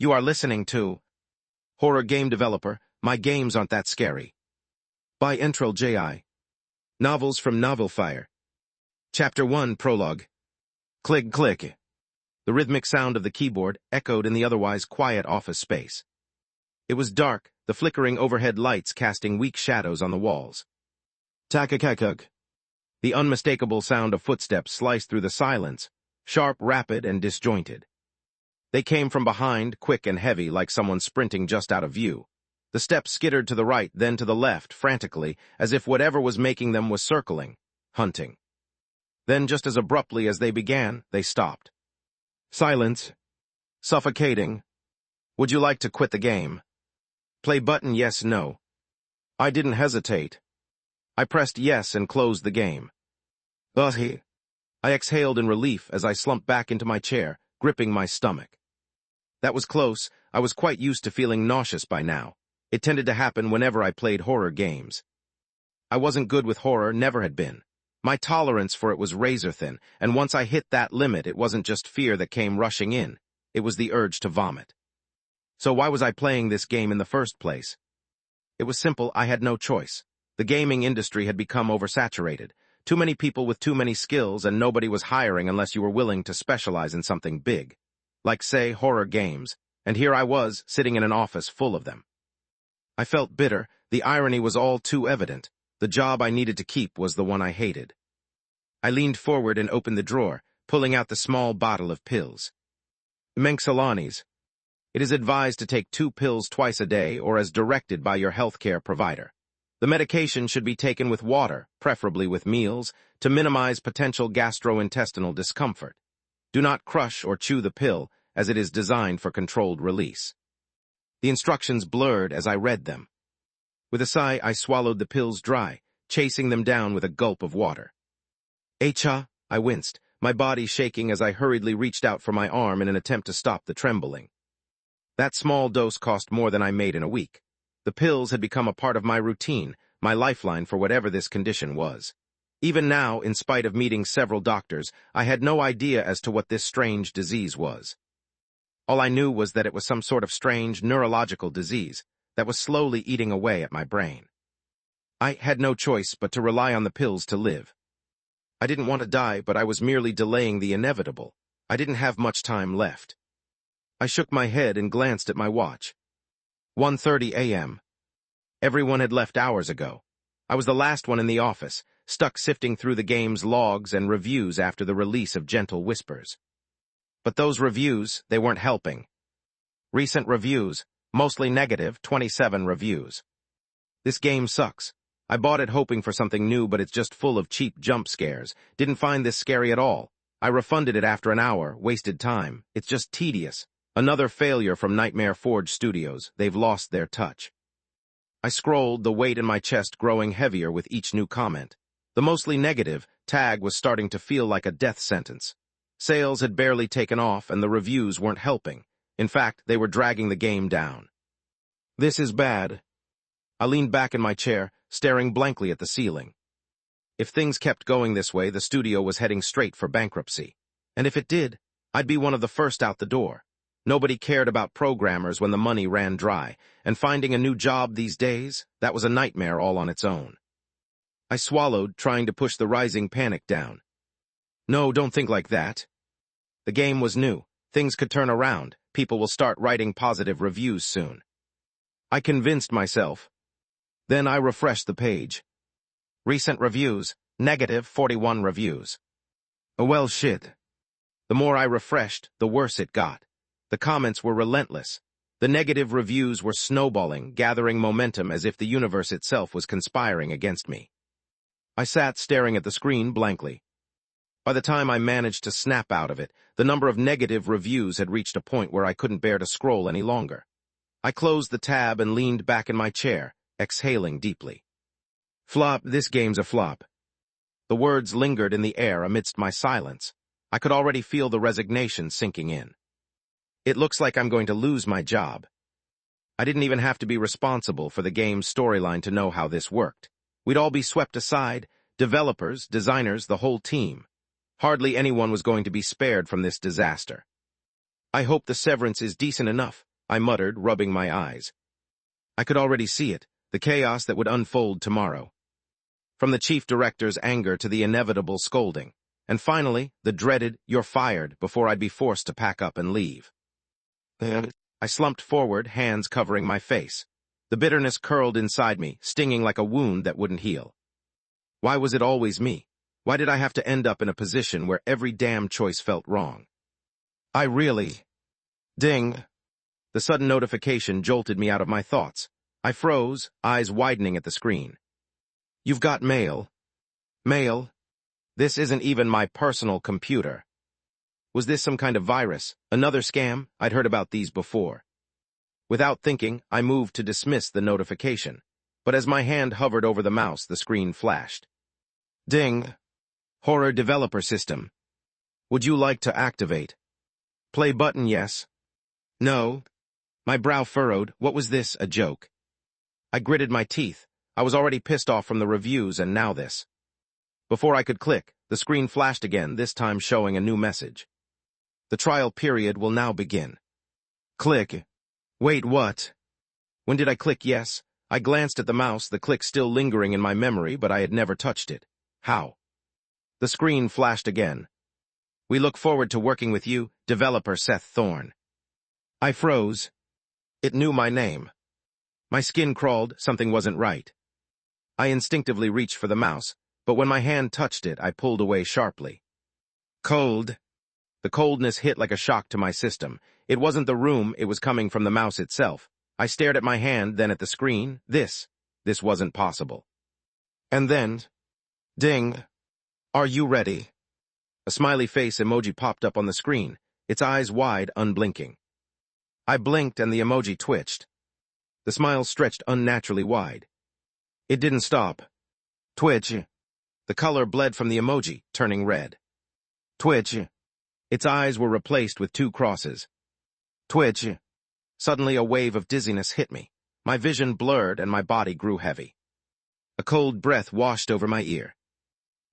You are listening to Horror Game Developer, My Games Aren't That Scary. By Entril J.I. Novels from Novelfire. Chapter 1 Prologue. Click, click. The rhythmic sound of the keyboard echoed in the otherwise quiet office space. It was dark, the flickering overhead lights casting weak shadows on the walls. Takakakuk. The unmistakable sound of footsteps sliced through the silence, sharp, rapid, and disjointed. They came from behind, quick and heavy, like someone sprinting just out of view. The steps skittered to the right, then to the left, frantically, as if whatever was making them was circling, hunting. Then, just as abruptly as they began, they stopped. Silence. Suffocating. Would you like to quit the game? Play button yes, no. I didn't hesitate. I pressed yes and closed the game. Ugh. I exhaled in relief as I slumped back into my chair, gripping my stomach. That was close. I was quite used to feeling nauseous by now. It tended to happen whenever I played horror games. I wasn't good with horror, never had been. My tolerance for it was razor-thin, and once I hit that limit, it wasn't just fear that came rushing in. It was the urge to vomit. So why was I playing this game in the first place? It was simple. I had no choice. The gaming industry had become oversaturated. Too many people with too many skills, and nobody was hiring unless you were willing to specialize in something big. Like, say, horror games, and here I was, sitting in an office full of them. I felt bitter. The irony was all too evident. The job I needed to keep was the one I hated. I leaned forward and opened the drawer, pulling out the small bottle of pills. Menxolanis. It is advised to take 2 pills twice a day or as directed by your healthcare provider. The medication should be taken with water, preferably with meals, to minimize potential gastrointestinal discomfort. Do not crush or chew the pill, as it is designed for controlled release. The instructions blurred as I read them. With a sigh, I swallowed the pills dry, chasing them down with a gulp of water. Acha, I winced, my body shaking as I hurriedly reached out for my arm in an attempt to stop the trembling. That small dose cost more than I made in a week. The pills had become a part of my routine, my lifeline for whatever this condition was. Even now, in spite of meeting several doctors, I had no idea as to what this strange disease was. All I knew was that it was some sort of strange neurological disease that was slowly eating away at my brain. I had no choice but to rely on the pills to live. I didn't want to die, but I was merely delaying the inevitable. I didn't have much time left. I shook my head and glanced at my watch. 1:30 a.m. Everyone had left hours ago. I was the last one in the office, stuck sifting through the game's logs and reviews after the release of Gentle Whispers. But those reviews, they weren't helping. Recent reviews, mostly negative, 27 reviews. This game sucks. I bought it hoping for something new, but it's just full of cheap jump scares. Didn't find this scary at all. I refunded it after an hour, wasted time. It's just tedious. Another failure from Nightmare Forge Studios. They've lost their touch. I scrolled, the weight in my chest growing heavier with each new comment. The mostly negative tag was starting to feel like a death sentence. Sales had barely taken off, and the reviews weren't helping. In fact, they were dragging the game down. This is bad. I leaned back in my chair, staring blankly at the ceiling. If things kept going this way, the studio was heading straight for bankruptcy. And if it did, I'd be one of the first out the door. Nobody cared about programmers when the money ran dry, and finding a new job these days, that was a nightmare all on its own. I swallowed, trying to push the rising panic down. No, don't think like that. The game was new. Things could turn around. People will start writing positive reviews soon. I convinced myself. Then I refreshed the page. Recent reviews, negative 41 reviews. Oh well, shit. The more I refreshed, the worse it got. The comments were relentless. The negative reviews were snowballing, gathering momentum as if the universe itself was conspiring against me. I sat staring at the screen blankly. By the time I managed to snap out of it, the number of negative reviews had reached a point where I couldn't bear to scroll any longer. I closed the tab and leaned back in my chair, exhaling deeply. Flop, this game's a flop. The words lingered in the air amidst my silence. I could already feel the resignation sinking in. It looks like I'm going to lose my job. I didn't even have to be responsible for the game's storyline to know how this worked. We'd all be swept aside, developers, designers, the whole team. Hardly anyone was going to be spared from this disaster. I hope the severance is decent enough. I muttered, rubbing my eyes. I could already see it, the chaos that would unfold tomorrow. From the chief director's anger to the inevitable scolding, and finally, the dreaded, "You're fired," before I'd be forced to pack up and leave. I slumped forward, hands covering my face. The bitterness curled inside me, stinging like a wound that wouldn't heal. Why was it always me? Why did I have to end up in a position where every damn choice felt wrong? I really... Ding! The sudden notification jolted me out of my thoughts. I froze, eyes widening at the screen. "You've got mail." Mail? This isn't even my personal computer. Was this some kind of virus? Another scam? I'd heard about these before. Without thinking, I moved to dismiss the notification. But as my hand hovered over the mouse, the screen flashed. Ding! Horror Developer System. Would you like to activate? Play button, yes. No. My brow furrowed. What was this, a joke? I gritted my teeth. I was already pissed off from the reviews, and now this. Before I could click, the screen flashed again, this time showing a new message. The trial period will now begin. Click. Wait, what? When did I click yes? I glanced at the mouse, the click still lingering in my memory, but I had never touched it. How? The screen flashed again. We look forward to working with you, developer Seth Thorne. I froze. It knew my name. My skin crawled, something wasn't right. I instinctively reached for the mouse, but when my hand touched it, I pulled away sharply. Cold. The coldness hit like a shock to my system. It wasn't the room, it was coming from the mouse itself. I stared at my hand, then at the screen. This wasn't possible. And then, ding. Are you ready? A smiley face emoji popped up on the screen, its eyes wide, unblinking. I blinked and the emoji twitched. The smile stretched unnaturally wide. It didn't stop. Twitch. The color bled from the emoji, turning red. Twitch. Its eyes were replaced with two crosses. Twitch. Suddenly a wave of dizziness hit me. My vision blurred and my body grew heavy. A cold breath washed over my ear.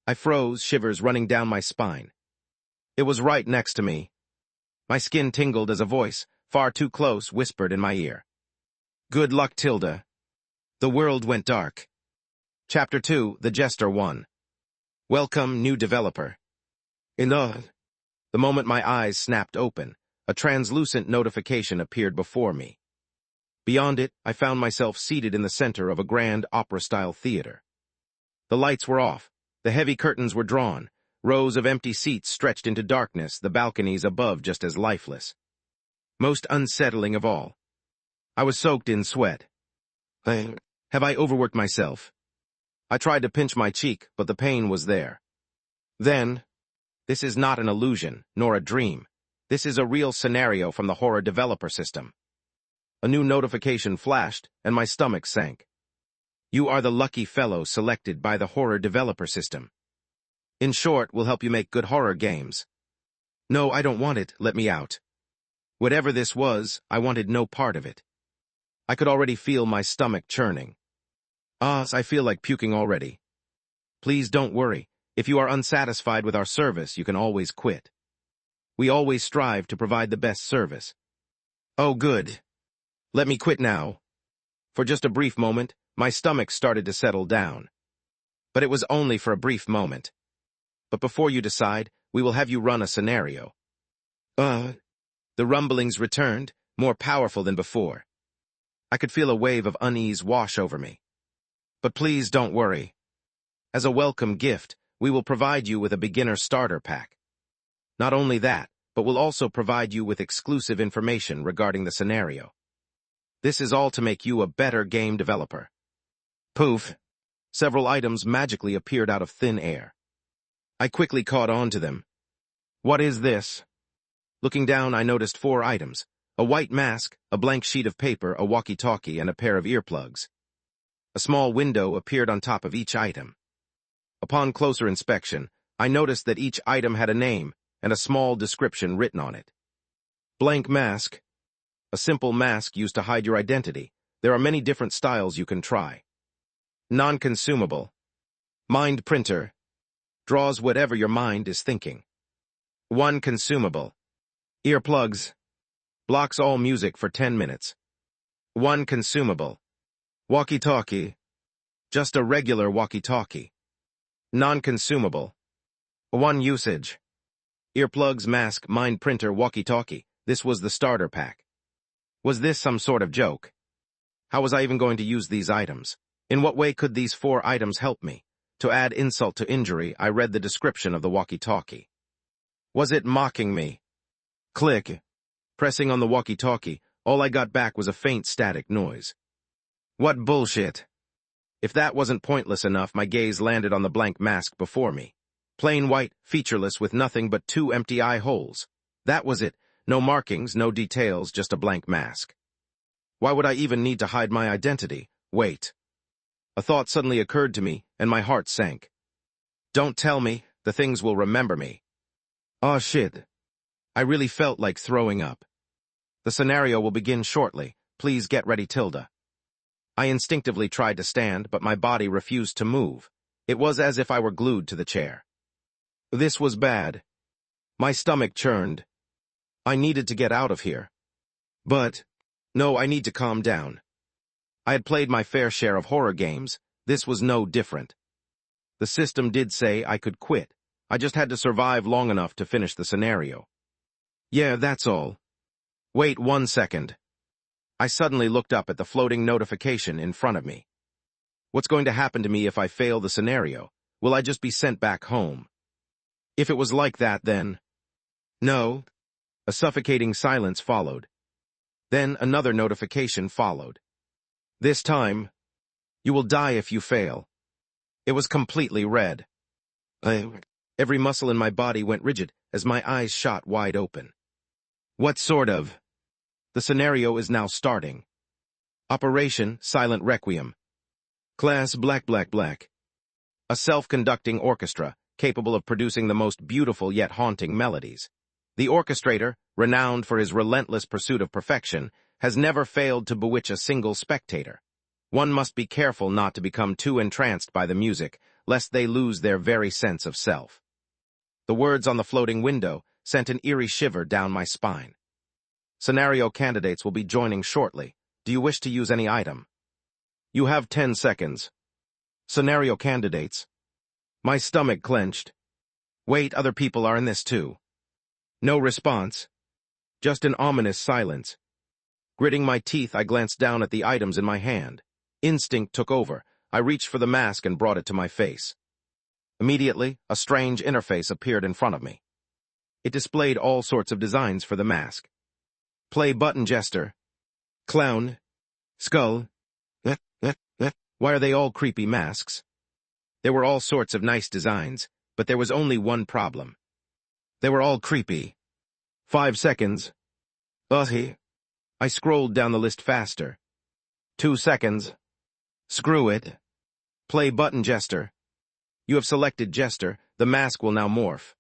I froze, shivers running down my spine. It was right next to me. My skin tingled as a voice, far too close, whispered in my ear. Good luck, Tilda. The world went dark. Chapter 2, The Jester 1. Welcome, new developer. The moment my eyes snapped open, a translucent notification appeared before me. Beyond it, I found myself seated in the center of a grand opera-style theater. The lights were off, the heavy curtains were drawn, rows of empty seats stretched into darkness, the balconies above just as lifeless. Most unsettling of all, I was soaked in sweat. Have I overworked myself? I tried to pinch my cheek, but the pain was there. Then, this is not an illusion, nor a dream. This is a real scenario from the Horror Developer System. A new notification flashed, and my stomach sank. You are the lucky fellow selected by the Horror Developer System. In short, we'll help you make good horror games. No, I don't want it, let me out. Whatever this was, I wanted no part of it. I could already feel my stomach churning. I feel like puking already. Please don't worry. If you are unsatisfied with our service, you can always quit. We always strive to provide the best service. Oh, good. Let me quit now. For just a brief moment, my stomach started to settle down. But it was only for a brief moment. But before you decide, we will have you run a scenario. The rumblings returned, more powerful than before. I could feel a wave of unease wash over me. But please don't worry. As a welcome gift, we will provide you with a beginner starter pack. Not only that, but we'll also provide you with exclusive information regarding the scenario. This is all to make you a better game developer. Poof! Several items magically appeared out of thin air. I quickly caught on to them. What is this? Looking down, I noticed 4 items. A white mask, a blank sheet of paper, a walkie-talkie, and a pair of earplugs. A small window appeared on top of each item. Upon closer inspection, I noticed that each item had a name and a small description written on it. Blank mask. A simple mask used to hide your identity. There are many different styles you can try. Non-consumable. Mind printer. Draws whatever your mind is thinking. One consumable. Earplugs. Blocks all music for 10 minutes. 1 consumable. Walkie-talkie. Just a regular walkie-talkie. Non-consumable. 1 usage. Earplugs, mask, mind printer, walkie-talkie. This was the starter pack. Was this some sort of joke? How was I even going to use these items? In what way could these 4 items help me? To add insult to injury, I read the description of the walkie-talkie. Was it mocking me? Click. Pressing on the walkie-talkie, all I got back was a faint static noise. What bullshit! If that wasn't pointless enough, my gaze landed on the blank mask before me. Plain white, featureless, with nothing but 2 empty eye holes. That was it. No markings, no details, just a blank mask. Why would I even need to hide my identity? Wait. A thought suddenly occurred to me, and my heart sank. Don't tell me, the things will remember me. Aw shit. I really felt like throwing up. The scenario will begin shortly. Please get ready, Tilda. I instinctively tried to stand, but my body refused to move. It was as if I were glued to the chair. This was bad. My stomach churned. I needed to get out of here. But, no, I need to calm down. I had played my fair share of horror games. This was no different. The system did say I could quit. I just had to survive long enough to finish the scenario. Yeah, that's all. Wait 1 second. I suddenly looked up at the floating notification in front of me. What's going to happen to me if I fail the scenario? Will I just be sent back home? If it was like that, then... No. A suffocating silence followed. Then another notification followed. This time, you will die if you fail. It was completely red. Every muscle in my body went rigid as my eyes shot wide open. What sort of... The scenario is now starting. Operation Silent Requiem. Class Black. A self-conducting orchestra capable of producing the most beautiful yet haunting melodies. The orchestrator, renowned for his relentless pursuit of perfection, has never failed to bewitch a single spectator. One must be careful not to become too entranced by the music, lest they lose their very sense of self. The words on the floating window sent an eerie shiver down my spine. Scenario candidates will be joining shortly. Do you wish to use any item? You have 10 seconds. Scenario candidates. My stomach clenched. Wait, other people are in this too. No response. Just an ominous silence. Gritting my teeth, I glanced down at the items in my hand. Instinct took over. I reached for the mask and brought it to my face. Immediately, a strange interface appeared in front of me. It displayed all sorts of designs for the mask. Play button jester. Clown. Skull. Why are they all creepy masks? There were all sorts of nice designs, but there was only one problem. They were all creepy. 5 seconds. I scrolled down the list faster. 2 seconds. Screw it. Play button jester. You have selected jester. The mask will now morph.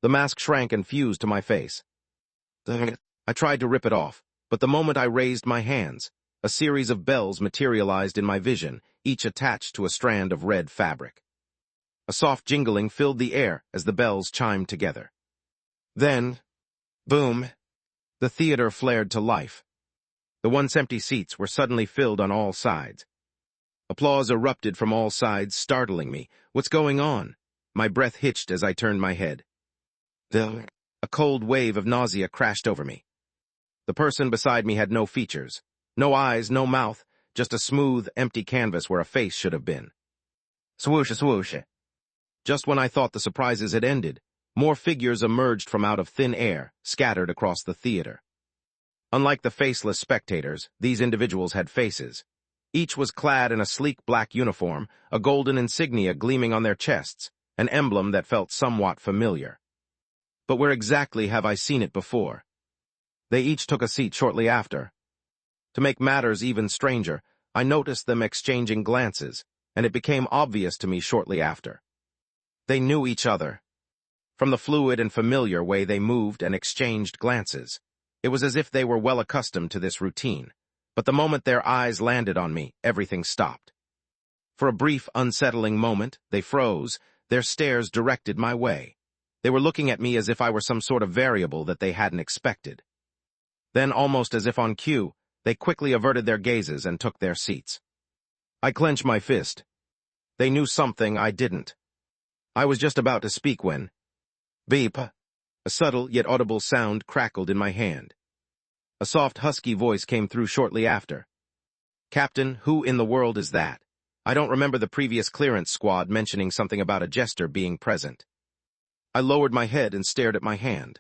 The mask shrank and fused to my face. I tried to rip it off, but the moment I raised my hands, a series of bells materialized in my vision, each attached to a strand of red fabric. A soft jingling filled the air as the bells chimed together. Then, boom, the theater flared to life. The once empty seats were suddenly filled on all sides. Applause erupted from all sides, startling me. What's going on? My breath hitched as I turned my head. A cold wave of nausea crashed over me. The person beside me had no features. No eyes, no mouth, just a smooth, empty canvas where a face should have been. Swoosh, swoosh. Just when I thought the surprises had ended, more figures emerged from out of thin air, scattered across the theater. Unlike the faceless spectators, these individuals had faces. Each was clad in a sleek black uniform, a golden insignia gleaming on their chests, an emblem that felt somewhat familiar. But where exactly have I seen it before? They each took a seat shortly after. To make matters even stranger, I noticed them exchanging glances, and it became obvious to me shortly after. They knew each other. From the fluid and familiar way they moved and exchanged glances, it was as if they were well accustomed to this routine. But the moment their eyes landed on me, everything stopped. For a brief, unsettling moment, they froze, their stares directed my way. They were looking at me as if I were some sort of variable that they hadn't expected. Then, almost as if on cue, they quickly averted their gazes and took their seats. I clenched my fist. They knew something I didn't. I was just about to speak when... Beep! A subtle yet audible sound crackled in my hand. A soft, husky voice came through shortly after. Captain, who in the world is that? I don't remember the previous clearance squad mentioning something about a jester being present. I lowered my head and stared at my hand.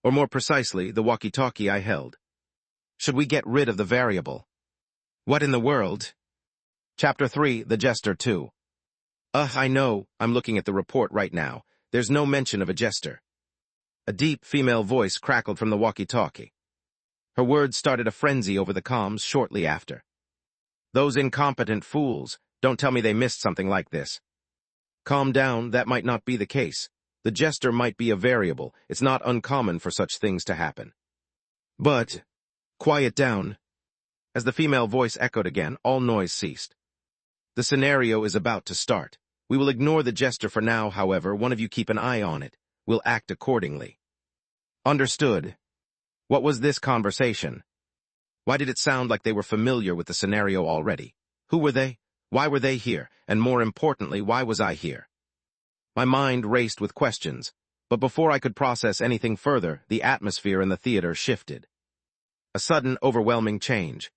Or more precisely, the walkie-talkie I held. Should we get rid of the variable? What in the world? Chapter 3, The Jester 2. I know, I'm looking at the report right now. There's no mention of a jester. A deep female voice crackled from the walkie-talkie. Her words started a frenzy over the comms shortly after. Those incompetent fools, don't tell me they missed something like this. Calm down, that might not be the case. The jester might be a variable. It's not uncommon for such things to happen. But, quiet down. As the female voice echoed again, all noise ceased. The scenario is about to start. We will ignore the jester for now, however. One of you keep an eye on it. We'll act accordingly. Understood. What was this conversation? Why did it sound like they were familiar with the scenario already? Who were they? Why were they here? And more importantly, why was I here? My mind raced with questions, but before I could process anything further, the atmosphere in the theater shifted. A sudden, overwhelming change.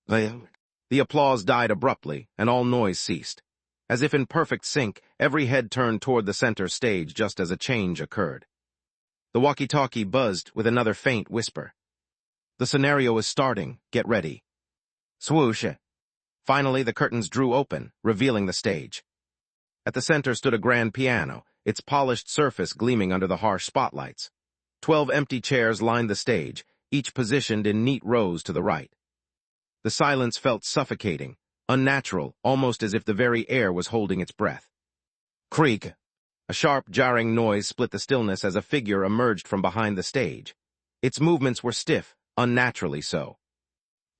The applause died abruptly, and all noise ceased. As if in perfect sync, every head turned toward the center stage just as a change occurred. The walkie-talkie buzzed with another faint whisper. The scenario is starting. Get ready. Swoosh. Finally, the curtains drew open, revealing the stage. At the center stood a grand piano, its polished surface gleaming under the harsh spotlights. 12 empty chairs lined the stage, each positioned in neat rows to the right. The silence felt suffocating, unnatural, almost as if the very air was holding its breath. Creak! A sharp, jarring noise split the stillness as a figure emerged from behind the stage. Its movements were stiff, unnaturally so.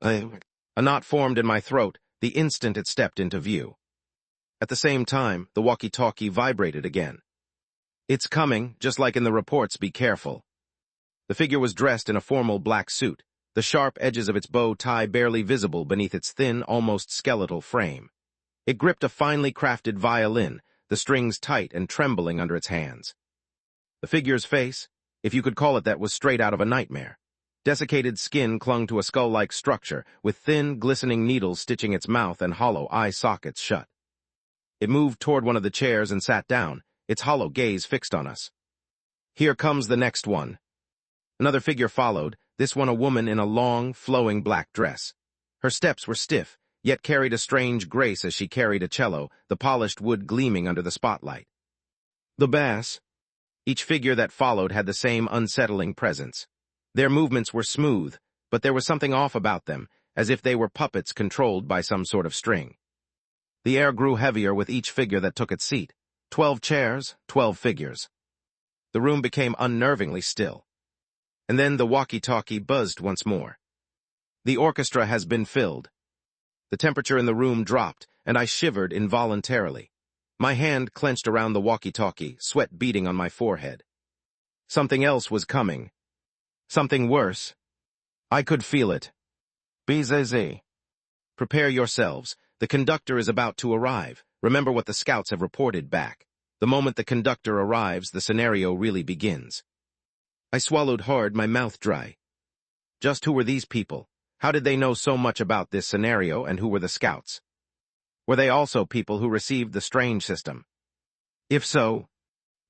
A knot formed in my throat the instant it stepped into view. At the same time, the walkie-talkie vibrated again. It's coming, just like in the reports, be careful. The figure was dressed in a formal black suit, the sharp edges of its bow tie barely visible beneath its thin, almost skeletal frame. It gripped a finely crafted violin, the strings tight and trembling under its hands. The figure's face, if you could call it that, was straight out of a nightmare. Desiccated skin clung to a skull-like structure, with thin, glistening needles stitching its mouth and hollow eye sockets shut. It moved toward one of the chairs and sat down, its hollow gaze fixed on us. Here comes the next one. Another figure followed, this one a woman in a long, flowing black dress. Her steps were stiff, yet carried a strange grace as she carried a cello, the polished wood gleaming under the spotlight. The bass. Each figure that followed had the same unsettling presence. Their movements were smooth, but there was something off about them, as if they were puppets controlled by some sort of string. The air grew heavier with each figure that took its seat. 12 chairs, 12 figures. The room became unnervingly still. And then the walkie-talkie buzzed once more. The orchestra has been filled. The temperature in the room dropped, and I shivered involuntarily. My hand clenched around the walkie-talkie, sweat beading on my forehead. Something else was coming. Something worse. I could feel it. BZZ. Prepare yourselves. The conductor is about to arrive. Remember what the scouts have reported back. The moment the conductor arrives, the scenario really begins. I swallowed hard, my mouth dry. Just who were these people? How did they know so much about this scenario, and who were the scouts? Were they also people who received the strange system? If so,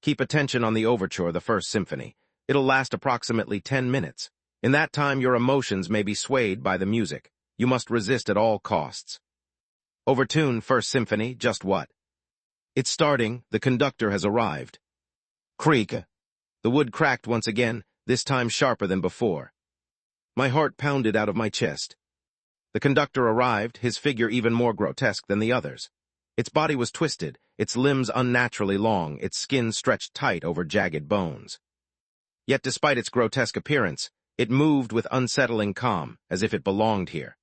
keep attention on the overture, the First Symphony. It'll last approximately 10 minutes. In that time, your emotions may be swayed by the music. You must resist at all costs. Overtune, First Symphony, just what? It's starting, the conductor has arrived. Creak. The wood cracked once again, this time sharper than before. My heart pounded out of my chest. The conductor arrived, his figure even more grotesque than the others. Its body was twisted, its limbs unnaturally long, its skin stretched tight over jagged bones. Yet despite its grotesque appearance, it moved with unsettling calm, as if it belonged here.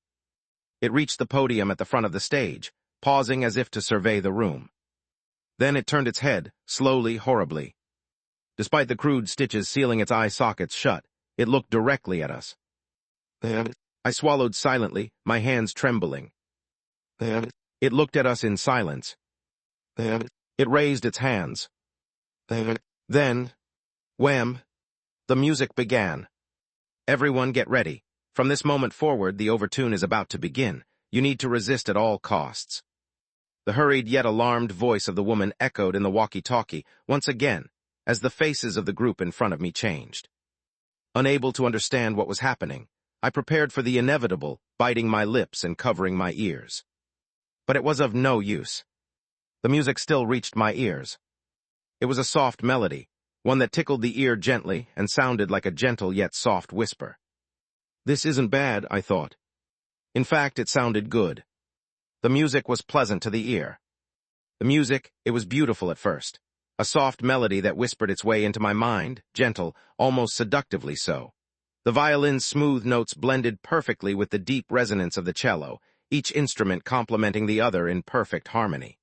It reached the podium at the front of the stage, pausing as if to survey the room. Then it turned its head, slowly, horribly. Despite the crude stitches sealing its eye sockets shut, it looked directly at us. I swallowed silently, my hands trembling. It looked at us in silence. It raised its hands. Then, wham, the music began. Everyone get ready. From this moment forward, the overtune is about to begin. You need to resist at all costs. The hurried yet alarmed voice of the woman echoed in the walkie-talkie once again as the faces of the group in front of me changed. Unable to understand what was happening, I prepared for the inevitable, biting my lips and covering my ears. But it was of no use. The music still reached my ears. It was a soft melody, one that tickled the ear gently and sounded like a gentle yet soft whisper. This isn't bad, I thought. In fact, it sounded good. The music was pleasant to the ear. The music, it was beautiful at first. A soft melody that whispered its way into my mind, gentle, almost seductively so. The violin's smooth notes blended perfectly with the deep resonance of the cello, each instrument complementing the other in perfect harmony.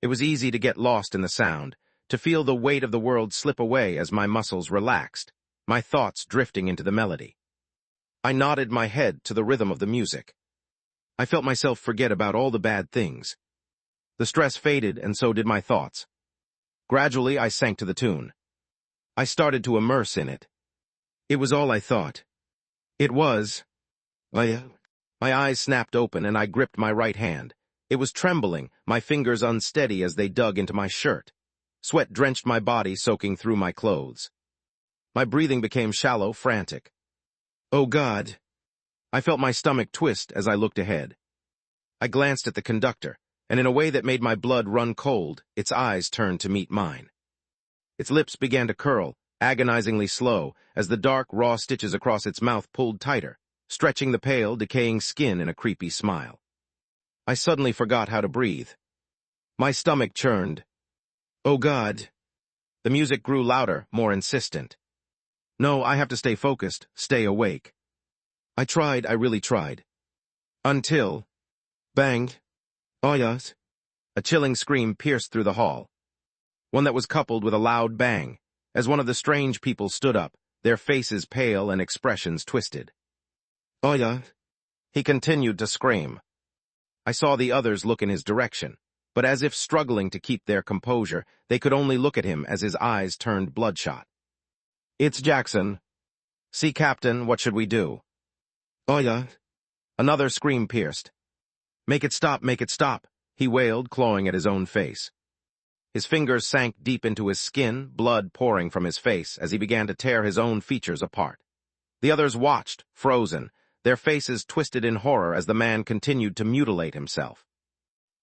It was easy to get lost in the sound, to feel the weight of the world slip away as my muscles relaxed, my thoughts drifting into the melody. I nodded my head to the rhythm of the music. I felt myself forget about all the bad things. The stress faded, and so did my thoughts. Gradually, I sank to the tune. I started to immerse in it. It was all I thought. It was... My eyes snapped open, and I gripped my right hand. It was trembling, my fingers unsteady as they dug into my shirt. Sweat drenched my body, soaking through my clothes. My breathing became shallow, frantic. Oh God! I felt my stomach twist as I looked ahead. I glanced at the conductor, and in a way that made my blood run cold, its eyes turned to meet mine. Its lips began to curl, agonizingly slow, as the dark, raw stitches across its mouth pulled tighter, stretching the pale, decaying skin in a creepy smile. I suddenly forgot how to breathe. My stomach churned. Oh God! The music grew louder, more insistent. No, I have to stay focused, stay awake. I tried, I really tried. Until... Bang! Oh yes! A chilling scream pierced through the hall. One that was coupled with a loud bang, as one of the strange people stood up, their faces pale and expressions twisted. Oh yeah! He continued to scream. I saw the others look in his direction, but as if struggling to keep their composure, they could only look at him as his eyes turned bloodshot. It's Jackson. See, Captain, what should we do? Oh yeah! Another scream pierced. Make it stop, he wailed, clawing at his own face. His fingers sank deep into his skin, blood pouring from his face as he began to tear his own features apart. The others watched, frozen, their faces twisted in horror as the man continued to mutilate himself.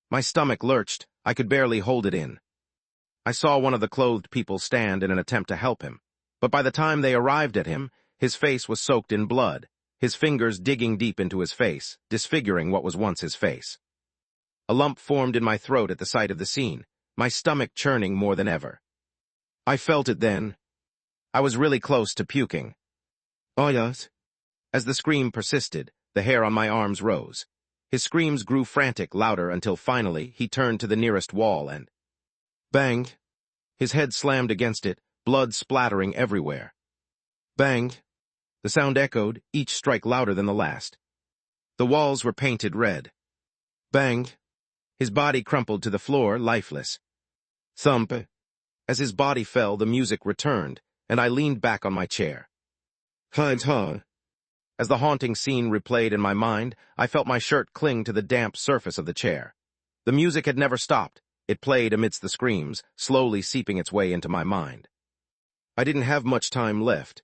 My stomach lurched, I could barely hold it in. I saw one of the clothed people stand in an attempt to help him, but by the time they arrived at him, his face was soaked in blood, his fingers digging deep into his face, disfiguring what was once his face. A lump formed in my throat at the sight of the scene, my stomach churning more than ever. I felt it then. I was really close to puking. Oh yes. As the scream persisted, the hair on my arms rose. His screams grew frantic, louder, until finally he turned to the nearest wall and... Bang! His head slammed against it, blood splattering everywhere. Bang! The sound echoed, each strike louder than the last. The walls were painted red. Bang! His body crumpled to the floor, lifeless. Thump! As his body fell, the music returned, and I leaned back on my chair. Ha-ha! As the haunting scene replayed in my mind, I felt my shirt cling to the damp surface of the chair. The music had never stopped. It played amidst the screams, slowly seeping its way into my mind. I didn't have much time left.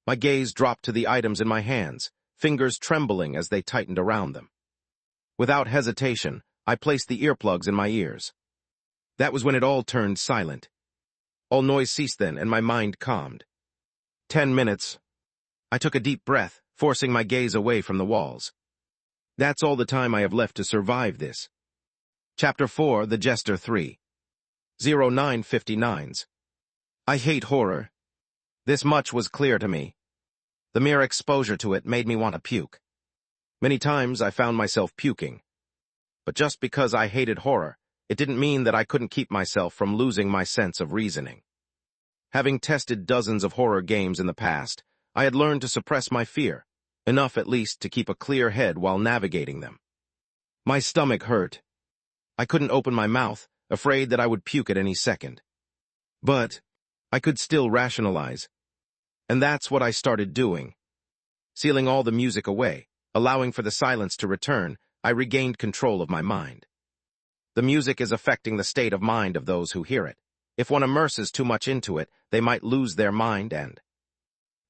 My gaze dropped to the items in my hands, fingers trembling as they tightened around them. Without hesitation, I placed the earplugs in my ears. That was when it all turned silent. All noise ceased then, and my mind calmed. 10 minutes. I took a deep breath, forcing my gaze away from the walls. That's all the time I have left to survive this. Chapter 4, The Jester 3. 0959s. I hate horror. This much was clear to me. The mere exposure to it made me want to puke. Many times I found myself puking. But just because I hated horror, it didn't mean that I couldn't keep myself from losing my sense of reasoning. Having tested dozens of horror games in the past, I had learned to suppress my fear, enough at least to keep a clear head while navigating them. My stomach hurt. I couldn't open my mouth, afraid that I would puke at any second. But I could still rationalize. And that's what I started doing. Sealing all the music away, allowing for the silence to return, I regained control of my mind. The music is affecting the state of mind of those who hear it. If one immerses too much into it, they might lose their mind and...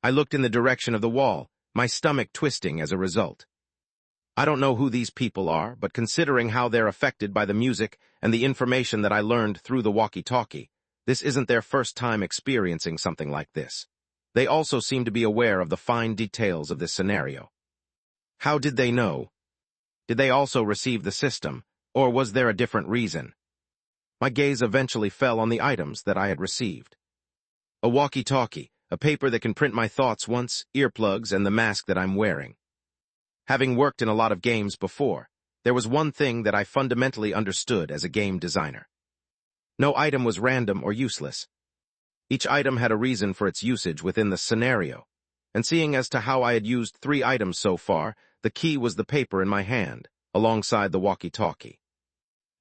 I looked in the direction of the wall, my stomach twisting as a result. I don't know who these people are, but considering how they're affected by the music and the information that I learned through the walkie-talkie, this isn't their first time experiencing something like this. They also seem to be aware of the fine details of this scenario. How did they know? Did they also receive the system, or was there a different reason? My gaze eventually fell on the items that I had received. A walkie-talkie, a paper that can print my thoughts once, earplugs, and the mask that I'm wearing. Having worked in a lot of games before, there was one thing that I fundamentally understood as a game designer. No item was random or useless. Each item had a reason for its usage within the scenario, and seeing as to how I had used 3 items so far, the key was the paper in my hand, alongside the walkie-talkie.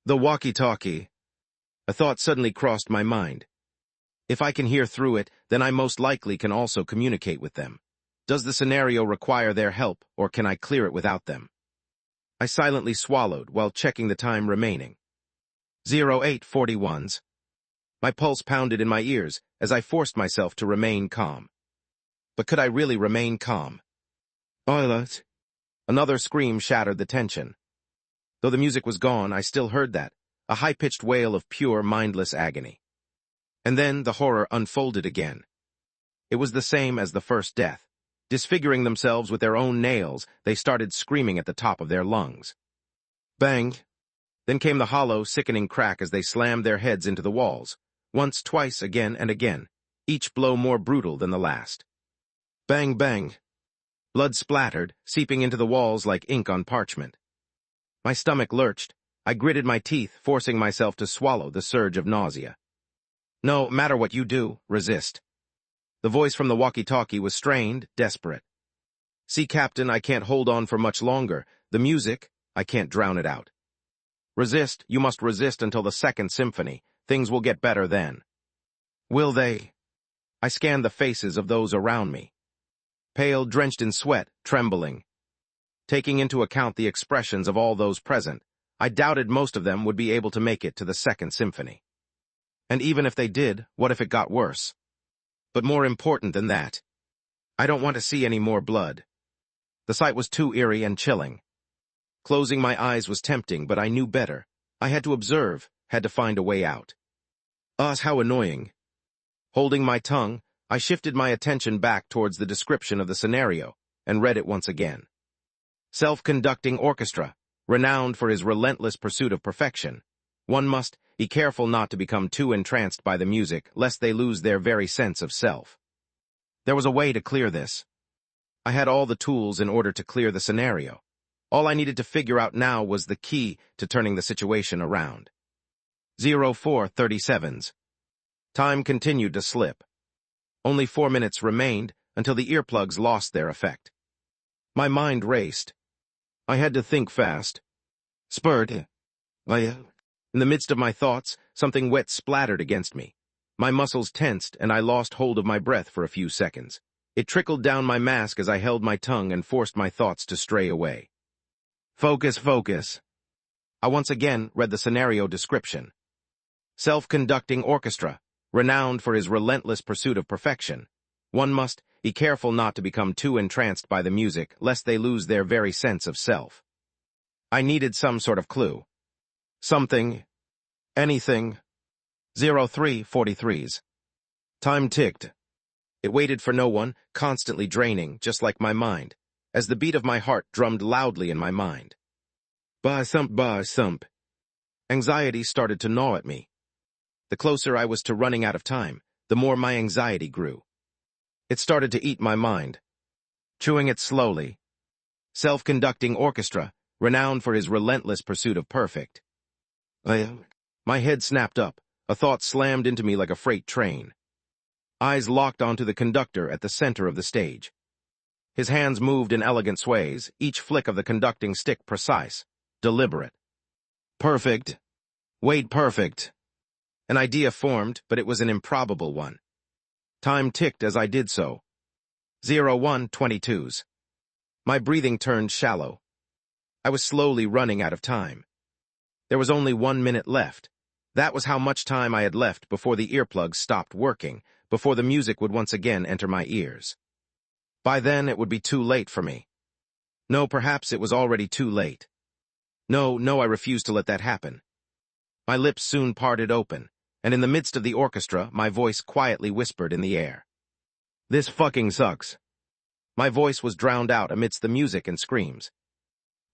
The walkie-talkie. A thought suddenly crossed my mind. If I can hear through it, then I most likely can also communicate with them. Does the scenario require their help, or can I clear it without them? I silently swallowed while checking the time remaining. 0841s. My pulse pounded in my ears as I forced myself to remain calm. But could I really remain calm? Violet. Another scream shattered the tension. Though the music was gone, I still heard that, a high-pitched wail of pure, mindless agony. And then the horror unfolded again. It was the same as the first death. Disfiguring themselves with their own nails, they started screaming at the top of their lungs. Bang! Then came the hollow, sickening crack as they slammed their heads into the walls. Once, twice, again, and again, each blow more brutal than the last. Bang, bang! Blood splattered, seeping into the walls like ink on parchment. My stomach lurched. I gritted my teeth, forcing myself to swallow the surge of nausea. No matter what you do, resist. The voice from the walkie-talkie was strained, desperate. See, Captain, I can't hold on for much longer. The music, I can't drown it out. Resist, you must resist until the second symphony. Things will get better then. Will they? I scanned the faces of those around me. Pale, drenched in sweat, trembling. Taking into account the expressions of all those present, I doubted most of them would be able to make it to the second symphony. And even if they did, what if it got worse? But more important than that, I don't want to see any more blood. The sight was too eerie and chilling. Closing my eyes was tempting, but I knew better. I had to observe, had to find a way out. How annoying. Holding my tongue, I shifted my attention back towards the description of the scenario and read it once again. Self-conducting orchestra, renowned for his relentless pursuit of perfection. One must be careful not to become too entranced by the music, lest they lose their very sense of self. There was a way to clear this. I had all the tools in order to clear the scenario. All I needed to figure out now was the key to turning the situation around. 0437s. Time continued to slip. Only 4 minutes remained until the earplugs lost their effect. My mind raced. I had to think fast. Spurred. In the midst of my thoughts, something wet splattered against me. My muscles tensed, and I lost hold of my breath for a few seconds. It trickled down my mask as I held my tongue and forced my thoughts to stray away. Focus, focus. I once again read the scenario description. Self-conducting orchestra, renowned for his relentless pursuit of perfection. One must be careful not to become too entranced by the music, lest they lose their very sense of self. I needed some sort of clue. Something. Anything. 0343s. Time ticked. It waited for no one, constantly draining, just like my mind, as the beat of my heart drummed loudly in my mind. Bah thump, bah thump. Anxiety started to gnaw at me. The closer I was to running out of time, the more my anxiety grew. It started to eat my mind. Chewing it slowly. Self-conducting orchestra, renowned for his relentless pursuit of perfect. My head snapped up. A thought slammed into me like a freight train. Eyes locked onto the conductor at the center of the stage. His hands moved in elegant sways, each flick of the conducting stick precise, deliberate. Perfect. Wait, perfect. An idea formed, but it was an improbable one. Time ticked as I did so. 01:22s. My breathing turned shallow. I was slowly running out of time. There was only 1 minute left. That was how much time I had left before the earplugs stopped working, before the music would once again enter my ears. By then, it would be too late for me. No, perhaps it was already too late. No, I refused to let that happen. My lips soon parted open, and in the midst of the orchestra, my voice quietly whispered in the air. This fucking sucks. My voice was drowned out amidst the music and screams.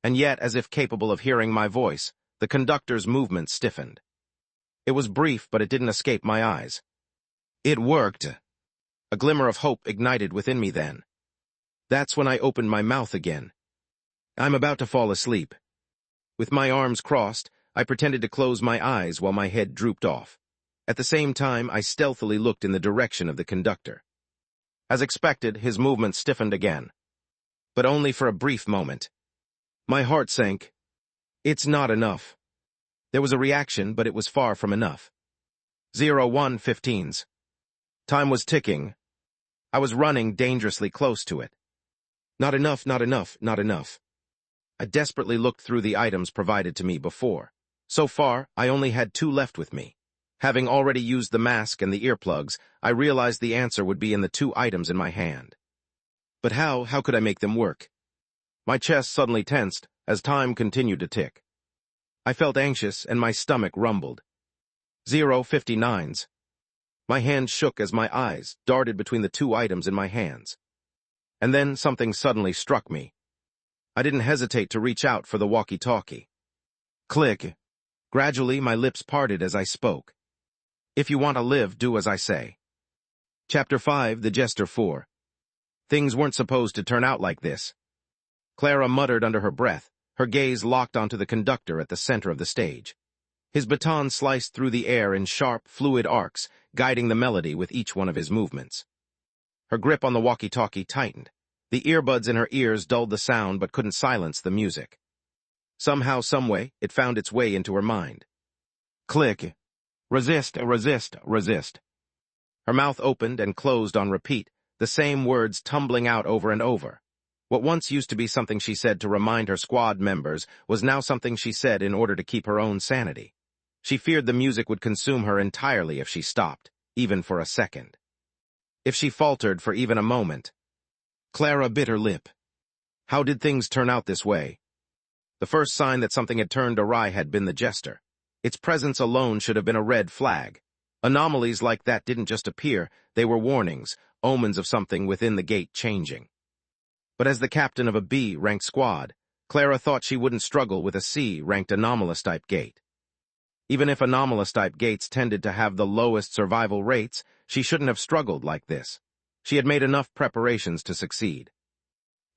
And yet, as if capable of hearing my voice, the conductor's movement stiffened. It was brief, but it didn't escape my eyes. It worked. A glimmer of hope ignited within me then. That's when I opened my mouth again. I'm about to fall asleep. With my arms crossed, I pretended to close my eyes while my head drooped off. At the same time, I stealthily looked in the direction of the conductor. As expected, his movement stiffened again. But only for a brief moment. My heart sank. It's not enough. There was a reaction, but it was far from enough. 01:15s. Time was ticking. I was running dangerously close to it. Not enough, not enough, not enough. I desperately looked through the items provided to me before. So far, I only had 2 left with me. Having already used the mask and the earplugs, I realized the answer would be in the 2 items in my hand. But how could I make them work? My chest suddenly tensed as time continued to tick. I felt anxious and my stomach rumbled. 0:59s. My hand shook as my eyes darted between the 2 items in my hands. And then something suddenly struck me. I didn't hesitate to reach out for the walkie-talkie. Click. Gradually, my lips parted as I spoke. If you want to live, do as I say. Chapter 5, The Jester 4. Things weren't supposed to turn out like this. Clara muttered under her breath, her gaze locked onto the conductor at the center of the stage. His baton sliced through the air in sharp, fluid arcs, guiding the melody with each one of his movements. Her grip on the walkie-talkie tightened. The earbuds in her ears dulled the sound but couldn't silence the music. Somehow, someway, it found its way into her mind. Click. Resist, resist, resist. Her mouth opened and closed on repeat, the same words tumbling out over and over. What once used to be something she said to remind her squad members was now something she said in order to keep her own sanity. She feared the music would consume her entirely if she stopped, even for a second. If she faltered for even a moment. Clara bit her lip. How did things turn out this way? The first sign that something had turned awry had been the jester. Its presence alone should have been a red flag. Anomalies like that didn't just appear, they were warnings, omens of something within the gate changing. But as the captain of a B-ranked squad, Clara thought she wouldn't struggle with a C-ranked anomalous-type gate. Even if anomalous-type gates tended to have the lowest survival rates, she shouldn't have struggled like this. She had made enough preparations to succeed.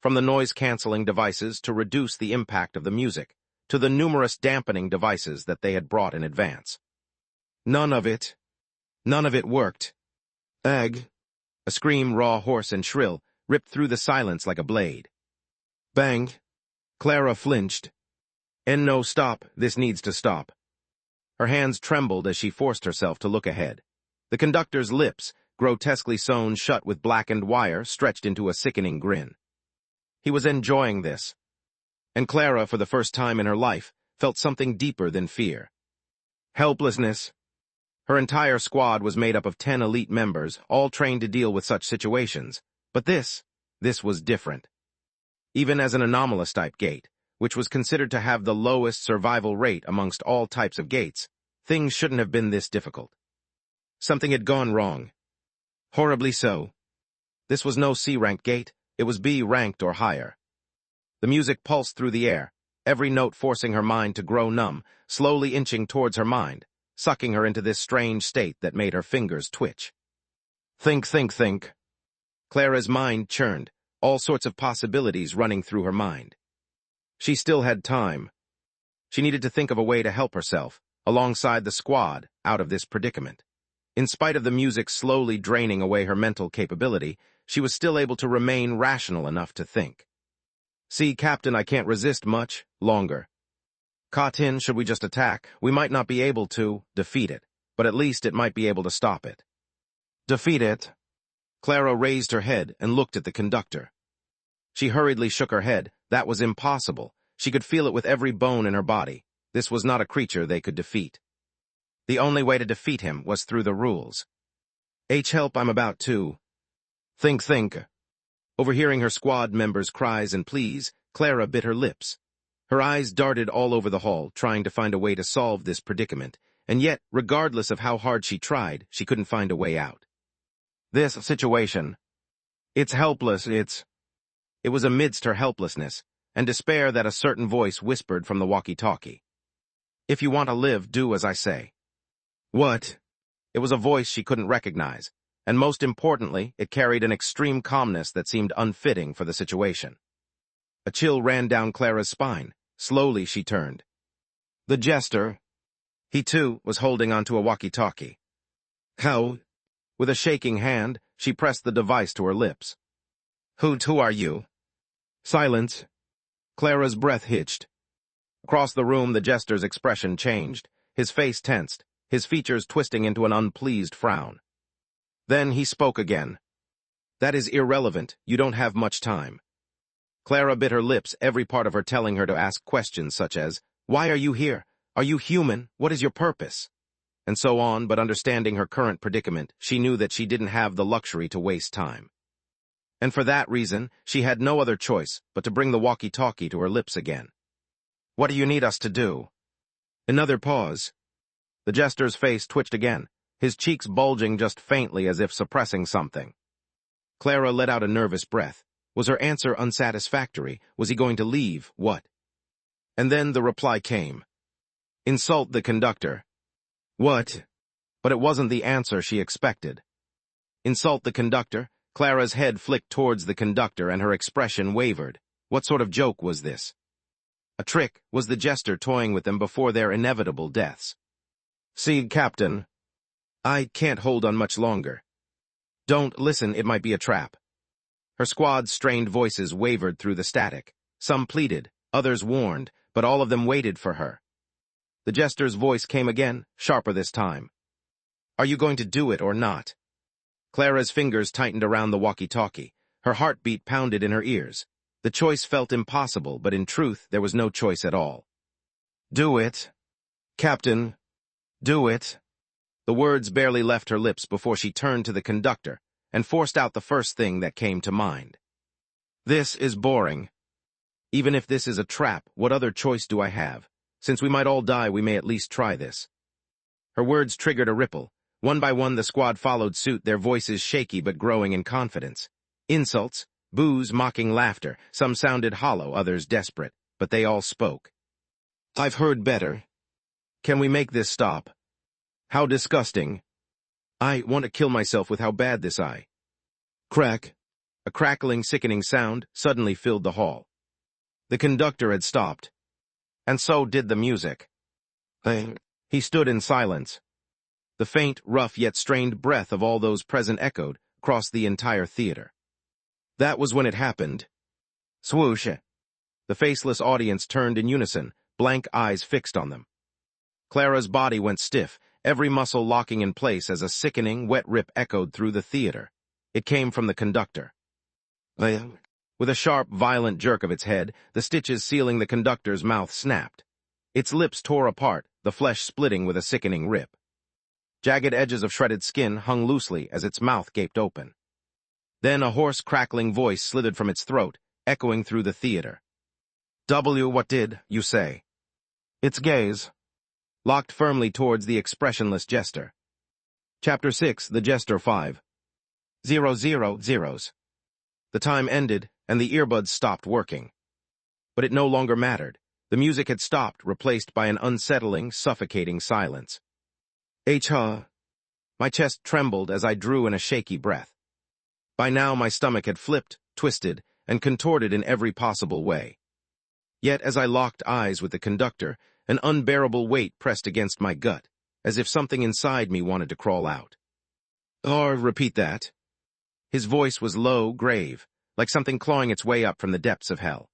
From the noise-canceling devices to reduce the impact of the music, to the numerous dampening devices that they had brought in advance. None of it worked. Egg. A scream, raw, hoarse, and shrill, ripped through the silence like a blade. Bang. Clara flinched. No, stop. This needs to stop. Her hands trembled as she forced herself to look ahead. The conductor's lips, grotesquely sewn shut with blackened wire, stretched into a sickening grin. He was enjoying this. And Clara, for the first time in her life, felt something deeper than fear. Helplessness. Her entire squad was made up of 10 elite members, all trained to deal with such situations. But this was different. Even as an anomalous-type gate, which was considered to have the lowest survival rate amongst all types of gates, things shouldn't have been this difficult. Something had gone wrong. Horribly so. This was no C-ranked gate, it was B-ranked or higher. The music pulsed through the air, every note forcing her mind to grow numb, slowly inching towards her mind, sucking her into this strange state that made her fingers twitch. Think. Clara's mind churned, all sorts of possibilities running through her mind. She still had time. She needed to think of a way to help herself, alongside the squad, out of this predicament. In spite of the music slowly draining away her mental capability, she was still able to remain rational enough to think. See, Captain, I can't resist much longer. Katin, should we just attack? We might not be able to defeat it, but at least it might be able to stop it. Defeat it? Clara raised her head and looked at the conductor. She hurriedly shook her head. That was impossible. She could feel it with every bone in her body. This was not a creature they could defeat. The only way to defeat him was through the rules. Help, I'm about to. Think. Overhearing her squad members' cries and pleas, Clara bit her lips. Her eyes darted all over the hall, trying to find a way to solve this predicament, and yet, regardless of how hard she tried, she couldn't find a way out. This situation. It's helpless, It was amidst her helplessness and despair that a certain voice whispered from the walkie-talkie. If you want to live, do as I say. What? It was a voice she couldn't recognize, and most importantly, it carried an extreme calmness that seemed unfitting for the situation. A chill ran down Clara's spine. Slowly she turned. The jester. He, too, was holding onto a walkie-talkie. How? With a shaking hand, she pressed the device to her lips. Who are you? Silence. Clara's breath hitched. Across the room, the jester's expression changed. His face tensed, his features twisting into an unpleased frown. Then he spoke again. That is irrelevant. You don't have much time. Clara bit her lips, every part of her telling her to ask questions such as, why are you here? Are you human? What is your purpose? And so on, but understanding her current predicament, she knew that she didn't have the luxury to waste time. And for that reason, she had no other choice but to bring the walkie-talkie to her lips again. What do you need us to do? Another pause. The jester's face twitched again, his cheeks bulging just faintly as if suppressing something. Clara let out a nervous breath. Was her answer unsatisfactory? Was he going to leave? What? And then the reply came. Insult the conductor. What? But it wasn't the answer she expected. Insult the conductor? Clara's head flicked towards the conductor and her expression wavered. What sort of joke was this? A trick? Was the jester toying with them before their inevitable deaths? See, Captain. I can't hold on much longer. Don't listen, it might be a trap. Her squad's strained voices wavered through the static. Some pleaded, others warned, but all of them waited for her. The jester's voice came again, sharper this time. Are you going to do it or not? Clara's fingers tightened around the walkie-talkie. Her heartbeat pounded in her ears. The choice felt impossible, but in truth, there was no choice at all. Do it. Captain. Do it. The words barely left her lips before she turned to the conductor and forced out the first thing that came to mind. This is boring. Even if this is a trap, what other choice do I have? Since we might all die, we may at least try this. Her words triggered a ripple. One by one, the squad followed suit, their voices shaky but growing in confidence. Insults, boos, mocking laughter. Some sounded hollow, others desperate, but they all spoke. I've heard better. Can we make this stop? How disgusting. I want to kill myself with how bad this I. Crack. A crackling, sickening sound suddenly filled the hall. The conductor had stopped. And so did the music. He stood in silence. The faint, rough yet strained breath of all those present echoed across the entire theater. That was when it happened. Swoosh. The faceless audience turned in unison, blank eyes fixed on them. Clara's body went stiff, every muscle locking in place as a sickening, wet rip echoed through the theater. It came from the conductor. With a sharp, violent jerk of its head, the stitches sealing the conductor's mouth snapped. Its lips tore apart, the flesh splitting with a sickening rip. Jagged edges of shredded skin hung loosely as its mouth gaped open. Then a hoarse, crackling voice slithered from its throat, echoing through the theater. What did you say? Its gaze locked firmly towards the expressionless jester. Chapter 6, The Jester 5. 000. The time ended, and the earbuds stopped working. But it no longer mattered. The music had stopped, replaced by an unsettling, suffocating silence. My chest trembled as I drew in a shaky breath. By now my stomach had flipped, twisted, and contorted in every possible way. Yet as I locked eyes with the conductor, an unbearable weight pressed against my gut, as if something inside me wanted to crawl out. Repeat that. His voice was low, grave, like something clawing its way up from the depths of hell.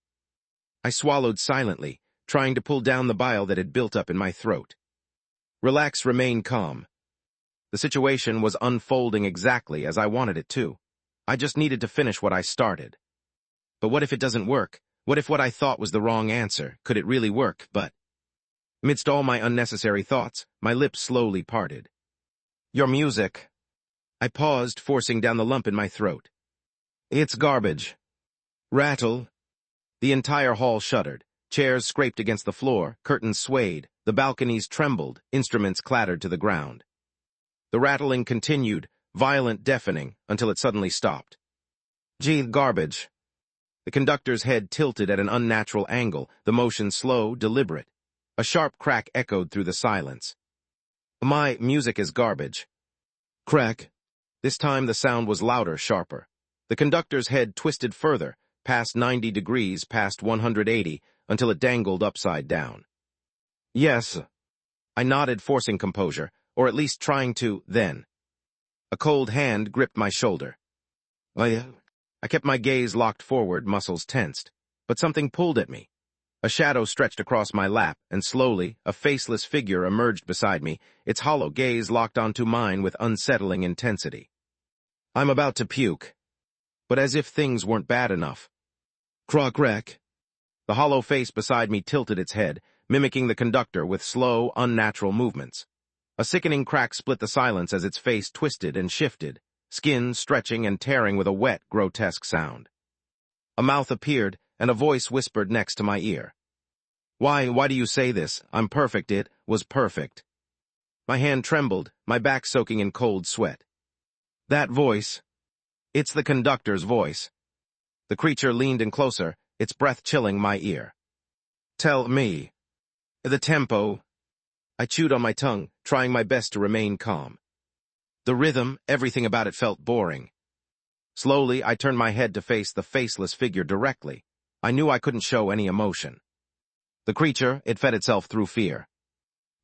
I swallowed silently, trying to pull down the bile that had built up in my throat. Relax, remain calm. The situation was unfolding exactly as I wanted it to. I just needed to finish what I started. But what if it doesn't work? What if what I thought was the wrong answer? Could it really work? But amidst all my unnecessary thoughts, my lips slowly parted. Your music. I paused, forcing down the lump in my throat. It's garbage. Rattle. The entire hall shuddered. Chairs scraped against the floor, curtains swayed, the balconies trembled, instruments clattered to the ground. The rattling continued, violent, deafening, until it suddenly stopped. Gee, garbage. The conductor's head tilted at an unnatural angle, the motion slow, deliberate. A sharp crack echoed through the silence. My music is garbage. Crack. This time the sound was louder, sharper. The conductor's head twisted further, past 90 degrees, past 180, until it dangled upside down. Yes. I nodded, forcing composure, or at least trying to, then. A cold hand gripped my shoulder. I kept my gaze locked forward, muscles tensed, but something pulled at me. A shadow stretched across my lap, and slowly, a faceless figure emerged beside me, its hollow gaze locked onto mine with unsettling intensity. I'm about to puke. But as if things weren't bad enough. Croc wreck. The hollow face beside me tilted its head, mimicking the conductor with slow, unnatural movements. A sickening crack split the silence as its face twisted and shifted, skin stretching and tearing with a wet, grotesque sound. A mouth appeared, and a voice whispered next to my ear. Why do you say this? I'm perfect. It was perfect. My hand trembled, my back soaking in cold sweat. That voice. It's the conductor's voice. The creature leaned in closer, its breath chilling my ear. Tell me. The tempo. I chewed on my tongue, trying my best to remain calm. The rhythm, everything about it felt boring. Slowly, I turned my head to face the faceless figure directly. I knew I couldn't show any emotion. The creature, it fed itself through fear.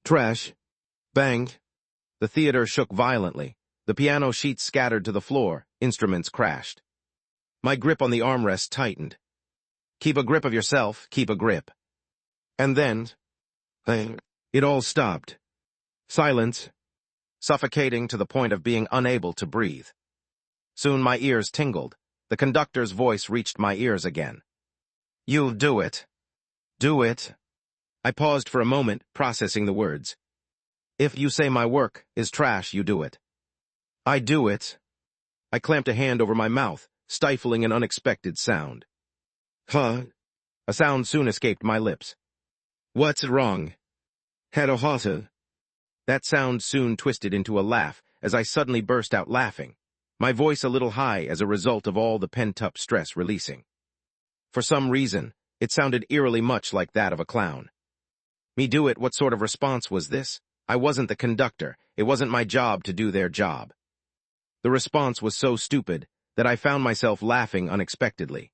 Trash. Bang. The theater shook violently. The piano sheets scattered to the floor, instruments crashed. My grip on the armrest tightened. Keep a grip of yourself, keep a grip. And then, it all stopped. Silence. Suffocating to the point of being unable to breathe. Soon my ears tingled. The conductor's voice reached my ears again. You'll do it. Do it. I paused for a moment, processing the words. If you say my work is trash, you do it. I do it. I clamped a hand over my mouth, stifling an unexpected sound. Huh? A sound soon escaped my lips. What's wrong? Hadohata. That sound soon twisted into a laugh as I suddenly burst out laughing, my voice a little high as a result of all the pent-up stress releasing. For some reason, it sounded eerily much like that of a clown. Me do it, what sort of response was this? I wasn't the conductor, it wasn't my job to do their job. The response was so stupid that I found myself laughing unexpectedly.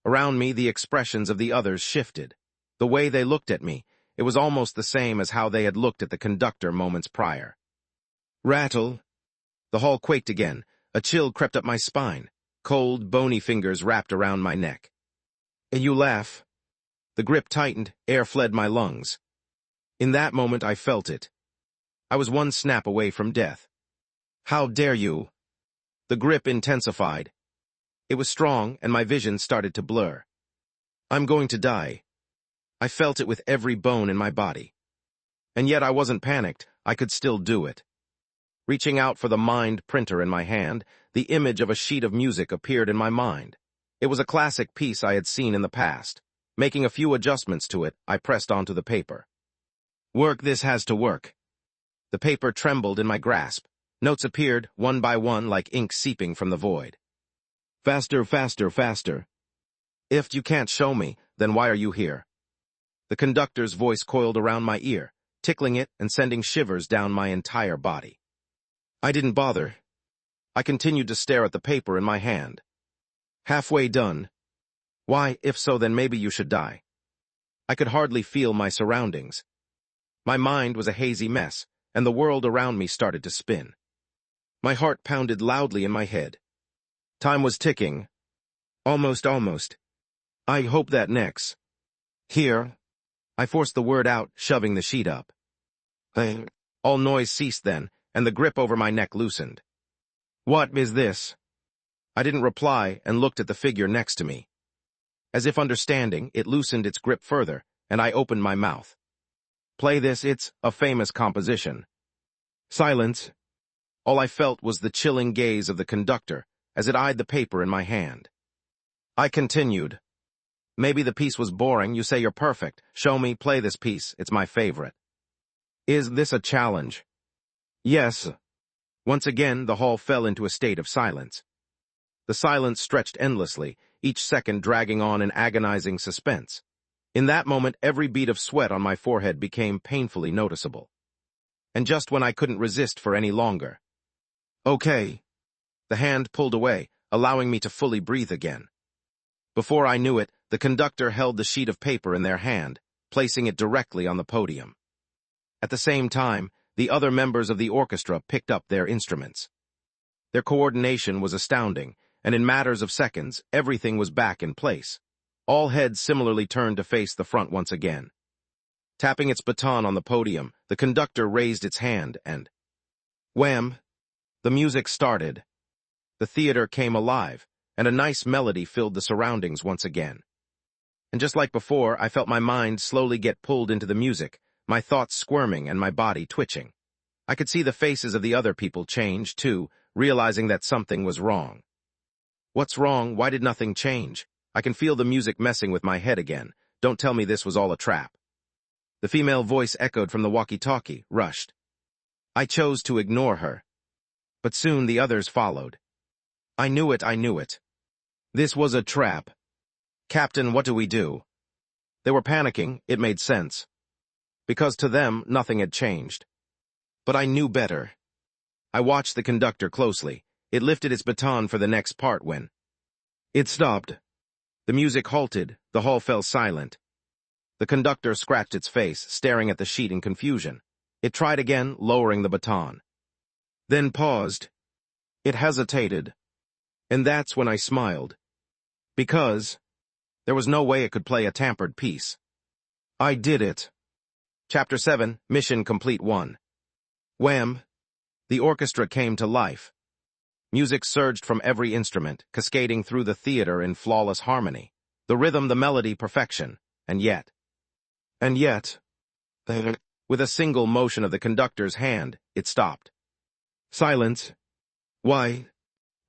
Around me, the expressions of the others shifted. The way they looked at me, it was almost the same as how they had looked at the conductor moments prior. Rattle. The hall quaked again. A chill crept up my spine. Cold, bony fingers wrapped around my neck. And you laugh. The grip tightened, air fled my lungs. In that moment I felt it. I was one snap away from death. How dare you? The grip intensified. It was strong, and my vision started to blur. I'm going to die. I felt it with every bone in my body. And yet I wasn't panicked, I could still do it. Reaching out for the mind printer in my hand, the image of a sheet of music appeared in my mind. It was a classic piece I had seen in the past. Making a few adjustments to it, I pressed onto the paper. Work, this has to work. The paper trembled in my grasp. Notes appeared, one by one, like ink seeping from the void. Faster, faster, faster. If you can't show me, then why are you here? The conductor's voice coiled around my ear, tickling it and sending shivers down my entire body. I didn't bother. I continued to stare at the paper in my hand. Halfway done. Why, if so, then maybe you should die. I could hardly feel my surroundings. My mind was a hazy mess, and the world around me started to spin. My heart pounded loudly in my head. Time was ticking. Almost. I hope that next. Here. I forced the word out, shoving the sheet up. All noise ceased then, and the grip over my neck loosened. What is this? I didn't reply and looked at the figure next to me. As if understanding, it loosened its grip further, and I opened my mouth. Play this, it's a famous composition. Silence. All I felt was the chilling gaze of the conductor as it eyed the paper in my hand. I continued. Maybe the piece was boring, you say you're perfect. Show me, play this piece, it's my favorite. Is this a challenge? Yes. Once again, the hall fell into a state of silence. The silence stretched endlessly, each second dragging on in agonizing suspense. In that moment, every bead of sweat on my forehead became painfully noticeable. And just when I couldn't resist for any longer. Okay. The hand pulled away, allowing me to fully breathe again. Before I knew it, the conductor held the sheet of paper in their hand, placing it directly on the podium. At the same time, the other members of the orchestra picked up their instruments. Their coordination was astounding, and in matters of seconds, everything was back in place. All heads similarly turned to face the front once again. Tapping its baton on the podium, the conductor raised its hand and... wham! The music started. The theater came alive, and a nice melody filled the surroundings once again. And just like before, I felt my mind slowly get pulled into the music, my thoughts squirming and my body twitching. I could see the faces of the other people change, too, realizing that something was wrong. What's wrong? Why did nothing change? I can feel the music messing with my head again. Don't tell me this was all a trap. The female voice echoed from the walkie-talkie, rushed. I chose to ignore her. But soon the others followed. I knew it. This was a trap. Captain, what do we do? They were panicking, it made sense. Because to them, nothing had changed. But I knew better. I watched the conductor closely. It lifted its baton for the next part when... it stopped. The music halted, the hall fell silent. The conductor scratched its face, staring at the sheet in confusion. It tried again, lowering the baton. Then paused. It hesitated. And that's when I smiled. Because there was no way it could play a tampered piece. I did it. Chapter 7, Mission Complete 1. Wham! The orchestra came to life. Music surged from every instrument, cascading through the theater in flawless harmony. The rhythm, the melody, perfection. And yet, with a single motion of the conductor's hand, it stopped. Silence. Why?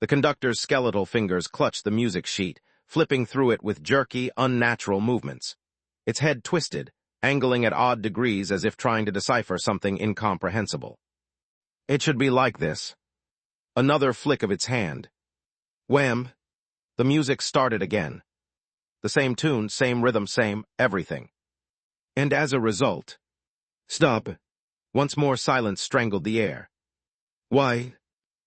The conductor's skeletal fingers clutched the music sheet, flipping through it with jerky, unnatural movements. Its head twisted, angling at odd degrees as if trying to decipher something incomprehensible. It should be like this. Another flick of its hand. Wham! The music started again. The same tune, same rhythm, same everything. And as a result... Stop. Once more silence strangled the air. Why?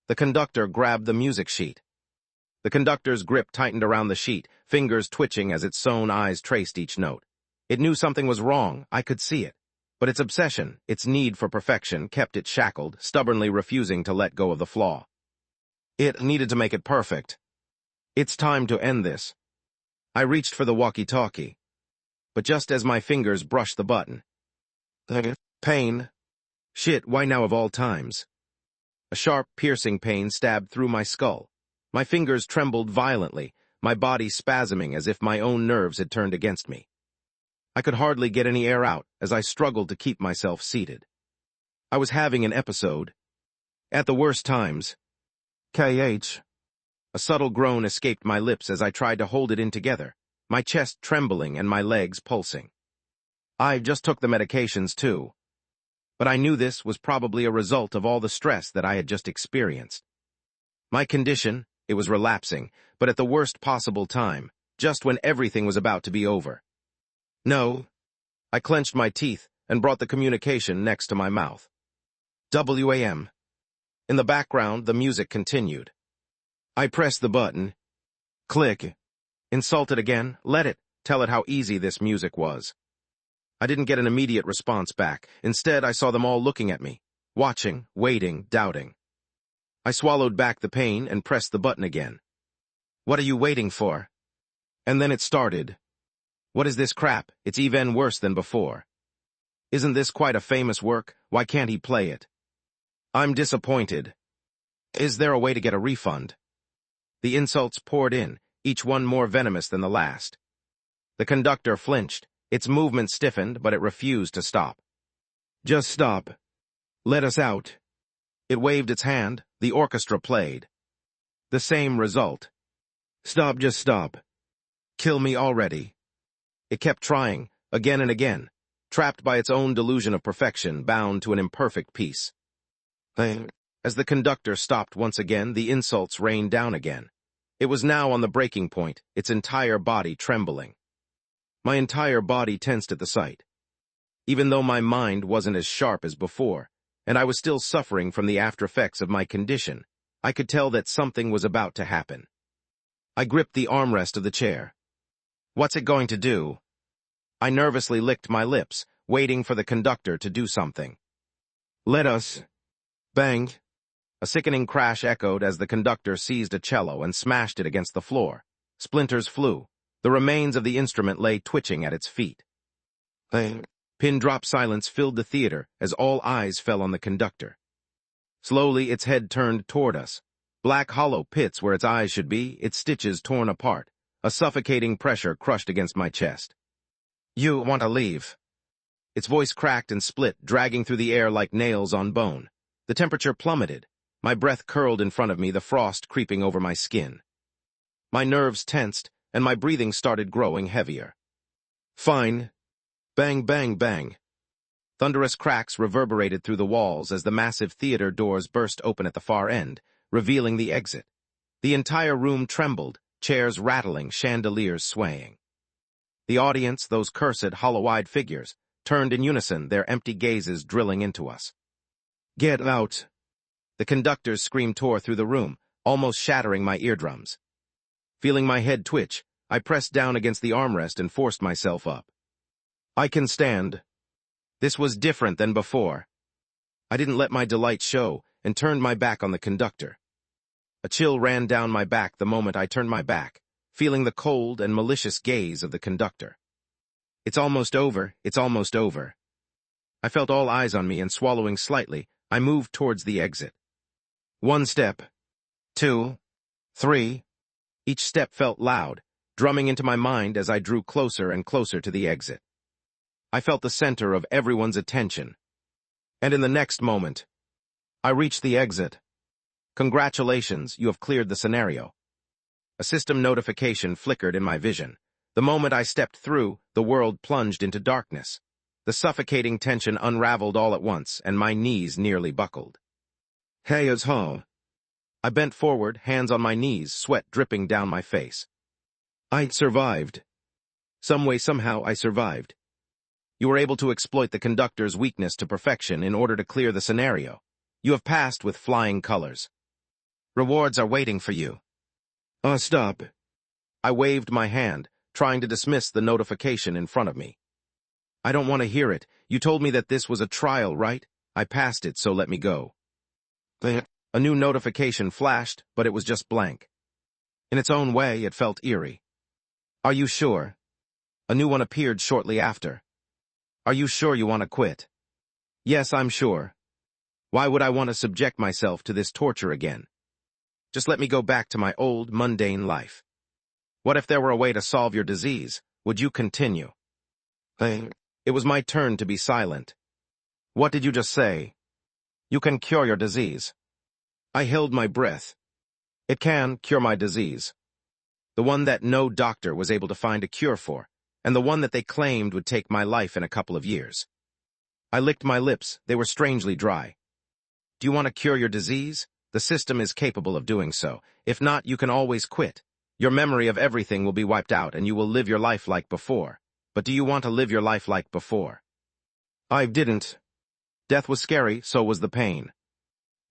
The conductor grabbed the music sheet. The conductor's grip tightened around the sheet, fingers twitching as its sewn eyes traced each note. It knew something was wrong, I could see it. But its obsession, its need for perfection, kept it shackled, stubbornly refusing to let go of the flaw. It needed to make it perfect. It's time to end this. I reached for the walkie-talkie. But just as my fingers brushed the button... Pain. Shit, why now of all times? A sharp, piercing pain stabbed through my skull. My fingers trembled violently, my body spasming as if my own nerves had turned against me. I could hardly get any air out as I struggled to keep myself seated. I was having an episode. At the worst times. KH. A subtle groan escaped my lips as I tried to hold it in together, my chest trembling and my legs pulsing. I just took the medications too. But I knew this was probably a result of all the stress that I had just experienced. My condition, it was relapsing, but at the worst possible time, just when everything was about to be over. No. I clenched my teeth and brought the communication next to my mouth. WAM. In the background, the music continued. I pressed the button. Click. Insulted again, let it, tell it how easy this music was. I didn't get an immediate response back. Instead, I saw them all looking at me, watching, waiting, doubting. I swallowed back the pain and pressed the button again. What are you waiting for? And then it started. What is this crap? It's even worse than before. Isn't this quite a famous work? Why can't he play it? I'm disappointed. Is there a way to get a refund? The insults poured in, each one more venomous than the last. The conductor flinched. Its movement stiffened, but it refused to stop. Just stop. Let us out. It waved its hand. The orchestra played. The same result. Stop, just stop. Kill me already. It kept trying, again and again, trapped by its own delusion of perfection, bound to an imperfect peace. As the conductor stopped once again, the insults rained down again. It was now on the breaking point, its entire body trembling. My entire body tensed at the sight. Even though my mind wasn't as sharp as before, and I was still suffering from the after-effects of my condition, I could tell that something was about to happen. I gripped the armrest of the chair. What's it going to do? I nervously licked my lips, waiting for the conductor to do something. Let us. Bang! A sickening crash echoed as the conductor seized a cello and smashed it against the floor. Splinters flew. The remains of the instrument lay twitching at its feet. Pin-drop silence filled the theater as all eyes fell on the conductor. Slowly, its head turned toward us. Black hollow pits where its eyes should be, its stitches torn apart. A suffocating pressure crushed against my chest. You want to leave. Its voice cracked and split, dragging through the air like nails on bone. The temperature plummeted. My breath curled in front of me, the frost creeping over my skin. My nerves tensed, and my breathing started growing heavier. Fine. Bang, bang, bang. Thunderous cracks reverberated through the walls as the massive theater doors burst open at the far end, revealing the exit. The entire room trembled, chairs rattling, chandeliers swaying. The audience, those cursed, hollow-eyed figures, turned in unison, their empty gazes drilling into us. Get out! The conductor's scream tore through the room, almost shattering my eardrums. Feeling my head twitch, I pressed down against the armrest and forced myself up. I can stand. This was different than before. I didn't let my delight show and turned my back on the conductor. A chill ran down my back the moment I turned my back, feeling the cold and malicious gaze of the conductor. It's almost over, it's almost over. I felt all eyes on me, and swallowing slightly, I moved towards the exit. 1 step. 2. 3. Each step felt loud, drumming into my mind as I drew closer and closer to the exit. I felt the center of everyone's attention. And in the next moment, I reached the exit. Congratulations, you have cleared the scenario. A system notification flickered in my vision. The moment I stepped through, the world plunged into darkness. The suffocating tension unraveled all at once, and my knees nearly buckled. Hey, as ho. I bent forward, hands on my knees, sweat dripping down my face. I survived. Some way, somehow, I survived. You were able to exploit the conductor's weakness to perfection in order to clear the scenario. You have passed with flying colors. Rewards are waiting for you. Stop. I waved my hand, trying to dismiss the notification in front of me. I don't want to hear it. You told me that this was a trial, right? I passed it, so let me go. A new notification flashed, but it was just blank. In its own way, it felt eerie. Are you sure? A new one appeared shortly after. Are you sure you want to quit? Yes, I'm sure. Why would I want to subject myself to this torture again? Just let me go back to my old, mundane life. What if there were a way to solve your disease? Would you continue? It was my turn to be silent. What did you just say? You can cure your disease. I held my breath. It can cure my disease. The one that no doctor was able to find a cure for, and the one that they claimed would take my life in a couple of years. I licked my lips. They were strangely dry. Do you want to cure your disease? The system is capable of doing so. If not, you can always quit. Your memory of everything will be wiped out, and you will live your life like before. But do you want to live your life like before? I didn't. Death was scary, so was the pain.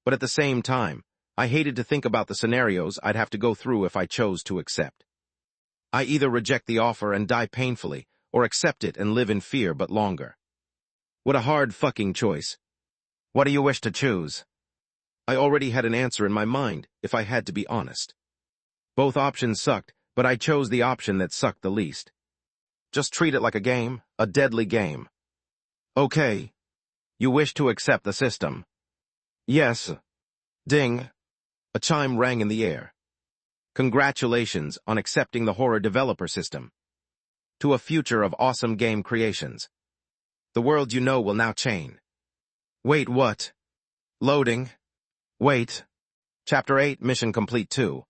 But at the same time, I hated to think about the scenarios I'd have to go through if I chose to accept. I either reject the offer and die painfully, or accept it and live in fear but longer. What a hard fucking choice. What do you wish to choose? I already had an answer in my mind, if I had to be honest. Both options sucked, but I chose the option that sucked the least. Just treat it like a game, a deadly game. Okay. You wish to accept the system? Yes. Ding. A chime rang in the air. Congratulations on accepting the horror developer system. To a future of awesome game creations. The world you know will now chain. Wait, what? Loading. Wait. Chapter 8, Mission Complete 2.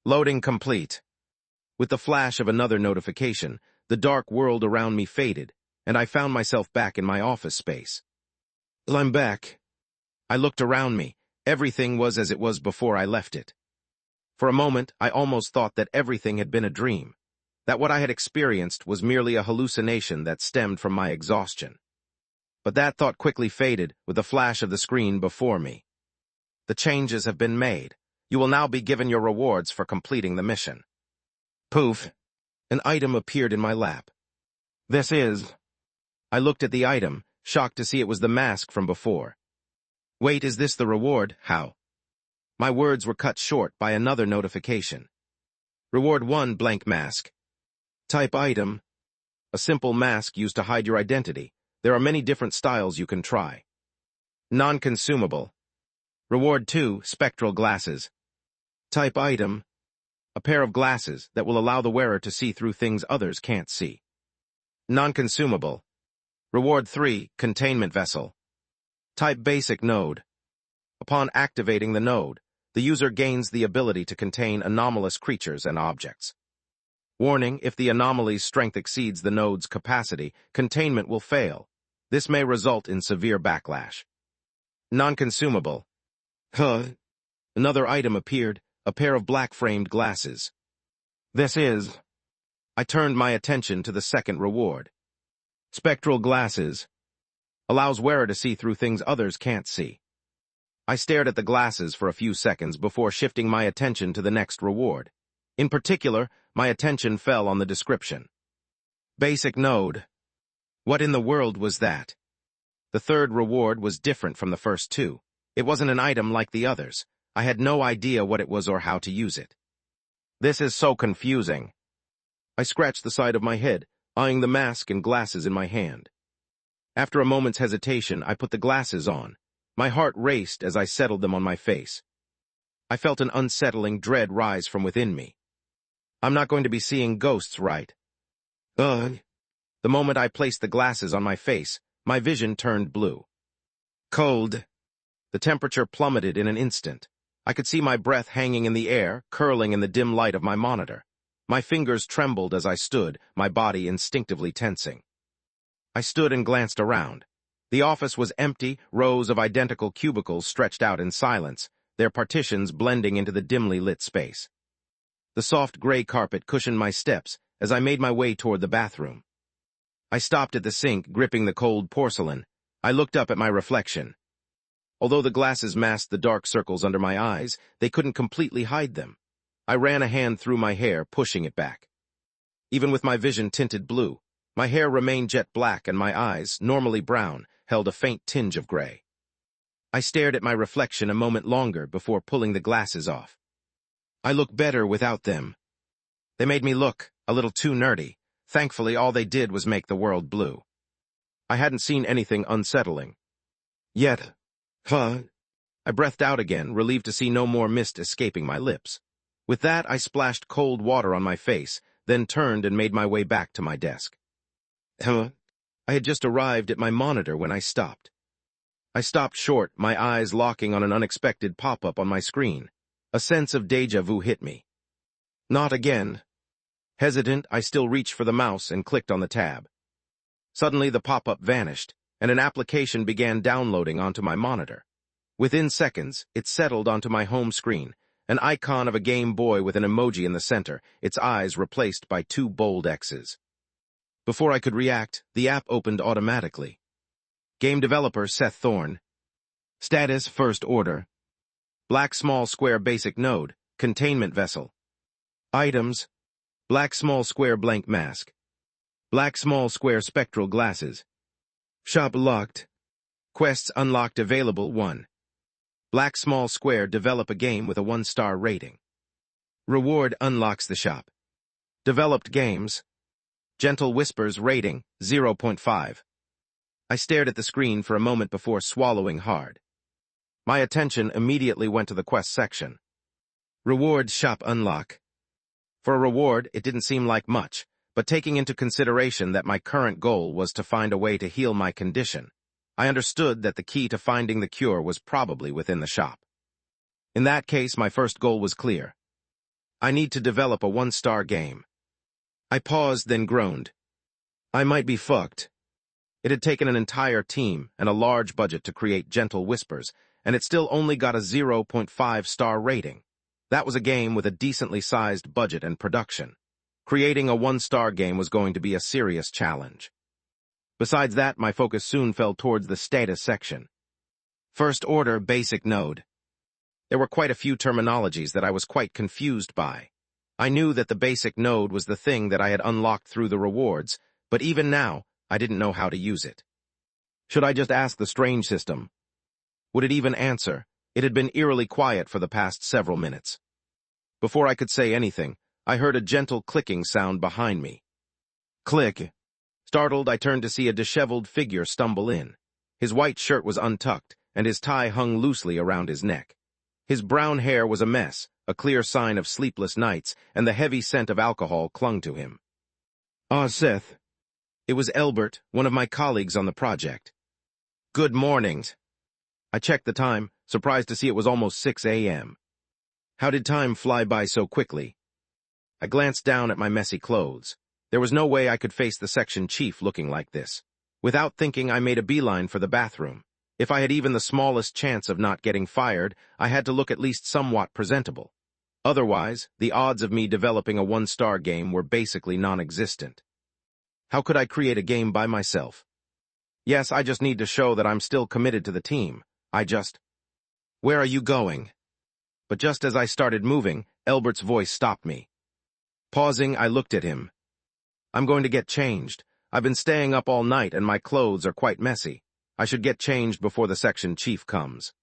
Loading complete. With the flash of another notification, the dark world around me faded, and I found myself back in my office space. I'm back. I looked around me. Everything was as it was before I left it. For a moment, I almost thought that everything had been a dream, that what I had experienced was merely a hallucination that stemmed from my exhaustion. But that thought quickly faded with the flash of the screen before me. The changes have been made. You will now be given your rewards for completing the mission. Poof! An item appeared in my lap. This is... I looked at the item, shocked to see it was the mask from before. Wait, is this the reward? How? My words were cut short by another notification. Reward 1, blank mask. Type item. A simple mask used to hide your identity. There are many different styles you can try. Non-consumable. Reward 2, spectral glasses. Type item. A pair of glasses that will allow the wearer to see through things others can't see. Non-consumable. Reward 3, containment vessel. Type basic node. Upon activating the node, the user gains the ability to contain anomalous creatures and objects. Warning, if the anomaly's strength exceeds the node's capacity, containment will fail. This may result in severe backlash. Non-consumable. Another item appeared, a pair of black-framed glasses. This is... I turned my attention to the second reward. Spectral glasses. Allows wearer to see through things others can't see. I stared at the glasses for a few seconds before shifting my attention to the next reward. In particular, my attention fell on the description. Basic node. What in the world was that? The third reward was different from the first two. It wasn't an item like the others. I had no idea what it was or how to use it. This is so confusing. I scratched the side of my head, eyeing the mask and glasses in my hand. After a moment's hesitation, I put the glasses on. My heart raced as I settled them on my face. I felt an unsettling dread rise from within me. I'm not going to be seeing ghosts, right? The moment I placed the glasses on my face, my vision turned blue. Cold. The temperature plummeted in an instant. I could see my breath hanging in the air, curling in the dim light of my monitor. My fingers trembled as I stood, my body instinctively tensing. I stood and glanced around. The office was empty, rows of identical cubicles stretched out in silence, their partitions blending into the dimly lit space. The soft gray carpet cushioned my steps as I made my way toward the bathroom. I stopped at the sink, gripping the cold porcelain. I looked up at my reflection. Although the glasses masked the dark circles under my eyes, they couldn't completely hide them. I ran a hand through my hair, pushing it back. Even with my vision tinted blue, my hair remained jet black and my eyes, normally brown, held a faint tinge of gray. I stared at my reflection a moment longer before pulling the glasses off. I look better without them. They made me look a little too nerdy. Thankfully, all they did was make the world blue. I hadn't seen anything unsettling. Yet, I breathed out again, relieved to see no more mist escaping my lips. With that, I splashed cold water on my face, then turned and made my way back to my desk. I had just arrived at my monitor when I stopped. I stopped short, my eyes locking on an unexpected pop-up on my screen. A sense of déjà vu hit me. Not again. Hesitant, I still reached for the mouse and clicked on the tab. Suddenly, the pop-up vanished, and an application began downloading onto my monitor. Within seconds, it settled onto my home screen, an icon of a Game Boy with an emoji in the center, its eyes replaced by 2 bold X's. Before I could react, the app opened automatically. Game developer Seth Thorne. Status first order. Black small square basic node, containment vessel. Items. Black small square blank mask. Black small square spectral glasses. Shop locked. Quests unlocked available 1. Black small square develop a game with a 1-star rating. Reward unlocks the shop. Developed games. Gentle Whispers rating, 0.5. I stared at the screen for a moment before swallowing hard. My attention immediately went to the quest section. Reward shop unlock. For a reward, it didn't seem like much, but taking into consideration that my current goal was to find a way to heal my condition, I understood that the key to finding the cure was probably within the shop. In that case, my first goal was clear. I need to develop a 1-star game. I paused, then groaned. I might be fucked. It had taken an entire team and a large budget to create Gentle Whispers, and it still only got a 0.5-star rating. That was a game with a decently sized budget and production. Creating a 1-star game was going to be a serious challenge. Besides that, my focus soon fell towards the status section. First order basic node. There were quite a few terminologies that I was quite confused by. I knew that the basic node was the thing that I had unlocked through the rewards, but even now, I didn't know how to use it. Should I just ask the strange system? Would it even answer? It had been eerily quiet for the past several minutes. Before I could say anything, I heard a gentle clicking sound behind me. Click. Startled, I turned to see a disheveled figure stumble in. His white shirt was untucked, and his tie hung loosely around his neck. His brown hair was a mess, a clear sign of sleepless nights, and the heavy scent of alcohol clung to him. Ah, Seth. It was Elbert, one of my colleagues on the project. Good mornings. I checked the time, surprised to see it was almost 6 a.m. How did time fly by so quickly? I glanced down at my messy clothes. There was no way I could face the section chief looking like this. Without thinking, I made a beeline for the bathroom. If I had even the smallest chance of not getting fired, I had to look at least somewhat presentable. Otherwise, the odds of me developing a 1-star game were basically non-existent. How could I create a game by myself? Yes, I just need to show that I'm still committed to the team. Where are you going? But just as I started moving, Elbert's voice stopped me. Pausing, I looked at him. I'm going to get changed. I've been staying up all night and my clothes are quite messy. I should get changed before the section chief comes.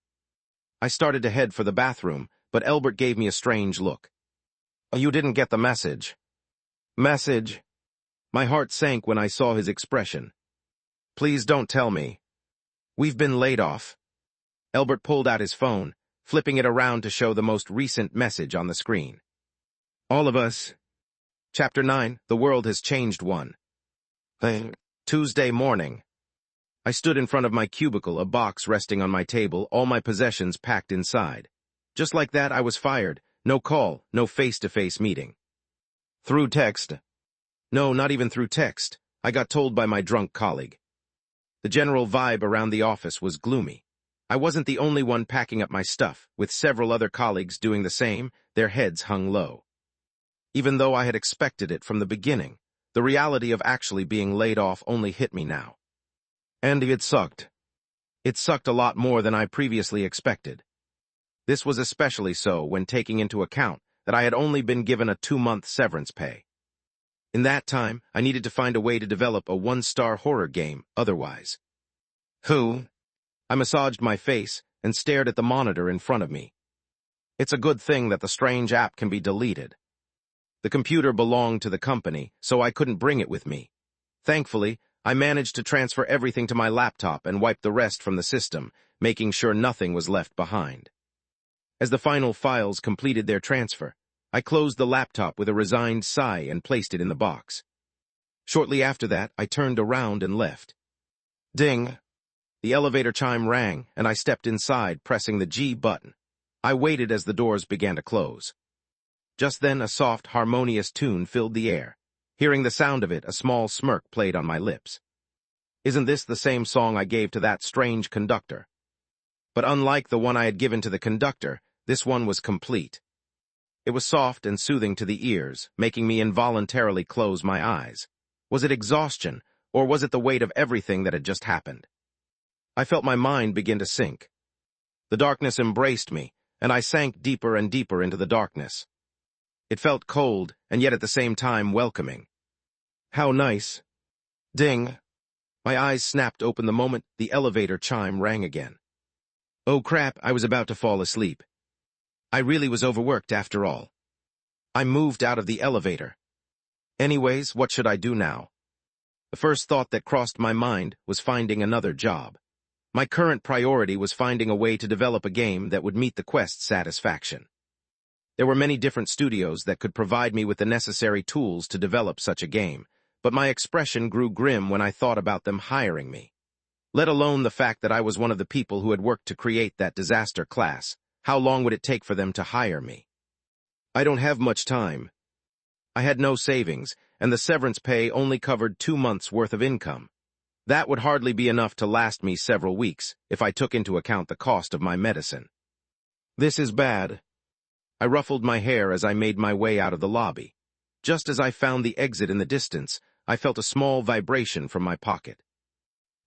I started to head for the bathroom, but Elbert gave me a strange look. You didn't get the message. Message? My heart sank when I saw his expression. Please don't tell me. We've been laid off. Elbert pulled out his phone, flipping it around to show the most recent message on the screen. All of us. Chapter 9, The World Has Changed One. Tuesday morning. I stood in front of my cubicle, a box resting on my table, all my possessions packed inside. Just like that, I was fired. No call, no face-to-face meeting. Through text. No, not even through text. I got told by my drunk colleague. The general vibe around the office was gloomy. I wasn't the only one packing up my stuff, with several other colleagues doing the same, their heads hung low. Even though I had expected it from the beginning, the reality of actually being laid off only hit me now. And it sucked. It sucked a lot more than I previously expected. This was especially so when taking into account that I had only been given a 2-month severance pay. In that time, I needed to find a way to develop a 1-star horror game otherwise. I massaged my face and stared at the monitor in front of me. It's a good thing that the strange app can be deleted. The computer belonged to the company, so I couldn't bring it with me. Thankfully, I managed to transfer everything to my laptop and wipe the rest from the system, making sure nothing was left behind. As the final files completed their transfer, I closed the laptop with a resigned sigh and placed it in the box. Shortly after that, I turned around and left. Ding! The elevator chime rang, and I stepped inside, pressing the G button. I waited as the doors began to close. Just then, a soft, harmonious tune filled the air. Hearing the sound of it, a small smirk played on my lips. Isn't this the same song I gave to that strange conductor? But unlike the one I had given to the conductor, this one was complete. It was soft and soothing to the ears, making me involuntarily close my eyes. Was it exhaustion, or was it the weight of everything that had just happened? I felt my mind begin to sink. The darkness embraced me, and I sank deeper and deeper into the darkness. It felt cold, and yet at the same time welcoming. How nice. Ding. My eyes snapped open the moment the elevator chime rang again. Oh crap, I was about to fall asleep. I really was overworked after all. I moved out of the elevator. Anyways, what should I do now? The first thought that crossed my mind was finding another job. My current priority was finding a way to develop a game that would meet the quest's satisfaction. There were many different studios that could provide me with the necessary tools to develop such a game, but my expression grew grim when I thought about them hiring me. Let alone the fact that I was one of the people who had worked to create that disaster class. How long would it take for them to hire me? I don't have much time. I had no savings, and the severance pay only covered 2 months' worth of income. That would hardly be enough to last me several weeks if I took into account the cost of my medicine. This is bad. I ruffled my hair as I made my way out of the lobby. Just as I found the exit in the distance, I felt a small vibration from my pocket.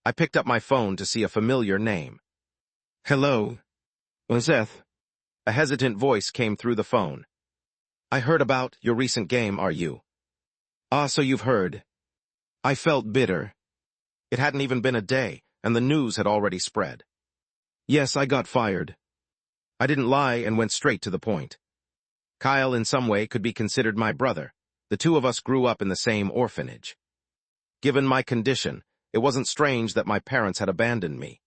I picked up my phone to see a familiar name. Hello? Seth. A hesitant voice came through the phone. I heard about your recent game, are you? Ah, so you've heard. I felt bitter. It hadn't even been a day, and the news had already spread. Yes, I got fired. I didn't lie and went straight to the point. Kyle in some way could be considered my brother. The two of us grew up in the same orphanage. Given my condition, it wasn't strange that my parents had abandoned me.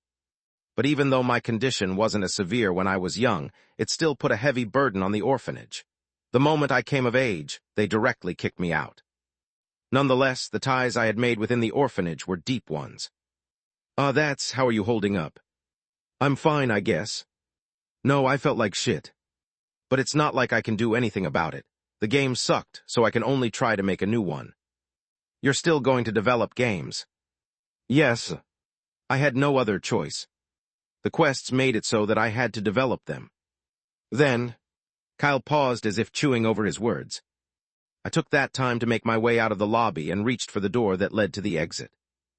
But even though my condition wasn't as severe when I was young, it still put a heavy burden on the orphanage. The moment I came of age, they directly kicked me out. Nonetheless, the ties I had made within the orphanage were deep ones. How are you holding up? I'm fine, I guess. No, I felt like shit. But it's not like I can do anything about it. The game sucked, so I can only try to make a new one. You're still going to develop games? Yes. I had no other choice. The quests made it so that I had to develop them. Then, Kyle paused as if chewing over his words. I took that time to make my way out of the lobby and reached for the door that led to the exit.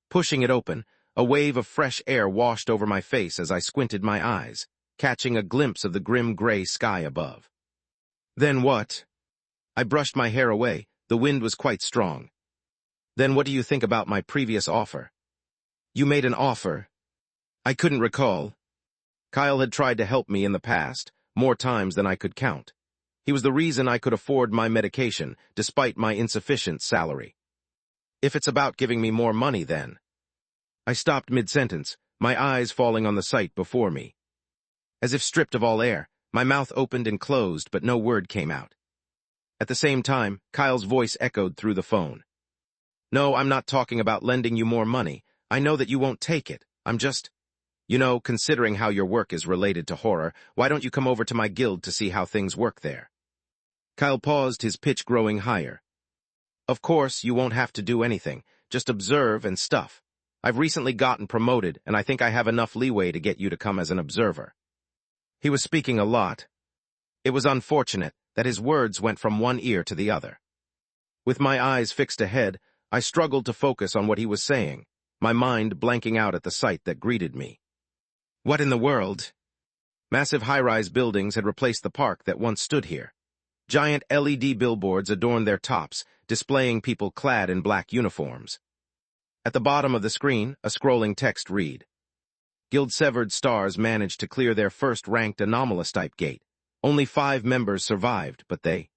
Pushing it open, a wave of fresh air washed over my face as I squinted my eyes, catching a glimpse of the grim gray sky above. Then what? I brushed my hair away. The wind was quite strong. Then what do you think about my previous offer? You made an offer? I couldn't recall. Kyle had tried to help me in the past, more times than I could count. He was the reason I could afford my medication, despite my insufficient salary. If it's about giving me more money, then. I stopped mid-sentence, my eyes falling on the sight before me. As if stripped of all air, my mouth opened and closed, but no word came out. At the same time, Kyle's voice echoed through the phone. No, I'm not talking about lending you more money. I know that you won't take it. I'm just... considering how your work is related to horror, why don't you come over to my guild to see how things work there? Kyle paused, his pitch growing higher. Of course, you won't have to do anything. Just observe and stuff. I've recently gotten promoted, and I think I have enough leeway to get you to come as an observer. He was speaking a lot. It was unfortunate that his words went from one ear to the other. With my eyes fixed ahead, I struggled to focus on what he was saying, my mind blanking out at the sight that greeted me. What in the world? Massive high-rise buildings had replaced the park that once stood here. Giant LED billboards adorned their tops, displaying people clad in black uniforms. At the bottom of the screen, a scrolling text read. Guild-severed stars managed to clear their first-ranked anomalous-type gate. Only 5 members survived, but they...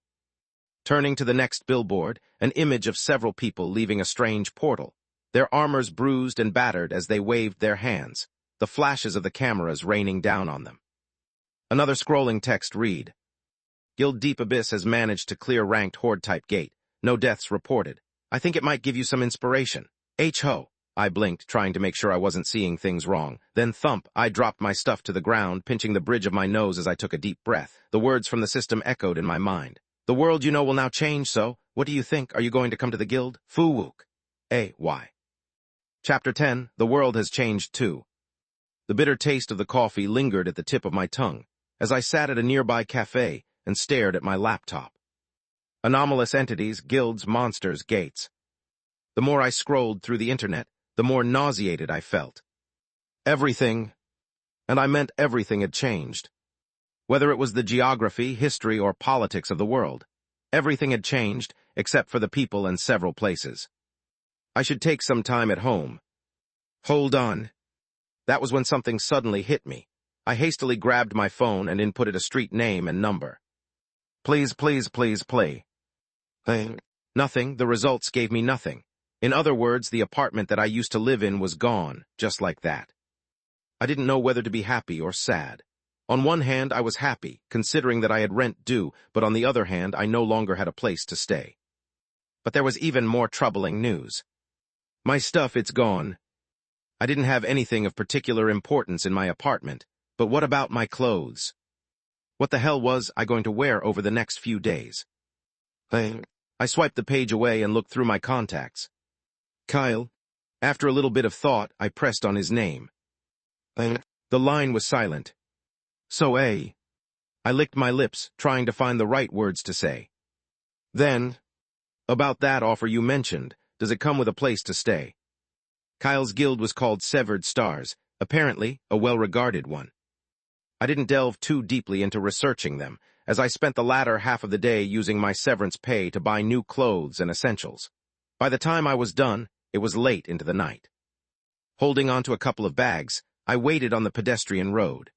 Turning to the next billboard, an image of several people leaving a strange portal, their armors bruised and battered as they waved their hands, the flashes of the cameras raining down on them. Another scrolling text read. Guild Deep Abyss has managed to clear ranked horde-type gate. No deaths reported. I think it might give you some inspiration. H-ho! I blinked, trying to make sure I wasn't seeing things wrong. Then thump, I dropped my stuff to the ground, pinching the bridge of my nose as I took a deep breath. The words from the system echoed in my mind. The world you know will now change, so what do you think? Are you going to come to the guild? Foo-wook. A-Y. Chapter 10, The World Has Changed Too. The bitter taste of the coffee lingered at the tip of my tongue as I sat at a nearby cafe and stared at my laptop. Anomalous entities, guilds, monsters, gates. The more I scrolled through the internet, the more nauseated I felt. Everything, and I meant everything, had changed. Whether it was the geography, history, or politics of the world, everything had changed except for the people and several places. I should take some time at home. Hold on. That was when something suddenly hit me. I hastily grabbed my phone and inputted a street name and number. Please, please, please, play. Nothing. The results gave me nothing. In other words, the apartment that I used to live in was gone, just like that. I didn't know whether to be happy or sad. On one hand, I was happy, considering that I had rent due, but on the other hand, I no longer had a place to stay. But there was even more troubling news. My stuff, it's gone. I didn't have anything of particular importance in my apartment, but what about my clothes? What the hell was I going to wear over the next few days? I swiped the page away and looked through my contacts. Kyle. After a little bit of thought, I pressed on his name. The line was silent. So, I licked my lips, trying to find the right words to say. Then, about that offer you mentioned, does it come with a place to stay? Kyle's guild was called Severed Stars, apparently a well-regarded one. I didn't delve too deeply into researching them, as I spent the latter half of the day using my severance pay to buy new clothes and essentials. By the time I was done, it was late into the night. Holding onto a couple of bags, I waited on the pedestrian road.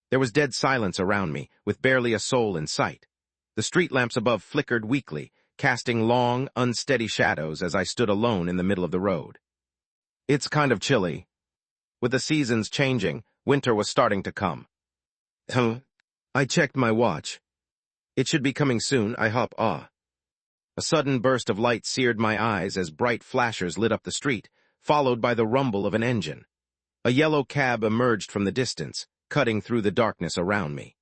There was dead silence around me, with barely a soul in sight. The street lamps above flickered weakly, casting long, unsteady shadows as I stood alone in the middle of the road. It's kind of chilly. With the seasons changing, winter was starting to come. I checked my watch. It should be coming soon, I hope. A sudden burst of light seared my eyes as bright flashers lit up the street, followed by the rumble of an engine. A yellow cab emerged from the distance, cutting through the darkness around me.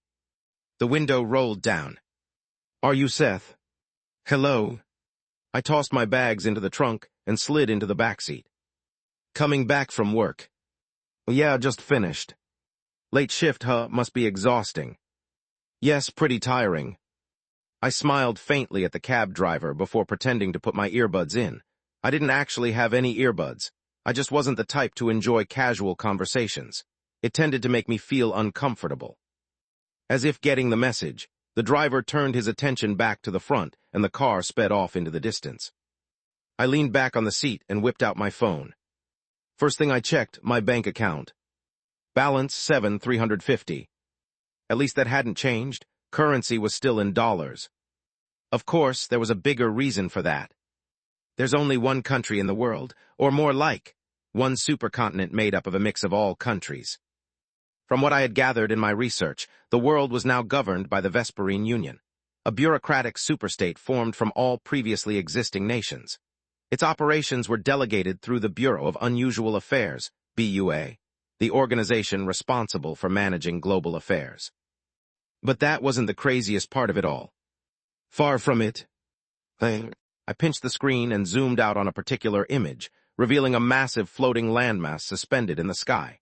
The window rolled down. Are you Seth? Hello. I tossed my bags into the trunk and slid into the back seat. Coming back from work. Yeah, just finished. Late shift, must be exhausting. Yes, pretty tiring. I smiled faintly at the cab driver before pretending to put my earbuds in. I didn't actually have any earbuds. I just wasn't the type to enjoy casual conversations. It tended to make me feel uncomfortable. As if getting the message, the driver turned his attention back to the front, and the car sped off into the distance. I leaned back on the seat and whipped out my phone. First thing I checked, my bank account. Balance $7,350. At least that hadn't changed. Currency was still in dollars. Of course, there was a bigger reason for that. There's only one country in the world, or more like, one supercontinent made up of a mix of all countries. From what I had gathered in my research, the world was now governed by the Vesperine Union, a bureaucratic superstate formed from all previously existing nations. Its operations were delegated through the Bureau of Unusual Affairs, BUA, the organization responsible for managing global affairs. But that wasn't the craziest part of it all. Far from it. I pinched the screen and zoomed out on a particular image, revealing a massive floating landmass suspended in the sky.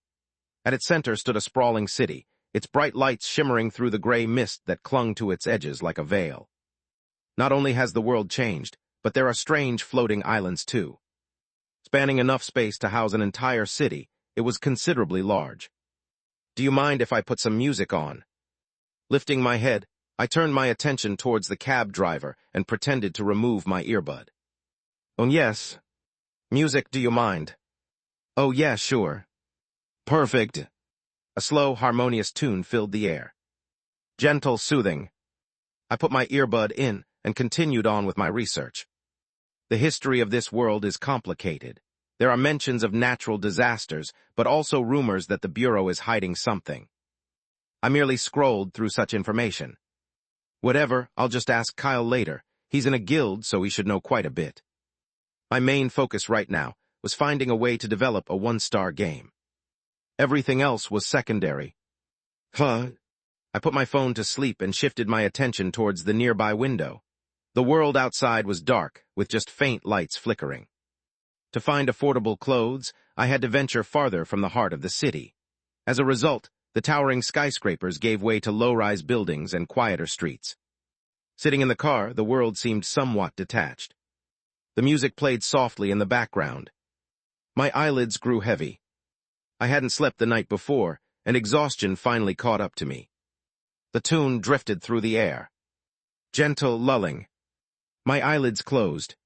At its center stood a sprawling city, its bright lights shimmering through the gray mist that clung to its edges like a veil. Not only has the world changed, but there are strange floating islands too. Spanning enough space to house an entire city, it was considerably large. Do you mind if I put some music on? Lifting my head, I turned my attention towards the cab driver and pretended to remove my earbud. Oh yes. Music, do you mind? Oh yeah, sure. Perfect. A slow, harmonious tune filled the air. Gentle, soothing. I put my earbud in and continued on with my research. The history of this world is complicated. There are mentions of natural disasters, but also rumors that the Bureau is hiding something. I merely scrolled through such information. Whatever, I'll just ask Kyle later. He's in a guild, so he should know quite a bit. My main focus right now was finding a way to develop a one-star game. Everything else was secondary. I put my phone to sleep and shifted my attention towards the nearby window. The world outside was dark, with just faint lights flickering. To find affordable clothes, I had to venture farther from the heart of the city. As a result, the towering skyscrapers gave way to low-rise buildings and quieter streets. Sitting in the car, the world seemed somewhat detached. The music played softly in the background. My eyelids grew heavy. I hadn't slept the night before, and exhaustion finally caught up to me. The tune drifted through the air. Gentle lulling. My eyelids closed.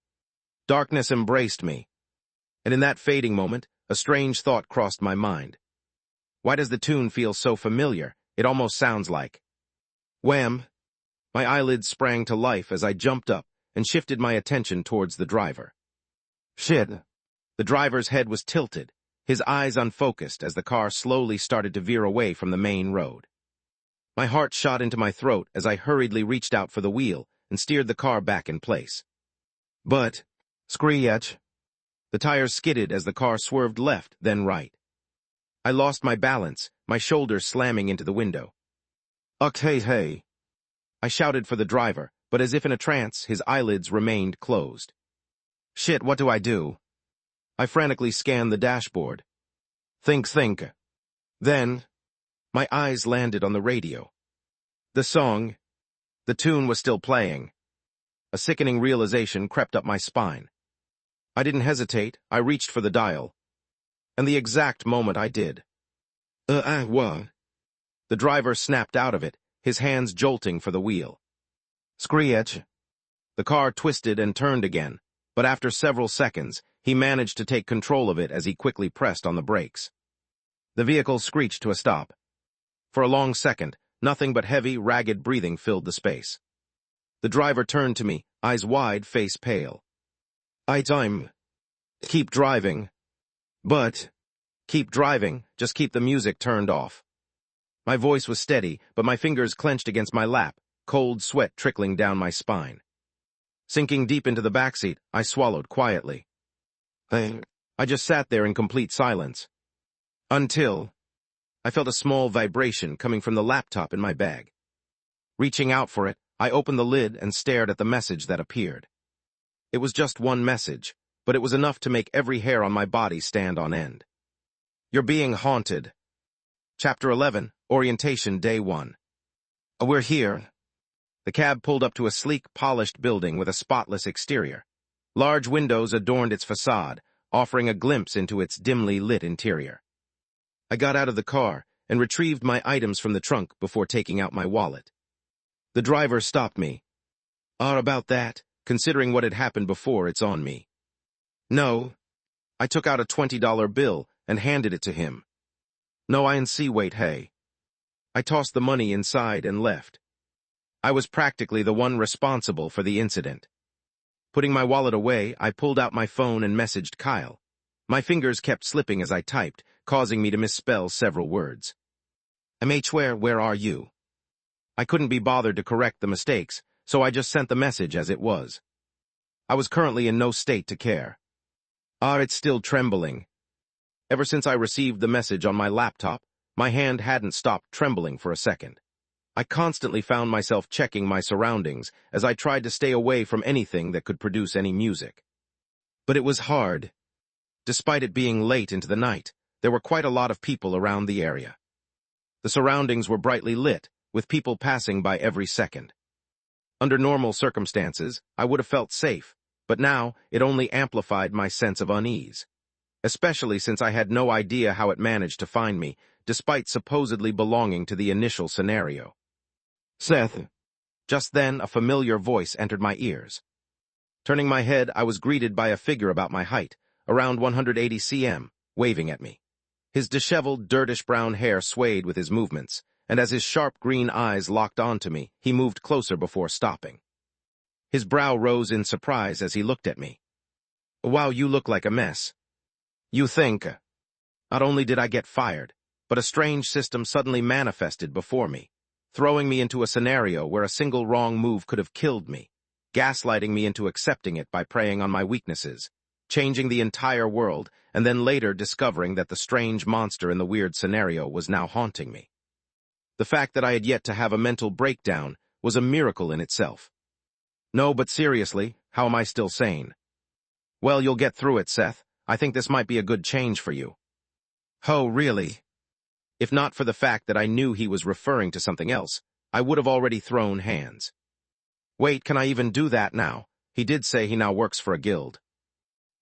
Darkness embraced me. And in that fading moment, a strange thought crossed my mind. Why does the tune feel so familiar? It almost sounds like Wham! My eyelids sprang to life as I jumped up and shifted my attention towards the driver. Shit. The driver's head was tilted, his eyes unfocused as the car slowly started to veer away from the main road. My heart shot into my throat as I hurriedly reached out for the wheel and steered the car back in place. But, screech. The tires skidded as the car swerved left, then right. I lost my balance, my shoulders slamming into the window. Hey. I shouted for the driver, but as if in a trance, his eyelids remained closed. Shit, what do I do? I frantically scanned the dashboard. Think. Then, my eyes landed on the radio. The tune was still playing. A sickening realization crept up my spine. I didn't hesitate, I reached for the dial. And the exact moment I did. What? The driver snapped out of it, his hands jolting for the wheel. Screech. The car twisted and turned again, but after several seconds, he managed to take control of it as he quickly pressed on the brakes. The vehicle screeched to a stop. For a long second, nothing but heavy, ragged breathing filled the space. The driver turned to me, eyes wide, face pale. Keep driving. But, keep driving, just keep the music turned off. My voice was steady, but my fingers clenched against my lap, cold sweat trickling down my spine. Sinking deep into the backseat, I swallowed quietly. I just sat there in complete silence. Until I felt a small vibration coming from the laptop in my bag. Reaching out for it, I opened the lid and stared at the message that appeared. It was just one message, but it was enough to make every hair on my body stand on end. You're being haunted. Chapter 11, Orientation Day 1. We're here. The cab pulled up to a sleek, polished building with a spotless exterior. Large windows adorned its facade, offering a glimpse into its dimly lit interior. I got out of the car and retrieved my items from the trunk before taking out my wallet. The driver stopped me. About that, considering what had happened before, it's on me. No. I took out a $20 bill and handed it to him. No INC wait, hey. I tossed the money inside and left. I was practically the one responsible for the incident. Putting my wallet away, I pulled out my phone and messaged Kyle. My fingers kept slipping as I typed, causing me to misspell several words. Where are you? I couldn't be bothered to correct the mistakes, so I just sent the message as it was. I was currently in no state to care. It's still trembling. Ever since I received the message on my laptop, my hand hadn't stopped trembling for a second. I constantly found myself checking my surroundings as I tried to stay away from anything that could produce any music. But it was hard. Despite it being late into the night, there were quite a lot of people around the area. The surroundings were brightly lit, with people passing by every second. Under normal circumstances, I would have felt safe, but now it only amplified my sense of unease, especially since I had no idea how it managed to find me, despite supposedly belonging to the initial scenario. Seth. Just then, a familiar voice entered my ears. Turning my head, I was greeted by a figure about my height, around 180 cm, waving at me. His disheveled, dirtish-brown hair swayed with his movements, and as his sharp green eyes locked onto me, he moved closer before stopping. His brow rose in surprise as he looked at me. Wow, you look like a mess. You think? Not only did I get fired, but a strange system suddenly manifested before me, throwing me into a scenario where a single wrong move could have killed me, gaslighting me into accepting it by preying on my weaknesses, changing the entire world, and then later discovering that the strange monster in the weird scenario was now haunting me. The fact that I had yet to have a mental breakdown was a miracle in itself. No, but seriously, how am I still sane? Well, you'll get through it, Seth. I think this might be a good change for you. Oh, really? If not for the fact that I knew he was referring to something else, I would have already thrown hands. Wait, can I even do that now? He did say he now works for a guild.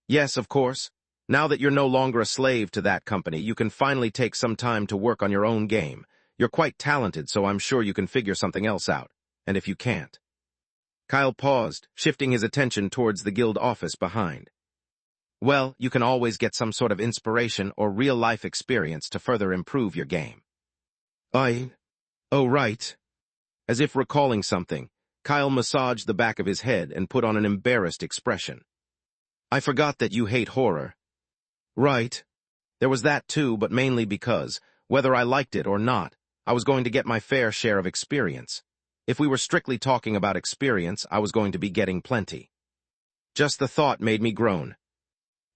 Yes, of course. Now that you're no longer a slave to that company, you can finally take some time to work on your own game. You're quite talented, so I'm sure you can figure something else out. And if you can't... Kyle paused, shifting his attention towards the guild office behind. Well, you can always get some sort of inspiration or real-life experience to further improve your game. Oh, right. As if recalling something, Kyle massaged the back of his head and put on an embarrassed expression. I forgot that you hate horror. Right. There was that too, but mainly because, whether I liked it or not, I was going to get my fair share of experience. If we were strictly talking about experience, I was going to be getting plenty. Just the thought made me groan.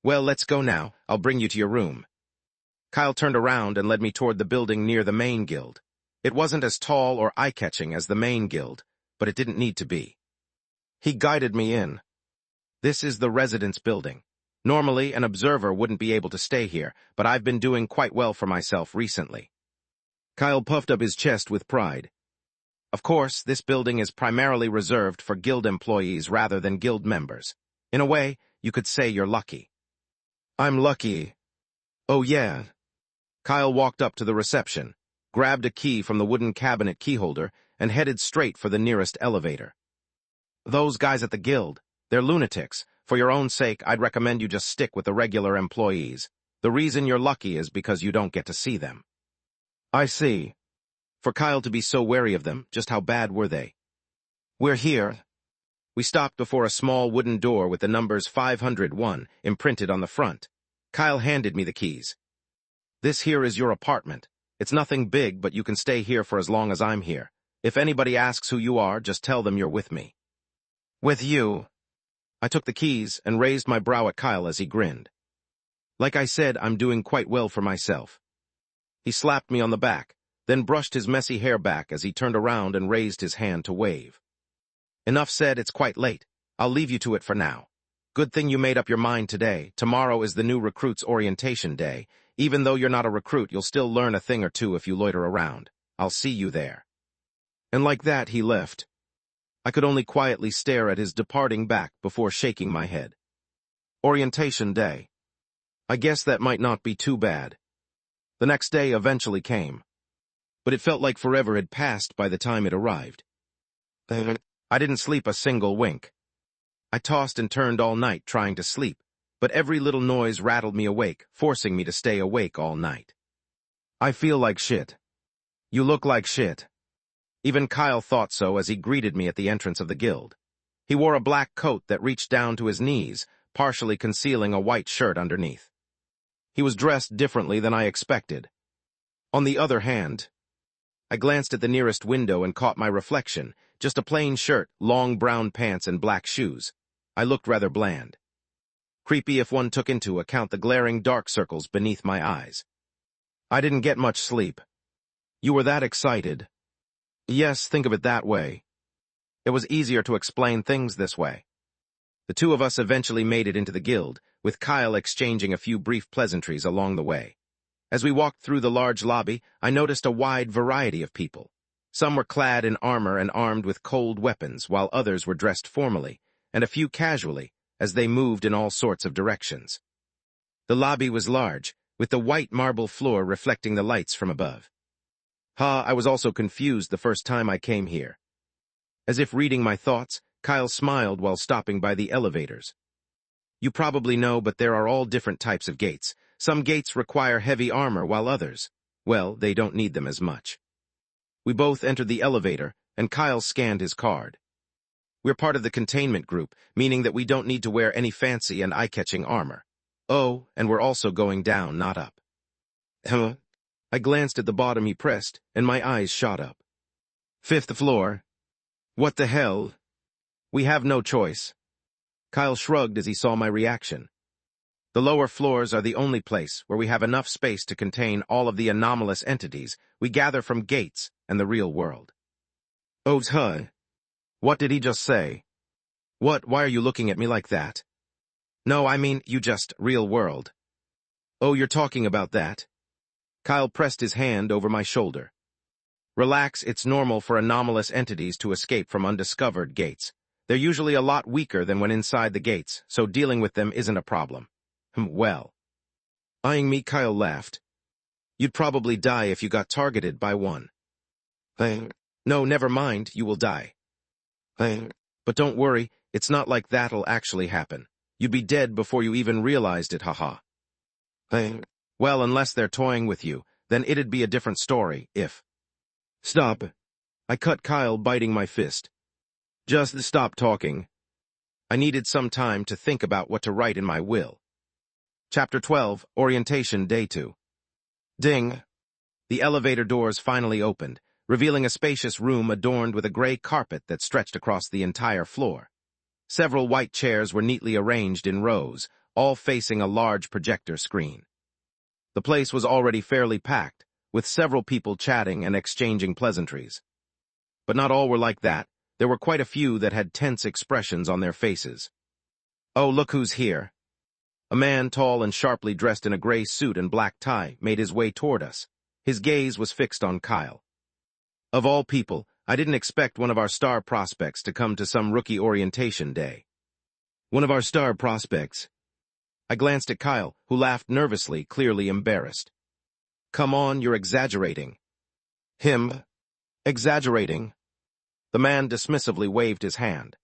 Well, let's go now. I'll bring you to your room. Kyle turned around and led me toward the building near the main guild. It wasn't as tall or eye-catching as the main guild, but it didn't need to be. He guided me in. This is the residence building. Normally, an observer wouldn't be able to stay here, but I've been doing quite well for myself recently. Kyle puffed up his chest with pride. Of course, this building is primarily reserved for guild employees rather than guild members. In a way, you could say you're lucky. I'm lucky. Oh yeah. Kyle walked up to the reception, grabbed a key from the wooden cabinet keyholder, and headed straight for the nearest elevator. Those guys at the guild, they're lunatics. For your own sake, I'd recommend you just stick with the regular employees. The reason you're lucky is because you don't get to see them. I see. For Kyle to be so wary of them, just how bad were they? We're here. We stopped before a small wooden door with the numbers 501 imprinted on the front. Kyle handed me the keys. This here is your apartment. It's nothing big, but you can stay here for as long as I'm here. If anybody asks who you are, just tell them you're with me. With you? I took the keys and raised my brow at Kyle as he grinned. Like I said, I'm doing quite well for myself. He slapped me on the back, then brushed his messy hair back as he turned around and raised his hand to wave. Enough said, it's quite late. I'll leave you to it for now. Good thing you made up your mind today. Tomorrow is the new recruit's orientation day. Even though you're not a recruit, you'll still learn a thing or two if you loiter around. I'll see you there. And like that, he left. I could only quietly stare at his departing back before shaking my head. Orientation day. I guess that might not be too bad. The next day eventually came, but it felt like forever had passed by the time it arrived. I didn't sleep a single wink. I tossed and turned all night trying to sleep, but every little noise rattled me awake, forcing me to stay awake all night. I feel like shit. You look like shit. Even Kyle thought so as he greeted me at the entrance of the guild. He wore a black coat that reached down to his knees, partially concealing a white shirt underneath. He was dressed differently than I expected. On the other hand, I glanced at the nearest window and caught my reflection, just a plain shirt, long brown pants, and black shoes. I looked rather bland. Creepy if one took into account the glaring dark circles beneath my eyes. I didn't get much sleep. You were that excited. Yes, think of it that way. It was easier to explain things this way. The two of us eventually made it into the guild, with Kyle exchanging a few brief pleasantries along the way. As we walked through the large lobby, I noticed a wide variety of people. Some were clad in armor and armed with cold weapons, while others were dressed formally, and a few casually, as they moved in all sorts of directions. The lobby was large, with the white marble floor reflecting the lights from above. I was also confused the first time I came here. As if reading my thoughts, Kyle smiled while stopping by the elevators. You probably know, but there are all different types of gates. Some gates require heavy armor, while others, well, they don't need them as much. We both entered the elevator, and Kyle scanned his card. We're part of the containment group, meaning that we don't need to wear any fancy and eye-catching armor. Oh, and we're also going down, not up. I glanced at the bottom he pressed, and my eyes shot up. 5th floor. What the hell? We have no choice. Kyle shrugged as he saw my reaction. The lower floors are the only place where we have enough space to contain all of the anomalous entities we gather from gates and the real world. Oh, what did he just say? What, why are you looking at me like that? No, I mean, you just, real world. Oh, you're talking about that? Kyle pressed his hand over my shoulder. Relax, it's normal for anomalous entities to escape from undiscovered gates. They're usually a lot weaker than when inside the gates, so dealing with them isn't a problem. Well. Eyeing me, Kyle laughed. You'd probably die if you got targeted by one. No, never mind, you will die. But don't worry, it's not like that'll actually happen. You'd be dead before you even realized it, haha. Well, unless they're toying with you, then it'd be a different story, if... Stop. I cut Kyle, biting my fist. Just stop talking. I needed some time to think about what to write in my will. Chapter 12, Orientation Day 2. Ding! The elevator doors finally opened, revealing a spacious room adorned with a gray carpet that stretched across the entire floor. Several white chairs were neatly arranged in rows, all facing a large projector screen. The place was already fairly packed, with several people chatting and exchanging pleasantries. But not all were like that. There were quite a few that had tense expressions on their faces. Oh, look who's here. A man, tall and sharply dressed in a gray suit and black tie, made his way toward us. His gaze was fixed on Kyle. Of all people, I didn't expect one of our star prospects to come to some rookie orientation day. One of our star prospects? I glanced at Kyle, who laughed nervously, clearly embarrassed. Come on, you're exaggerating. Him? Exaggerating? The man dismissively waved his hand.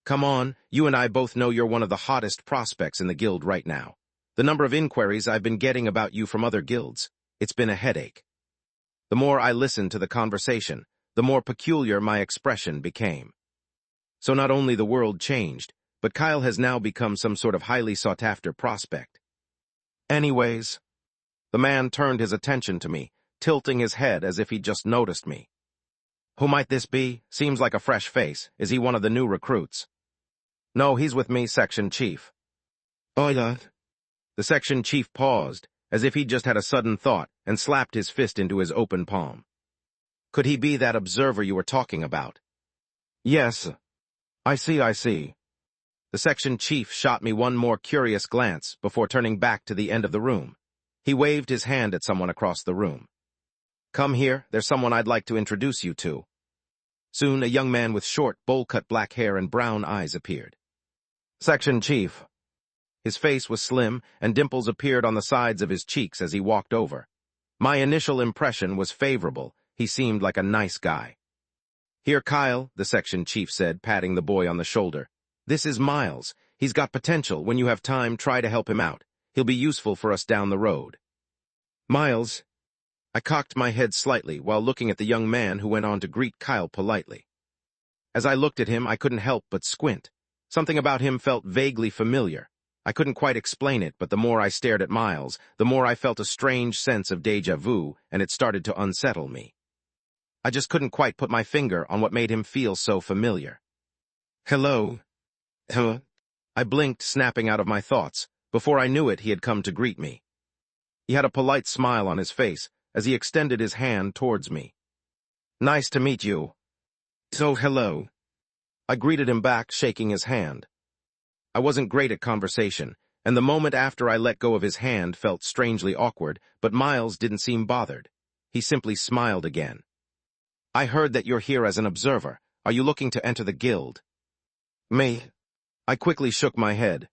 Come on, you and I both know you're one of the hottest prospects in the guild right now. The number of inquiries I've been getting about you from other guilds, it's been a headache. The more I listened to the conversation, the more peculiar my expression became. So not only the world changed, but Kyle has now become some sort of highly sought-after prospect. Anyways, the man turned his attention to me, tilting his head as if he'd just noticed me. Who might this be? Seems like a fresh face. Is he one of the new recruits? No, he's with me, Section Chief. The Section Chief paused, as if he'd just had a sudden thought, and slapped his fist into his open palm. Could he be that observer you were talking about? Yes. I see. The Section Chief shot me one more curious glance before turning back to the end of the room. He waved his hand at someone across the room. Come here, there's someone I'd like to introduce you to. Soon, a young man with short, bowl-cut black hair and brown eyes appeared. Section Chief. His face was slim, and dimples appeared on the sides of his cheeks as he walked over. My initial impression was favorable. He seemed like a nice guy. Here, Kyle, the Section Chief said, patting the boy on the shoulder. This is Miles. He's got potential. When you have time, try to help him out. He'll be useful for us down the road. Miles. I cocked my head slightly while looking at the young man who went on to greet Kyle politely. As I looked at him, I couldn't help but squint. Something about him felt vaguely familiar. I couldn't quite explain it, but the more I stared at Miles, the more I felt a strange sense of déjà vu, and it started to unsettle me. I just couldn't quite put my finger on what made him feel so familiar. Hello. I blinked, snapping out of my thoughts. Before I knew it, he had come to greet me. He had a polite smile on his face as he extended his hand towards me. Nice to meet you. So, hello. I greeted him back, shaking his hand. I wasn't great at conversation, and the moment after I let go of his hand felt strangely awkward, but Miles didn't seem bothered. He simply smiled again. I heard that you're here as an observer. Are you looking to enter the guild? Me? I quickly shook my head.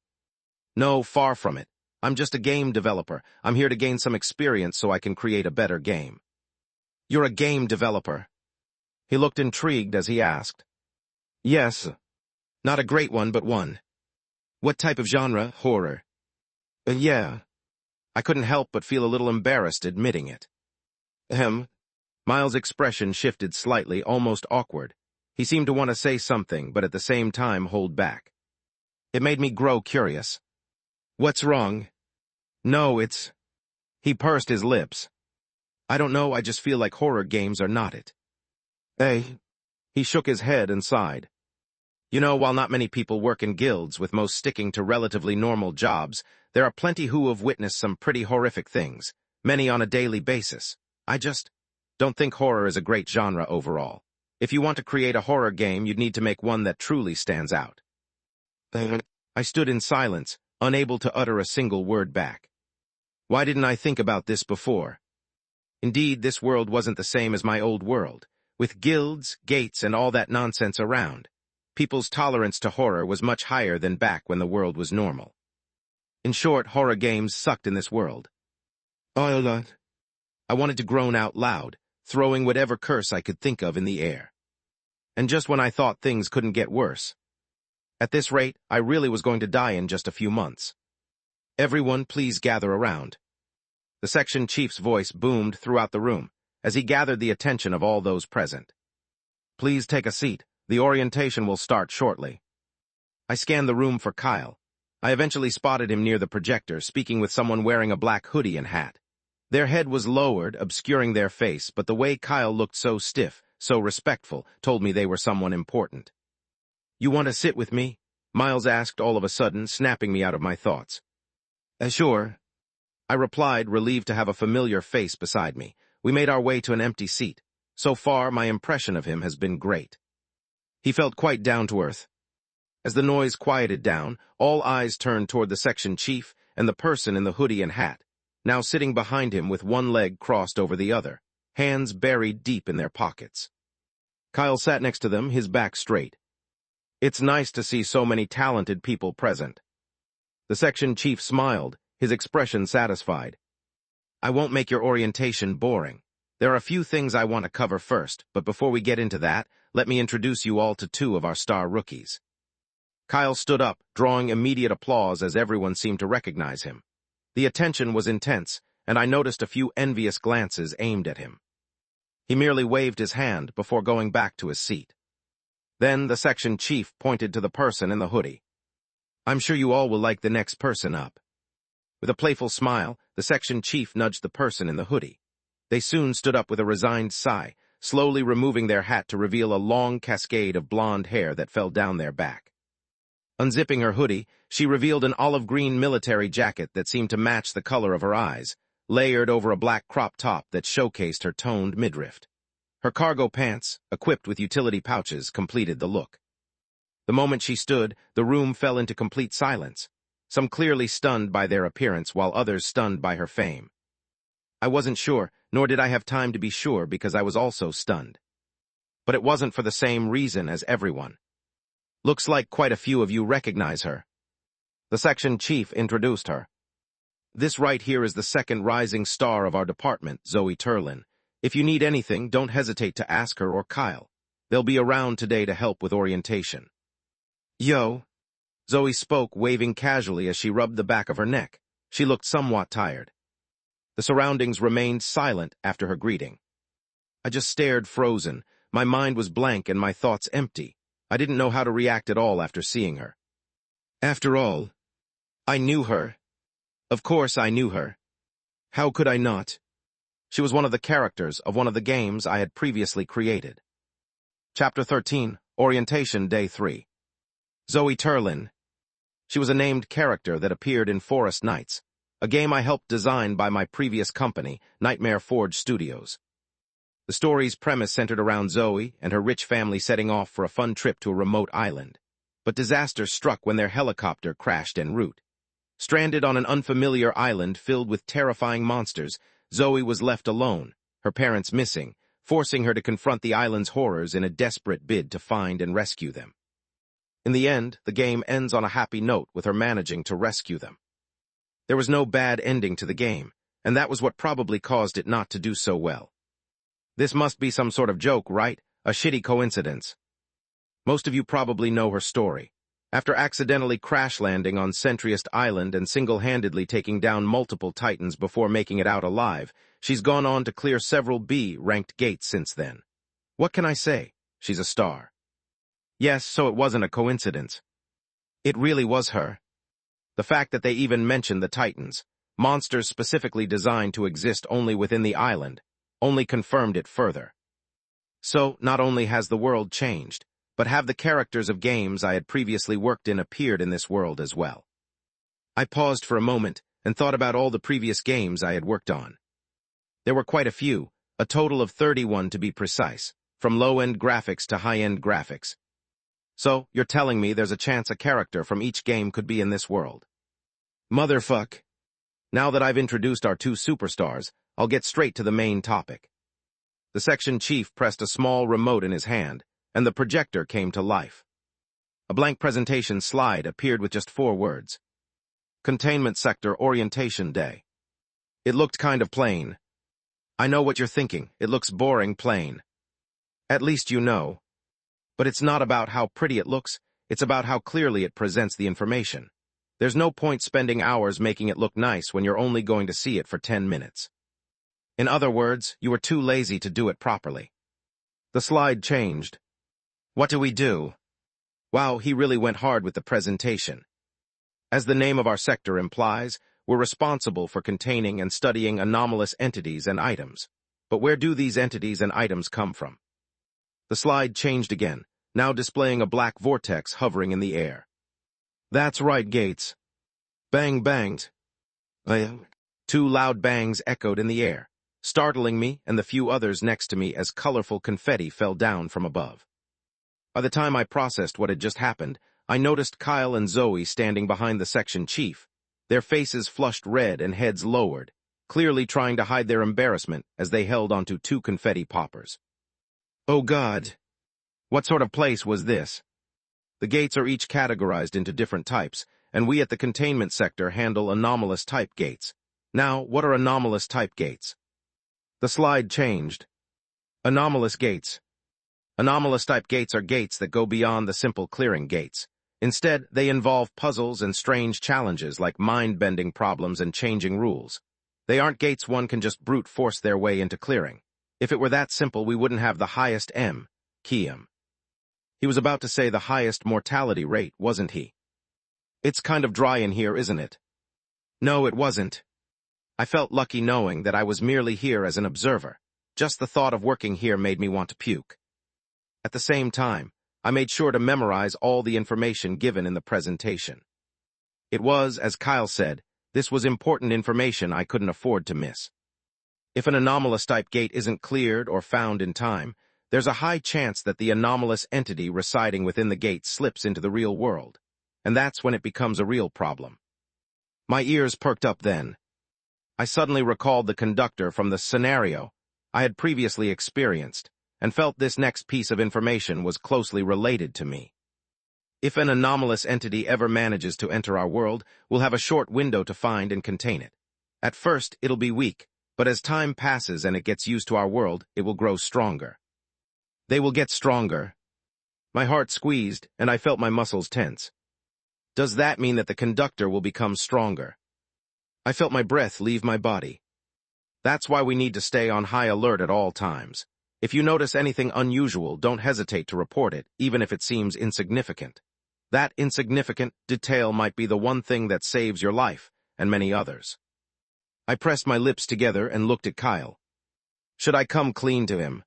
No, far from it. I'm just a game developer. I'm here to gain some experience so I can create a better game. You're a game developer? He looked intrigued as he asked. Yes. Not a great one, but one. What type of genre? Horror? Yeah. I couldn't help but feel a little embarrassed admitting it. Miles' expression shifted slightly, almost awkward. He seemed to want to say something, but at the same time hold back. It made me grow curious. What's wrong? No, it's... He pursed his lips. I don't know, I just feel like horror games are not it. He shook his head and sighed. You know, while not many people work in guilds, with most sticking to relatively normal jobs, there are plenty who have witnessed some pretty horrific things, many on a daily basis. I just don't think horror is a great genre overall. If you want to create a horror game, you'd need to make one that truly stands out. I stood in silence, unable to utter a single word back. Why didn't I think about this before? Indeed, this world wasn't the same as my old world, with guilds, gates, and all that nonsense around. People's tolerance to horror was much higher than back when the world was normal. In short, horror games sucked in this world. I wanted to groan out loud, throwing whatever curse I could think of in the air. And just when I thought things couldn't get worse. At this rate, I really was going to die in just a few months. Everyone, please gather around. The section chief's voice boomed throughout the room as he gathered the attention of all those present. Please take a seat. The orientation will start shortly. I scanned the room for Kyle. I eventually spotted him near the projector, speaking with someone wearing a black hoodie and hat. Their head was lowered, obscuring their face, but the way Kyle looked so stiff, so respectful, told me they were someone important. "You want to sit with me?" Miles asked all of a sudden, snapping me out of my thoughts. Sure," I replied, relieved to have a familiar face beside me. We made our way to an empty seat. So far, my impression of him has been great. He felt quite down to earth. As the noise quieted down, all eyes turned toward the section chief and the person in the hoodie and hat, now sitting behind him with one leg crossed over the other, hands buried deep in their pockets. Kyle sat next to them, his back straight. "It's nice to see so many talented people present." The section chief smiled, his expression satisfied. "I won't make your orientation boring. There are a few things I want to cover first, but before we get into that, let me introduce you all to two of our star rookies." Kyle stood up, drawing immediate applause as everyone seemed to recognize him. The attention was intense, and I noticed a few envious glances aimed at him. He merely waved his hand before going back to his seat. Then the section chief pointed to the person in the hoodie. "I'm sure you all will like the next person up." With a playful smile, the section chief nudged the person in the hoodie. They soon stood up with a resigned sigh, slowly removing their hat to reveal a long cascade of blonde hair that fell down their back. Unzipping her hoodie, she revealed an olive-green military jacket that seemed to match the color of her eyes, layered over a black crop top that showcased her toned midriff. Her cargo pants, equipped with utility pouches, completed the look. The moment she stood, the room fell into complete silence, some clearly stunned by their appearance while others stunned by her fame. I wasn't sure, nor did I have time to be sure because I was also stunned. But it wasn't for the same reason as everyone. "Looks like quite a few of you recognize her." The section chief introduced her. "This right here is the second rising star of our department, Zoe Turlin. If you need anything, don't hesitate to ask her or Kyle. They'll be around today to help with orientation." "Yo," Zoe spoke, waving casually as she rubbed the back of her neck. She looked somewhat tired. The surroundings remained silent after her greeting. I just stared frozen. My mind was blank and my thoughts empty. I didn't know how to react at all after seeing her. After all, I knew her. Of course I knew her. How could I not? She was one of the characters of one of the games I had previously created. Chapter 13, Orientation Day 3. Zoe Turlin. She was a named character that appeared in Forest Nights, a game I helped design by my previous company, Nightmare Forge Studios. The story's premise centered around Zoe and her rich family setting off for a fun trip to a remote island. But disaster struck when their helicopter crashed en route. Stranded on an unfamiliar island filled with terrifying monsters, Zoe was left alone, her parents missing, forcing her to confront the island's horrors in a desperate bid to find and rescue them. In the end, the game ends on a happy note with her managing to rescue them. There was no bad ending to the game, and that was what probably caused it not to do so well. This must be some sort of joke, right? A shitty coincidence. Most of you probably know her story. After accidentally crash-landing on Centriest Island and single-handedly taking down multiple Titans before making it out alive, she's gone on to clear several B-ranked gates since then. What can I say? She's a star. Yes, so it wasn't a coincidence. It really was her. The fact that they even mentioned the Titans, monsters specifically designed to exist only within the island, only confirmed it further. So, not only has the world changed, but have the characters of games I had previously worked in appeared in this world as well. I paused for a moment and thought about all the previous games I had worked on. There were quite a few, a total of 31 to be precise, from low-end graphics to high-end graphics. So, you're telling me there's a chance a character from each game could be in this world. Motherfuck. Now that I've introduced our two superstars, I'll get straight to the main topic. The section chief pressed a small remote in his hand, and the projector came to life. A blank presentation slide appeared with just 4 words. Containment Sector Orientation Day. It looked kind of plain. I know what you're thinking. It looks boring plain. At least you know. But it's not about how pretty it looks, it's about how clearly it presents the information. There's no point spending hours making it look nice when you're only going to see it for 10 minutes. In other words, you were too lazy to do it properly. The slide changed. What do we do? Wow, he really went hard with the presentation. As the name of our sector implies, we're responsible for containing and studying anomalous entities and items. But where do these entities and items come from? The slide changed again, now displaying a black vortex hovering in the air. That's right, Gates. Bang bangs. Two loud bangs echoed in the air, startling me and the few others next to me as colorful confetti fell down from above. By the time I processed what had just happened, I noticed Kyle and Zoe standing behind the section chief, their faces flushed red and heads lowered, clearly trying to hide their embarrassment as they held onto two confetti poppers. Oh God! What sort of place was this? The gates are each categorized into different types, and we at the containment sector handle anomalous type gates. Now, what are anomalous type gates? The slide changed. Anomalous gates. Anomalous type gates are gates that go beyond the simple clearing gates. Instead, they involve puzzles and strange challenges like mind-bending problems and changing rules. They aren't gates one can just brute force their way into clearing. If it were that simple, we wouldn't have the highest Requiem. He was about to say the highest mortality rate, wasn't he? It's kind of dry in here, isn't it? No, it wasn't. I felt lucky knowing that I was merely here as an observer. Just the thought of working here made me want to puke. At the same time, I made sure to memorize all the information given in the presentation. It was, as Kyle said, this was important information I couldn't afford to miss. If an anomalous-type gate isn't cleared or found in time, there's a high chance that the anomalous entity residing within the gate slips into the real world, and that's when it becomes a real problem. My ears perked up then. I suddenly recalled the conductor from the scenario I had previously experienced, and felt this next piece of information was closely related to me. If an anomalous entity ever manages to enter our world, we'll have a short window to find and contain it. At first, it'll be weak, but as time passes and it gets used to our world, it will grow stronger. They will get stronger. My heart squeezed, and I felt my muscles tense. Does that mean that the conductor will become stronger? I felt my breath leave my body. That's why we need to stay on high alert at all times. If you notice anything unusual, don't hesitate to report it, even if it seems insignificant. That insignificant detail might be the one thing that saves your life, and many others. I pressed my lips together and looked at Kyle. Should I come clean to him?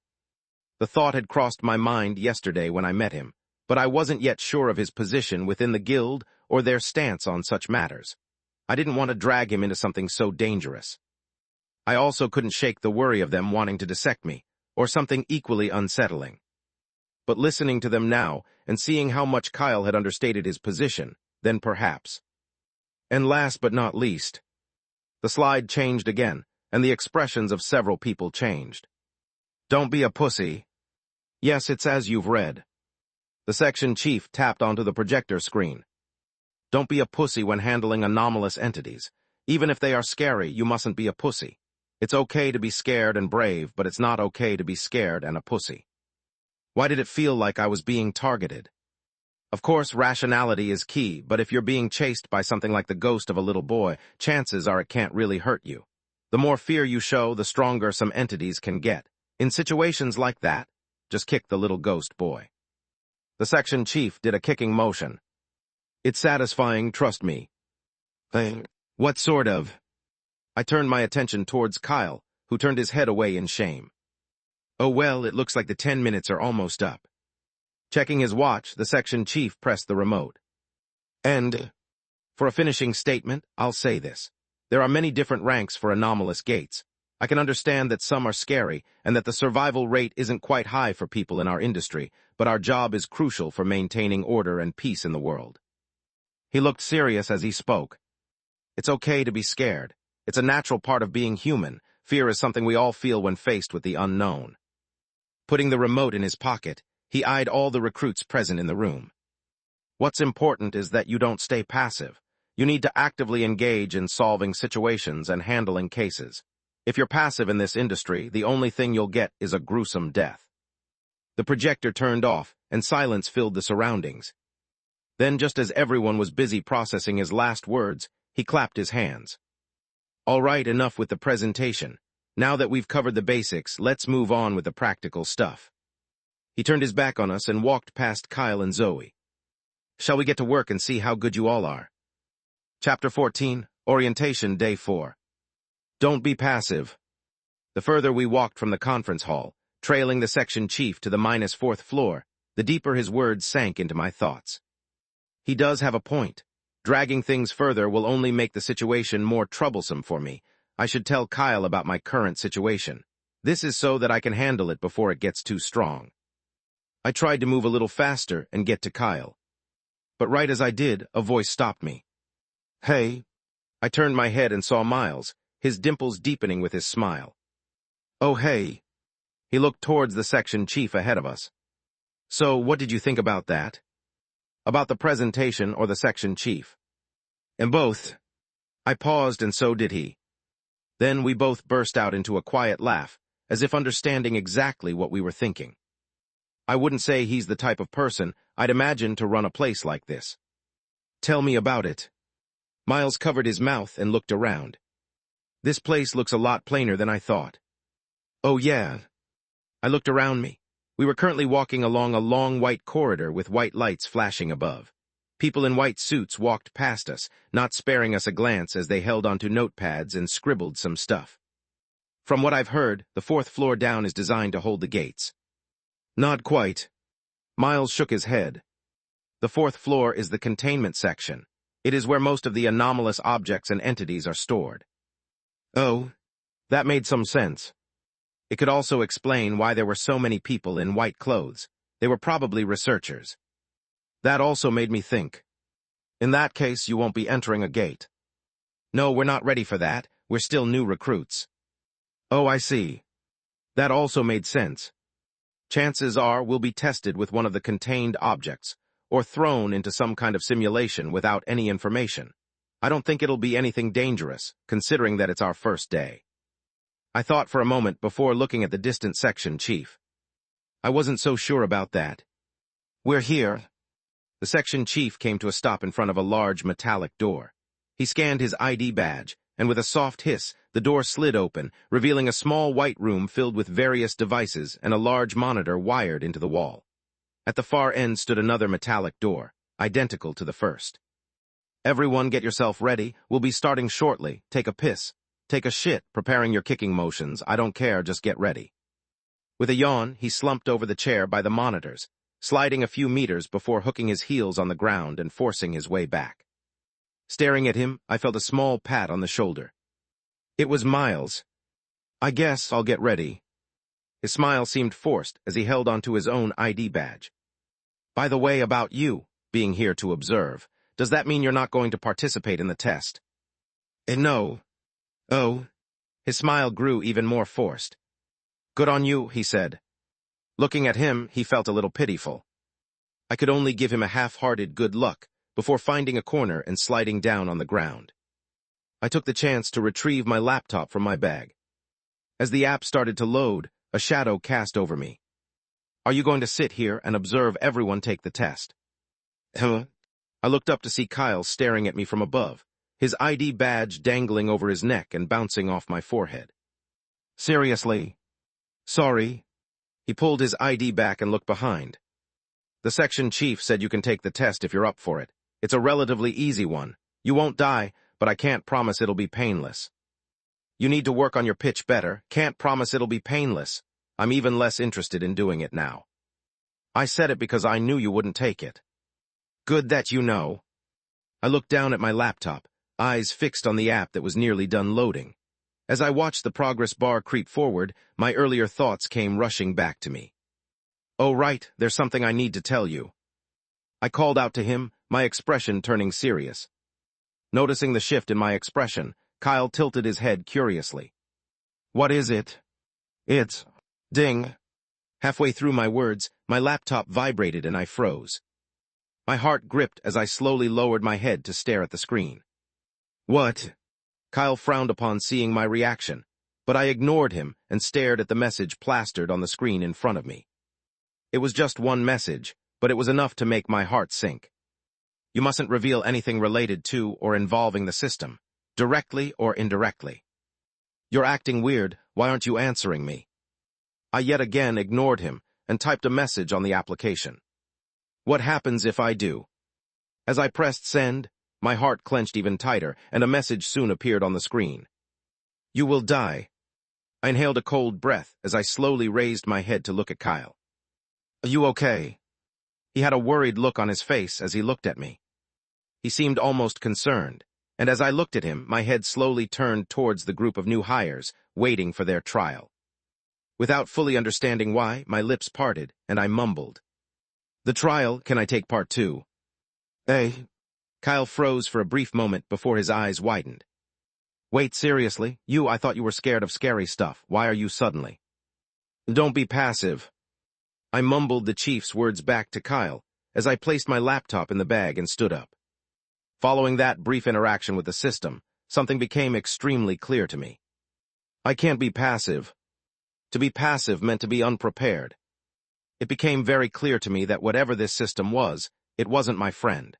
The thought had crossed my mind yesterday when I met him, but I wasn't yet sure of his position within the guild or their stance on such matters. I didn't want to drag him into something so dangerous. I also couldn't shake the worry of them wanting to dissect me, or something equally unsettling. But listening to them now, and seeing how much Kyle had understated his position, then perhaps. And last but not least, the slide changed again, and the expressions of several people changed. Don't be a pussy. Yes, it's as you've read. The section chief tapped onto the projector screen. Don't be a pussy when handling anomalous entities. Even if they are scary, you mustn't be a pussy. It's okay to be scared and brave, but it's not okay to be scared and a pussy. Why did it feel like I was being targeted? Of course, rationality is key, but if you're being chased by something like the ghost of a little boy, chances are it can't really hurt you. The more fear you show, the stronger some entities can get. In situations like that, just kick the little ghost boy. The section chief did a kicking motion. It's satisfying, trust me. What sort of? I turned my attention towards Kyle, who turned his head away in shame. Oh well, it looks like the 10 minutes are almost up. Checking his watch, the section chief pressed the remote. And, for a finishing statement, I'll say this. There are many different ranks for anomalous gates. I can understand that some are scary, and that the survival rate isn't quite high for people in our industry, but our job is crucial for maintaining order and peace in the world. He looked serious as he spoke. It's okay to be scared. It's a natural part of being human. Fear is something we all feel when faced with the unknown. Putting the remote in his pocket, he eyed all the recruits present in the room. What's important is that you don't stay passive. You need to actively engage in solving situations and handling cases. If you're passive in this industry, the only thing you'll get is a gruesome death. The projector turned off, and silence filled the surroundings. Then, just as everyone was busy processing his last words, he clapped his hands. All right, enough with the presentation. Now that we've covered the basics, let's move on with the practical stuff. He turned his back on us and walked past Kyle and Zoe. Shall we get to work and see how good you all are? Chapter 14, Orientation Day 4. Don't be passive. The further we walked from the conference hall, trailing the section chief to the -4th floor, the deeper his words sank into my thoughts. He does have a point. Dragging things further will only make the situation more troublesome for me. I should tell Kyle about my current situation. This is so that I can handle it before it gets too strong. I tried to move a little faster and get to Kyle. But right as I did, a voice stopped me. Hey. I turned my head and saw Miles, his dimples deepening with his smile. Oh, hey. He looked towards the section chief ahead of us. So, what did you think about that? About the presentation or the section chief? And both. I paused and so did he. Then we both burst out into a quiet laugh, as if understanding exactly what we were thinking. I wouldn't say he's the type of person I'd imagine to run a place like this. Tell me about it. Miles covered his mouth and looked around. This place looks a lot plainer than I thought. Oh yeah. I looked around me. We were currently walking along a long white corridor with white lights flashing above. People in white suits walked past us, not sparing us a glance as they held onto notepads and scribbled some stuff. From what I've heard, the 4th floor down is designed to hold the gates. Not quite. Miles shook his head. The 4th floor is the containment section. It is where most of the anomalous objects and entities are stored. Oh, that made some sense. It could also explain why there were so many people in white clothes. They were probably researchers. That also made me think. In that case, you won't be entering a gate. No, we're not ready for that. We're still new recruits. Oh, I see. That also made sense. Chances are we'll be tested with one of the contained objects, or thrown into some kind of simulation without any information. I don't think it'll be anything dangerous, considering that it's our first day. I thought for a moment before looking at the distant section chief. I wasn't so sure about that. We're here. The section chief came to a stop in front of a large metallic door. He scanned his ID badge, and with a soft hiss, the door slid open, revealing a small white room filled with various devices and a large monitor wired into the wall. At the far end stood another metallic door, identical to the first. Everyone get yourself ready. We'll be starting shortly. Take a piss. Take a shit, preparing your kicking motions. I don't care, just get ready. With a yawn, he slumped over the chair by the monitors, sliding a few meters before hooking his heels on the ground and forcing his way back. Staring at him, I felt a small pat on the shoulder. It was Miles. I guess I'll get ready. His smile seemed forced as he held onto his own ID badge. By the way, about you, being here to observe, does that mean you're not going to participate in the test? No. Oh. His smile grew even more forced. Good on you, he said. Looking at him, he felt a little pitiful. I could only give him a half-hearted good luck before finding a corner and sliding down on the ground. I took the chance to retrieve my laptop from my bag. As the app started to load, a shadow cast over me. Are you going to sit here and observe everyone take the test? Huh? I looked up to see Kyle staring at me from above, his ID badge dangling over his neck and bouncing off my forehead. Seriously? Sorry. He pulled his ID back and looked behind. The section chief said you can take the test if you're up for it. It's a relatively easy one. You won't die, but I can't promise it'll be painless. You need to work on your pitch better. Can't promise it'll be painless. I'm even less interested in doing it now. I said it because I knew you wouldn't take it. Good that you know. I looked down at my laptop, eyes fixed on the app that was nearly done loading. As I watched the progress bar creep forward, my earlier thoughts came rushing back to me. Oh right, there's something I need to tell you. I called out to him, my expression turning serious. Noticing the shift in my expression, Kyle tilted his head curiously. What is it? It's... Ding. Halfway through my words, my laptop vibrated and I froze. My heart gripped as I slowly lowered my head to stare at the screen. What? Kyle frowned upon seeing my reaction, but I ignored him and stared at the message plastered on the screen in front of me. It was just one message, but it was enough to make my heart sink. You mustn't reveal anything related to or involving the system, directly or indirectly. You're acting weird. Why aren't you answering me? I yet again ignored him, and typed a message on the application. What happens if I do? As I pressed send, my heart clenched even tighter, and a message soon appeared on the screen. You will die. I inhaled a cold breath as I slowly raised my head to look at Kyle. Are you okay? He had a worried look on his face as he looked at me. He seemed almost concerned, and as I looked at him, my head slowly turned towards the group of new hires, waiting for their trial. Without fully understanding why, my lips parted, and I mumbled. The trial, can I take part 2? Kyle froze for a brief moment before his eyes widened. Wait, seriously? I thought you were scared of scary stuff. Why are you suddenly? Don't be passive. I mumbled the chief's words back to Kyle as I placed my laptop in the bag and stood up. Following that brief interaction with the system, something became extremely clear to me. I can't be passive. To be passive meant to be unprepared. It became very clear to me that whatever this system was, it wasn't my friend.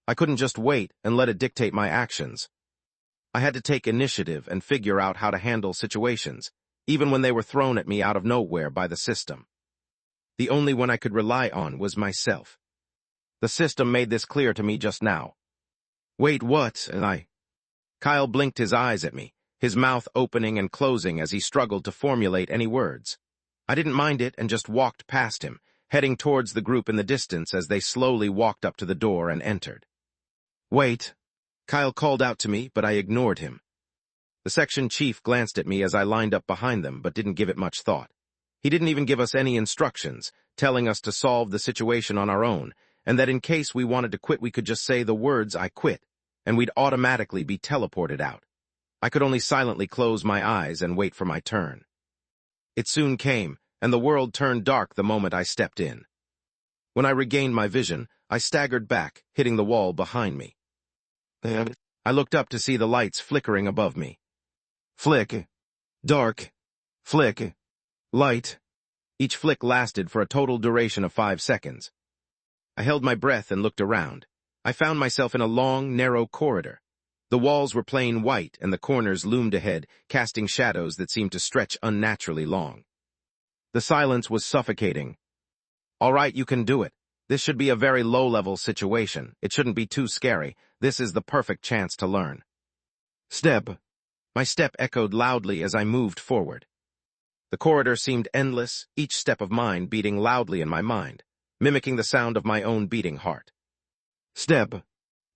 I couldn't just wait and let it dictate my actions. I had to take initiative and figure out how to handle situations, even when they were thrown at me out of nowhere by the system. The only one I could rely on was myself. The system made this clear to me just now. Wait, what? Kyle blinked his eyes at me, his mouth opening and closing as he struggled to formulate any words. I didn't mind it and just walked past him, heading towards the group in the distance as they slowly walked up to the door and entered. Wait. Kyle called out to me, but I ignored him. The section chief glanced at me as I lined up behind them, but didn't give it much thought. He didn't even give us any instructions, telling us to solve the situation on our own, and that in case we wanted to quit we could just say the words "I quit," and we'd automatically be teleported out. I could only silently close my eyes and wait for my turn. It soon came, and the world turned dark the moment I stepped in. When I regained my vision, I staggered back, hitting the wall behind me. I looked up to see the lights flickering above me. Flick. Dark. Flick. Light. Each flick lasted for a total duration of 5 seconds. I held my breath and looked around. I found myself in a long, narrow corridor. The walls were plain white, and the corners loomed ahead, casting shadows that seemed to stretch unnaturally long. The silence was suffocating. All right, you can do it. This should be a very low-level situation. It shouldn't be too scary. This is the perfect chance to learn. Step. My step echoed loudly as I moved forward. The corridor seemed endless, each step of mine beating loudly in my mind, mimicking the sound of my own beating heart. Step.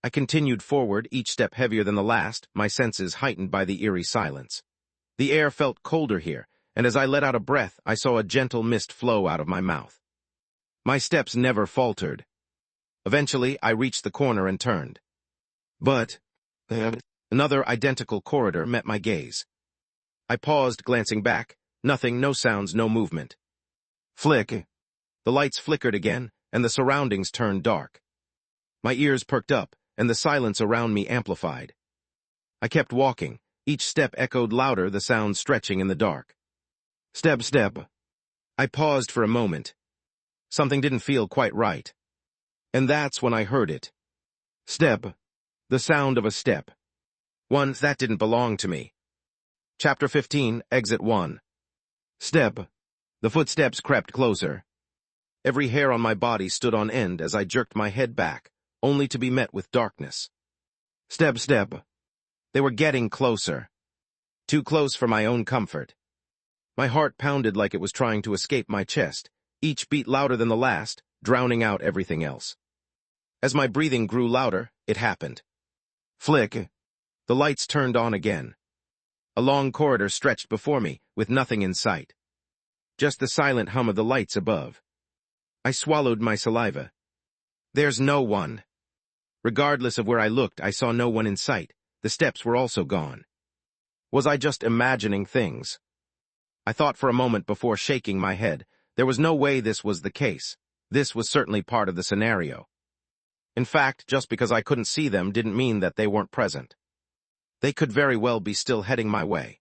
I continued forward, each step heavier than the last, my senses heightened by the eerie silence. The air felt colder here, and as I let out a breath, I saw a gentle mist flow out of my mouth. My steps never faltered. Eventually, I reached the corner and turned. But another identical corridor met my gaze. I paused, glancing back. Nothing, no sounds, no movement. Flick. The lights flickered again, and the surroundings turned dark. My ears perked up, and the silence around me amplified. I kept walking. Each step echoed louder, the sound stretching in the dark. Step, step. I paused for a moment. Something didn't feel quite right. And that's when I heard it. Step. The sound of a step. One that didn't belong to me. Chapter 15, Exit 1. Step. The footsteps crept closer. Every hair on my body stood on end as I jerked my head back, only to be met with darkness. Step, step. They were getting closer. Too close for my own comfort. My heart pounded like it was trying to escape my chest, each beat louder than the last, drowning out everything else. As my breathing grew louder, it happened. Flick. The lights turned on again. A long corridor stretched before me, with nothing in sight. Just the silent hum of the lights above. I swallowed my saliva. There's no one. Regardless of where I looked, I saw no one in sight. The steps were also gone. Was I just imagining things? I thought for a moment before shaking my head. There was no way this was the case. This was certainly part of the scenario. In fact, just because I couldn't see them didn't mean that they weren't present. They could very well be still heading my way.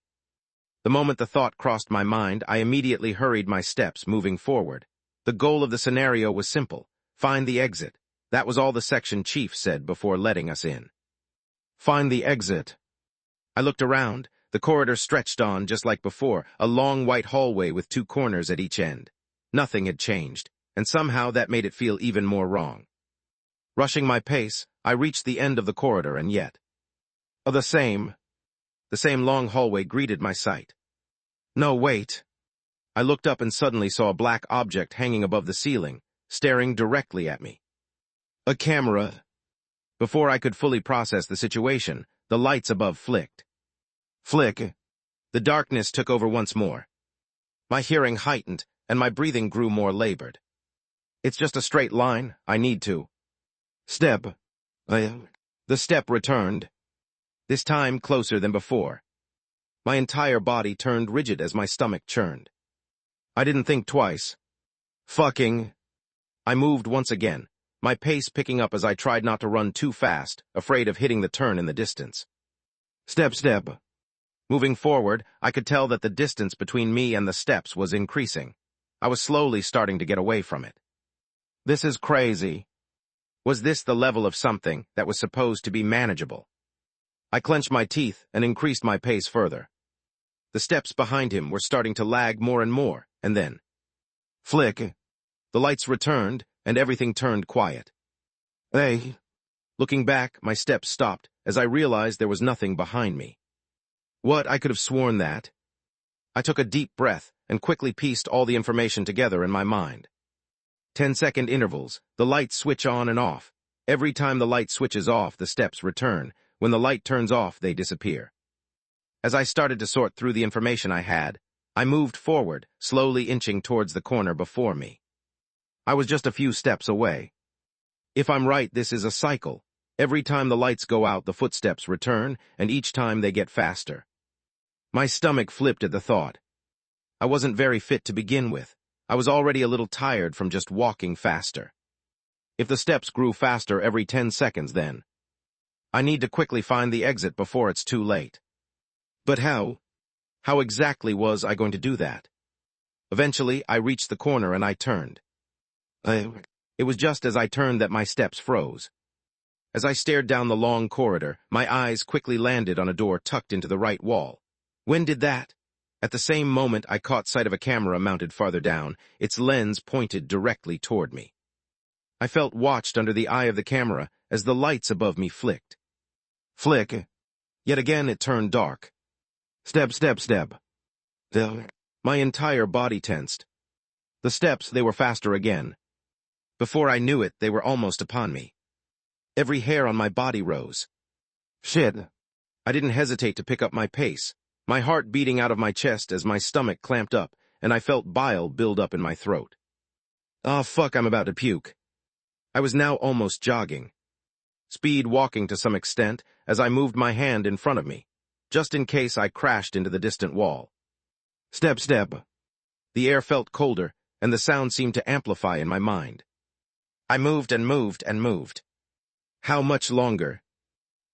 The moment the thought crossed my mind, I immediately hurried my steps, moving forward. The goal of the scenario was simple. Find the exit. That was all the section chief said before letting us in. Find the exit. I looked around. The corridor stretched on just like before, a long white hallway with 2 corners at each end. Nothing had changed, and somehow that made it feel even more wrong. Rushing my pace, I reached the end of the corridor, and yet the same long hallway greeted my sight. No, wait. I looked up and suddenly saw a black object hanging above the ceiling, staring directly at me. A camera. Before I could fully process the situation, the lights above flicked. Flick. The darkness took over once more. My hearing heightened, and my breathing grew more labored. It's just a straight line. I need to. Step. The step returned. This time closer than before. My entire body turned rigid as my stomach churned. I didn't think twice. Fucking. I moved once again, my pace picking up as I tried not to run too fast, afraid of hitting the turn in the distance. Step. Moving forward, I could tell that the distance between me and the steps was increasing. I was slowly starting to get away from it. This is crazy. Was this the level of something that was supposed to be manageable? I clenched my teeth and increased my pace further. The steps behind him were starting to lag more and more, and then flick. The lights returned, and everything turned quiet. Hey. Looking back, my steps stopped as I realized there was nothing behind me. What? I could have sworn that. I took a deep breath and quickly pieced all the information together in my mind. 10-second intervals, the lights switch on and off. Every time the light switches off, the steps return. When the light turns off, they disappear. As I started to sort through the information I had, I moved forward, slowly inching towards the corner before me. I was just a few steps away. If I'm right, this is a cycle. Every time the lights go out, the footsteps return, and each time they get faster. My stomach flipped at the thought. I wasn't very fit to begin with. I was already a little tired from just walking faster. If the steps grew faster every 10 seconds, then I need to quickly find the exit before it's too late. But how? How exactly was I going to do that? Eventually, I reached the corner and I turned. It was just as I turned that my steps froze. As I stared down the long corridor, my eyes quickly landed on a door tucked into the right wall. When did that? At the same moment, I caught sight of a camera mounted farther down, its lens pointed directly toward me. I felt watched under the eye of the camera as the lights above me flicked. Flick. Yet again it turned dark. Step. My entire body tensed. The steps, they were faster again. Before I knew it, they were almost upon me. Every hair on my body rose. Shit. I didn't hesitate to pick up my pace, my heart beating out of my chest as my stomach clamped up, and I felt bile build up in my throat. Ah, fuck, I'm about to puke. I was now almost jogging. Speed walking to some extent as I moved my hand in front of me, just in case I crashed into the distant wall. Step. The air felt colder, and the sound seemed to amplify in my mind. I moved and moved and moved. How much longer?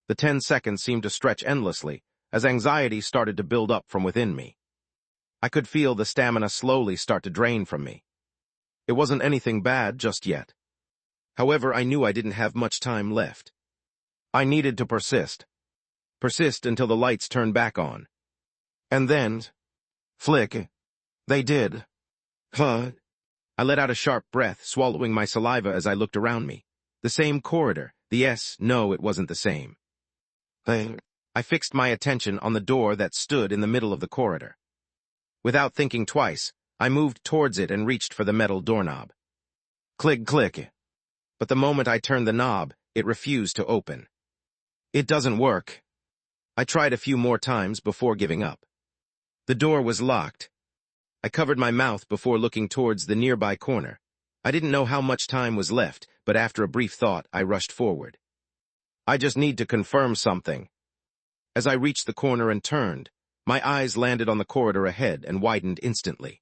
The 10 seconds seemed to stretch endlessly as anxiety started to build up from within me. I could feel the stamina slowly start to drain from me. It wasn't anything bad just yet. However, I knew I didn't have much time left. I needed to persist. Persist until the lights turned back on. And then, flick. They did. Huh? I let out a sharp breath, swallowing my saliva as I looked around me. The same corridor. No, it wasn't the same. I fixed my attention on the door that stood in the middle of the corridor. Without thinking twice, I moved towards it and reached for the metal doorknob. Click. But the moment I turned the knob, it refused to open. It doesn't work. I tried a few more times before giving up. The door was locked. I covered my mouth before looking towards the nearby corner. I didn't know how much time was left, but after a brief thought, I rushed forward. I just need to confirm something. As I reached the corner and turned, my eyes landed on the corridor ahead and widened instantly.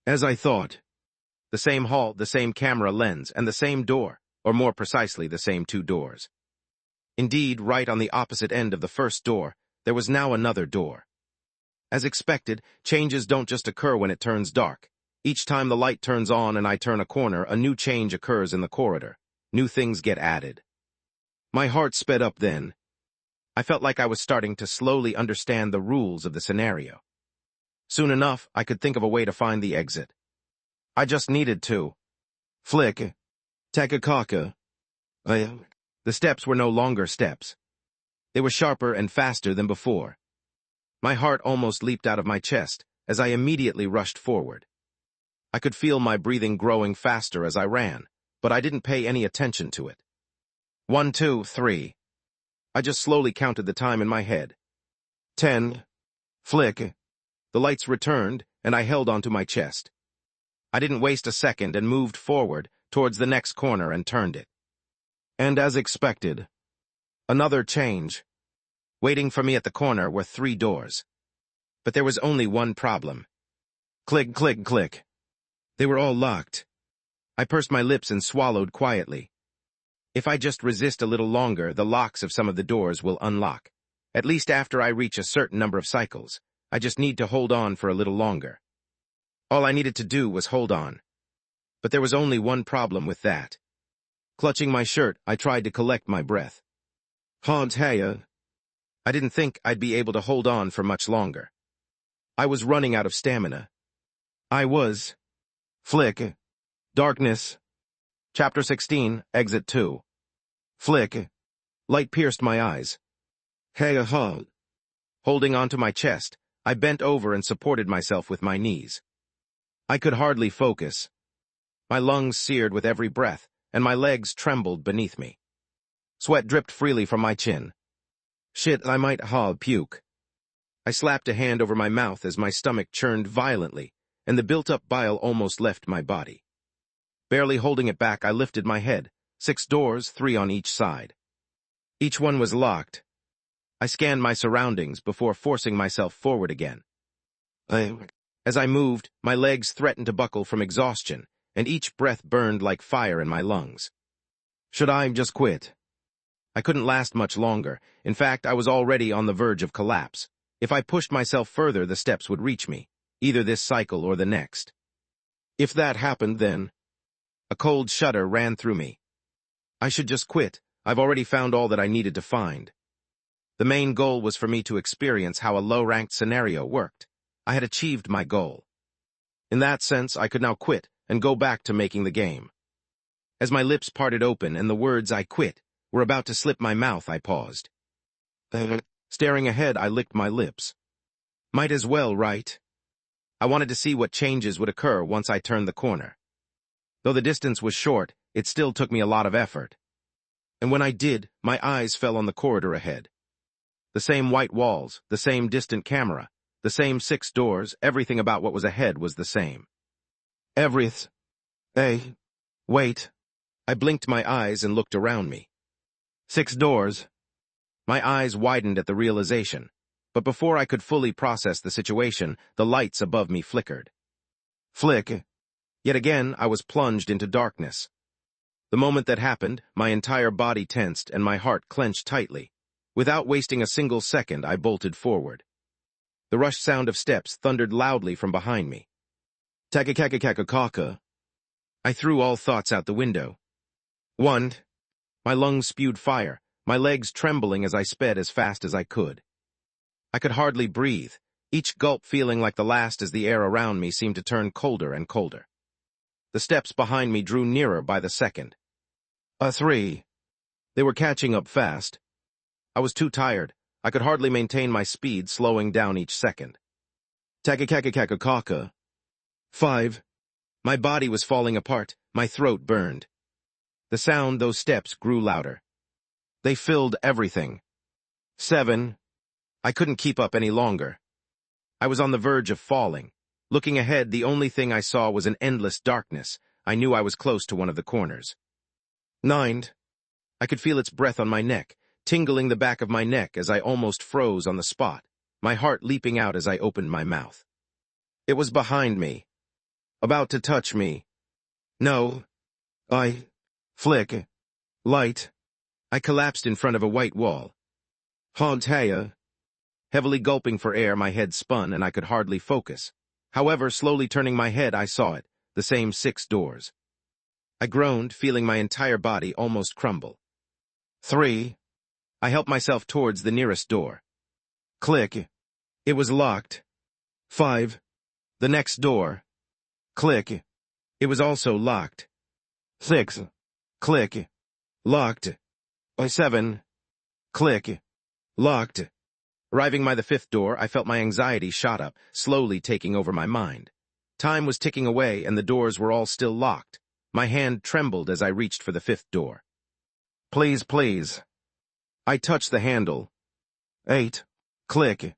As I thought, the same hall, the same camera lens, and the same door, or more precisely, the same two doors. Indeed, right on the opposite end of the first door, there was now another door. As expected, changes don't just occur when it turns dark. Each time the light turns on and I turn a corner, a new change occurs in the corridor. New things get added. My heart sped up then. I felt like I was starting to slowly understand the rules of the scenario. Soon enough, I could think of a way to find the exit. I just needed to. Flick. Takakaka. The steps were no longer steps. They were sharper and faster than before. My heart almost leaped out of my chest as I immediately rushed forward. I could feel my breathing growing faster as I ran, but I didn't pay any attention to it. 1, 2, 3. I just slowly counted the time in my head. 10. Flick. The lights returned, and I held onto my chest. I didn't waste a second and moved forward towards the next corner and turned it. And as expected, another change. Waiting for me at the corner were 3 doors. But there was only one problem. Click, click, click. They were all locked. I pursed my lips and swallowed quietly. If I just resist a little longer, the locks of some of the doors will unlock. At least after I reach a certain number of cycles. I just need to hold on for a little longer. All I needed to do was hold on. But there was only one problem with that. Clutching my shirt, I tried to collect my breath. I didn't think I'd be able to hold on for much longer. I was running out of stamina. I was. Flick. Darkness. Chapter 16, Exit 2. Flick. Light pierced my eyes. Holding onto my chest, I bent over and supported myself with my knees. I could hardly focus. My lungs seared with every breath, and my legs trembled beneath me. Sweat dripped freely from my chin. Shit, I might puke. I slapped a hand over my mouth as my stomach churned violently, and the built-up bile almost left my body. Barely holding it back, I lifted my head. 6 doors, 3 on each side. Each one was locked. I scanned my surroundings before forcing myself forward again. As I moved, my legs threatened to buckle from exhaustion, and each breath burned like fire in my lungs. Should I just quit? I couldn't last much longer. In fact, I was already on the verge of collapse. If I pushed myself further, the steps would reach me, either this cycle or the next. If that happened, then... A cold shudder ran through me. I should just quit. I've already found all that I needed to find. The main goal was for me to experience how a low-ranked scenario worked. I had achieved my goal. In that sense, I could now quit and go back to making the game. As my lips parted open and the words "I quit" were about to slip my mouth, I paused. Staring ahead, I licked my lips. Might as well, right? I wanted to see what changes would occur once I turned the corner. Though the distance was short, it still took me a lot of effort. And when I did, my eyes fell on the corridor ahead. The same white walls, the same distant camera, the same 6 doors, everything about what was ahead was the same. Wait. I blinked my eyes and looked around me. 6 doors. My eyes widened at the realization, but before I could fully process the situation, the lights above me flickered. Flick. Yet again, I was plunged into darkness. The moment that happened, my entire body tensed and my heart clenched tightly. Without wasting a single second, I bolted forward. The rushed sound of steps thundered loudly from behind me. Takakakakakaka. I threw all thoughts out the window. 1. My lungs spewed fire, my legs trembling as I sped as fast as I could. I could hardly breathe, each gulp feeling like the last as the air around me seemed to turn colder and colder. The steps behind me drew nearer by the second. 3. They were catching up fast. I was too tired. I could hardly maintain my speed, slowing down each second. Takakakakakaka. 5. My body was falling apart. My throat burned. The sound, those steps, grew louder. They filled everything. 7. I couldn't keep up any longer. I was on the verge of falling. Looking ahead, the only thing I saw was an endless darkness. I knew I was close to one of the corners. 9. I could feel its breath on my neck, tingling the back of my neck as I almost froze on the spot, my heart leaping out as I opened my mouth. It was behind me, about to touch me. No. Flick. Light. I collapsed in front of a white wall. Heavily gulping for air, my head spun and I could hardly focus. However, slowly turning my head, I saw it, the same 6 doors. I groaned, feeling my entire body almost crumble. 3. I helped myself towards the nearest door. Click. It was locked. 5. The next door. Click. It was also locked. 6. Click. Locked. 7. Click. Locked. Arriving by the 5th door, I felt my anxiety shot up, slowly taking over my mind. Time was ticking away, and the doors were all still locked. My hand trembled as I reached for the 5th door. Please, please. I touched the handle. 8. Click.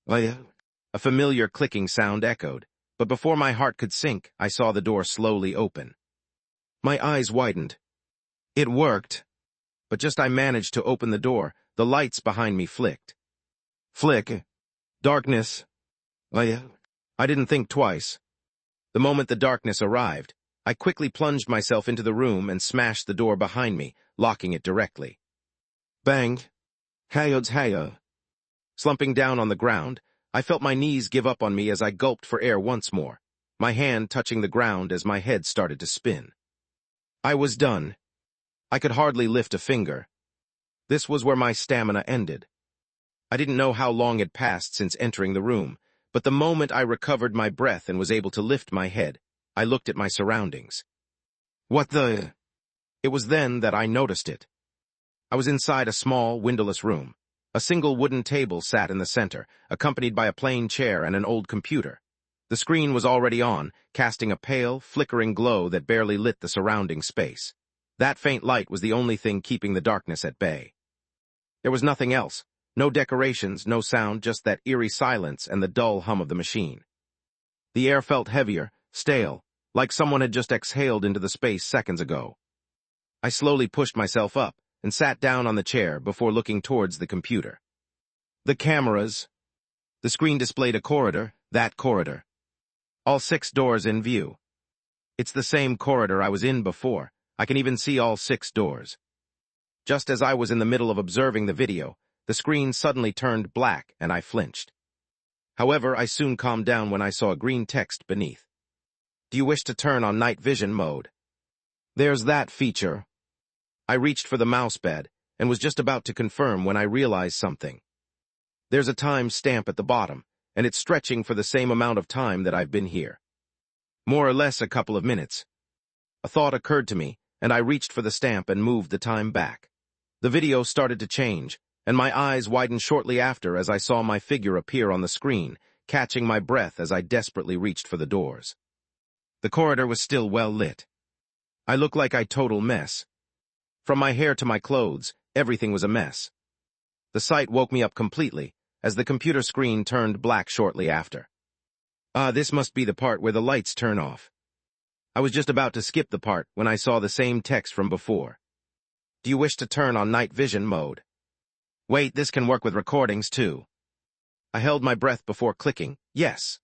A familiar clicking sound echoed, but before my heart could sink, I saw the door slowly open. My eyes widened. It worked. But just I managed to open the door, the lights behind me flicked. Flick. Darkness. I didn't think twice. The moment the darkness arrived, I quickly plunged myself into the room and smashed the door behind me, locking it directly. Bang. Hayo. Slumping down on the ground, I felt my knees give up on me as I gulped for air once more, my hand touching the ground as my head started to spin. I was done. I could hardly lift a finger. This was where my stamina ended. I didn't know how long had passed since entering the room, but the moment I recovered my breath and was able to lift my head, I looked at my surroundings. What the? It was then that I noticed it. I was inside a small, windowless room. A single wooden table sat in the center, accompanied by a plain chair and an old computer. The screen was already on, casting a pale, flickering glow that barely lit the surrounding space. That faint light was the only thing keeping the darkness at bay. There was nothing else. No decorations, no sound, just that eerie silence and the dull hum of the machine. The air felt heavier, stale, like someone had just exhaled into the space seconds ago. I slowly pushed myself up and sat down on the chair before looking towards the computer. The cameras. The screen displayed a corridor, that corridor. All 6 doors in view. It's the same corridor I was in before. I can even see all 6 doors. Just as I was in the middle of observing the video, the screen suddenly turned black and I flinched. However, I soon calmed down when I saw green text beneath. Do you wish to turn on night vision mode? There's that feature. I reached for the mousepad and was just about to confirm when I realized something. There's a time stamp at the bottom, and it's stretching for the same amount of time that I've been here. More or less a couple of minutes. A thought occurred to me, and I reached for the stamp and moved the time back. The video started to change, and my eyes widened shortly after as I saw my figure appear on the screen, catching my breath as I desperately reached for the doors. The corridor was still well lit. I looked like a total mess. From my hair to my clothes, everything was a mess. The sight woke me up completely, as the computer screen turned black shortly after. This must be the part where the lights turn off. I was just about to skip the part when I saw the same text from before. Do you wish to turn on night vision mode? Wait, this can work with recordings too. I held my breath before clicking, yes.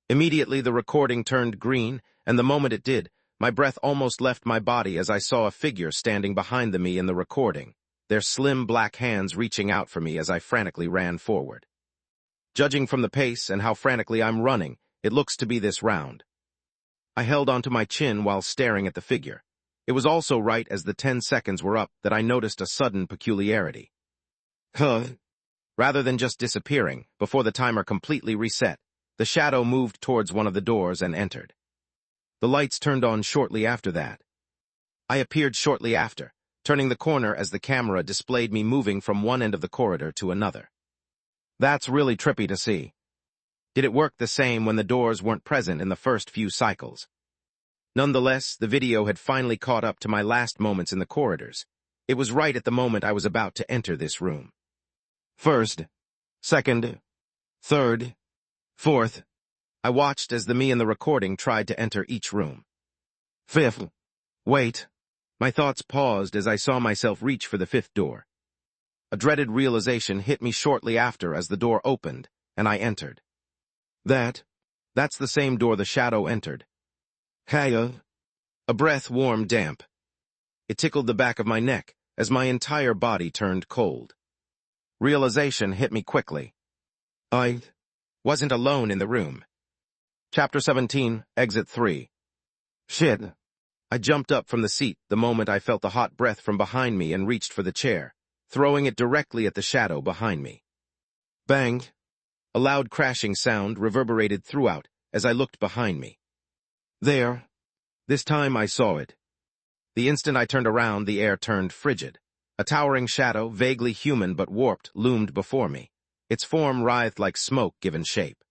Immediately the recording turned green, and the moment it did, my breath almost left my body as I saw a figure standing behind me in the recording, their slim black hands reaching out for me as I frantically ran forward. Judging from the pace and how frantically I'm running, it looks to be this round. I held onto my chin while staring at the figure. It was also right as the 10 seconds were up that I noticed a sudden peculiarity. Rather than just disappearing, before the timer completely reset, the shadow moved towards one of the doors and entered. The lights turned on shortly after that. I appeared shortly after, turning the corner as the camera displayed me moving from one end of the corridor to another. That's really trippy to see. Did it work the same when the doors weren't present in the first few cycles? Nonetheless, the video had finally caught up to my last moments in the corridors. It was right at the moment I was about to enter this room. First, second, third, fourth. I watched as the me in the recording tried to enter each room. Fifth. Wait. My thoughts paused as I saw myself reach for the 5th door. A dreaded realization hit me shortly after as the door opened, and I entered. That's the same door the shadow entered. Haya. A breath warm damp. It tickled the back of my neck as my entire body turned cold. Realization hit me quickly. I wasn't alone in the room. Chapter 17, Exit 3. Shit. I jumped up from the seat the moment I felt the hot breath from behind me and reached for the chair, throwing it directly at the shadow behind me. Bang. A loud crashing sound reverberated throughout as I looked behind me. There This time I saw it. The instant I turned around, the air turned frigid. A towering shadow, vaguely human but warped, loomed before me. Its form writhed like smoke given shape.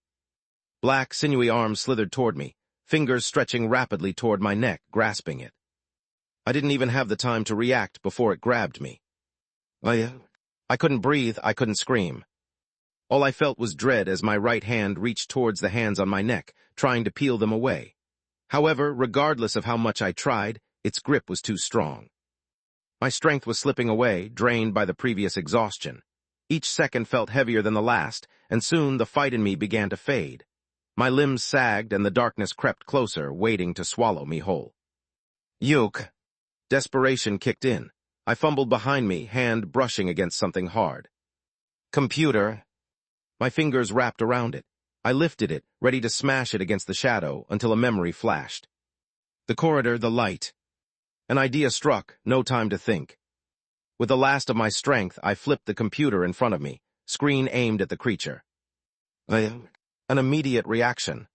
Black, sinewy arms slithered toward me, fingers stretching rapidly toward my neck, grasping it. I didn't even have the time to react before it grabbed me. I couldn't breathe, I couldn't scream. All I felt was dread as my right hand reached towards the hands on my neck, trying to peel them away. However, regardless of how much I tried, its grip was too strong. My strength was slipping away, drained by the previous exhaustion. Each second felt heavier than the last, and soon the fight in me began to fade. My limbs sagged and the darkness crept closer, waiting to swallow me whole. Yuck! Desperation kicked in. I fumbled behind me, hand brushing against something hard. Computer! My fingers wrapped around it. I lifted it, ready to smash it against the shadow, until a memory flashed. The corridor, the light. An idea struck, no time to think. With the last of my strength, I flipped the computer in front of me, screen aimed at the creature. An immediate reaction.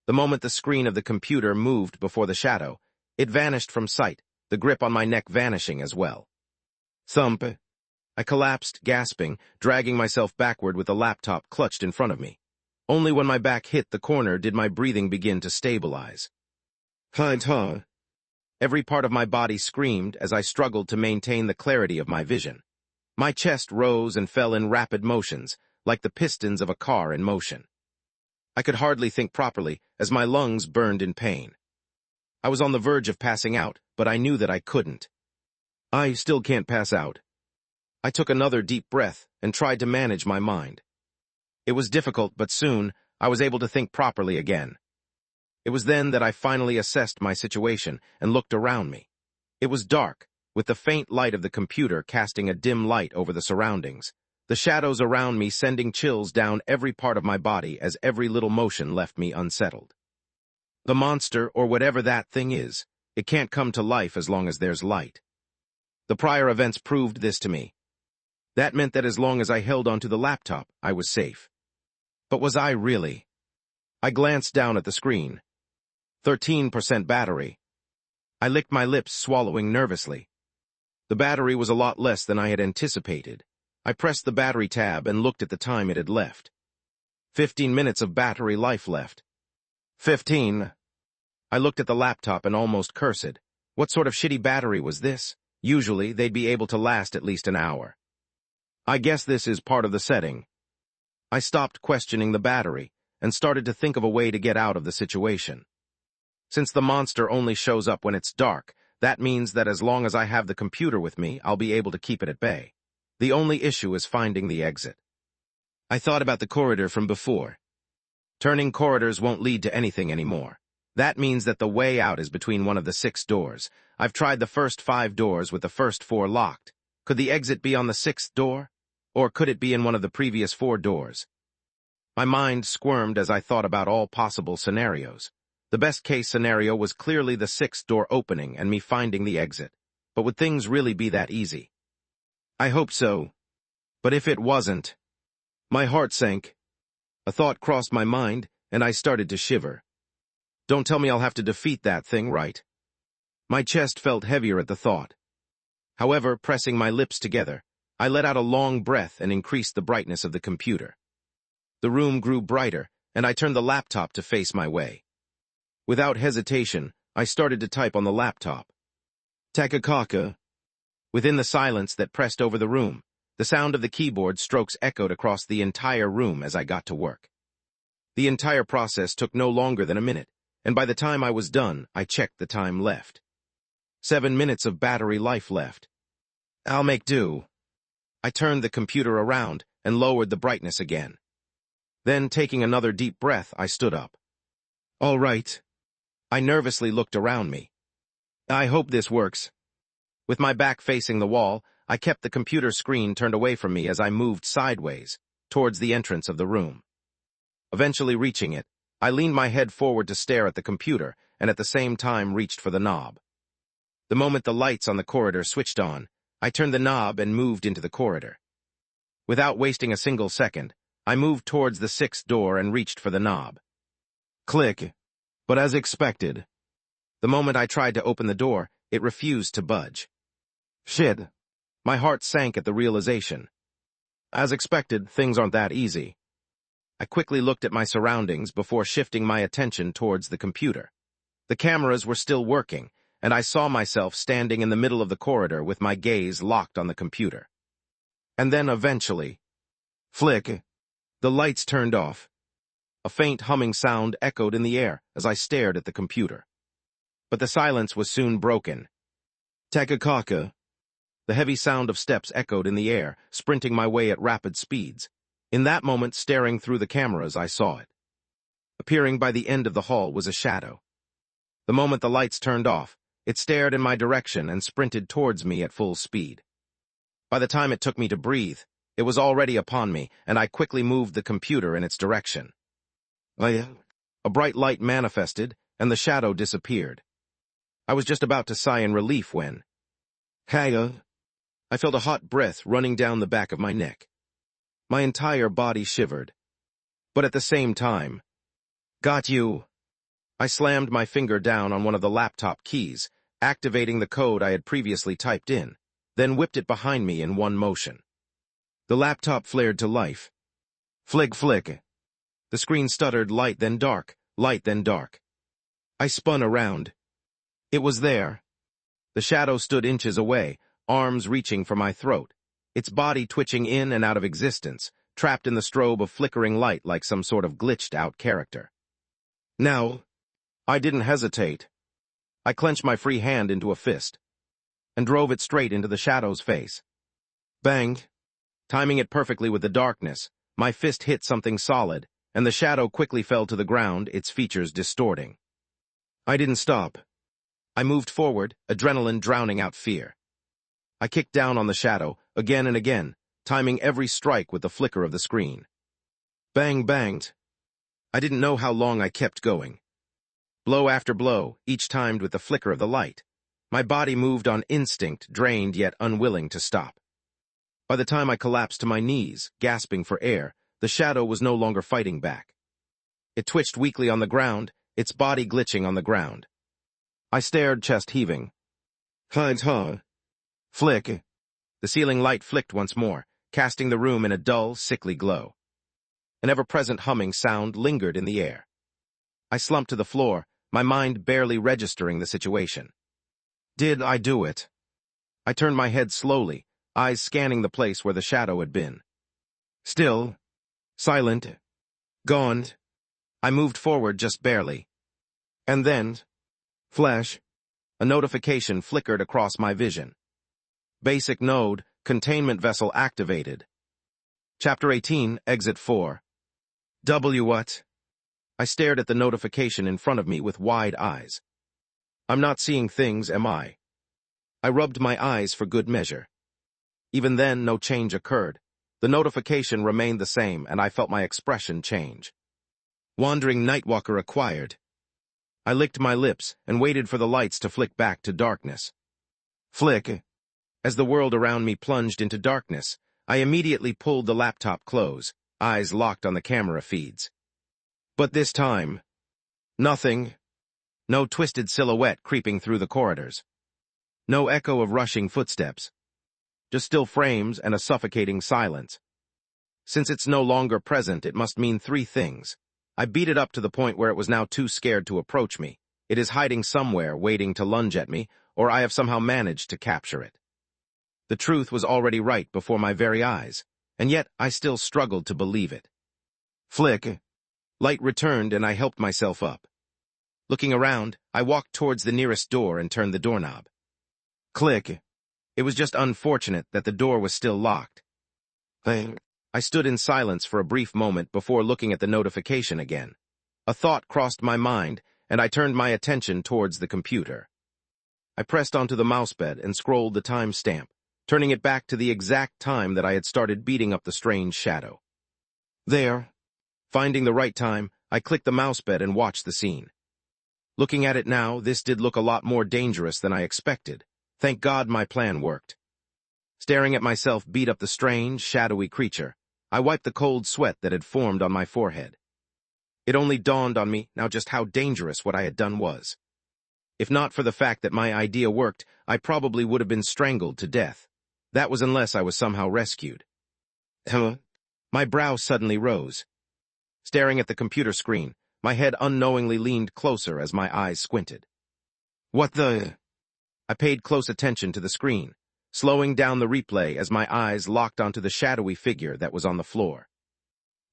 The moment the screen of the computer moved before the shadow, it vanished from sight, the grip on my neck vanishing as well. Thump! I collapsed, gasping, dragging myself backward with the laptop clutched in front of me. Only when my back hit the corner did my breathing begin to stabilize. Hi-ta! Every part of my body screamed as I struggled to maintain the clarity of my vision. My chest rose and fell in rapid motions, like the pistons of a car in motion. I could hardly think properly as my lungs burned in pain. I was on the verge of passing out, but I knew that I couldn't. I still can't pass out. I took another deep breath and tried to manage my mind. It was difficult, but soon I was able to think properly again. It was then that I finally assessed my situation and looked around me. It was dark, with the faint light of the computer casting a dim light over the surroundings, the shadows around me sending chills down every part of my body as every little motion left me unsettled. The monster, or whatever that thing is, it can't come to life as long as there's light. The prior events proved this to me. That meant that as long as I held onto the laptop, I was safe. But was I really? I glanced down at the screen. 13% battery. I licked my lips, swallowing nervously. The battery was a lot less than I had anticipated. I pressed the battery tab and looked at the time it had left. 15 minutes of battery life left. 15. I looked at the laptop and almost cursed. What sort of shitty battery was this? Usually, they'd be able to last at least an hour. I guess this is part of the setting. I stopped questioning the battery and started to think of a way to get out of the situation. Since the monster only shows up when it's dark, that means that as long as I have the computer with me, I'll be able to keep it at bay. The only issue is finding the exit. I thought about the corridor from before. Turning corridors won't lead to anything anymore. That means that the way out is between one of the 6 doors. I've tried the first 5 doors with the first 4 locked. Could the exit be on the 6th door? Or could it be in one of the previous 4 doors? My mind squirmed as I thought about all possible scenarios. The best-case scenario was clearly the 6th door opening and me finding the exit. But would things really be that easy? I hope so. But if it wasn't... My heart sank. A thought crossed my mind, and I started to shiver. Don't tell me I'll have to defeat that thing, right? My chest felt heavier at the thought. However, pressing my lips together, I let out a long breath and increased the brightness of the computer. The room grew brighter, and I turned the laptop to face my way. Without hesitation, I started to type on the laptop. Takakaka. Within the silence that pressed over the room, the sound of the keyboard strokes echoed across the entire room as I got to work. The entire process took no longer than a minute, and by the time I was done, I checked the time left. 7 minutes of battery life left. I'll make do. I turned the computer around and lowered the brightness again. Then, taking another deep breath, I stood up. All right. I nervously looked around me. I hope this works. With my back facing the wall, I kept the computer screen turned away from me as I moved sideways, towards the entrance of the room. Eventually reaching it, I leaned my head forward to stare at the computer and at the same time reached for the knob. The moment the lights on the corridor switched on, I turned the knob and moved into the corridor. Without wasting a single second, I moved towards the 6th door and reached for the knob. Click. But as expected, The moment I tried to open the door, it refused to budge. Shit. My heart sank at the realization. As expected, things aren't that easy. I quickly looked at my surroundings before shifting my attention towards the computer. The cameras were still working, and I saw myself standing in the middle of the corridor with my gaze locked on the computer. And then eventually, flick, the lights turned off. A faint humming sound echoed in the air as I stared at the computer. But the silence was soon broken. Takakaka. The heavy sound of steps echoed in the air, sprinting my way at rapid speeds. In that moment, staring through the cameras, I saw it. Appearing by the end of the hall was a shadow. The moment the lights turned off, it stared in my direction and sprinted towards me at full speed. By the time it took me to breathe, it was already upon me, and I quickly moved the computer in its direction. A bright light manifested, and the shadow disappeared. I was just about to sigh in relief when... I felt a hot breath running down the back of my neck. My entire body shivered. But at the same time, got you. I slammed my finger down on one of the laptop keys, activating the code I had previously typed in, then whipped it behind me in one motion. The laptop flared to life. Flick, flick. The screen stuttered, light then dark, light then dark. I spun around. It was there. The shadow stood inches away, arms reaching for my throat, its body twitching in and out of existence, trapped in the strobe of flickering light like some sort of glitched-out character. Now, I didn't hesitate. I clenched my free hand into a fist and drove it straight into the shadow's face. Bang! Timing it perfectly with the darkness, my fist hit something solid, and the shadow quickly fell to the ground, its features distorting. I didn't stop. I moved forward, adrenaline drowning out fear. I kicked down on the shadow, again and again, timing every strike with the flicker of the screen. Bang, banged. I didn't know how long I kept going. Blow after blow, each timed with the flicker of the light. My body moved on instinct, drained yet unwilling to stop. By the time I collapsed to my knees, gasping for air, the shadow was no longer fighting back. It twitched weakly on the ground, its body glitching on the ground. I stared, chest heaving. Flick. The ceiling light flicked once more, casting the room in a dull, sickly glow. An ever-present humming sound lingered in the air. I slumped to the floor, my mind barely registering the situation. Did I do it? I turned my head slowly, eyes scanning the place where the shadow had been. Still, silent, gone. I moved forward just barely. And then, flash, a notification flickered across my vision. Basic node, containment vessel activated. Chapter 18, Exit 4. What? I stared at the notification in front of me with wide eyes. I'm not seeing things, am I? I rubbed my eyes for good measure. Even then, no change occurred. The notification remained the same, and I felt my expression change. Wandering Nightwalker acquired. I licked my lips and waited for the lights to flick back to darkness. Flick. As the world around me plunged into darkness, I immediately pulled the laptop close, eyes locked on the camera feeds. But this time, nothing. No twisted silhouette creeping through the corridors. No echo of rushing footsteps. Just still frames and a suffocating silence. Since it's no longer present, it must mean three things. I beat it up to the point where it was now too scared to approach me. It is hiding somewhere, waiting to lunge at me, or I have somehow managed to capture it. The truth was already right before my very eyes, and yet I still struggled to believe it. Flick. Light returned and I helped myself up. Looking around, I walked towards the nearest door and turned the doorknob. Click. It was just unfortunate that the door was still locked. I stood in silence for a brief moment before looking at the notification again. A thought crossed my mind, and I turned my attention towards the computer. I pressed onto the mousepad and scrolled the timestamp, turning it back to the exact time that I had started beating up the strange shadow. There. Finding the right time, I clicked the mousepad and watched the scene. Looking at it now, this did look a lot more dangerous than I expected. Thank God my plan worked. Staring at myself beat up the strange, shadowy creature, I wiped the cold sweat that had formed on my forehead. It only dawned on me now just how dangerous what I had done was. If not for the fact that my idea worked, I probably would have been strangled to death. That was unless I was somehow rescued. My brow suddenly rose. Staring at the computer screen, my head unknowingly leaned closer as my eyes squinted. What the... I paid close attention to the screen, slowing down the replay as my eyes locked onto the shadowy figure that was on the floor.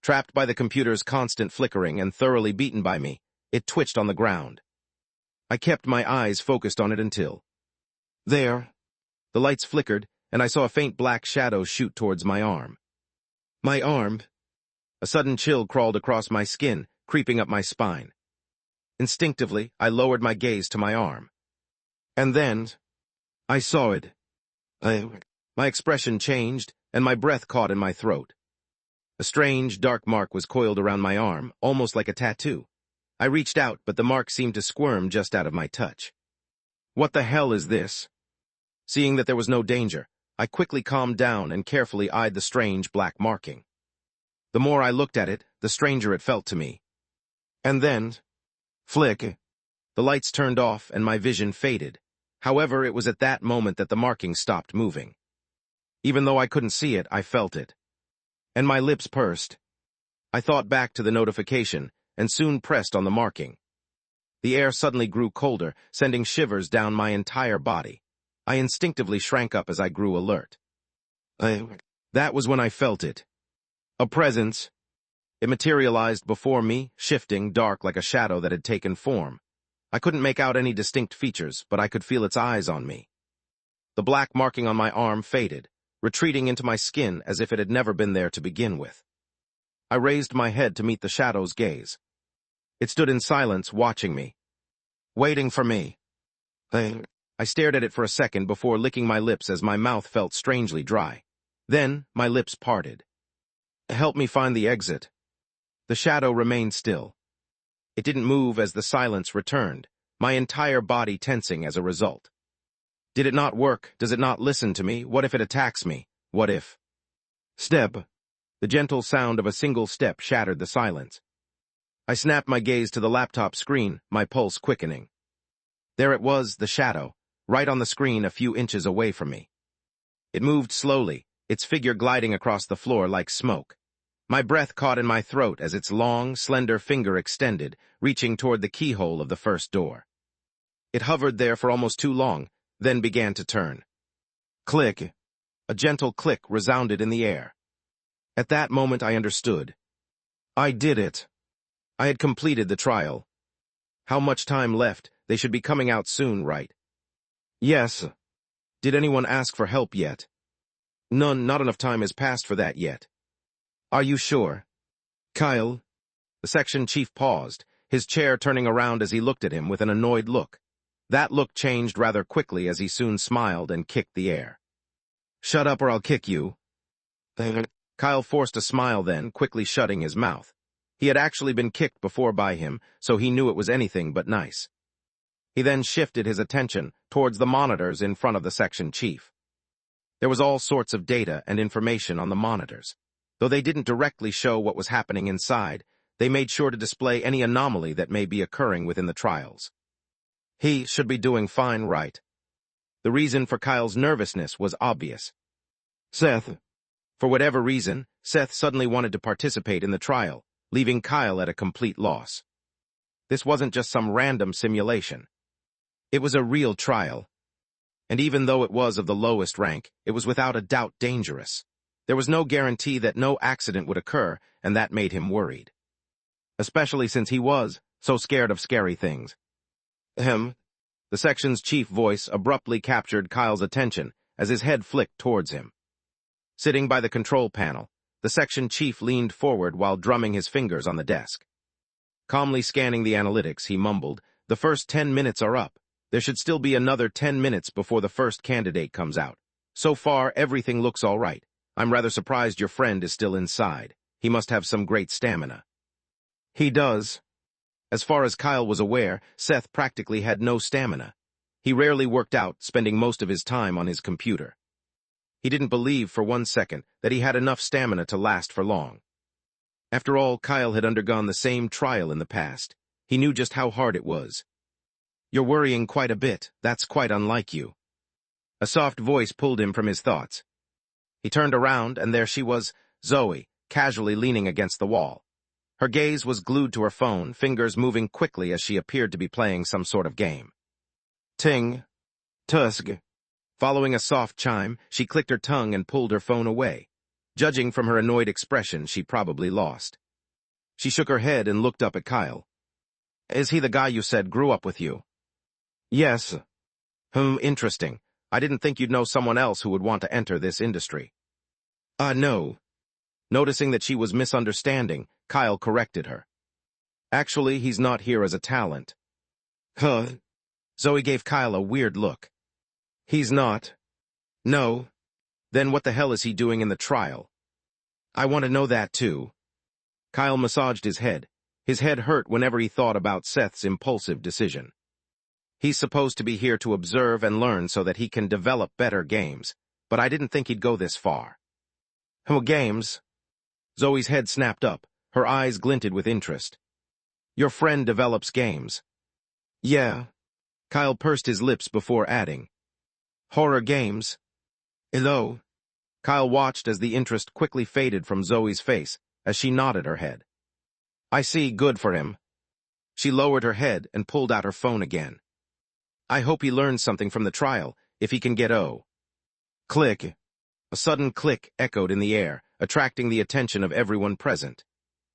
Trapped by the computer's constant flickering and thoroughly beaten by me, it twitched on the ground. I kept my eyes focused on it until... There. The lights flickered, and I saw a faint black shadow shoot towards my arm. My arm... A sudden chill crawled across my skin, creeping up my spine. Instinctively, I lowered my gaze to my arm. And then... I saw it. My expression changed, and my breath caught in my throat. A strange, dark mark was coiled around my arm, almost like a tattoo. I reached out, but the mark seemed to squirm just out of my touch. What the hell is this? Seeing that there was no danger, I quickly calmed down and carefully eyed the strange black marking. The more I looked at it, the stranger it felt to me. And then... Flick. The lights turned off and my vision faded. However, it was at that moment that the marking stopped moving. Even though I couldn't see it, I felt it. And my lips pursed. I thought back to the notification and soon pressed on the marking. The air suddenly grew colder, sending shivers down my entire body. I instinctively shrank up as I grew alert. That was when I felt it. A presence. It materialized before me, shifting, dark like a shadow that had taken form. I couldn't make out any distinct features, but I could feel its eyes on me. The black marking on my arm faded, retreating into my skin as if it had never been there to begin with. I raised my head to meet the shadow's gaze. It stood in silence, watching me. Waiting for me. I stared at it for a second before licking my lips as my mouth felt strangely dry. Then, my lips parted. Help me find the exit. The shadow remained still. It didn't move as the silence returned, my entire body tensing as a result. Did it not work? Does it not listen to me? What if it attacks me? What if... Step. The gentle sound of a single step shattered the silence. I snapped my gaze to the laptop screen, my pulse quickening. There it was, the shadow, right on the screen a few inches away from me. It moved slowly, its figure gliding across the floor like smoke. My breath caught in my throat as its long, slender finger extended, reaching toward the keyhole of the first door. It hovered there for almost too long, then began to turn. Click. A gentle click resounded in the air. At that moment I understood. I did it. I had completed the trial. How much time left? They should be coming out soon, right? Yes. Did anyone ask for help yet? None, not enough time has passed for that yet. Are you sure? Kyle? The section chief paused, his chair turning around as he looked at him with an annoyed look. That look changed rather quickly as he soon smiled and kicked the air. Shut up or I'll kick you. Kyle forced a smile then, quickly shutting his mouth. He had actually been kicked before by him, so he knew it was anything but nice. He then shifted his attention towards the monitors in front of the section chief. There was all sorts of data and information on the monitors. Though they didn't directly show what was happening inside, they made sure to display any anomaly that may be occurring within the trials. He should be doing fine, right? The reason for Kyle's nervousness was obvious. Seth. For whatever reason, Seth suddenly wanted to participate in the trial, leaving Kyle at a complete loss. This wasn't just some random simulation. It was a real trial. And even though it was of the lowest rank, it was without a doubt dangerous. There was no guarantee that no accident would occur, and that made him worried. Especially since he was so scared of scary things. The section's chief voice abruptly captured Kyle's attention as his head flicked towards him. Sitting by the control panel, the section chief leaned forward while drumming his fingers on the desk. Calmly scanning the analytics, he mumbled, "The first 10 minutes are up. There should still be another 10 minutes before the first candidate comes out. So far, everything looks all right. I'm rather surprised your friend is still inside. He must have some great stamina." He does. As far as Kyle was aware, Seth practically had no stamina. He rarely worked out, spending most of his time on his computer. He didn't believe for one second that he had enough stamina to last for long. After all, Kyle had undergone the same trial in the past. He knew just how hard it was. You're worrying quite a bit. That's quite unlike you. A soft voice pulled him from his thoughts. He turned around, and there she was, Zoe, casually leaning against the wall. Her gaze was glued to her phone, fingers moving quickly as she appeared to be playing some sort of game. Ting. Tusk. Following a soft chime, she clicked her tongue and pulled her phone away. Judging from her annoyed expression, she probably lost. She shook her head and looked up at Kyle. Is he the guy you said grew up with you? Yes. Interesting. I didn't think you'd know someone else who would want to enter this industry. No. Noticing that she was misunderstanding, Kyle corrected her. Actually, he's not here as a talent. Huh? Zoe gave Kyle a weird look. He's not? No. Then what the hell is he doing in the trial? I want to know that too. Kyle massaged his head. His head hurt whenever he thought about Seth's impulsive decision. He's supposed to be here to observe and learn so that he can develop better games, but I didn't think he'd go this far. Games? Zoe's head snapped up. Her eyes glinted with interest. Your friend develops games. Yeah. Kyle pursed his lips before adding. Horror games? Hello? Kyle watched as the interest quickly faded from Zoe's face as she nodded her head. I see, good for him. She lowered her head and pulled out her phone again. I hope he learns something from the trial, if he can get O. Click. A sudden click echoed in the air, attracting the attention of everyone present.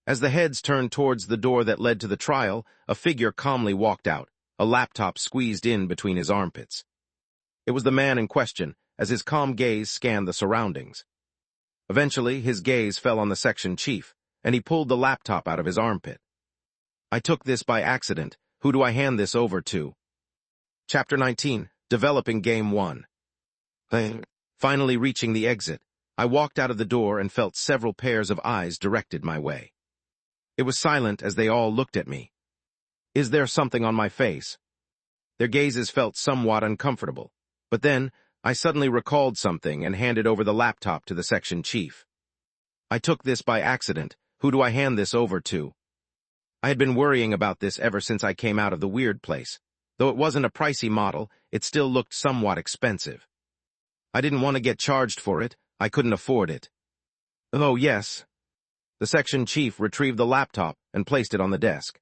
As the heads turned towards the door that led to the trial, a figure calmly walked out, a laptop squeezed in between his armpits. It was the man in question, as his calm gaze scanned the surroundings. Eventually, his gaze fell on the section chief, and he pulled the laptop out of his armpit. I took this by accident. Who do I hand this over to? Chapter 19, Developing Game 1. Finally reaching the exit, I walked out of the door and felt several pairs of eyes directed my way. It was silent as they all looked at me. Is there something on my face? Their gazes felt somewhat uncomfortable, but then I suddenly recalled something and handed over the laptop to the section chief. I took this by accident. Who do I hand this over to? I had been worrying about this ever since I came out of the weird place. Though it wasn't a pricey model, it still looked somewhat expensive. I didn't want to get charged for it. I couldn't afford it. Oh, yes. The section chief retrieved the laptop and placed it on the desk.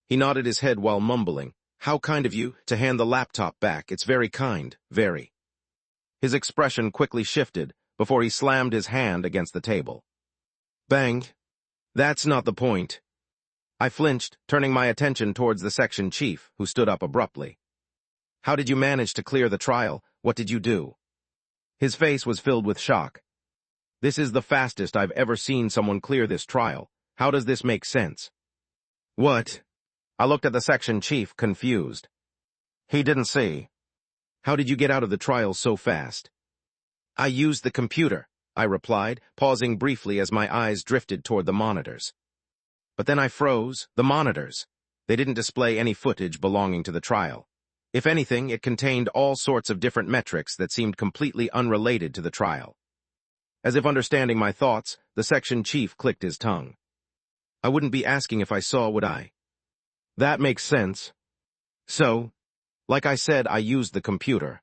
He nodded his head while mumbling, How kind of you to hand the laptop back. It's very kind, very. His expression quickly shifted before he slammed his hand against the table. Bang. That's not the point. I flinched, turning my attention towards the section chief, who stood up abruptly. How did you manage to clear the trial? What did you do? His face was filled with shock. This is the fastest I've ever seen someone clear this trial. How does this make sense? What? I looked at the section chief, confused. He didn't see. How did you get out of the trial so fast? I used the computer, I replied, pausing briefly as my eyes drifted toward the monitors. But then I froze. The monitors. They didn't display any footage belonging to the trial. If anything, it contained all sorts of different metrics that seemed completely unrelated to the trial. As if understanding my thoughts, the section chief clicked his tongue. I wouldn't be asking if I saw, would I? That makes sense. So, like I said, I used the computer.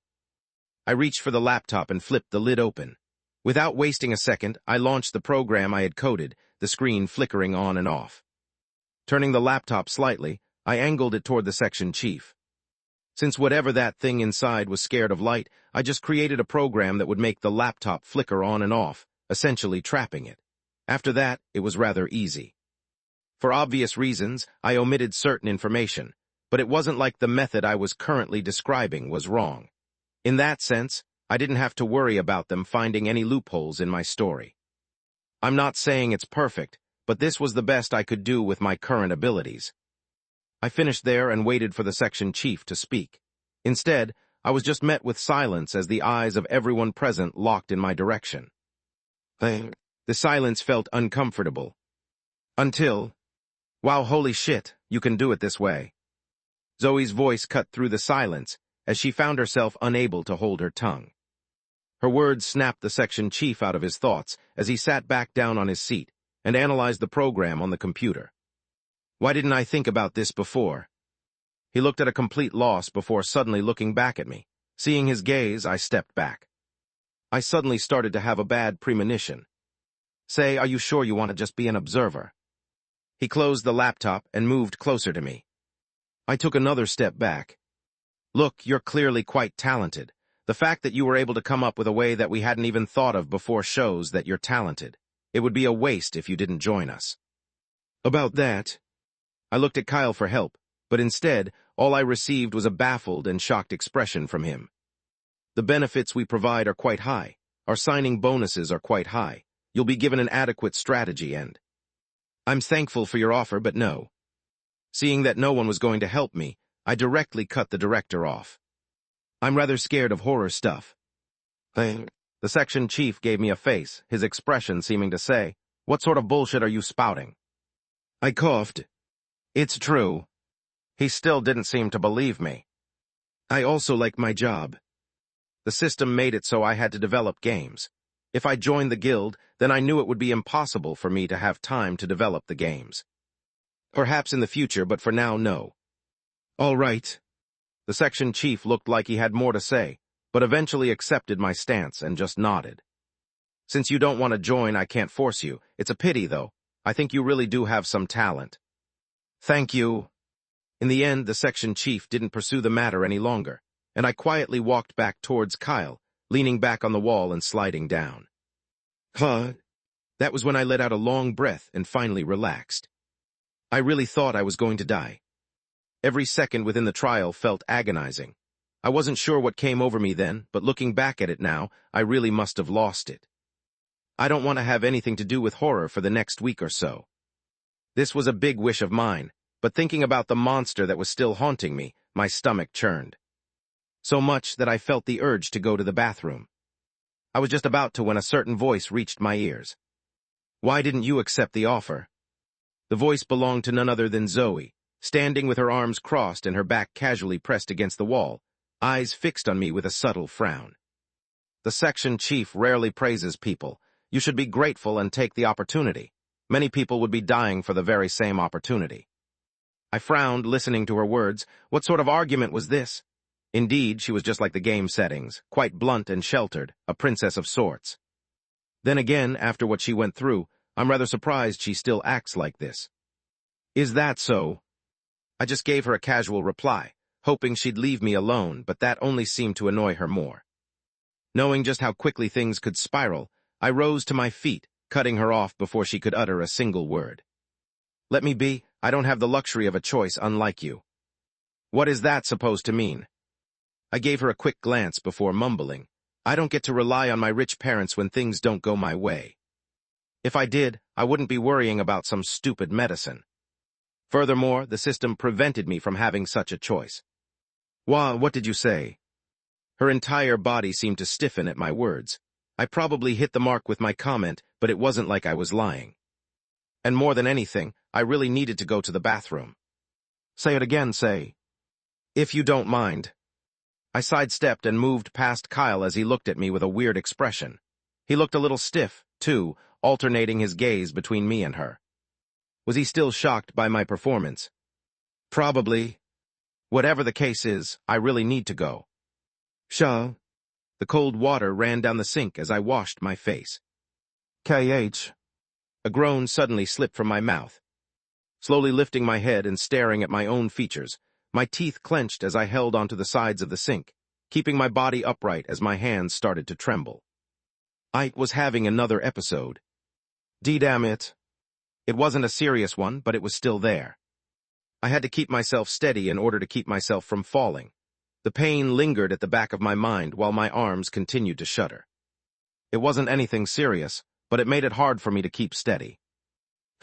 I reached for the laptop and flipped the lid open. Without wasting a second, I launched the program I had coded, the screen flickering on and off. Turning the laptop slightly, I angled it toward the section chief. Since whatever that thing inside was scared of light, I just created a program that would make the laptop flicker on and off, essentially trapping it. After that, it was rather easy. For obvious reasons, I omitted certain information, but it wasn't like the method I was currently describing was wrong. In that sense, I didn't have to worry about them finding any loopholes in my story. I'm not saying it's perfect, but this was the best I could do with my current abilities. I finished there and waited for the section chief to speak. Instead, I was just met with silence as the eyes of everyone present locked in my direction. The silence felt uncomfortable. Until, wow, holy shit, you can do it this way. Zoe's voice cut through the silence as she found herself unable to hold her tongue. Her words snapped the section chief out of his thoughts as he sat back down on his seat and analyzed the program on the computer. Why didn't I think about this before? He looked at a complete loss before suddenly looking back at me. Seeing his gaze, I stepped back. I suddenly started to have a bad premonition. Say, are you sure you want to just be an observer? He closed the laptop and moved closer to me. I took another step back. Look, you're clearly quite talented. The fact that you were able to come up with a way that we hadn't even thought of before shows that you're talented. It would be a waste if you didn't join us. About that, I looked at Kyle for help, but instead, all I received was a baffled and shocked expression from him. The benefits we provide are quite high. Our signing bonuses are quite high. You'll be given an adequate strategy and... I'm thankful for your offer, but no. Seeing that no one was going to help me, I directly cut the director off. I'm rather scared of horror stuff. The section chief gave me a face, his expression seeming to say, "What sort of bullshit are you spouting?" I coughed. It's true. He still didn't seem to believe me. I also like my job. The system made it so I had to develop games. If I joined the guild, then I knew it would be impossible for me to have time to develop the games. Perhaps in the future, but for now, no. All right. The section chief looked like he had more to say, but eventually accepted my stance and just nodded. Since you don't want to join, I can't force you. It's a pity, though. I think you really do have some talent. Thank you. In the end, the section chief didn't pursue the matter any longer, and I quietly walked back towards Kyle, leaning back on the wall and sliding down. That was when I let out a long breath and finally relaxed. I really thought I was going to die. Every second within the trial felt agonizing. I wasn't sure what came over me then, but looking back at it now, I really must have lost it. I don't want to have anything to do with horror for the next week or so. This was a big wish of mine, but thinking about the monster that was still haunting me, my stomach churned. So much that I felt the urge to go to the bathroom. I was just about to when a certain voice reached my ears. Why didn't you accept the offer? The voice belonged to none other than Zoe, standing with her arms crossed and her back casually pressed against the wall, eyes fixed on me with a subtle frown. The section chief rarely praises people. You should be grateful and take the opportunity. Many people would be dying for the very same opportunity. I frowned, listening to her words. What sort of argument was this? Indeed, she was just like the game settings, quite blunt and sheltered, a princess of sorts. Then again, after what she went through, I'm rather surprised she still acts like this. Is that so? I just gave her a casual reply, hoping she'd leave me alone, but that only seemed to annoy her more. Knowing just how quickly things could spiral, I rose to my feet, cutting her off before she could utter a single word. Let me be, I don't have the luxury of a choice unlike you. What is that supposed to mean? I gave her a quick glance before mumbling, I don't get to rely on my rich parents when things don't go my way. If I did, I wouldn't be worrying about some stupid medicine. Furthermore, the system prevented me from having such a choice. What did you say? Her entire body seemed to stiffen at my words. I probably hit the mark with my comment, but it wasn't like I was lying. And more than anything, I really needed to go to the bathroom. Say it again, say. If you don't mind. I sidestepped and moved past Kyle as he looked at me with a weird expression. He looked a little stiff, too, alternating his gaze between me and her. Was he still shocked by my performance? Probably. Whatever the case is, I really need to go. Sha. The cold water ran down the sink as I washed my face. KH. A groan suddenly slipped from my mouth. Slowly lifting my head and staring at my own features, my teeth clenched as I held onto the sides of the sink, keeping my body upright as my hands started to tremble. I was having another episode. Damn it. It wasn't a serious one, but it was still there. I had to keep myself steady in order to keep myself from falling. The pain lingered at the back of my mind while my arms continued to shudder. It wasn't anything serious, but it made it hard for me to keep steady.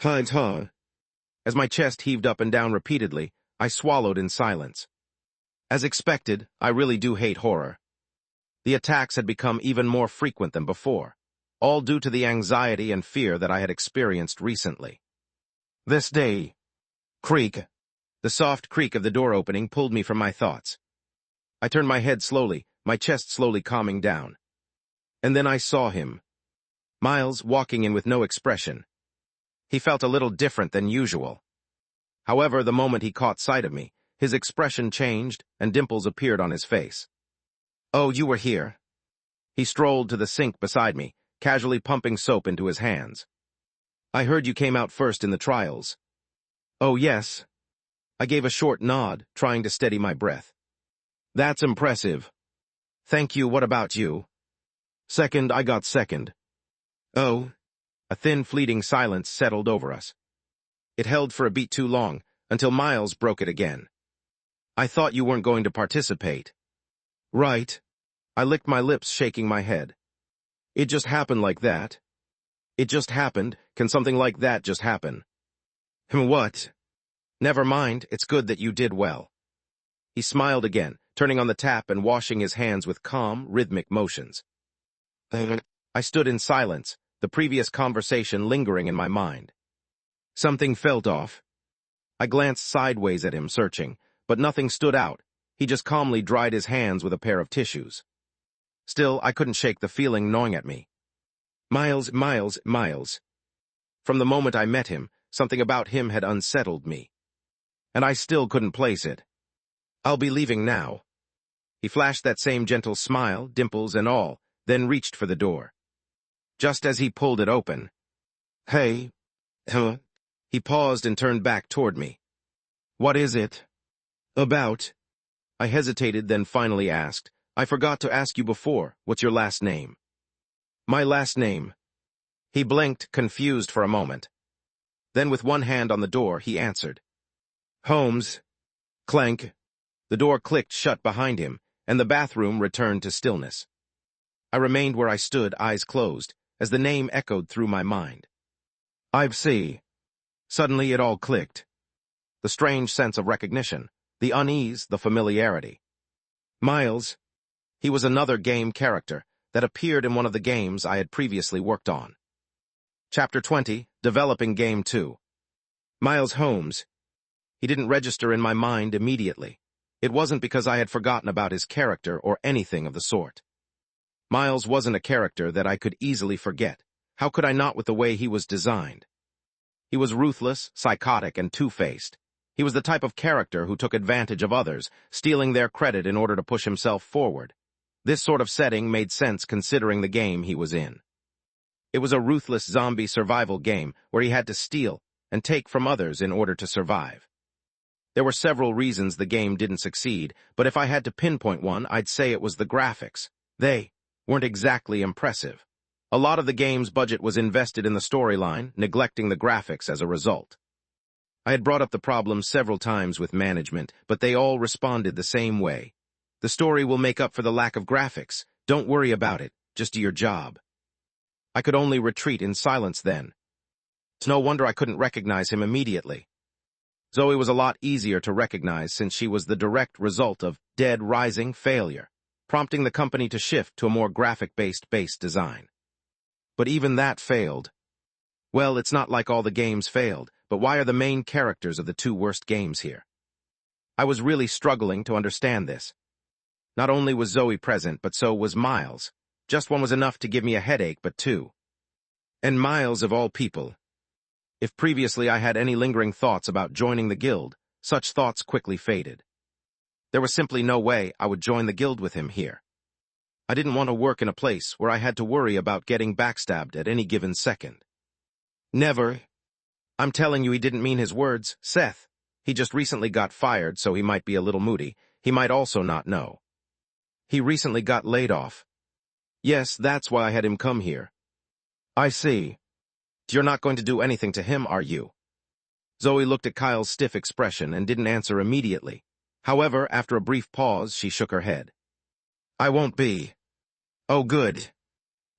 As my chest heaved up and down repeatedly, I swallowed in silence. As expected, I really do hate horror. The attacks had become even more frequent than before, all due to the anxiety and fear that I had experienced recently. This day, creak. The soft creak of the door opening pulled me from my thoughts. I turned my head slowly, my chest slowly calming down. And then I saw him. Miles walking in with no expression. He felt a little different than usual. However, the moment he caught sight of me, His expression changed, and dimples appeared on his face. "Oh, you were here." He strolled to the sink beside me, casually pumping soap into his hands. "I heard you came out first in the trials." "Oh, yes." I gave a short nod, trying to steady my breath. "That's impressive." "Thank you, what about you?" "Second, I got second." "Oh." A thin, fleeting silence settled over us. It held for a beat too long, until Miles broke it again. "I thought you weren't going to participate." "Right." I licked my lips, shaking my head. "It just happened like that." "It just happened? Can something like that just happen?" "What?" "Never mind, it's good that you did well." He smiled again, turning on the tap and washing his hands with calm, rhythmic motions. I stood in silence, the previous conversation lingering in my mind. Something felt off. I glanced sideways at him, searching, but nothing stood out. He just calmly dried his hands with a pair of tissues. Still, I couldn't shake the feeling gnawing at me. Miles, Miles, Miles. From the moment I met him, something about him had unsettled me. And I still couldn't place it. "I'll be leaving now." He flashed that same gentle smile, dimples and all, then reached for the door. Just as he pulled it open. "Hey." He paused and turned back toward me. "What is it?" "About." I hesitated, then finally asked, "I forgot to ask you before, what's your last name?" "My last name." He blinked, confused for a moment. Then with one hand on the door, he answered. "Holmes." Clank. The door clicked shut behind him, and the bathroom returned to stillness. I remained where I stood, eyes closed, as the name echoed through my mind. "I see." Suddenly it all clicked. The strange sense of recognition, the unease, the familiarity. Miles. He was another game character that appeared in one of the games I had previously worked on. Chapter 20, Developing Game 2. Miles Holmes. He didn't register in my mind immediately. It wasn't because I had forgotten about his character or anything of the sort. Miles wasn't a character that I could easily forget. How could I not with the way he was designed? He was ruthless, psychotic, and two-faced. He was the type of character who took advantage of others, stealing their credit in order to push himself forward. This sort of setting made sense considering the game he was in. It was a ruthless zombie survival game where he had to steal and take from others in order to survive. There were several reasons the game didn't succeed, but if I had to pinpoint one, I'd say it was the graphics. They weren't exactly impressive. A lot of the game's budget was invested in the storyline, neglecting the graphics as a result. I had brought up the problem several times with management, but they all responded the same way. "The story will make up for the lack of graphics. Don't worry about it. Just do your job." I could only retreat in silence then. It's no wonder I couldn't recognize him immediately. Zoe was a lot easier to recognize since she was the direct result of Dead Rising failure, prompting the company to shift to a more graphic-based base design. But even that failed. Well, it's not like all the games failed, but why are the main characters of the two worst games here? I was really struggling to understand this. Not only was Zoe present, but so was Miles. Just one was enough to give me a headache, but two. And Miles of all people. If previously I had any lingering thoughts about joining the guild, such thoughts quickly faded. There was simply no way I would join the guild with him here. I didn't want to work in a place where I had to worry about getting backstabbed at any given second. Never. I'm telling you, he didn't mean his words, Seth. He just recently got fired, so he might be a little moody. He might also not know. He recently got laid off. Yes, that's why I had him come here. I see. You're not going to do anything to him, are you? Zoe looked at Kyle's stiff expression and didn't answer immediately. However, after a brief pause, she shook her head. I won't be. Oh, good.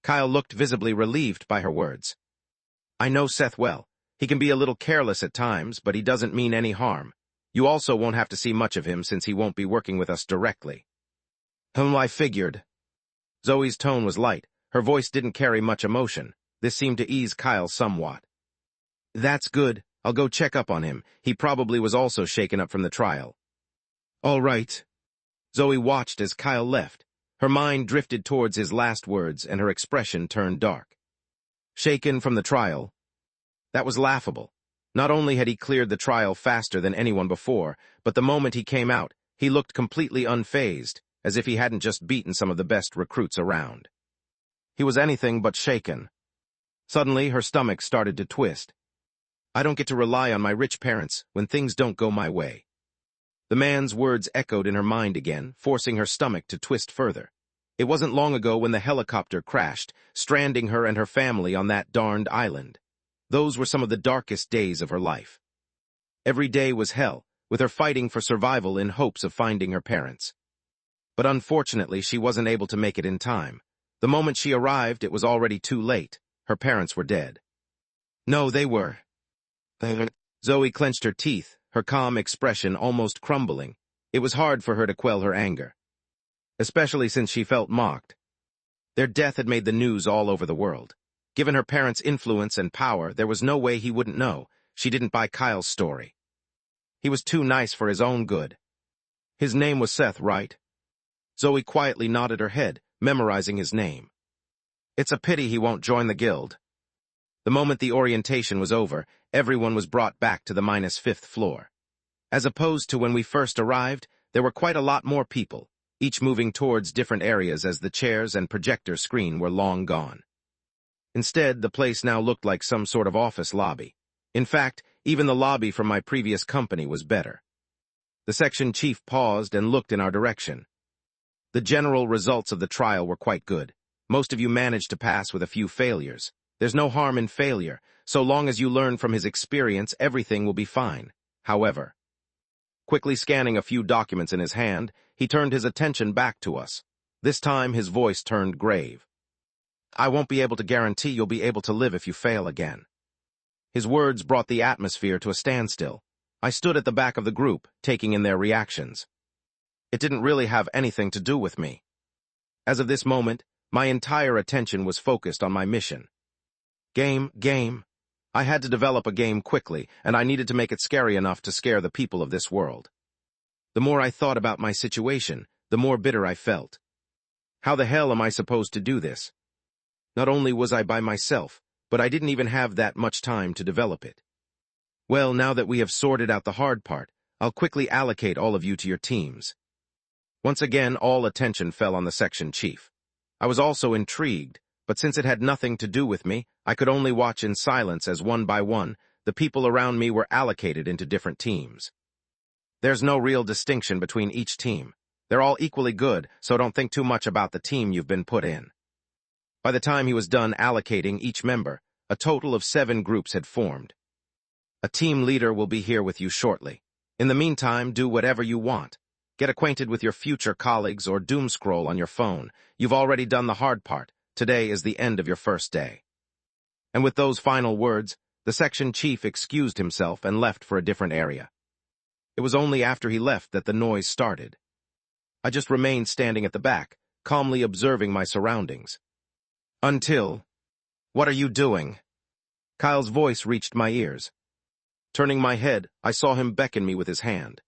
Kyle looked visibly relieved by her words. I know Seth well. He can be a little careless at times, but he doesn't mean any harm. You also won't have to see much of him since he won't be working with us directly. I figured. Zoe's tone was light. Her voice didn't carry much emotion. This seemed to ease Kyle somewhat. That's good. I'll go check up on him. He probably was also shaken up from the trial. All right. Zoe watched as Kyle left. Her mind drifted towards his last words, and her expression turned dark. Shaken from the trial? That was laughable. Not only had he cleared the trial faster than anyone before, but the moment he came out, he looked completely unfazed, as if he hadn't just beaten some of the best recruits around. He was anything but shaken. Suddenly, her stomach started to twist. I don't get to rely on my rich parents when things don't go my way. The man's words echoed in her mind again, forcing her stomach to twist further. It wasn't long ago when the helicopter crashed, stranding her and her family on that darned island. Those were some of the darkest days of her life. Every day was hell, with her fighting for survival in hopes of finding her parents. But unfortunately, she wasn't able to make it in time. The moment she arrived, it was already too late. Her parents were dead. No, they were. Zoe clenched her teeth, her calm expression almost crumbling. It was hard for her to quell her anger, especially since she felt mocked. Their death had made the news all over the world. Given her parents' influence and power, there was no way he wouldn't know. She didn't buy Kyle's story. He was too nice for his own good. His name was Seth, right? Zoe quietly nodded her head, memorizing his name. It's a pity he won't join the guild. The moment the orientation was over, everyone was brought back to the -5th floor. As opposed to when we first arrived, there were quite a lot more people, each moving towards different areas as the chairs and projector screen were long gone. Instead, the place now looked like some sort of office lobby. In fact, even the lobby from my previous company was better. The section chief paused and looked in our direction. The general results of the trial were quite good. Most of you managed to pass with a few failures. There's no harm in failure. So long as you learn from his experience, everything will be fine. However, quickly scanning a few documents in his hand, he turned his attention back to us. This time, his voice turned grave. I won't be able to guarantee you'll be able to live if you fail again. His words brought the atmosphere to a standstill. I stood at the back of the group, taking in their reactions. It didn't really have anything to do with me. As of this moment, my entire attention was focused on my mission. Game. I had to develop a game quickly, and I needed to make it scary enough to scare the people of this world. The more I thought about my situation, the more bitter I felt. How the hell am I supposed to do this? Not only was I by myself, but I didn't even have that much time to develop it. Well, now that we have sorted out the hard part, I'll quickly allocate all of you to your teams. Once again, all attention fell on the section chief. I was also intrigued, but since it had nothing to do with me, I could only watch in silence as one by one, the people around me were allocated into different teams. There's no real distinction between each team. They're all equally good, so don't think too much about the team you've been put in. By the time he was done allocating each member, a total of 7 groups had formed. A team leader will be here with you shortly. In the meantime, do whatever you want. Get acquainted with your future colleagues or doomscroll on your phone. You've already done the hard part. Today is the end of your first day. And with those final words, the section chief excused himself and left for a different area. It was only after he left that the noise started. I just remained standing at the back, calmly observing my surroundings. Until... What are you doing? Kyle's voice reached my ears. Turning my head, I saw him beckon me with his hand.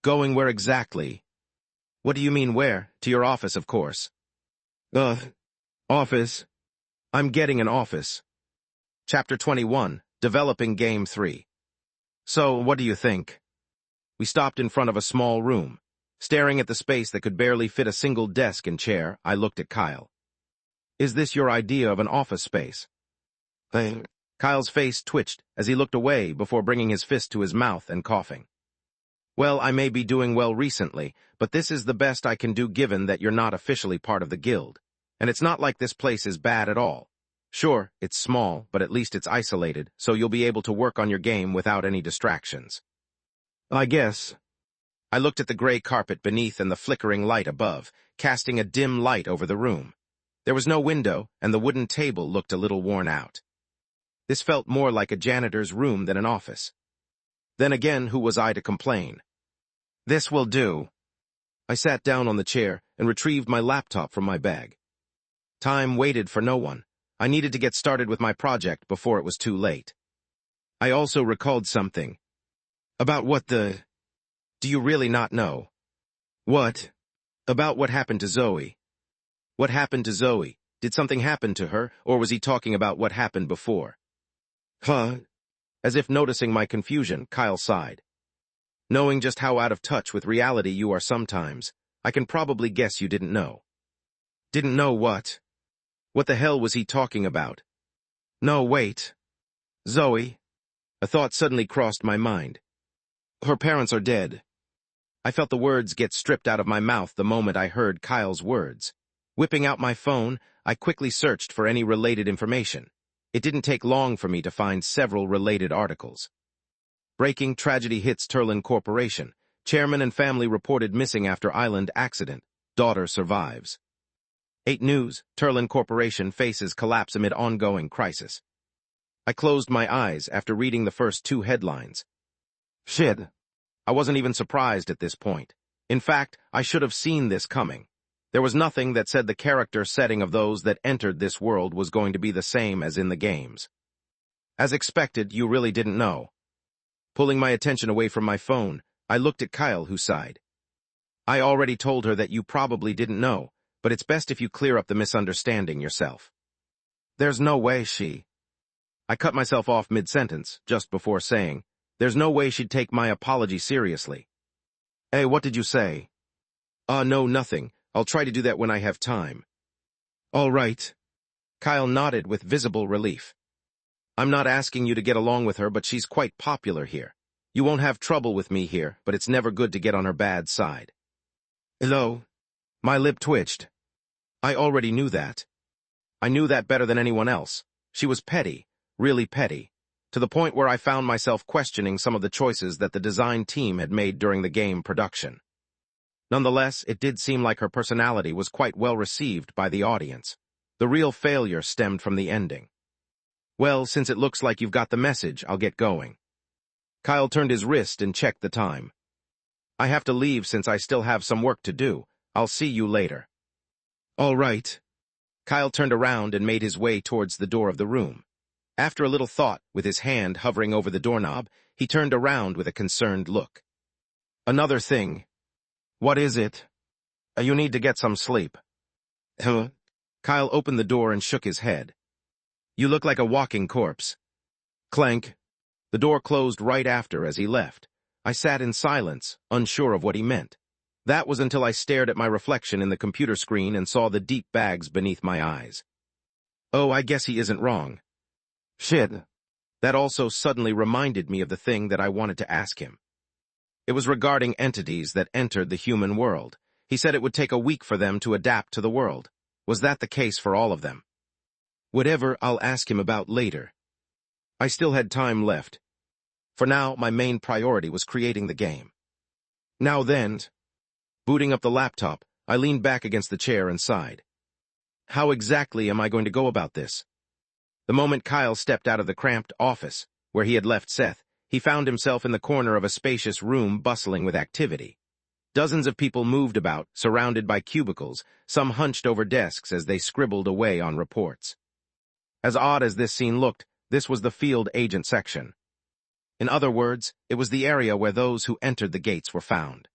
Going where exactly? What do you mean where? To your office, of course. Office? I'm getting an office. Chapter 21, Developing Game 3. So, what do you think? We stopped in front of a small room. Staring at the space that could barely fit a single desk and chair, I looked at Kyle. Is this your idea of an office space? Kyle's face twitched as he looked away before bringing his fist to his mouth and coughing. Well, I may be doing well recently, but this is the best I can do given that you're not officially part of the guild. And it's not like this place is bad at all. Sure, it's small, but at least it's isolated, so you'll be able to work on your game without any distractions. I guess. I looked at the gray carpet beneath and the flickering light above, casting a dim light over the room. There was no window, and the wooden table looked a little worn out. This felt more like a janitor's room than an office. Then again, who was I to complain? This will do. I sat down on the chair and retrieved my laptop from my bag. Time waited for no one. I needed to get started with my project before it was too late. I also recalled something. About what the... Do you really not know? What? About what happened to Zoe. What happened to Zoe? Did something happen to her, or was he talking about what happened before? As if noticing my confusion, Kyle sighed. Knowing just how out of touch with reality you are sometimes, I can probably guess you didn't know. Didn't know what? What the hell was he talking about? No, wait. Zoe. A thought suddenly crossed my mind. Her parents are dead. I felt the words get stripped out of my mouth the moment I heard Kyle's words. Whipping out my phone, I quickly searched for any related information. It didn't take long for me to find several related articles. Breaking tragedy hits Turlin Corporation. Chairman and family reported missing after island accident. Daughter survives. 8 News, Turlin Corporation faces collapse amid ongoing crisis. I closed my eyes after reading the first 2 headlines. Shit. I wasn't even surprised at this point. In fact, I should have seen this coming. There was nothing that said the character setting of those that entered this world was going to be the same as in the games. As expected, you really didn't know. Pulling my attention away from my phone, I looked at Kyle, who sighed. I already told her that you probably didn't know, but it's best if you clear up the misunderstanding yourself. There's no way she... I cut myself off mid-sentence, just before saying, there's no way she'd take my apology seriously. Hey, what did you say? No, nothing. I'll try to do that when I have time. All right. Kyle nodded with visible relief. I'm not asking you to get along with her, but she's quite popular here. You won't have trouble with me here, but it's never good to get on her bad side. Hello? My lip twitched. I already knew that. I knew that better than anyone else. She was petty, really petty, to the point where I found myself questioning some of the choices that the design team had made during the game production. Nonetheless, it did seem like her personality was quite well received by the audience. The real failure stemmed from the ending. Well, since it looks like you've got the message, I'll get going. Kyle turned his wrist and checked the time. I have to leave since I still have some work to do. I'll see you later. All right. Kyle turned around and made his way towards the door of the room. After a little thought, with his hand hovering over the doorknob, he turned around with a concerned look. Another thing. What is it? You need to get some sleep. Huh? Kyle opened the door and shook his head. You look like a walking corpse. Clank. The door closed right after as he left. I sat in silence, unsure of what he meant. That was until I stared at my reflection in the computer screen and saw the deep bags beneath my eyes. Oh, I guess he isn't wrong. Shit. That also suddenly reminded me of the thing that I wanted to ask him. It was regarding entities that entered the human world. He said it would take a week for them to adapt to the world. Was that the case for all of them? Whatever, I'll ask him about later. I still had time left. For now, my main priority was creating the game. Now then, booting up the laptop, I leaned back against the chair and sighed. How exactly am I going to go about this? The moment Kyle stepped out of the cramped office, where he had left Seth, he found himself in the corner of a spacious room bustling with activity. Dozens of people moved about, surrounded by cubicles, some hunched over desks as they scribbled away on reports. As odd as this scene looked, this was the field agent section. In other words, it was the area where those who entered the gates were found.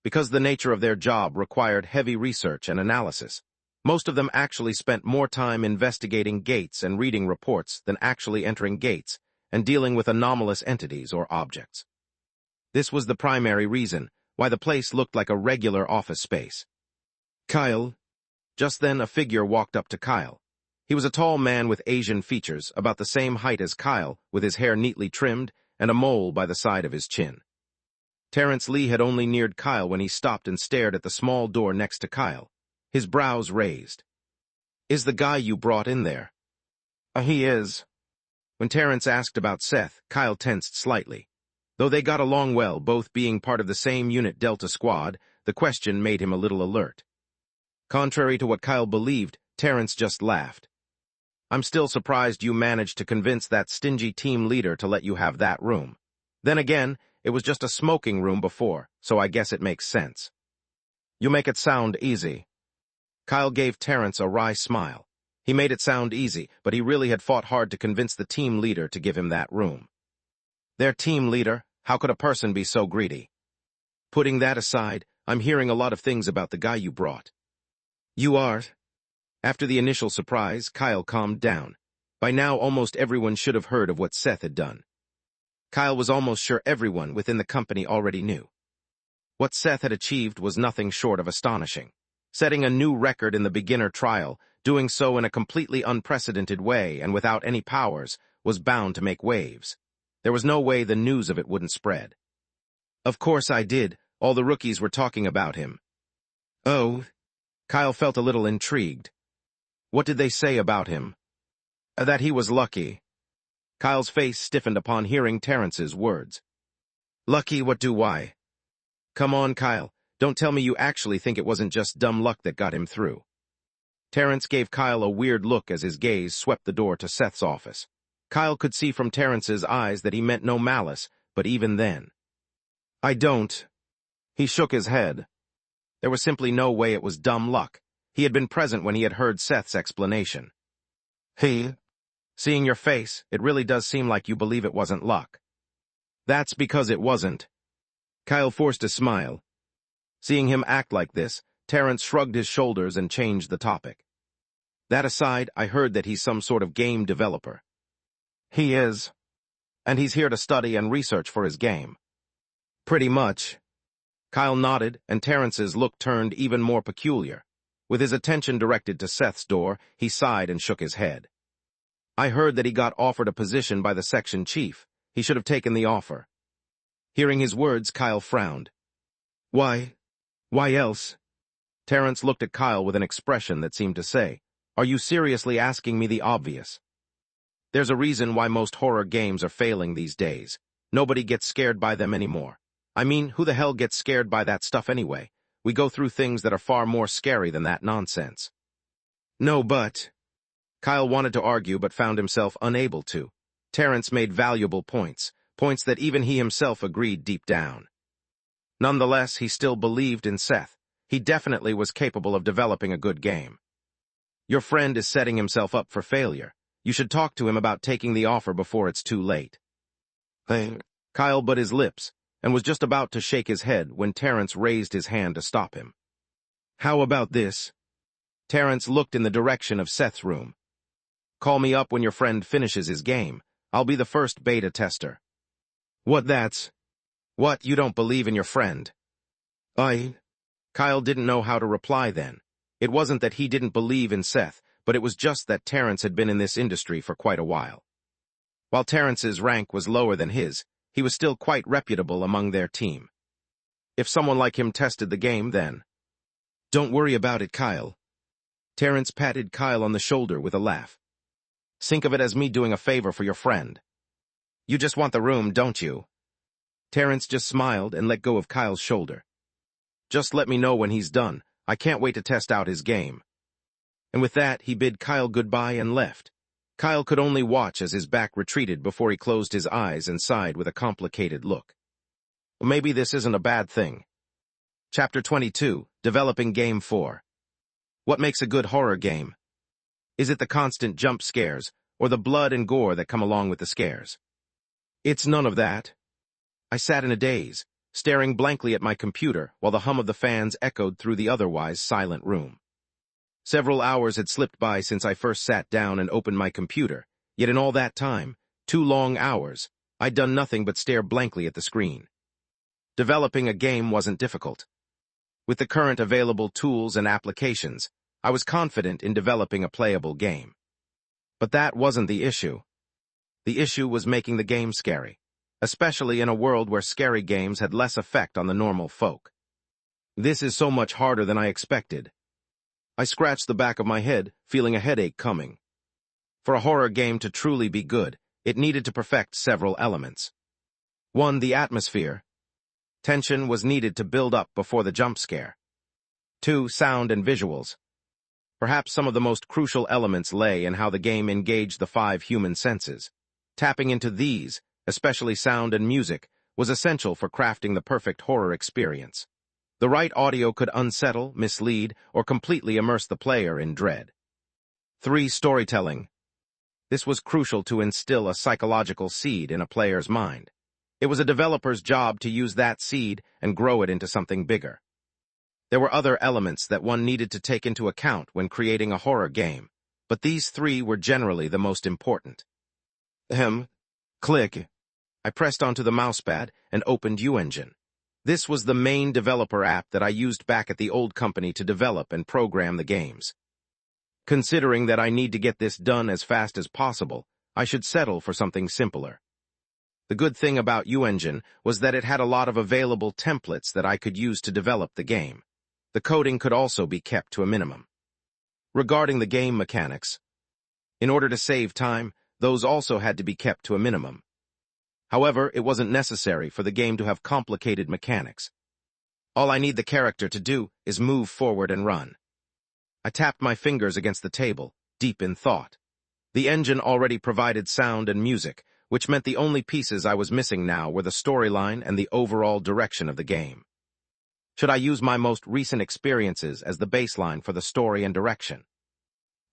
Because the nature of their job required heavy research and analysis, most of them actually spent more time investigating gates and reading reports than actually entering gates and dealing with anomalous entities or objects. This was the primary reason why the place looked like a regular office space. Kyle. Just then a figure walked up to Kyle. He was a tall man with Asian features, about the same height as Kyle, with his hair neatly trimmed and a mole by the side of his chin. Terrence Lee had only neared Kyle when he stopped and stared at the small door next to Kyle, his brows raised. Is the guy you brought in there? He is. When Terrence asked about Seth, Kyle tensed slightly. Though they got along well, both being part of the same unit Delta Squad, the question made him a little alert. Contrary to what Kyle believed, Terrence just laughed. I'm still surprised you managed to convince that stingy team leader to let you have that room. Then again, it was just a smoking room before, so I guess it makes sense. You make it sound easy. Kyle gave Terrence a wry smile. He made it sound easy, but he really had fought hard to convince the team leader to give him that room. Their team leader? How could a person be so greedy? Putting that aside, I'm hearing a lot of things about the guy you brought. You are? After the initial surprise, Kyle calmed down. By now, almost everyone should have heard of what Seth had done. Kyle was almost sure everyone within the company already knew. What Seth had achieved was nothing short of astonishing. Setting a new record in the beginner trial, doing so in a completely unprecedented way and without any powers, was bound to make waves. There was no way the news of it wouldn't spread. Of course I did. All the rookies were talking about him. Oh, Kyle felt a little intrigued. What did they say about him? That he was lucky. Kyle's face stiffened upon hearing Terrence's words. Lucky, what do why? Come on, Kyle. Don't tell me you actually think it wasn't just dumb luck that got him through. Terrence gave Kyle a weird look as his gaze swept the door to Seth's office. Kyle could see from Terrence's eyes that he meant no malice, but even then. I don't. He shook his head. There was simply no way it was dumb luck. He had been present when he had heard Seth's explanation. Seeing your face, it really does seem like you believe it wasn't luck. That's because it wasn't. Kyle forced a smile. Seeing him act like this, Terrence shrugged his shoulders and changed the topic. That aside, I heard that he's some sort of game developer. He is. And he's here to study and research for his game. Pretty much. Kyle nodded, and Terrence's look turned even more peculiar. With his attention directed to Seth's door, he sighed and shook his head. I heard that he got offered a position by the section chief. He should have taken the offer. Hearing his words, Kyle frowned. Why? Why else? Terrence looked at Kyle with an expression that seemed to say, Are you seriously asking me the obvious? There's a reason why most horror games are failing these days. Nobody gets scared by them anymore. I mean, who the hell gets scared by that stuff anyway? We go through things that are far more scary than that nonsense. No, but... Kyle wanted to argue but found himself unable to. Terrence made valuable points that even he himself agreed deep down. Nonetheless, he still believed in Seth. He definitely was capable of developing a good game. Your friend is setting himself up for failure. You should talk to him about taking the offer before it's too late. Kyle bit his lips and was just about to shake his head when Terrence raised his hand to stop him. How about this? Terrence looked in the direction of Seth's room. Call me up when your friend finishes his game. I'll be the first beta tester. What, you don't believe in your friend? Kyle didn't know how to reply then. It wasn't that he didn't believe in Seth, but it was just that Terrence had been in this industry for quite a while. While Terrence's rank was lower than his, he was still quite reputable among their team. If someone like him tested the game, then... Don't worry about it, Kyle. Terrence patted Kyle on the shoulder with a laugh. Think of it as me doing a favor for your friend. You just want the room, don't you? Terrence just smiled and let go of Kyle's shoulder. Just let me know when he's done. I can't wait to test out his game. And with that, he bid Kyle goodbye and left. Kyle could only watch as his back retreated before he closed his eyes and sighed with a complicated look. Maybe this isn't a bad thing. Chapter 22, Developing Game 4. What makes a good horror game? Is it the constant jump scares, or the blood and gore that come along with the scares? It's none of that. I sat in a daze, staring blankly at my computer while the hum of the fans echoed through the otherwise silent room. Several hours had slipped by since I first sat down and opened my computer, yet in all that time, 2 long hours, I'd done nothing but stare blankly at the screen. Developing a game wasn't difficult. With the current available tools and applications, I was confident in developing a playable game. But that wasn't the issue. The issue was making the game scary, especially in a world where scary games had less effect on the normal folk. This is so much harder than I expected. I scratched the back of my head, feeling a headache coming. For a horror game to truly be good, it needed to perfect several elements. 1. The atmosphere. Tension was needed to build up before the jump scare. 2. Sound and visuals. Perhaps some of the most crucial elements lay in how the game engaged the 5 human senses. Tapping into these, especially sound and music, was essential for crafting the perfect horror experience. The right audio could unsettle, mislead, or completely immerse the player in dread. 3. Storytelling. This was crucial to instill a psychological seed in a player's mind. It was a developer's job to use that seed and grow it into something bigger. There were other elements that one needed to take into account when creating a horror game, but these 3 were generally the most important. Click. I pressed onto the mousepad and opened UEngine. This was the main developer app that I used back at the old company to develop and program the games. Considering that I need to get this done as fast as possible, I should settle for something simpler. The good thing about UEngine was that it had a lot of available templates that I could use to develop the game. The coding could also be kept to a minimum. Regarding the game mechanics, in order to save time, those also had to be kept to a minimum. However, it wasn't necessary for the game to have complicated mechanics. All I need the character to do is move forward and run. I tapped my fingers against the table, deep in thought. The engine already provided sound and music, which meant the only pieces I was missing now were the storyline and the overall direction of the game. Should I use my most recent experiences as the baseline for the story and direction?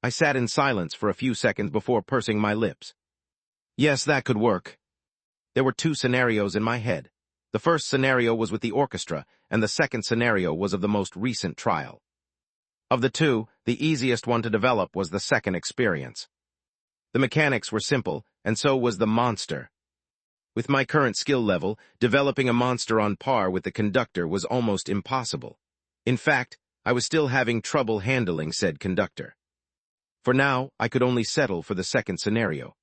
I sat in silence for a few seconds before pursing my lips. Yes, that could work. There were two scenarios in my head. The first scenario was with the orchestra, and the second scenario was of the most recent trial. Of the two, the easiest one to develop was the second experience. The mechanics were simple, and so was the monster. With my current skill level, developing a monster on par with the conductor was almost impossible. In fact, I was still having trouble handling said conductor. For now, I could only settle for the second scenario.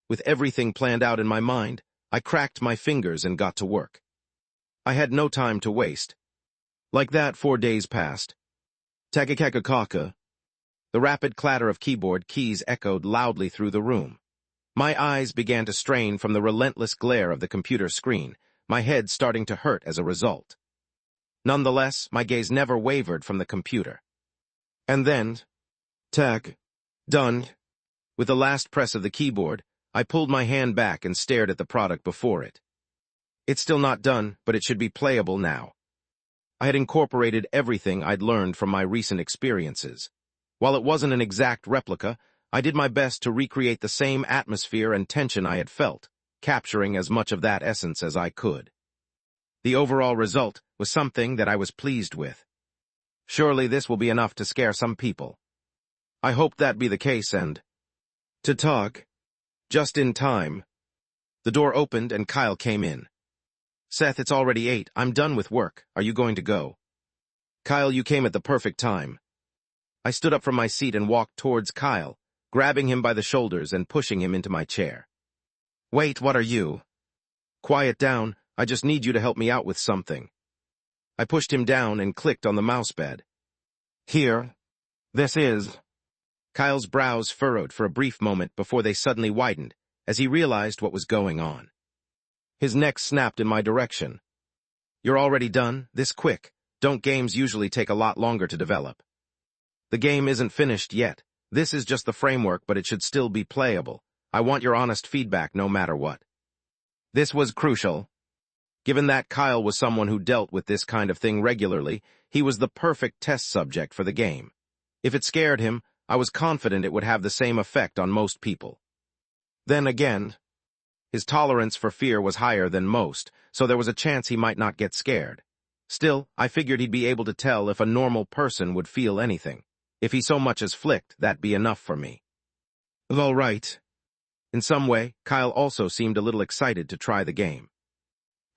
With everything planned out in my mind, I cracked my fingers and got to work. I had no time to waste. Like that, 4 days passed. Tagakakakaka. The rapid clatter of keyboard keys echoed loudly through the room. My eyes began to strain from the relentless glare of the computer screen, my head starting to hurt as a result. Nonetheless, my gaze never wavered from the computer. And then, done. With the last press of the keyboard, I pulled my hand back and stared at the product before it. It's still not done, but it should be playable now. I had incorporated everything I'd learned from my recent experiences. While it wasn't an exact replica, I did my best to recreate the same atmosphere and tension I had felt, capturing as much of that essence as I could. The overall result was something that I was pleased with. Surely this will be enough to scare some people. I hoped that be the case and... To talk. Just in time. The door opened and Kyle came in. Seth, it's already 8. I'm done with work. Are you going to go? Kyle, you came at the perfect time. I stood up from my seat and walked towards Kyle, grabbing him by the shoulders and pushing him into my chair. Wait, what are you? Quiet down, I just need you to help me out with something. I pushed him down and clicked on the mousepad. Here. This is... Kyle's brows furrowed for a brief moment before they suddenly widened, as he realized what was going on. His neck snapped in my direction. You're already done? This quick? Don't games usually take a lot longer to develop? The game isn't finished yet. This is just the framework, but it should still be playable. I want your honest feedback no matter what. This was crucial. Given that Kyle was someone who dealt with this kind of thing regularly, he was the perfect test subject for the game. If it scared him, I was confident it would have the same effect on most people. Then again, his tolerance for fear was higher than most, so there was a chance he might not get scared. Still, I figured he'd be able to tell if a normal person would feel anything. If he so much as flicked, that'd be enough for me. All right. In some way, Kyle also seemed a little excited to try the game.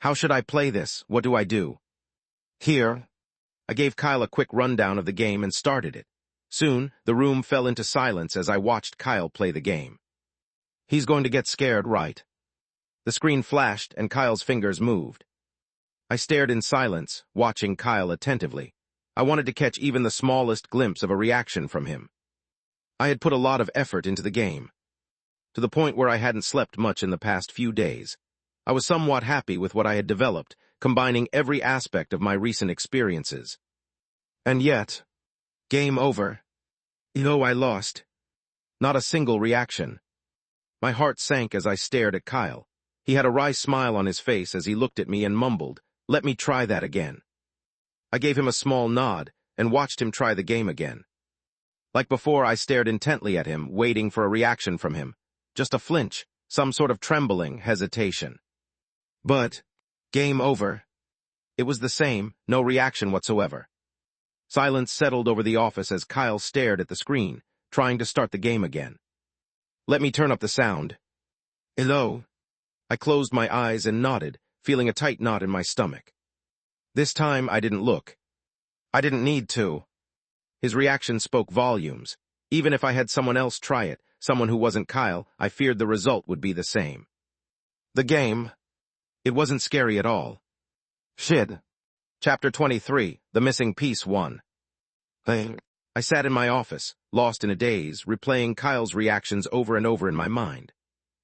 How should I play this? What do I do? Here. I gave Kyle a quick rundown of the game and started it. Soon, the room fell into silence as I watched Kyle play the game. He's going to get scared, right? The screen flashed and Kyle's fingers moved. I stared in silence, watching Kyle attentively. I wanted to catch even the smallest glimpse of a reaction from him. I had put a lot of effort into the game, to the point where I hadn't slept much in the past few days. I was somewhat happy with what I had developed, combining every aspect of my recent experiences. And yet, game over. I lost. Not a single reaction. My heart sank as I stared at Kyle. He had a wry smile on his face as he looked at me and mumbled, "Let me try that again." I gave him a small nod and watched him try the game again. Like before, I stared intently at him, waiting for a reaction from him. Just a flinch, some sort of trembling, hesitation. But, game over. It was the same, no reaction whatsoever. Silence settled over the office as Kyle stared at the screen, trying to start the game again. Let me turn up the sound. Hello? I closed my eyes and nodded, feeling a tight knot in my stomach. This time I didn't look. I didn't need to. His reaction spoke volumes. Even if I had someone else try it, someone who wasn't Kyle, I feared the result would be the same. The game. It wasn't scary at all. Shit. Chapter 23, The Missing Piece 1. I sat in my office, lost in a daze, replaying Kyle's reactions over and over in my mind.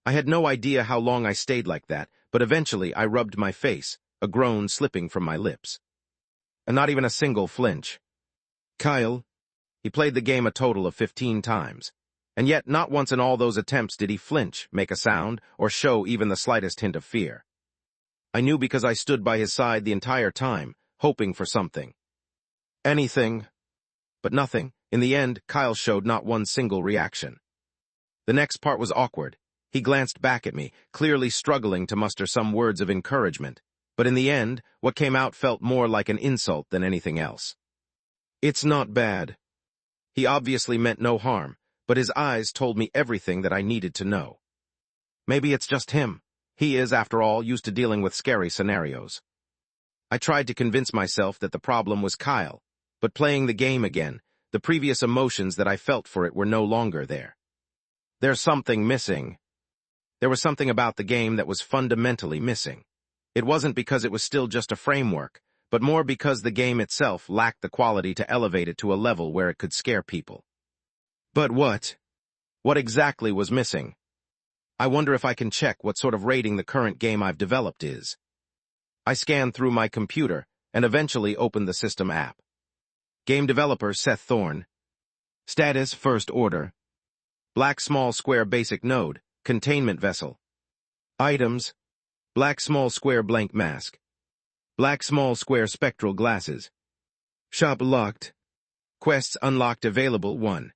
I had no idea how long I stayed like that, but eventually I rubbed my face, a groan slipping from my lips. And not even a single flinch. Kyle. He played the game a total of 15 times. And yet not once in all those attempts did he flinch, make a sound, or show even the slightest hint of fear. I knew because I stood by his side the entire time, hoping for something. Anything. But nothing. In the end, Kyle showed not one single reaction. The next part was awkward. He glanced back at me, clearly struggling to muster some words of encouragement. But in the end, what came out felt more like an insult than anything else. It's not bad. He obviously meant no harm, but his eyes told me everything that I needed to know. Maybe it's just him. He is, after all, used to dealing with scary scenarios. I tried to convince myself that the problem was Kyle, but playing the game again, the previous emotions that I felt for it were no longer there. There's something missing. There was something about the game that was fundamentally missing. It wasn't because it was still just a framework, but more because the game itself lacked the quality to elevate it to a level where it could scare people. But what? What exactly was missing? I wonder if I can check what sort of rating the current game I've developed is. I scanned through my computer and eventually opened the system app. Game developer Seth Thorne. Status First Order. Black small square basic node, containment vessel. Items. Black small square blank mask. Black small square spectral glasses. Shop locked. Quests unlocked available 1.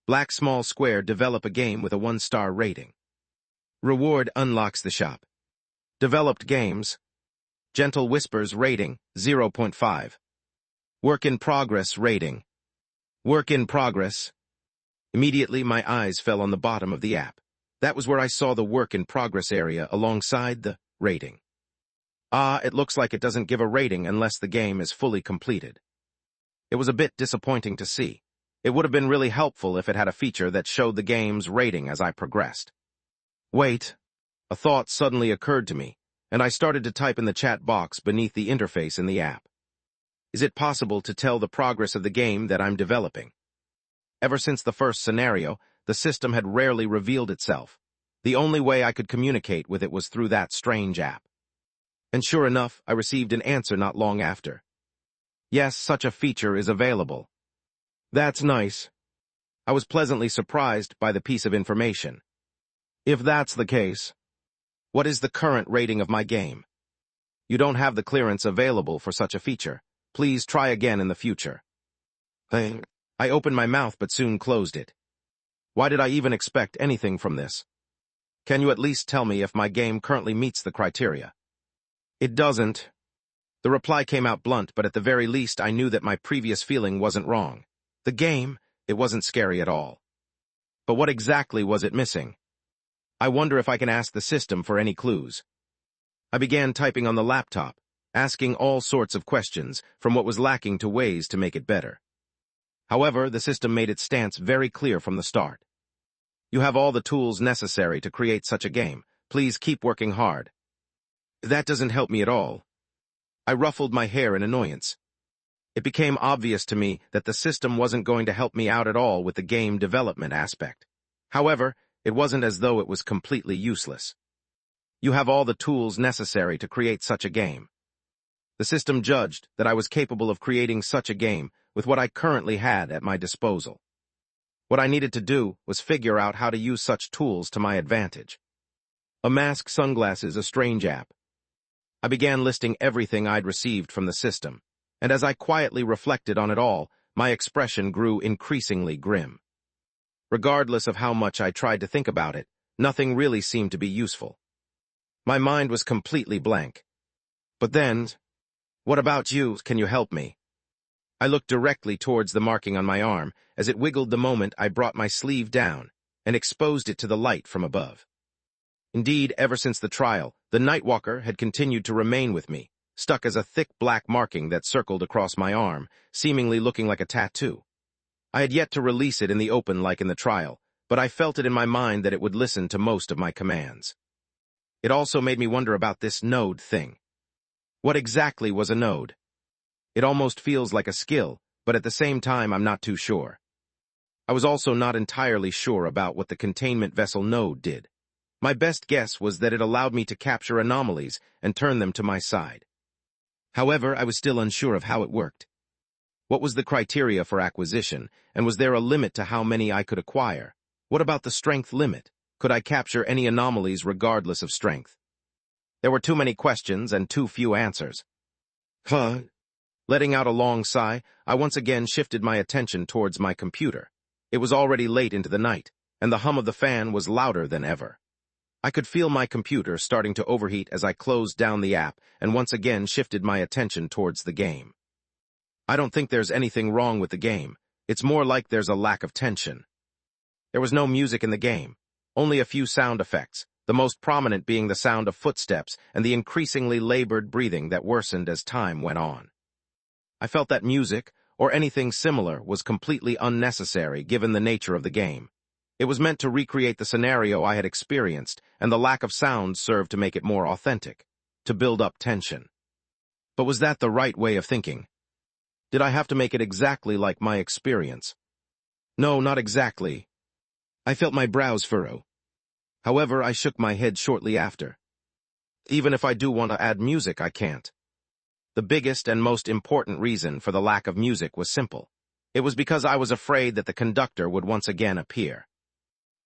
Black small square develop a game with a 1-star rating. Reward unlocks the shop. Developed games. Gentle Whispers rating, 0.5. Work in progress rating. Work in progress. Immediately my eyes fell on the bottom of the app. That was where I saw the work in progress area alongside the rating. It looks like it doesn't give a rating unless the game is fully completed. It was a bit disappointing to see. It would have been really helpful if it had a feature that showed the game's rating as I progressed. Wait. A thought suddenly occurred to me, and I started to type in the chat box beneath the interface in the app. Is it possible to tell the progress of the game that I'm developing? Ever since the first scenario, the system had rarely revealed itself. The only way I could communicate with it was through that strange app. And sure enough, I received an answer not long after. Yes, such a feature is available. That's nice. I was pleasantly surprised by the piece of information. If that's the case, what is the current rating of my game? You don't have the clearance available for such a feature. Please try again in the future. I opened my mouth but soon closed it. Why did I even expect anything from this? Can you at least tell me if my game currently meets the criteria? It doesn't. The reply came out blunt, but at the very least I knew that my previous feeling wasn't wrong. The game, it wasn't scary at all. But what exactly was it missing? I wonder if I can ask the system for any clues. I began typing on the laptop, asking all sorts of questions, from what was lacking to ways to make it better. However, the system made its stance very clear from the start. You have all the tools necessary to create such a game. Please keep working hard. That doesn't help me at all. I ruffled my hair in annoyance. It became obvious to me that the system wasn't going to help me out at all with the game development aspect. However, it wasn't as though it was completely useless. You have all the tools necessary to create such a game. The system judged that I was capable of creating such a game with what I currently had at my disposal. What I needed to do was figure out how to use such tools to my advantage. A mask, sunglasses, a strange app. I began listing everything I'd received from the system, and as I quietly reflected on it all, my expression grew increasingly grim. Regardless of how much I tried to think about it, nothing really seemed to be useful. My mind was completely blank. But then, what about you? Can you help me? I looked directly towards the marking on my arm as it wiggled the moment I brought my sleeve down and exposed it to the light from above. Indeed, ever since the trial, the Nightwalker had continued to remain with me, stuck as a thick black marking that circled across my arm, seemingly looking like a tattoo. I had yet to release it in the open like in the trial, but I felt it in my mind that it would listen to most of my commands. It also made me wonder about this node thing. What exactly was a node? It almost feels like a skill, but at the same time I'm not too sure. I was also not entirely sure about what the containment vessel node did. My best guess was that it allowed me to capture anomalies and turn them to my side. However, I was still unsure of how it worked. What was the criteria for acquisition, and was there a limit to how many I could acquire? What about the strength limit? Could I capture any anomalies regardless of strength? There were too many questions and too few answers. Letting out a long sigh, I once again shifted my attention towards my computer. It was already late into the night, and the hum of the fan was louder than ever. I could feel my computer starting to overheat as I closed down the app and once again shifted my attention towards the game. I don't think there's anything wrong with the game. It's more like there's a lack of tension. There was no music in the game, only a few sound effects, the most prominent being the sound of footsteps and the increasingly labored breathing that worsened as time went on. I felt that music, or anything similar, was completely unnecessary given the nature of the game. It was meant to recreate the scenario I had experienced, and the lack of sound served to make it more authentic, to build up tension. But was that the right way of thinking? Did I have to make it exactly like my experience? No, not exactly. I felt my brows furrow. However, I shook my head shortly after. Even if I do want to add music, I can't. The biggest and most important reason for the lack of music was simple. It was because I was afraid that the conductor would once again appear.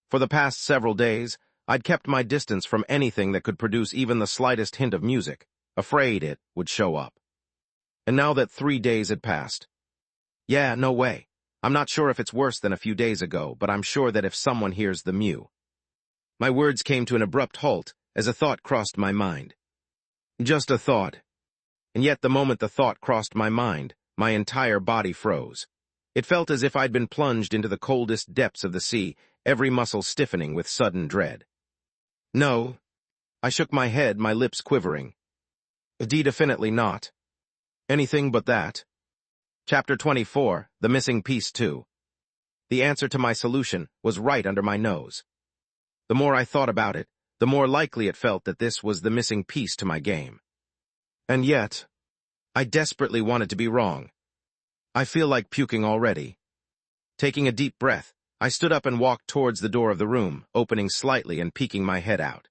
For the past several days, I'd kept my distance from anything that could produce even the slightest hint of music, afraid it would show up. And now that 3 days had passed. Yeah, no way. I'm not sure if it's worse than a few days ago, but I'm sure that if someone hears the mew. My words came to an abrupt halt as a thought crossed my mind. Just a thought. And yet the moment the thought crossed my mind, my entire body froze. It felt as if I'd been plunged into the coldest depths of the sea, every muscle stiffening with sudden dread. No. I shook my head, my lips quivering. Definitely not. Anything but that. Chapter 24, The Missing Piece 2. The answer to my solution was right under my nose. The more I thought about it, the more likely it felt that this was the missing piece to my game. And yet, I desperately wanted to be wrong. I feel like puking already. Taking a deep breath, I stood up and walked towards the door of the room, opening slightly and peeking my head out.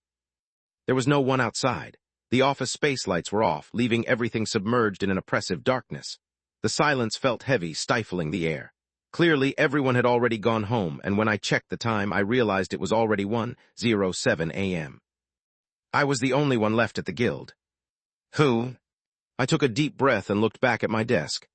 There was no one outside. The office space lights were off, leaving everything submerged in an oppressive darkness. The silence felt heavy, stifling the air. Clearly, everyone had already gone home, and when I checked the time, I realized it was already 1:07 a.m. I was the only one left at the guild. Who? I took a deep breath and looked back at my desk.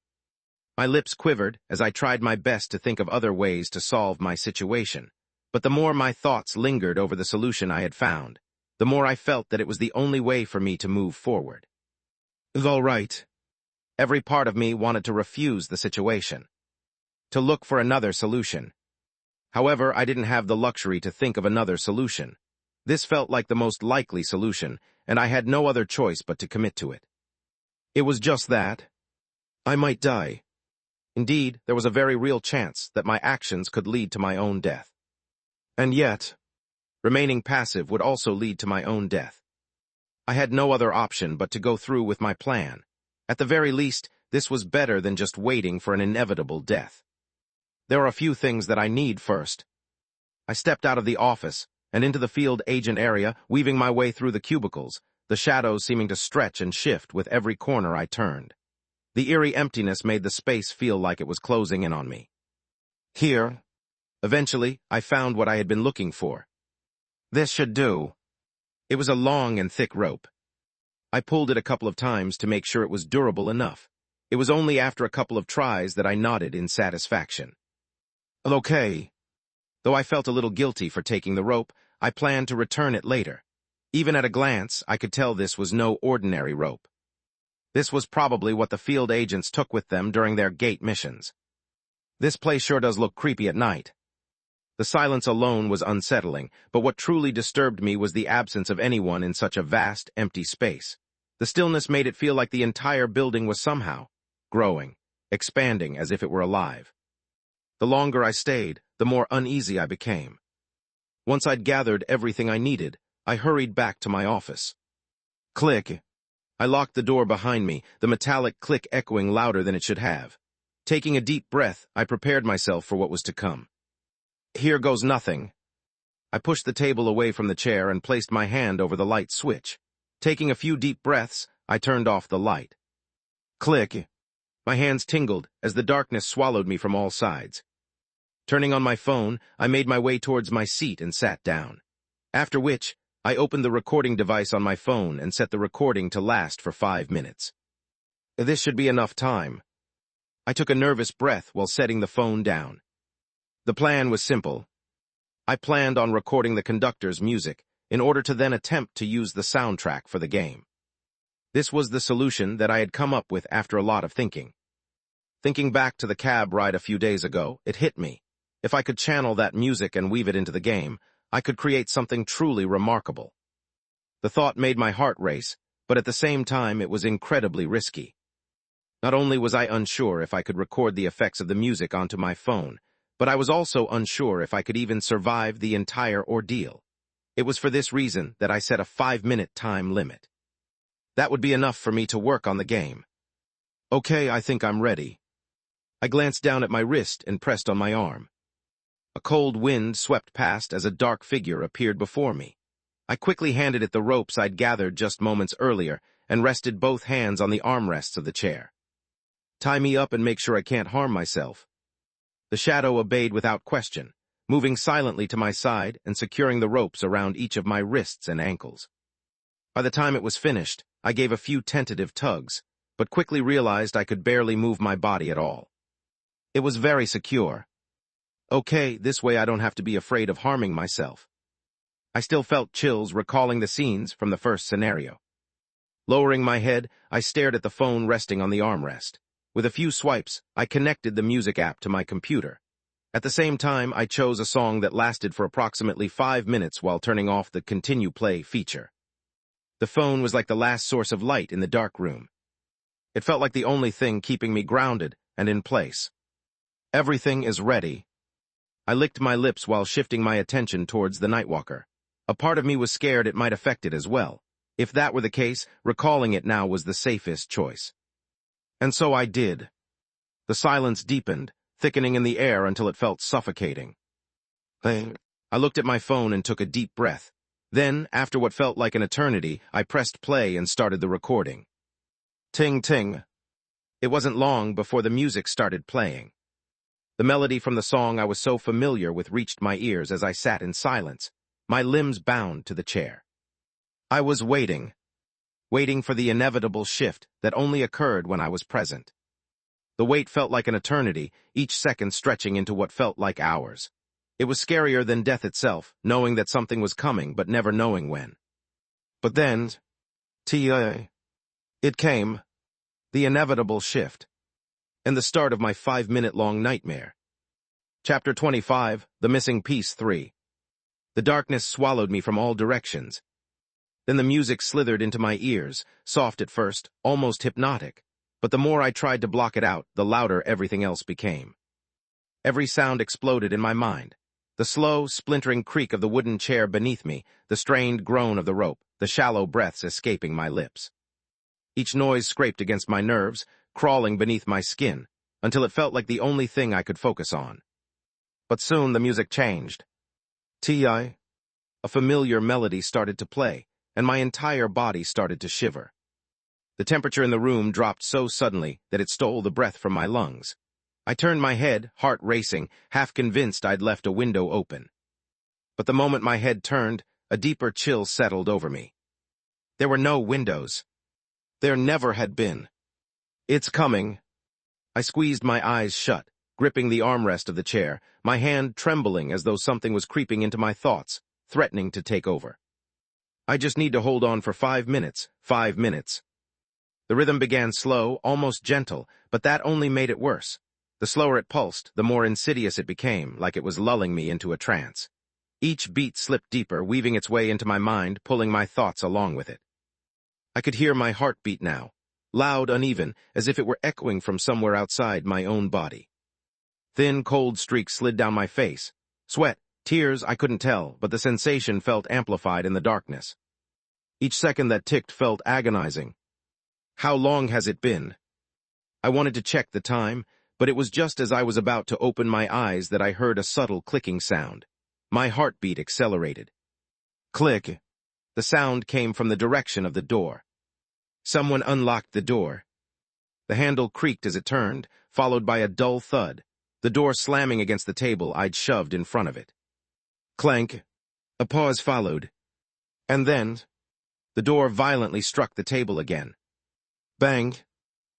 My lips quivered as I tried my best to think of other ways to solve my situation, but the more my thoughts lingered over the solution I had found, the more I felt that it was the only way for me to move forward. All right. Every part of me wanted to refuse the situation, to look for another solution. However, I didn't have the luxury to think of another solution. This felt like the most likely solution, and I had no other choice but to commit to it. It was just that. I might die. Indeed, there was a very real chance that my actions could lead to my own death. And yet, remaining passive would also lead to my own death. I had no other option but to go through with my plan. At the very least, this was better than just waiting for an inevitable death. There are a few things that I need first. I stepped out of the office and into the field agent area, weaving my way through the cubicles, the shadows seeming to stretch and shift with every corner I turned. The eerie emptiness made the space feel like it was closing in on me. Here, eventually, I found what I had been looking for. This should do. It was a long and thick rope. I pulled it a couple of times to make sure it was durable enough. It was only after a couple of tries that I nodded in satisfaction. Okay. Though I felt a little guilty for taking the rope, I planned to return it later. Even at a glance, I could tell this was no ordinary rope. This was probably what the field agents took with them during their gate missions. This place sure does look creepy at night. The silence alone was unsettling, but what truly disturbed me was the absence of anyone in such a vast, empty space. The stillness made it feel like the entire building was somehow growing, expanding as if it were alive. The longer I stayed, the more uneasy I became. Once I'd gathered everything I needed, I hurried back to my office. Click. I locked the door behind me, the metallic click echoing louder than it should have. Taking a deep breath, I prepared myself for what was to come. Here goes nothing. I pushed the table away from the chair and placed my hand over the light switch. Taking a few deep breaths, I turned off the light. Click. My hands tingled as the darkness swallowed me from all sides. Turning on my phone, I made my way towards my seat and sat down. After which, I opened the recording device on my phone and set the recording to last for 5 minutes. This should be enough time. I took a nervous breath while setting the phone down. The plan was simple. I planned on recording the conductor's music in order to then attempt to use the soundtrack for the game. This was the solution that I had come up with after a lot of thinking. Thinking back to the cab ride a few days ago, it hit me. If I could channel that music and weave it into the game, I could create something truly remarkable. The thought made my heart race, but at the same time it was incredibly risky. Not only was I unsure if I could record the effects of the music onto my phone, but I was also unsure if I could even survive the entire ordeal. It was for this reason that I set a 5-minute time limit. That would be enough for me to work on the game. Okay, I think I'm ready. I glanced down at my wrist and pressed on my arm. A cold wind swept past as a dark figure appeared before me. I quickly handed it the ropes I'd gathered just moments earlier and rested both hands on the armrests of the chair. Tie me up and make sure I can't harm myself. The shadow obeyed without question, moving silently to my side and securing the ropes around each of my wrists and ankles. By the time it was finished, I gave a few tentative tugs, but quickly realized I could barely move my body at all. It was very secure. Okay, this way I don't have to be afraid of harming myself. I still felt chills recalling the scenes from the first scenario. Lowering my head, I stared at the phone resting on the armrest. With a few swipes, I connected the music app to my computer. At the same time, I chose a song that lasted for approximately 5 minutes while turning off the Continue Play feature. The phone was like the last source of light in the dark room. It felt like the only thing keeping me grounded and in place. Everything is ready. I licked my lips while shifting my attention towards the Nightwalker. A part of me was scared it might affect it as well. If that were the case, recalling it now was the safest choice. And so I did. The silence deepened, thickening in the air until it felt suffocating. I looked at my phone and took a deep breath. Then, after what felt like an eternity, I pressed play and started the recording. Ting ting. It wasn't long before the music started playing. The melody from the song I was so familiar with reached my ears as I sat in silence, my limbs bound to the chair. I was waiting for the inevitable shift that only occurred when I was present. The wait felt like an eternity, each second stretching into what felt like hours. It was scarier than death itself, knowing that something was coming but never knowing when. But then, it came, the inevitable shift, and the start of my 5-minute-long nightmare. Chapter 25, The Missing Piece 3. The darkness swallowed me from all directions. Then the music slithered into my ears, soft at first, almost hypnotic. But the more I tried to block it out, the louder everything else became. Every sound exploded in my mind. The slow, splintering creak of the wooden chair beneath me, the strained groan of the rope, the shallow breaths escaping my lips. Each noise scraped against my nerves, crawling beneath my skin, until it felt like the only thing I could focus on. But soon the music changed. A familiar melody started to play, and my entire body started to shiver. The temperature in the room dropped so suddenly that it stole the breath from my lungs. I turned my head, heart racing, half convinced I'd left a window open. But the moment my head turned, a deeper chill settled over me. There were no windows. There never had been. It's coming. I squeezed my eyes shut, gripping the armrest of the chair, my hand trembling as though something was creeping into my thoughts, threatening to take over. I just need to hold on for 5 minutes, 5 minutes. The rhythm began slow, almost gentle, but that only made it worse. The slower it pulsed, the more insidious it became, like it was lulling me into a trance. Each beat slipped deeper, weaving its way into my mind, pulling my thoughts along with it. I could hear my heartbeat now, loud, uneven, as if it were echoing from somewhere outside my own body. Thin, cold streaks slid down my face. Sweat, tears, I couldn't tell, but the sensation felt amplified in the darkness. Each second that ticked felt agonizing. How long has it been? I wanted to check the time, but it was just as I was about to open my eyes that I heard a subtle clicking sound. My heartbeat accelerated. Click. The sound came from the direction of the door. Someone unlocked the door. The handle creaked as it turned, followed by a dull thud, the door slamming against the table I'd shoved in front of it. Clank. A pause followed. And then, the door violently struck the table again. Bang.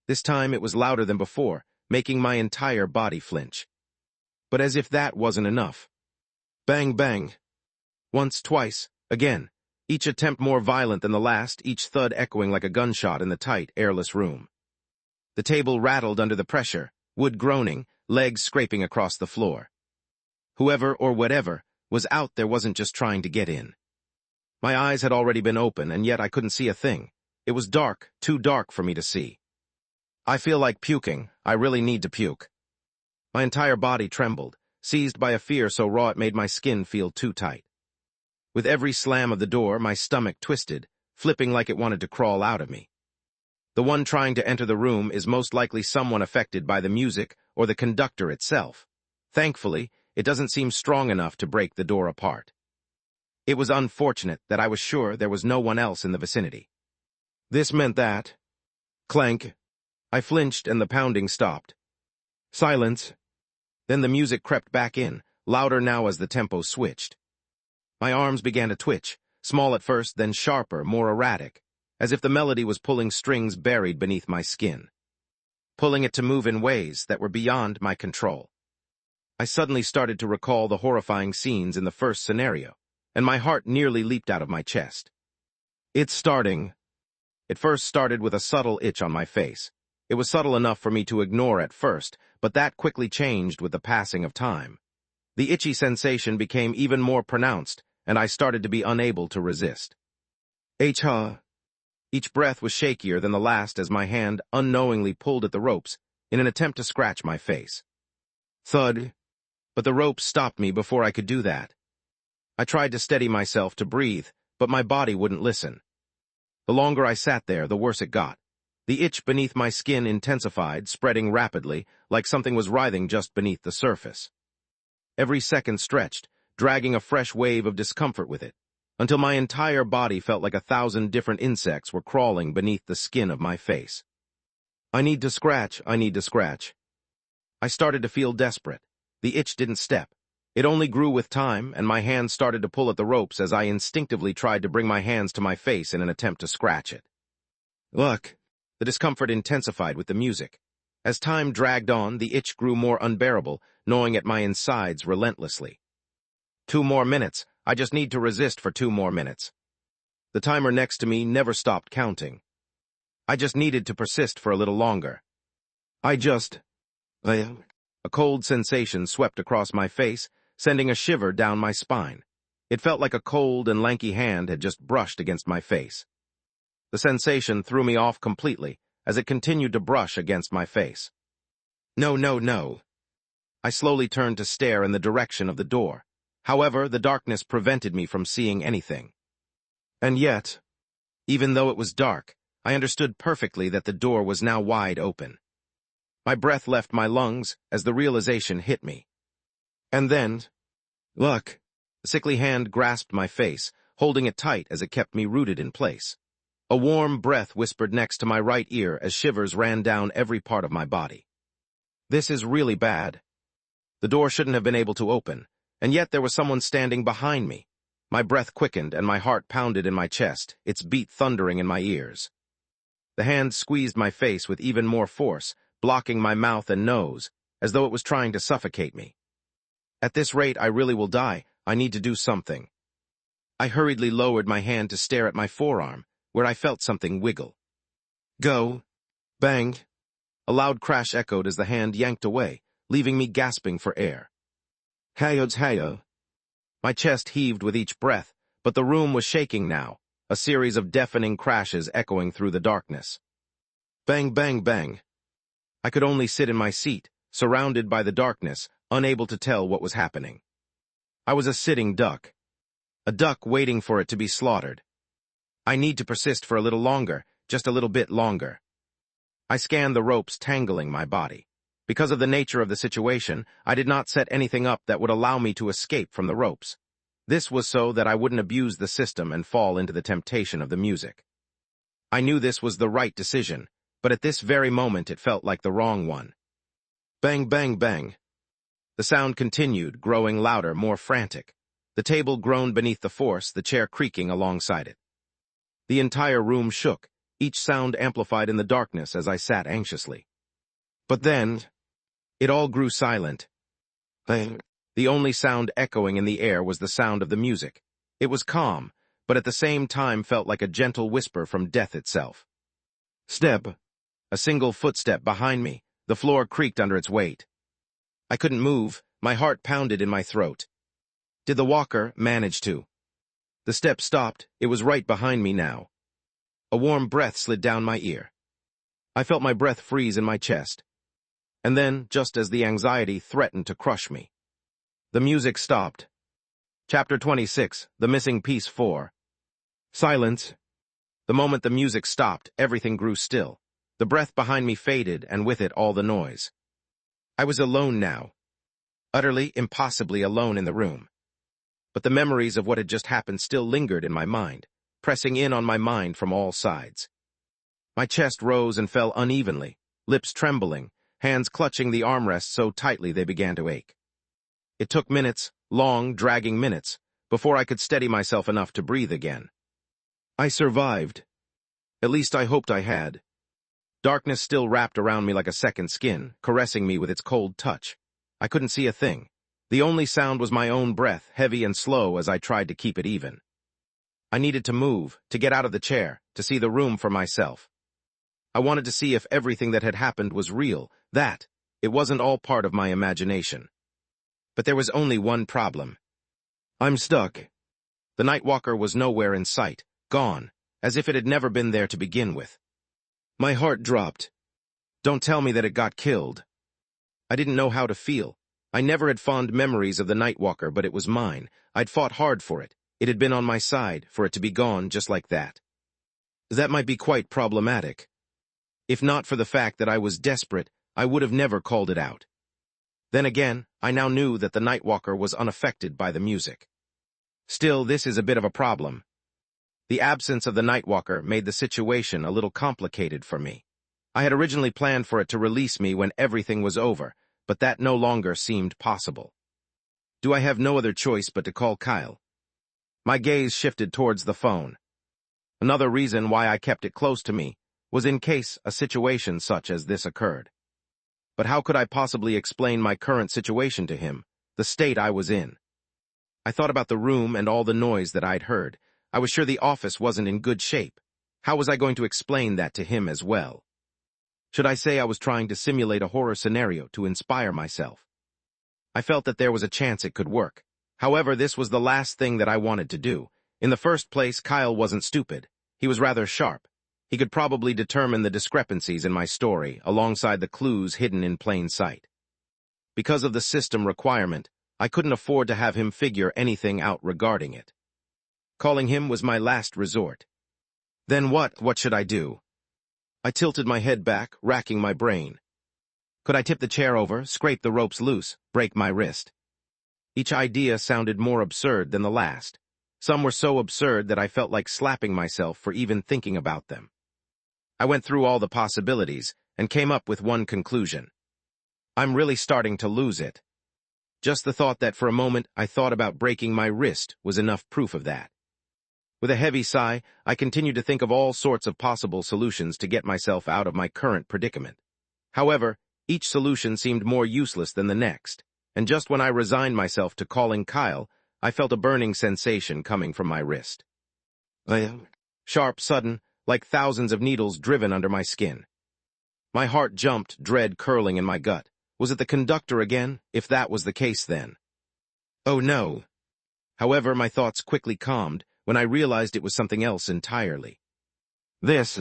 This time it was louder than before, making my entire body flinch. But as if that wasn't enough. Bang, bang. Once, twice, again, each attempt more violent than the last, each thud echoing like a gunshot in the tight, airless room. The table rattled under the pressure, wood groaning, legs scraping across the floor. Whoever or whatever was out there wasn't just trying to get in. My eyes had already been open, and yet I couldn't see a thing. It was dark, too dark for me to see. I feel like puking. I really need to puke. My entire body trembled, seized by a fear so raw it made my skin feel too tight. With every slam of the door, my stomach twisted, flipping like it wanted to crawl out of me. The one trying to enter the room is most likely someone affected by the music or the conductor itself. Thankfully, it doesn't seem strong enough to break the door apart. It was unfortunate that I was sure there was no one else in the vicinity. This meant that... Clank. I flinched and the pounding stopped. Silence. Then the music crept back in, louder now as the tempo switched. My arms began to twitch, small at first, then sharper, more erratic, as if the melody was pulling strings buried beneath my skin, pulling it to move in ways that were beyond my control. I suddenly started to recall the horrifying scenes in the first scenario, and my heart nearly leaped out of my chest. It's starting. It first started with a subtle itch on my face. It was subtle enough for me to ignore at first, but that quickly changed with the passing of time. The itchy sensation became even more pronounced, and I started to be unable to resist. H-ha. Each breath was shakier than the last as my hand unknowingly pulled at the ropes in an attempt to scratch my face. Thud. But the ropes stopped me before I could do that. I tried to steady myself to breathe, but my body wouldn't listen. The longer I sat there, the worse it got. The itch beneath my skin intensified, spreading rapidly, like something was writhing just beneath the surface. Every second stretched, dragging a fresh wave of discomfort with it, until my entire body felt like 1,000 different insects were crawling beneath the skin of my face. I need to scratch. I started to feel desperate. The itch didn't step. It only grew with time, and my hands started to pull at the ropes as I instinctively tried to bring my hands to my face in an attempt to scratch it. Look. The discomfort intensified with the music. As time dragged on, the itch grew more unbearable, gnawing at my insides relentlessly. 2 more minutes. I just need to resist for 2 more minutes. The timer next to me never stopped counting. I just needed to persist for a little longer. A cold sensation swept across my face, sending a shiver down my spine. It felt like a cold and lanky hand had just brushed against my face. The sensation threw me off completely as it continued to brush against my face. No. I slowly turned to stare in the direction of the door. However, the darkness prevented me from seeing anything. And yet, even though it was dark, I understood perfectly that the door was now wide open. My breath left my lungs as the realization hit me. And then, look, the sickly hand grasped my face, holding it tight as it kept me rooted in place. A warm breath whispered next to my right ear as shivers ran down every part of my body. This is really bad. The door shouldn't have been able to open, and yet there was someone standing behind me. My breath quickened and my heart pounded in my chest, its beat thundering in my ears. The hand squeezed my face with even more force, blocking my mouth and nose, as though it was trying to suffocate me. At this rate, I really will die. I need to do something. I hurriedly lowered my hand to stare at my forearm, where I felt something wiggle. Go. Bang. A loud crash echoed as the hand yanked away, leaving me gasping for air. Hayo. My chest heaved with each breath, but the room was shaking now, a series of deafening crashes echoing through the darkness. Bang, bang, bang. I could only sit in my seat, surrounded by the darkness, unable to tell what was happening. I was a sitting duck. A duck waiting for it to be slaughtered. I need to persist for a little longer, just a little bit longer. I scanned the ropes tangling my body. Because of the nature of the situation, I did not set anything up that would allow me to escape from the ropes. This was so that I wouldn't abuse the system and fall into the temptation of the music. I knew this was the right decision, but at this very moment it felt like the wrong one. Bang, bang, bang. The sound continued, growing louder, more frantic. The table groaned beneath the force, the chair creaking alongside it. The entire room shook, each sound amplified in the darkness as I sat anxiously. But then, it all grew silent. The only sound echoing in the air was the sound of the music. It was calm, but at the same time felt like a gentle whisper from death itself. Step. A single footstep behind me. The floor creaked under its weight. I couldn't move, my heart pounded in my throat. Did the walker manage to? The step stopped, it was right behind me now. A warm breath slid down my ear. I felt my breath freeze in my chest. And then, just as the anxiety threatened to crush me, the music stopped. Chapter 26, The Missing Piece 4. Silence. The moment the music stopped, everything grew still. The breath behind me faded, and with it all the noise. I was alone now. Utterly, impossibly alone in the room. But the memories of what had just happened still lingered in my mind, pressing in on my mind from all sides. My chest rose and fell unevenly, lips trembling, hands clutching the armrests so tightly they began to ache. It took minutes, long, dragging minutes, before I could steady myself enough to breathe again. I survived. At least I hoped I had. Darkness still wrapped around me like a second skin, caressing me with its cold touch. I couldn't see a thing. The only sound was my own breath, heavy and slow as I tried to keep it even. I needed to move, to get out of the chair, to see the room for myself. I wanted to see if everything that had happened was real, that it wasn't all part of my imagination. But there was only one problem. I'm stuck. The Nightwalker was nowhere in sight, gone, as if it had never been there to begin with. My heart dropped. Don't tell me that it got killed. I didn't know how to feel. I never had fond memories of the Nightwalker, but it was mine. I'd fought hard for it. It had been on my side, for it to be gone just like that. That might be quite problematic. If not for the fact that I was desperate, I would have never called it out. Then again, I now knew that the Nightwalker was unaffected by the music. Still, this is a bit of a problem. The absence of the Nightwalker made the situation a little complicated for me. I had originally planned for it to release me when everything was over, but that no longer seemed possible. Do I have no other choice but to call Kyle? My gaze shifted towards the phone. Another reason why I kept it close to me was in case a situation such as this occurred. But how could I possibly explain my current situation to him, the state I was in? I thought about the room and all the noise that I'd heard. I was sure the office wasn't in good shape. How was I going to explain that to him as well? Should I say I was trying to simulate a horror scenario to inspire myself? I felt that there was a chance it could work. However, this was the last thing that I wanted to do. In the first place, Kyle wasn't stupid. He was rather sharp. He could probably determine the discrepancies in my story, alongside the clues hidden in plain sight. Because of the system requirement, I couldn't afford to have him figure anything out regarding it. Calling him was my last resort. Then what should I do? I tilted my head back, racking my brain. Could I tip the chair over, scrape the ropes loose, break my wrist? Each idea sounded more absurd than the last. Some were so absurd that I felt like slapping myself for even thinking about them. I went through all the possibilities and came up with one conclusion. I'm really starting to lose it. Just the thought that for a moment I thought about breaking my wrist was enough proof of that. With a heavy sigh, I continued to think of all sorts of possible solutions to get myself out of my current predicament. However, each solution seemed more useless than the next, and just when I resigned myself to calling Kyle, I felt a burning sensation coming from my wrist. Sharp, sudden, like thousands of needles driven under my skin. My heart jumped, dread curling in my gut. Was it the conductor again, if that was the case then? Oh no. However, my thoughts quickly calmed when I realized it was something else entirely. This.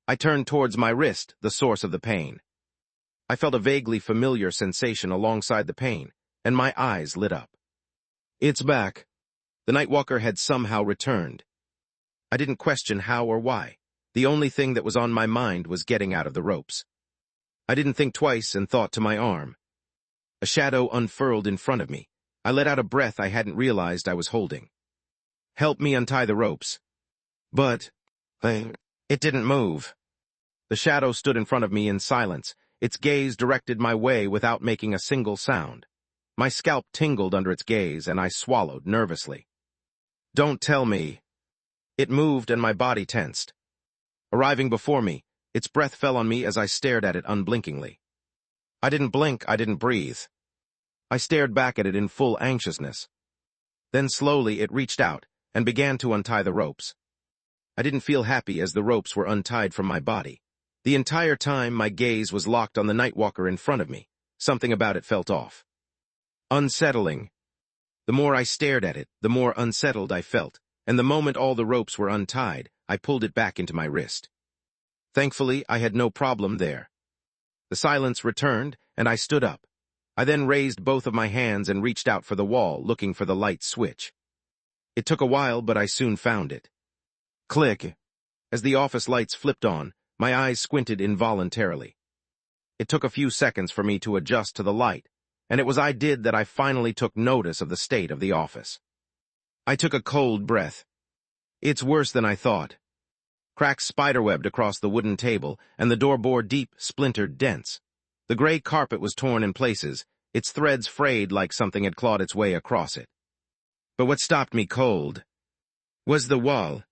I turned towards my wrist, the source of the pain. I felt a vaguely familiar sensation alongside the pain, and my eyes lit up. It's back. The Nightwalker had somehow returned. I didn't question how or why. The only thing that was on my mind was getting out of the ropes. I didn't think twice and thought to my arm. A shadow unfurled in front of me. I let out a breath I hadn't realized I was holding. Help me untie the ropes. But it didn't move. The shadow stood in front of me in silence. Its gaze directed my way without making a single sound. My scalp tingled under its gaze, and I swallowed nervously. Don't tell me. It moved, and my body tensed. Arriving before me, its breath fell on me as I stared at it unblinkingly. I didn't blink, I didn't breathe. I stared back at it in full anxiousness. Then slowly it reached out and began to untie the ropes. I didn't feel happy as the ropes were untied from my body. The entire time my gaze was locked on the Nightwalker in front of me. Something about it felt off. Unsettling. The more I stared at it, the more unsettled I felt, and the moment all the ropes were untied, I pulled it back into my wrist. Thankfully, I had no problem there. The silence returned, and I stood up. I then raised both of my hands and reached out for the wall, looking for the light switch. It took a while, but I soon found it. Click. As the office lights flipped on, my eyes squinted involuntarily. It took a few seconds for me to adjust to the light, and it was I did that I finally took notice of the state of the office. I took a cold breath. It's worse than I thought. Cracks spiderwebbed across the wooden table, and the door bore deep, splintered dents. The gray carpet was torn in places, its threads frayed like something had clawed its way across it. But what stopped me cold was the wall.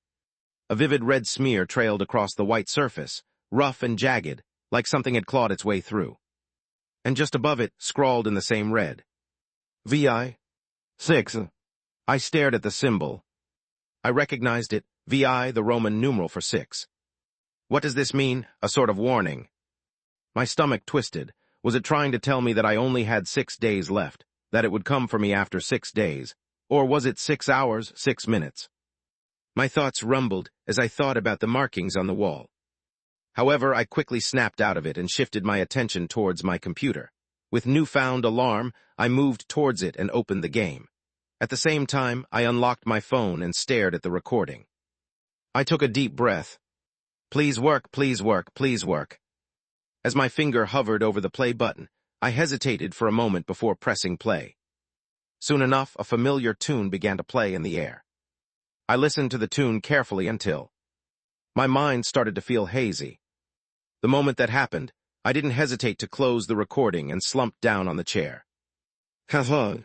A vivid red smear trailed across the white surface, rough and jagged, like something had clawed its way through. And just above it, scrawled in the same red. VI 6. I stared at the symbol. I recognized it, VI, the Roman numeral for 6. What does this mean? A sort of warning. My stomach twisted. Was it trying to tell me that I only had 6 days left, that it would come for me after 6 days? Or was it 6 hours, 6 minutes? My thoughts rumbled as I thought about the markings on the wall. However, I quickly snapped out of it and shifted my attention towards my computer. With newfound alarm, I moved towards it and opened the game. At the same time, I unlocked my phone and stared at the recording. I took a deep breath. Please work, please work, please work. As my finger hovered over the play button, I hesitated for a moment before pressing play. Soon enough, a familiar tune began to play in the air. I listened to the tune carefully until my mind started to feel hazy. The moment that happened, I didn't hesitate to close the recording and slumped down on the chair. Ha-ha.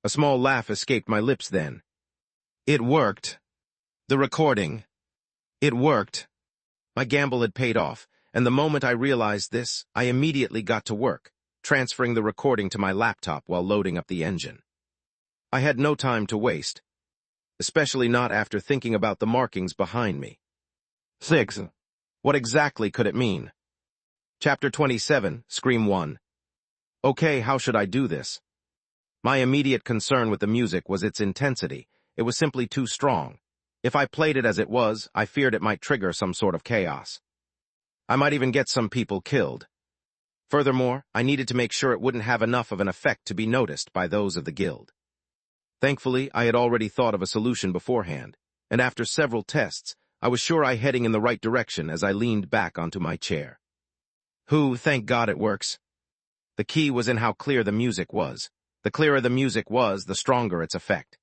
A small laugh escaped my lips then. It worked. The recording. It worked. My gamble had paid off, and the moment I realized this, I immediately got to work, transferring the recording to my laptop while loading up the engine. I had no time to waste, especially not after thinking about the markings behind me. 6. What exactly could it mean? Chapter 27, Scream 1. Okay, how should I do this? My immediate concern with the music was its intensity. It was simply too strong. If I played it as it was, I feared it might trigger some sort of chaos. I might even get some people killed. Furthermore, I needed to make sure it wouldn't have enough of an effect to be noticed by those of the guild. Thankfully, I had already thought of a solution beforehand, and after several tests, I was sure I heading in the right direction as I leaned back onto my chair. Thank God it works. The key was in how clear the music was. The clearer the music was, the stronger its effect.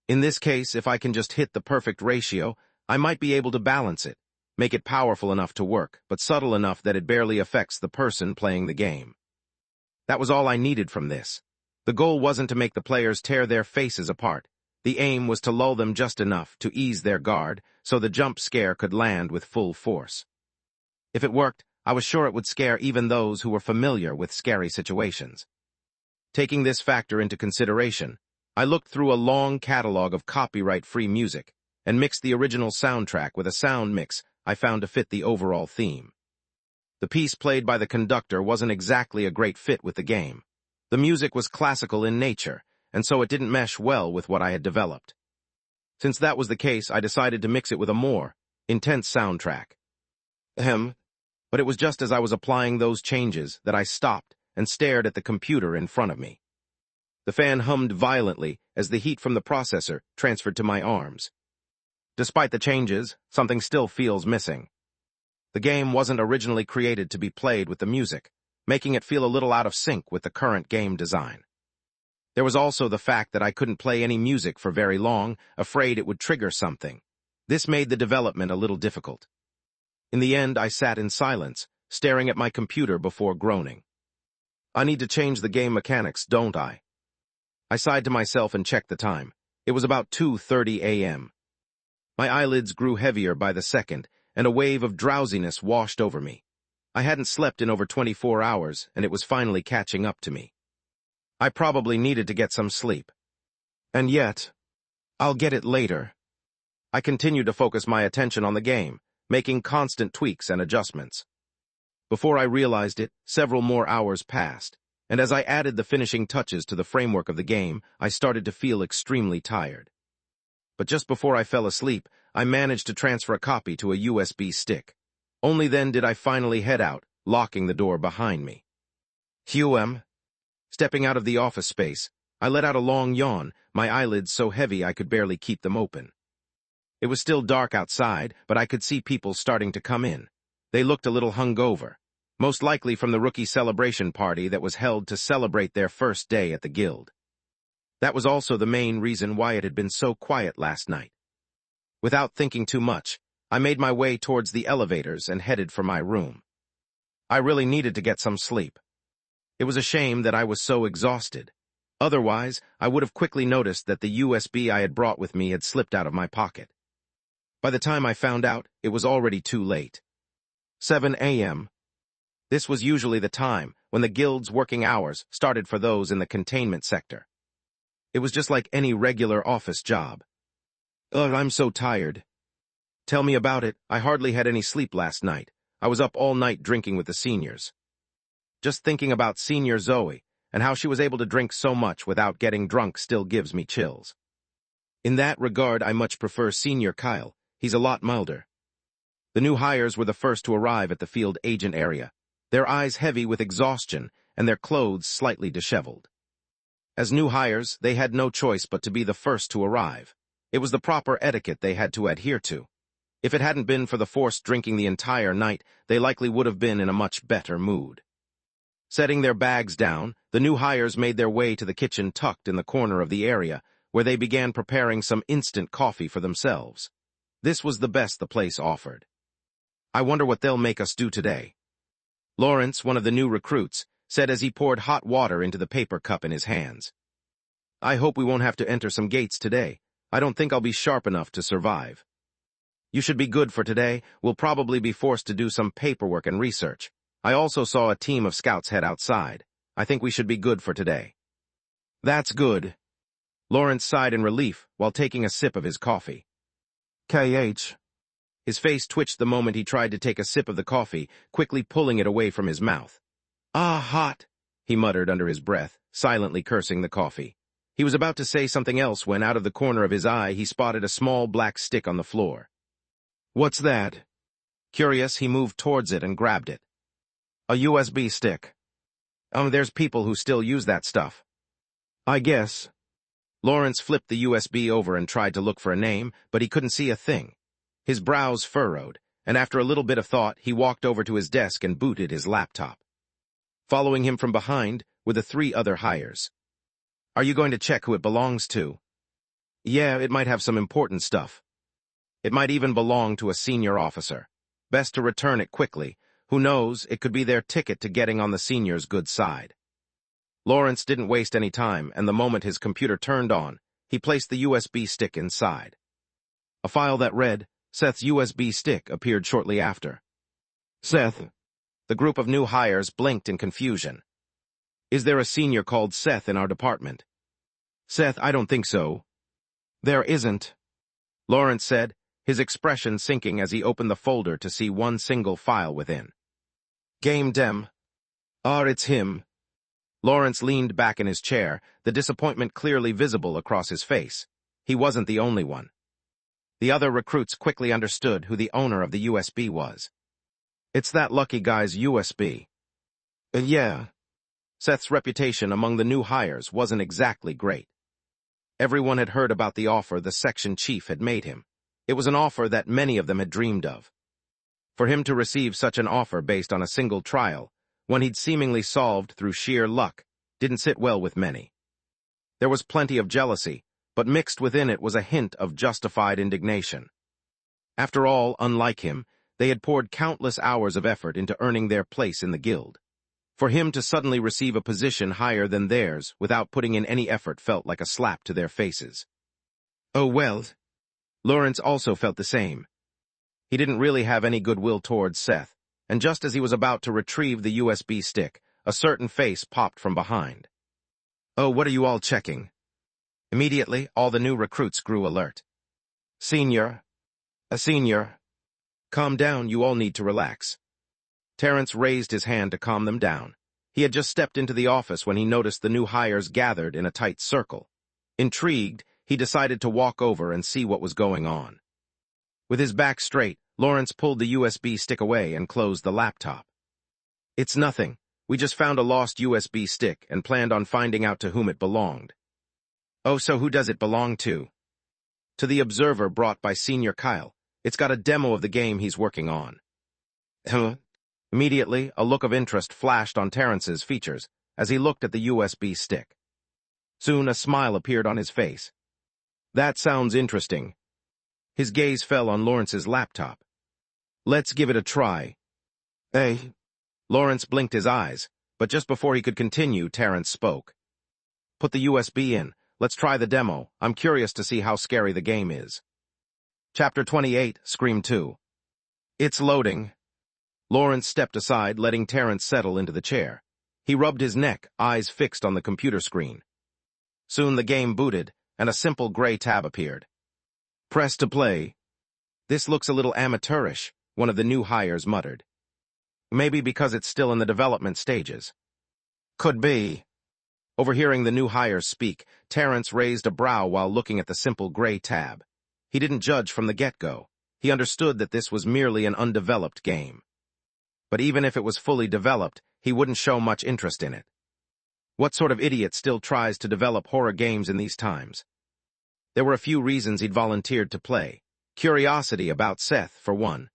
In this case, if I can just hit the perfect ratio, I might be able to balance it, make it powerful enough to work, but subtle enough that it barely affects the person playing the game. That was all I needed from this. The goal wasn't to make the players tear their faces apart. The aim was to lull them just enough to ease their guard so the jump scare could land with full force. If it worked, I was sure it would scare even those who were familiar with scary situations. Taking this factor into consideration, I looked through a long catalog of copyright-free music and mixed the original soundtrack with a sound mix I found to fit the overall theme. The piece played by the conductor wasn't exactly a great fit with the game. The music was classical in nature, and so it didn't mesh well with what I had developed. Since that was the case, I decided to mix it with a more intense soundtrack. But it was just as I was applying those changes that I stopped and stared at the computer in front of me. The fan hummed violently as the heat from the processor transferred to my arms. Despite the changes, something still feels missing. The game wasn't originally created to be played with the music, making it feel a little out of sync with the current game design. There was also the fact that I couldn't play any music for very long, afraid it would trigger something. This made the development a little difficult. In the end, I sat in silence, staring at my computer before groaning. I need to change the game mechanics, don't I? I sighed to myself and checked the time. It was about 2:30 a.m. My eyelids grew heavier by the second, and a wave of drowsiness washed over me. I hadn't slept in over 24 hours, and it was finally catching up to me. I probably needed to get some sleep. And yet, I'll get it later. I continued to focus my attention on the game, making constant tweaks and adjustments. Before I realized it, several more hours passed, and as I added the finishing touches to the framework of the game, I started to feel extremely tired. But just before I fell asleep, I managed to transfer a copy to a USB stick. Only then did I finally head out, locking the door behind me. Stepping out of the office space, I let out a long yawn, my eyelids so heavy I could barely keep them open. It was still dark outside, but I could see people starting to come in. They looked a little hungover, most likely from the rookie celebration party that was held to celebrate their first day at the guild. That was also the main reason why it had been so quiet last night. Without thinking too much, I made my way towards the elevators and headed for my room. I really needed to get some sleep. It was a shame that I was so exhausted. Otherwise, I would have quickly noticed that the USB I had brought with me had slipped out of my pocket. By the time I found out, it was already too late. 7 a.m. This was usually the time when the guild's working hours started for those in the containment sector. It was just like any regular office job. Ugh, I'm so tired. Tell me about it. I hardly had any sleep last night. I was up all night drinking with the seniors. Just thinking about Senior Zoe and how she was able to drink so much without getting drunk still gives me chills. In that regard, I much prefer Senior Kyle. He's a lot milder. The new hires were the first to arrive at the field agent area, their eyes heavy with exhaustion and their clothes slightly disheveled. As new hires, they had no choice but to be the first to arrive. It was the proper etiquette they had to adhere to. If it hadn't been for the forced drinking the entire night, they likely would have been in a much better mood. Setting their bags down, the new hires made their way to the kitchen tucked in the corner of the area, where they began preparing some instant coffee for themselves. This was the best the place offered. I wonder what they'll make us do today. Lawrence, one of the new recruits, said as he poured hot water into the paper cup in his hands. I hope we won't have to enter some gates today. I don't think I'll be sharp enough to survive. You should be good for today. We'll probably be forced to do some paperwork and research. I also saw a team of scouts head outside. I think we should be good for today. That's good. Lawrence sighed in relief while taking a sip of his coffee. KH. His face twitched the moment he tried to take a sip of the coffee, quickly pulling it away from his mouth. Ah, hot, he muttered under his breath, silently cursing the coffee. He was about to say something else when, out of the corner of his eye, he spotted a small black stick on the floor. What's that? Curious, he moved towards it and grabbed it. A USB stick. There's people who still use that stuff. I guess. Lawrence flipped the USB over and tried to look for a name, but he couldn't see a thing. His brows furrowed, and after a little bit of thought, he walked over to his desk and booted his laptop. Following him from behind were the 3 other hires. Are you going to check who it belongs to? Yeah, it might have some important stuff. It might even belong to a senior officer. Best to return it quickly. Who knows, it could be their ticket to getting on the senior's good side. Lawrence didn't waste any time, and the moment his computer turned on, he placed the USB stick inside. A file that read, Seth's USB stick, appeared shortly after. Seth. The group of new hires blinked in confusion. Is there a senior called Seth in our department? Seth, I don't think so. There isn't, Lawrence said, his expression sinking as he opened the folder to see one single file within. Game dem. Ah, it's him. Lawrence leaned back in his chair, the disappointment clearly visible across his face. He wasn't the only one. The other recruits quickly understood who the owner of the USB was. It's that lucky guy's USB. Yeah. Seth's reputation among the new hires wasn't exactly great. Everyone had heard about the offer the section chief had made him. It was an offer that many of them had dreamed of. For him to receive such an offer based on a single trial, one he'd seemingly solved through sheer luck, didn't sit well with many. There was plenty of jealousy, but mixed within it was a hint of justified indignation. After all, unlike him, they had poured countless hours of effort into earning their place in the guild. For him to suddenly receive a position higher than theirs without putting in any effort felt like a slap to their faces. Oh well. Lawrence also felt the same. He didn't really have any goodwill towards Seth, and just as he was about to retrieve the USB stick, a certain face popped from behind. Oh, what are you all checking? Immediately, all the new recruits grew alert. Senior. A senior. Calm down, you all need to relax. Terrence raised his hand to calm them down. He had just stepped into the office when he noticed the new hires gathered in a tight circle. Intrigued, he decided to walk over and see what was going on. With his back straight, Lawrence pulled the USB stick away and closed the laptop. It's nothing. We just found a lost USB stick and planned on finding out to whom it belonged. Oh, so who does it belong to? To the observer brought by Senior Kyle. It's got a demo of the game he's working on. Huh? Immediately, a look of interest flashed on Terrence's features as he looked at the USB stick. Soon, a smile appeared on his face. That sounds interesting. His gaze fell on Lawrence's laptop. Let's give it a try. Hey. Lawrence blinked his eyes, but just before he could continue, Terrence spoke. Put the USB in. Let's try the demo. I'm curious to see how scary the game is. Chapter 28, Scream 2. It's loading. Lawrence stepped aside, letting Terrence settle into the chair. He rubbed his neck, eyes fixed on the computer screen. Soon the game booted, and a simple gray tab appeared. Press to play. This looks a little amateurish, one of the new hires muttered. Maybe because it's still in the development stages. Could be. Overhearing the new hires speak, Terrence raised a brow while looking at the simple gray tab. He didn't judge from the get-go. He understood that this was merely an undeveloped game. But even if it was fully developed, he wouldn't show much interest in it. What sort of idiot still tries to develop horror games in these times? There were a few reasons he'd volunteered to play. Curiosity about Seth, for one.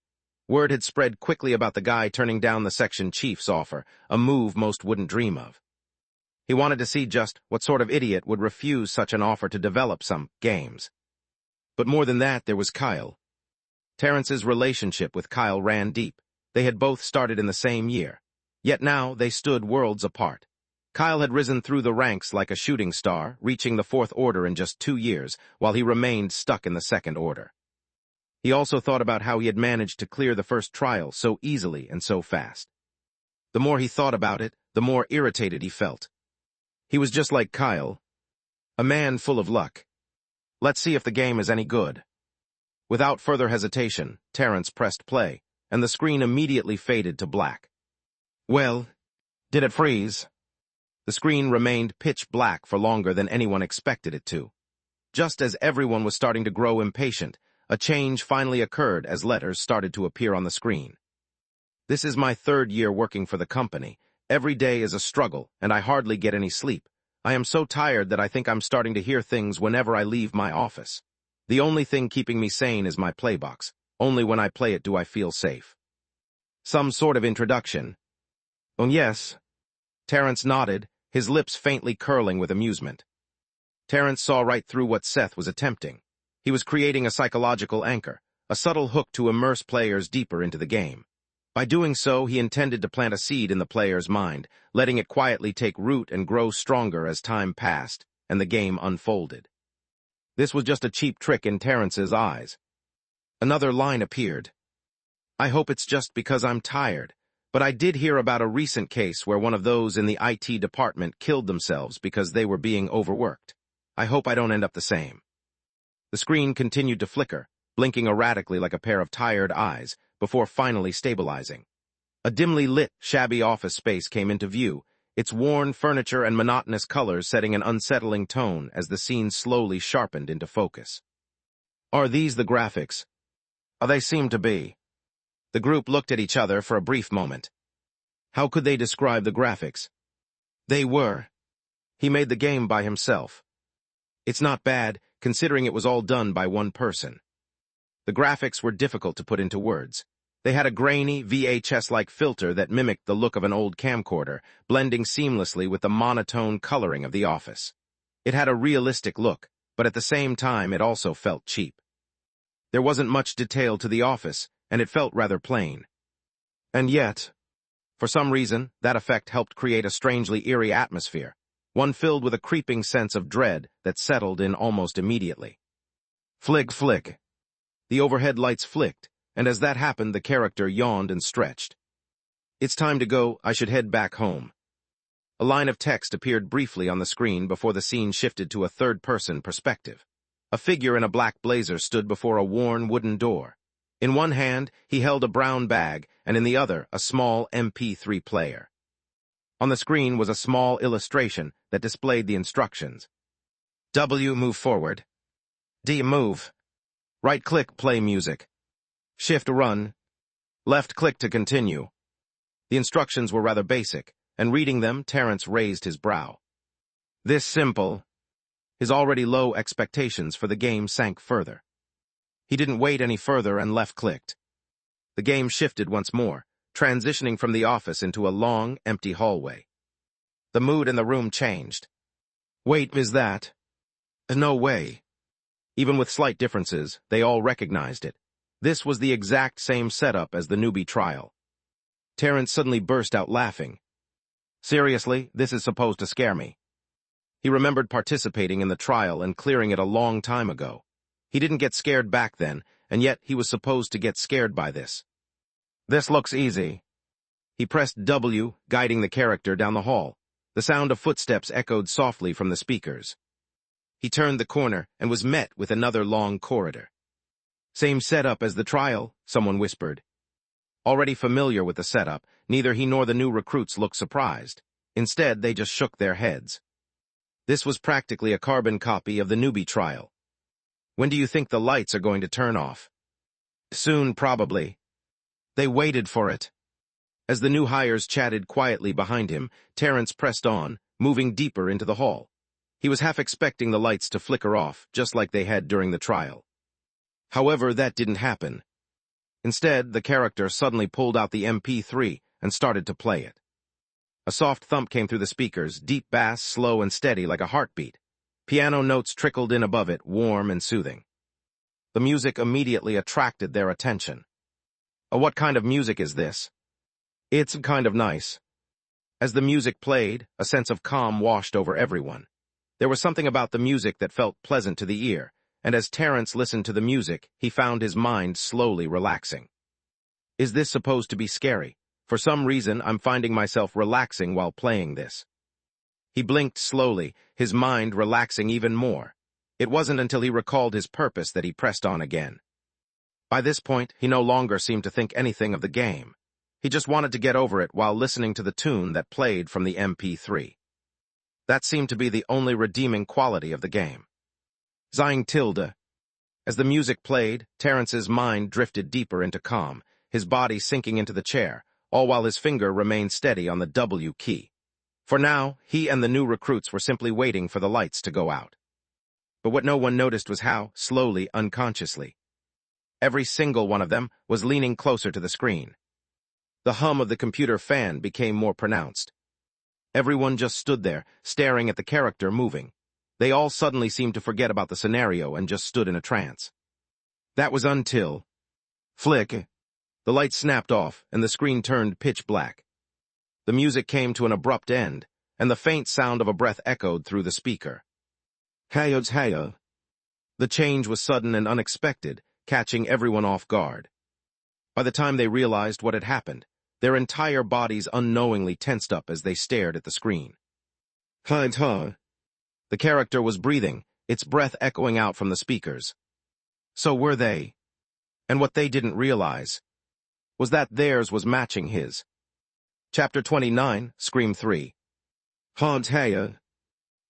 Word had spread quickly about the guy turning down the section chief's offer, a move most wouldn't dream of. He wanted to see just what sort of idiot would refuse such an offer to develop some games. But more than that, there was Kyle. Terrence's relationship with Kyle ran deep. They had both started in the same year. Yet now they stood worlds apart. Kyle had risen through the ranks like a shooting star, reaching the Fourth Order in just 2 years, while he remained stuck in the Second Order. He also thought about how he had managed to clear the first trial so easily and so fast. The more he thought about it, the more irritated he felt. He was just like Kyle, a man full of luck. Let's see if the game is any good. Without further hesitation, Terrence pressed play, and the screen immediately faded to black. Well, did it freeze? The screen remained pitch black for longer than anyone expected it to. Just as everyone was starting to grow impatient, a change finally occurred as letters started to appear on the screen. This is my 3rd year working for the company. Every day is a struggle, and I hardly get any sleep. I am so tired that I think I'm starting to hear things whenever I leave my office. The only thing keeping me sane is my playbox. Only when I play it do I feel safe. Some sort of introduction. Oh, yes. Terrence nodded, his lips faintly curling with amusement. Terrence saw right through what Seth was attempting. He was creating a psychological anchor, a subtle hook to immerse players deeper into the game. By doing so, he intended to plant a seed in the player's mind, letting it quietly take root and grow stronger as time passed, and the game unfolded. This was just a cheap trick in Terrence's eyes. Another line appeared. I hope it's just because I'm tired, but I did hear about a recent case where one of those in the IT department killed themselves because they were being overworked. I hope I don't end up the same. The screen continued to flicker, blinking erratically like a pair of tired eyes, before finally stabilizing. A dimly lit, shabby office space came into view, its worn furniture and monotonous colors setting an unsettling tone as the scene slowly sharpened into focus. Are these the graphics? They seem to be. The group looked at each other for a brief moment. How could they describe the graphics? They were. He made the game by himself. It's not bad, considering it was all done by one person. The graphics were difficult to put into words. They had a grainy, VHS-like filter that mimicked the look of an old camcorder, blending seamlessly with the monotone coloring of the office. It had a realistic look, but at the same time it also felt cheap. There wasn't much detail to the office, and it felt rather plain. And yet, for some reason, that effect helped create a strangely eerie atmosphere, one filled with a creeping sense of dread that settled in almost immediately. Flick, flick. The overhead lights flicked, and as that happened, the character yawned and stretched. It's time to go, I should head back home. A line of text appeared briefly on the screen before the scene shifted to a third-person perspective. A figure in a black blazer stood before a worn wooden door. In one hand, he held a brown bag, and in the other, a small MP3 player. On the screen was a small illustration that displayed the instructions. W, move forward. D, move. Right-click, play music. Shift, run. Left-click to continue. The instructions were rather basic, and reading them, Terence raised his brow. This simple. His already low expectations for the game sank further. He didn't wait any further and left-clicked. The game shifted once more, transitioning from the office into a long, empty hallway. The mood in the room changed. Wait, is that? No way. Even with slight differences, they all recognized it. This was the exact same setup as the newbie trial. Terence suddenly burst out laughing. Seriously, this is supposed to scare me. He remembered participating in the trial and clearing it a long time ago. He didn't get scared back then, and yet he was supposed to get scared by this. This looks easy. He pressed W, guiding the character down the hall. The sound of footsteps echoed softly from the speakers. He turned the corner and was met with another long corridor. Same setup as the trial, someone whispered. Already familiar with the setup, neither he nor the new recruits looked surprised. Instead, they just shook their heads. This was practically a carbon copy of the newbie trial. When do you think the lights are going to turn off? Soon, probably. They waited for it. As the new hires chatted quietly behind him, Terence pressed on, moving deeper into the hall. He was half expecting the lights to flicker off, just like they had during the trial. However, that didn't happen. Instead, the character suddenly pulled out the MP3 and started to play it. A soft thump came through the speakers, deep bass, slow and steady like a heartbeat. Piano notes trickled in above it, warm and soothing. The music immediately attracted their attention. What kind of music is this? It's kind of nice. As the music played, a sense of calm washed over everyone. There was something about the music that felt pleasant to the ear, and as Terence listened to the music, he found his mind slowly relaxing. Is this supposed to be scary? For some reason, I'm finding myself relaxing while playing this. He blinked slowly, his mind relaxing even more. It wasn't until he recalled his purpose that he pressed on again. By this point, he no longer seemed to think anything of the game. He just wanted to get over it while listening to the tune that played from the MP3. That seemed to be the only redeeming quality of the game. Zing tilde. As the music played, Terence's mind drifted deeper into calm, his body sinking into the chair, all while his finger remained steady on the W key. For now, he and the new recruits were simply waiting for the lights to go out. But what no one noticed was how, slowly, unconsciously, every single one of them was leaning closer to the screen. The hum of the computer fan became more pronounced. Everyone just stood there, staring at the character moving. They all suddenly seemed to forget about the scenario and just stood in a trance. That was until... Flick. The light snapped off, and the screen turned pitch black. The music came to an abrupt end, and the faint sound of a breath echoed through the speaker. Hayo's hayo. The change was sudden and unexpected, catching everyone off guard. By the time they realized what had happened, their entire bodies unknowingly tensed up as they stared at the screen. The character was breathing, its breath echoing out from the speakers. So were they. And what they didn't realize was that theirs was matching his. Chapter 29, Scream 3. Hauntaya.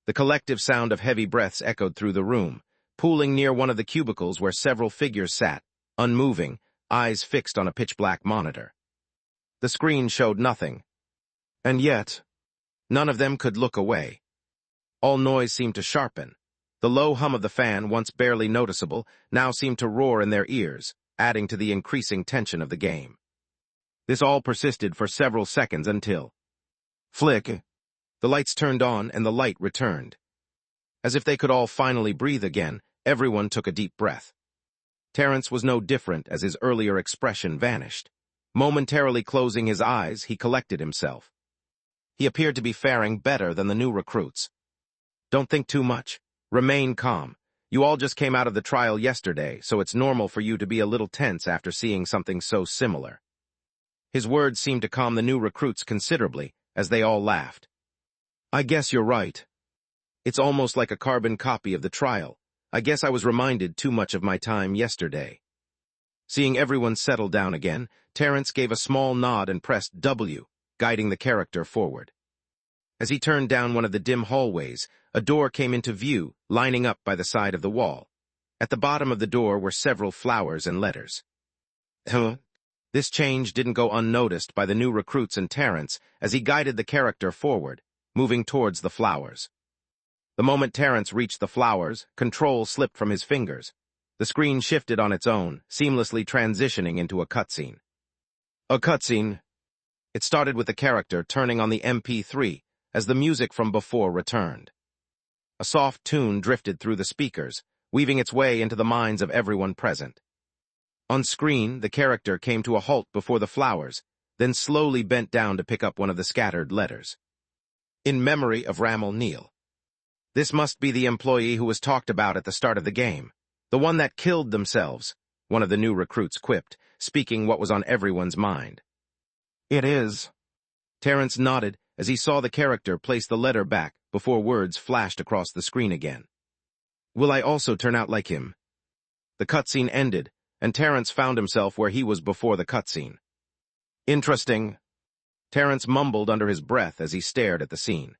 The collective sound of heavy breaths echoed through the room, pooling near one of the cubicles where several figures sat, unmoving, eyes fixed on a pitch-black monitor. The screen showed nothing. And yet, none of them could look away. All noise seemed to sharpen. The low hum of the fan, once barely noticeable, now seemed to roar in their ears, adding to the increasing tension of the game. This all persisted for several seconds until... Flick! The lights turned on and the light returned. As if they could all finally breathe again, everyone took a deep breath. Terrence was no different as his earlier expression vanished. Momentarily closing his eyes, he collected himself. He appeared to be faring better than the new recruits. Don't think too much. Remain calm. You all just came out of the trial yesterday, so it's normal for you to be a little tense after seeing something so similar. His words seemed to calm the new recruits considerably, as they all laughed. I guess you're right. It's almost like a carbon copy of the trial. I guess I was reminded too much of my time yesterday. Seeing everyone settle down again, Terrence gave a small nod and pressed W, guiding the character forward. As he turned down one of the dim hallways, a door came into view, lining up by the side of the wall. At the bottom of the door were several flowers and letters. This change didn't go unnoticed by the new recruits and Terrence as he guided the character forward, moving towards the flowers. The moment Terrence reached the flowers, control slipped from his fingers. The screen shifted on its own, seamlessly transitioning into a cutscene. A cutscene. It started with the character turning on the MP3 as the music from before returned. A soft tune drifted through the speakers, weaving its way into the minds of everyone present. On screen, the character came to a halt before the flowers, then slowly bent down to pick up one of the scattered letters. In memory of Ramal Neal. This must be the employee who was talked about at the start of the game, the one that killed themselves, one of the new recruits quipped, speaking what was on everyone's mind. It is. Terrence nodded as he saw the character place the letter back before words flashed across the screen again. Will I also turn out like him? The cutscene ended, and Terrence found himself where he was before the cutscene. Interesting. Terrence mumbled under his breath as he stared at the scene.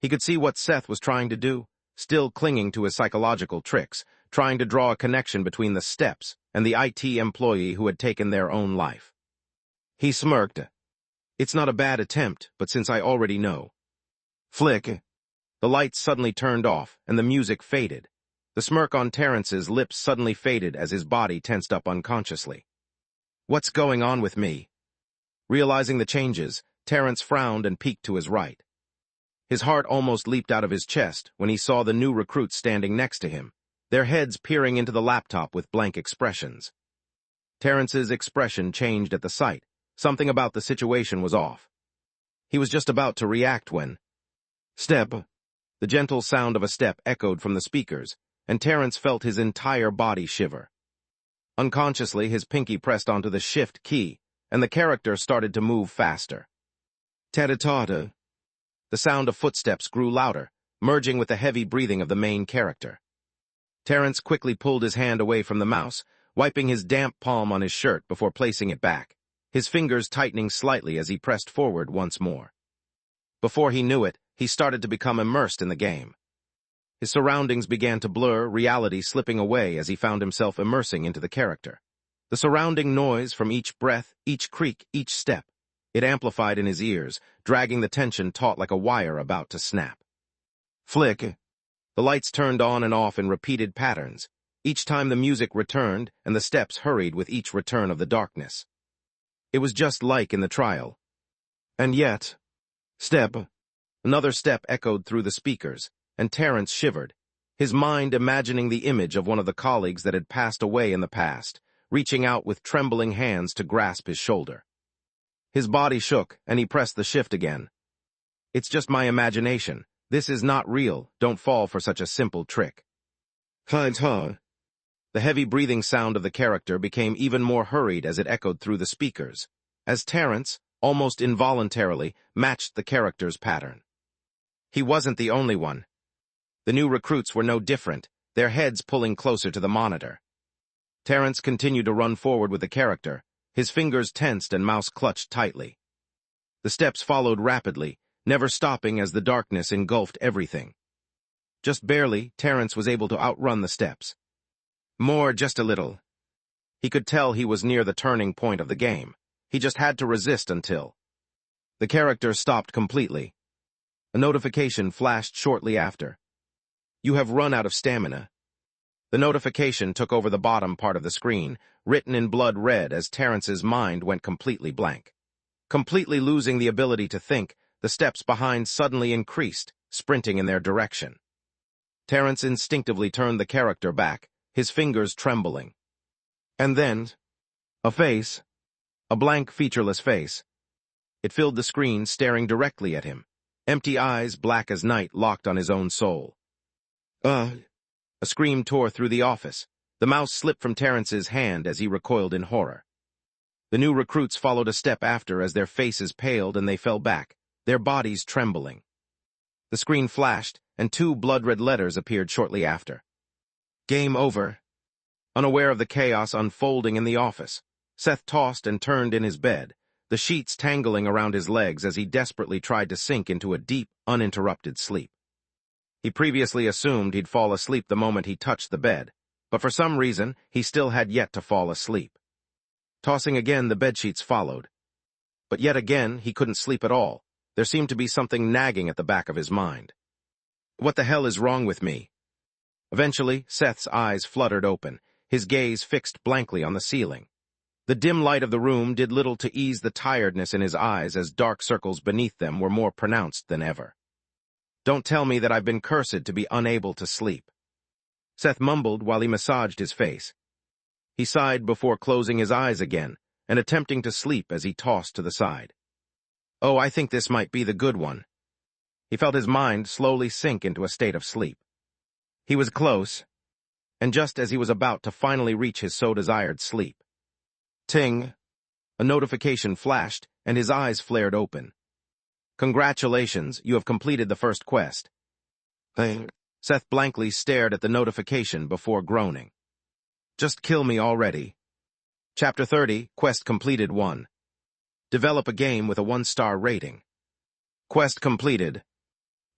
He could see what Seth was trying to do, still clinging to his psychological tricks, trying to draw a connection between the steps and the IT employee who had taken their own life. He smirked. It's not a bad attempt, but since I already know. Flick. The lights suddenly turned off, and the music faded. The smirk on Terrence's lips suddenly faded as his body tensed up unconsciously. What's going on with me? Realizing the changes, Terrence frowned and peeked to his right. His heart almost leaped out of his chest when he saw the new recruits standing next to him, their heads peering into the laptop with blank expressions. Terrence's expression changed at the sight. Something about the situation was off. He was just about to react when... Step. The gentle sound of a step echoed from the speakers, and Terrence felt his entire body shiver. Unconsciously, his pinky pressed onto the shift key, and the character started to move faster. Ta-ta-ta-ta. The sound of footsteps grew louder, merging with the heavy breathing of the main character. Terrence quickly pulled his hand away from the mouse, wiping his damp palm on his shirt before placing it back, his fingers tightening slightly as he pressed forward once more. Before he knew it, he started to become immersed in the game. His surroundings began to blur, reality slipping away as he found himself immersing into the character. The surrounding noise from each breath, each creak, each step, it amplified in his ears, dragging the tension taut like a wire about to snap. Flick. The lights turned on and off in repeated patterns. Each time the music returned, and the steps hurried with each return of the darkness. It was just like in the trial. And yet... Step. Another step echoed through the speakers, and Terrence shivered, his mind imagining the image of one of the colleagues that had passed away in the past, reaching out with trembling hands to grasp his shoulder. His body shook, and he pressed the shift again. It's just my imagination. This is not real. Don't fall for such a simple trick. Ha-ha. The heavy breathing sound of the character became even more hurried as it echoed through the speakers, as Terrence, almost involuntarily, matched the character's pattern. He wasn't the only one. The new recruits were no different, their heads pulling closer to the monitor. Terrence continued to run forward with the character, his fingers tensed and mouse clutched tightly. The steps followed rapidly, never stopping as the darkness engulfed everything. Just barely, Terence was able to outrun the steps. More, just a little. He could tell he was near the turning point of the game. He just had to resist until... The character stopped completely. A notification flashed shortly after. You have run out of stamina. The notification took over the bottom part of the screen, written in blood red as Terence's mind went completely blank. Completely losing the ability to think, the steps behind suddenly increased, sprinting in their direction. Terence instinctively turned the character back, his fingers trembling. And then, a face, a blank, featureless face. It filled the screen, staring directly at him. Empty eyes, black as night, locked on his own soul. A scream tore through the office. The mouse slipped from Terence's hand as he recoiled in horror. The new recruits followed a step after as their faces paled and they fell back, their bodies trembling. The screen flashed, and 2 blood-red letters appeared shortly after. Game over. Unaware of the chaos unfolding in the office, Seth tossed and turned in his bed, the sheets tangling around his legs as he desperately tried to sink into a deep, uninterrupted sleep. He previously assumed he'd fall asleep the moment he touched the bed, but for some reason, he still had yet to fall asleep. Tossing again, the bedsheets followed. But yet again, he couldn't sleep at all. There seemed to be something nagging at the back of his mind. What the hell is wrong with me? Eventually, Seth's eyes fluttered open, his gaze fixed blankly on the ceiling. The dim light of the room did little to ease the tiredness in his eyes as dark circles beneath them were more pronounced than ever. Don't tell me that I've been cursed to be unable to sleep. Seth mumbled while he massaged his face. He sighed before closing his eyes again and attempting to sleep as he tossed to the side. Oh, I think this might be the good one. He felt his mind slowly sink into a state of sleep. He was close, and just as he was about to finally reach his so-desired sleep. Ting! A notification flashed, and his eyes flared open. Congratulations, you have completed the first quest. Seth blankly stared at the notification before groaning. Just kill me already. Chapter 30, Quest Completed 1. Develop a game with a 1-star rating. Quest completed.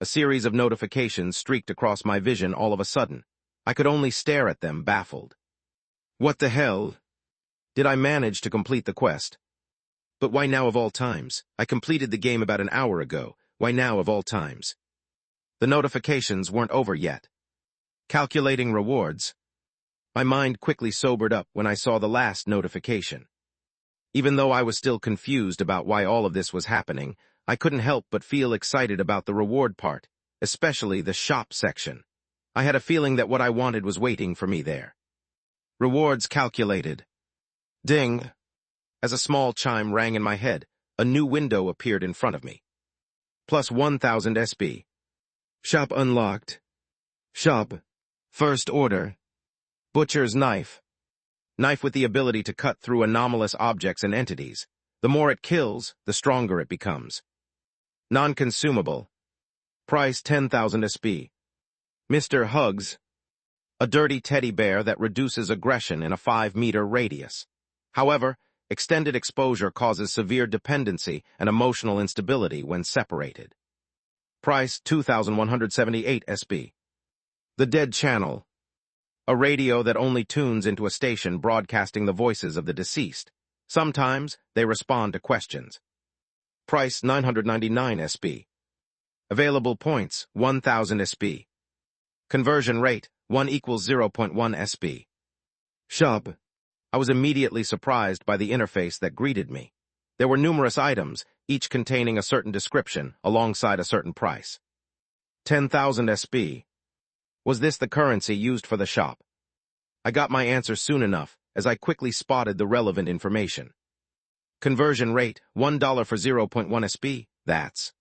A series of notifications streaked across my vision all of a sudden. I could only stare at them, baffled. What the hell? Did I manage to complete the quest? But why now of all times? I completed the game about an hour ago. Why now of all times? The notifications weren't over yet. Calculating rewards. My mind quickly sobered up when I saw the last notification. Even though I was still confused about why all of this was happening, I couldn't help but feel excited about the reward part, especially the shop section. I had a feeling that what I wanted was waiting for me there. Rewards calculated. Ding! As a small chime rang in my head, a new window appeared in front of me. Plus 1,000 SP. Shop unlocked. Shop. First order. Butcher's knife. Knife with the ability to cut through anomalous objects and entities. The more it kills, the stronger it becomes. Non-consumable. Price 10,000 SP. Mr. Hugs. A dirty teddy bear that reduces aggression in a 5-meter radius. However, extended exposure causes severe dependency and emotional instability when separated. Price 2,178 SP. The Dead Channel. A radio that only tunes into a station broadcasting the voices of the deceased. Sometimes, they respond to questions. Price 999 SP. Available points 1,000 SP. Conversion rate 1 equals 0.1 SP. Shop. I was immediately surprised by the interface that greeted me. There were numerous items, each containing a certain description alongside a certain price. 10,000 SP. Was this the currency used for the shop? I got my answer soon enough, as I quickly spotted the relevant information. Conversion rate, $1 for 0.1 SP, that's.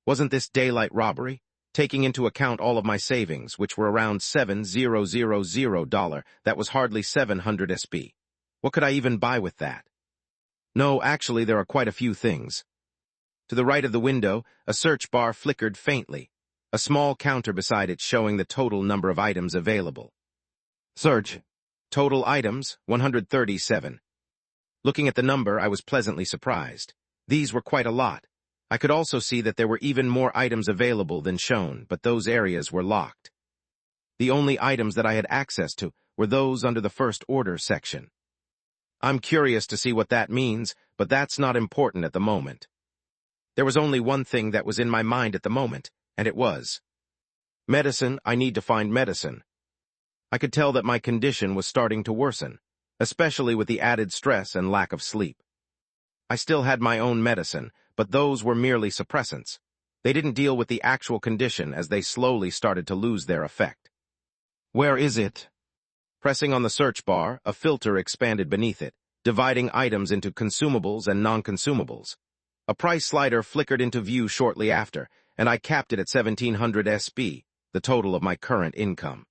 Wasn't this daylight robbery? Taking into account all of my savings, which were around $7,000, that was hardly 700 SP. What could I even buy with that? No, actually, there are quite a few things. To the right of the window, a search bar flickered faintly, a small counter beside it showing the total number of items available. Search. Total items, 137. Looking at the number, I was pleasantly surprised. These were quite a lot. I could also see that there were even more items available than shown, but those areas were locked. The only items that I had access to were those under the first order section. I'm curious to see what that means, but that's not important at the moment. There was only one thing that was in my mind at the moment, and it was medicine. I need to find medicine. I could tell that my condition was starting to worsen, especially with the added stress and lack of sleep. I still had my own medicine, but those were merely suppressants. They didn't deal with the actual condition as they slowly started to lose their effect. Where is it? Pressing on the search bar, a filter expanded beneath it, dividing items into consumables and non-consumables. A price slider flickered into view shortly after, and I capped it at 1,700 SB, the total of my current income.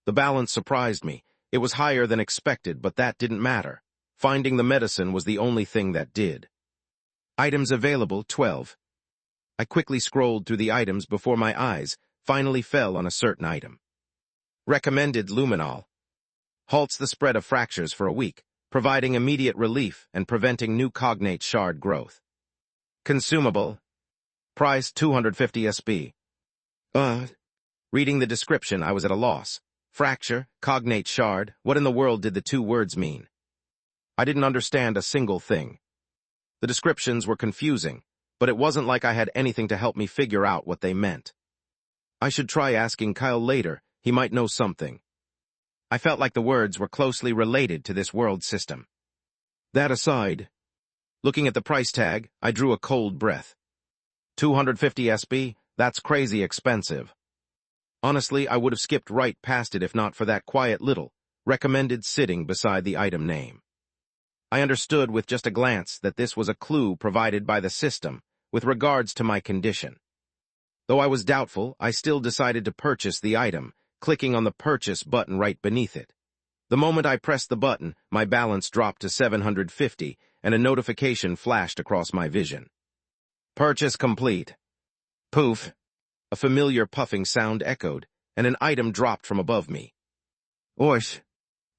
The balance surprised me. It was higher than expected, but that didn't matter. Finding the medicine was the only thing that did. Items available, 12. I quickly scrolled through the items before my eyes finally fell on a certain item. Recommended luminol. Halts the spread of fractures for a week, providing immediate relief and preventing new cognate shard growth. Consumable. Price 250 SB. Reading the description, I was at a loss. Fracture, cognate shard, what in the world did the two words mean? I didn't understand a single thing. The descriptions were confusing, but it wasn't like I had anything to help me figure out what they meant. I should try asking Kyle later, he might know something. I felt like the words were closely related to this world system. That aside, looking at the price tag, I drew a cold breath. 250 SB, that's crazy expensive. Honestly, I would have skipped right past it if not for that quiet little, recommended sitting beside the item name. I understood with just a glance that this was a clue provided by the system with regards to my condition. Though I was doubtful, I still decided to purchase the item, clicking on the purchase button right beneath it. The moment I pressed the button, my balance dropped to 750, and a notification flashed across my vision. Purchase complete. Poof! A familiar puffing sound echoed, and an item dropped from above me. Oish!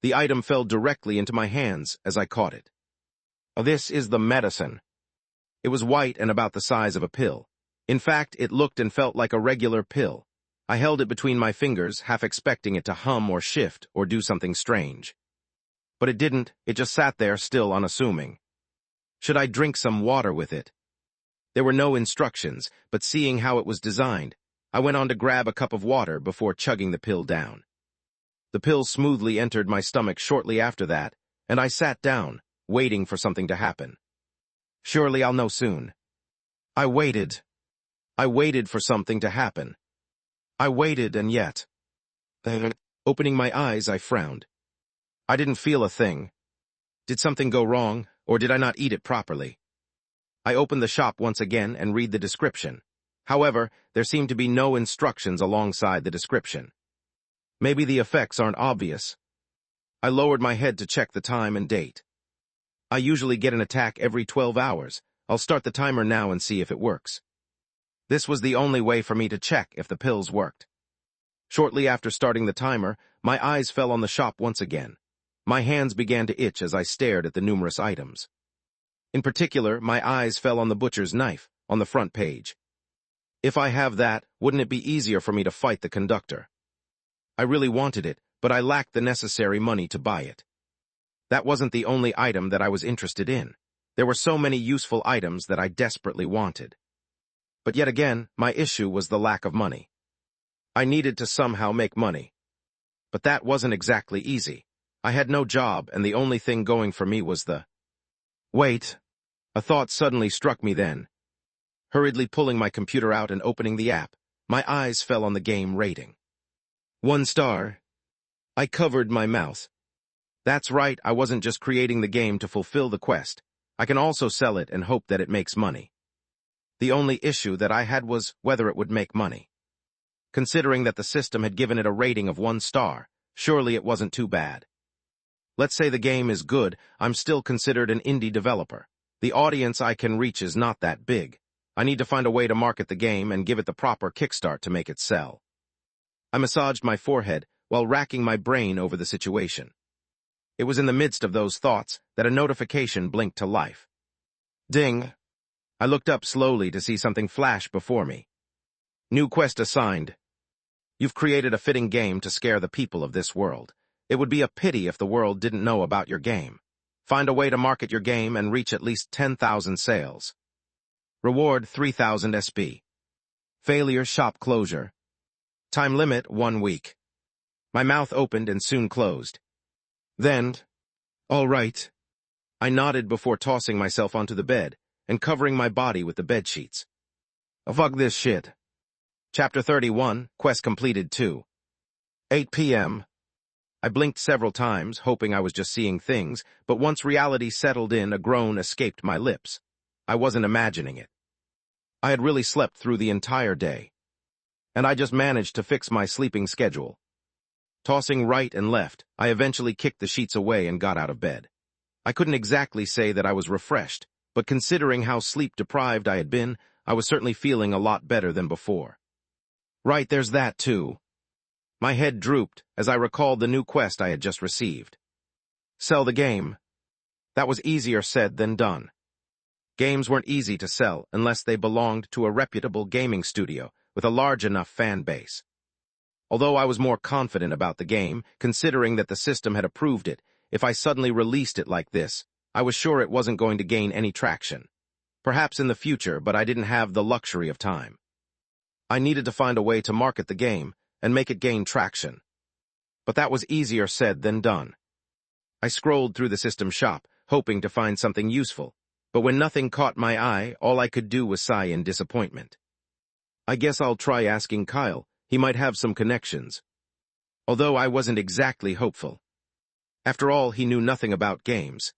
The item fell directly into my hands as I caught it. This is the medicine. It was white and about the size of a pill. In fact, it looked and felt like a regular pill. I held it between my fingers, half expecting it to hum or shift or do something strange. But it didn't, it just sat there still unassuming. Should I drink some water with it? There were no instructions, but seeing how it was designed, I went on to grab a cup of water before chugging the pill down. The pill smoothly entered my stomach shortly after that, and I sat down, waiting for something to happen. Surely I'll know soon. I waited. I waited for something to happen. I waited, and yet... Opening my eyes, I frowned. I didn't feel a thing. Did something go wrong, or did I not eat it properly? I opened the shop once again and read the description. However, there seemed to be no instructions alongside the description. Maybe the effects aren't obvious. I lowered my head to check the time and date. I usually get an attack every 12 hours. I'll start the timer now and see if it works. This was the only way for me to check if the pills worked. Shortly after starting the timer, my eyes fell on the shop once again. My hands began to itch as I stared at the numerous items. In particular, my eyes fell on the butcher's knife, on the front page. If I have that, wouldn't it be easier for me to fight the conductor? I really wanted it, but I lacked the necessary money to buy it. That wasn't the only item that I was interested in. There were so many useful items that I desperately wanted. But yet again, my issue was the lack of money. I needed to somehow make money. But that wasn't exactly easy. I had no job, and the only thing going for me was the... Wait! A thought suddenly struck me then. Hurriedly pulling my computer out and opening the app, my eyes fell on the game rating. 1 star. I covered my mouth. That's right, I wasn't just creating the game to fulfill the quest. I can also sell it and hope that it makes money. The only issue that I had was whether it would make money. Considering that the system had given it a rating of 1 star, surely it wasn't too bad. Let's say the game is good, I'm still considered an indie developer. The audience I can reach is not that big. I need to find a way to market the game and give it the proper kickstart to make it sell. I massaged my forehead while racking my brain over the situation. It was in the midst of those thoughts that a notification blinked to life. Ding! I looked up slowly to see something flash before me. New quest assigned. You've created a fitting game to scare the people of this world. It would be a pity if the world didn't know about your game. Find a way to market your game and reach at least 10,000 sales. Reward 3,000 SB. Failure shop closure. Time limit 1 week. My mouth opened and soon closed. Then, all right. I nodded before tossing myself onto the bed and covering my body with the bedsheets. Fuck this shit. Chapter 31, Quest completed 2. 8 p.m. I blinked several times, hoping I was just seeing things, but once reality settled in, a groan escaped my lips. I wasn't imagining it. I had really slept through the entire day. And I just managed to fix my sleeping schedule. Tossing right and left, I eventually kicked the sheets away and got out of bed. I couldn't exactly say that I was refreshed, but considering how sleep-deprived I had been, I was certainly feeling a lot better than before. Right, there's that too. My head drooped as I recalled the new quest I had just received. Sell the game. That was easier said than done. Games weren't easy to sell unless they belonged to a reputable gaming studio with a large enough fan base. Although I was more confident about the game, considering that the system had approved it, if I suddenly released it like this, I was sure it wasn't going to gain any traction. Perhaps in the future, but I didn't have the luxury of time. I needed to find a way to market the game and make it gain traction. But that was easier said than done. I scrolled through the system shop, hoping to find something useful, but when nothing caught my eye, all I could do was sigh in disappointment. I guess I'll try asking Kyle. He might have some connections. Although I wasn't exactly hopeful. After all, he knew nothing about games.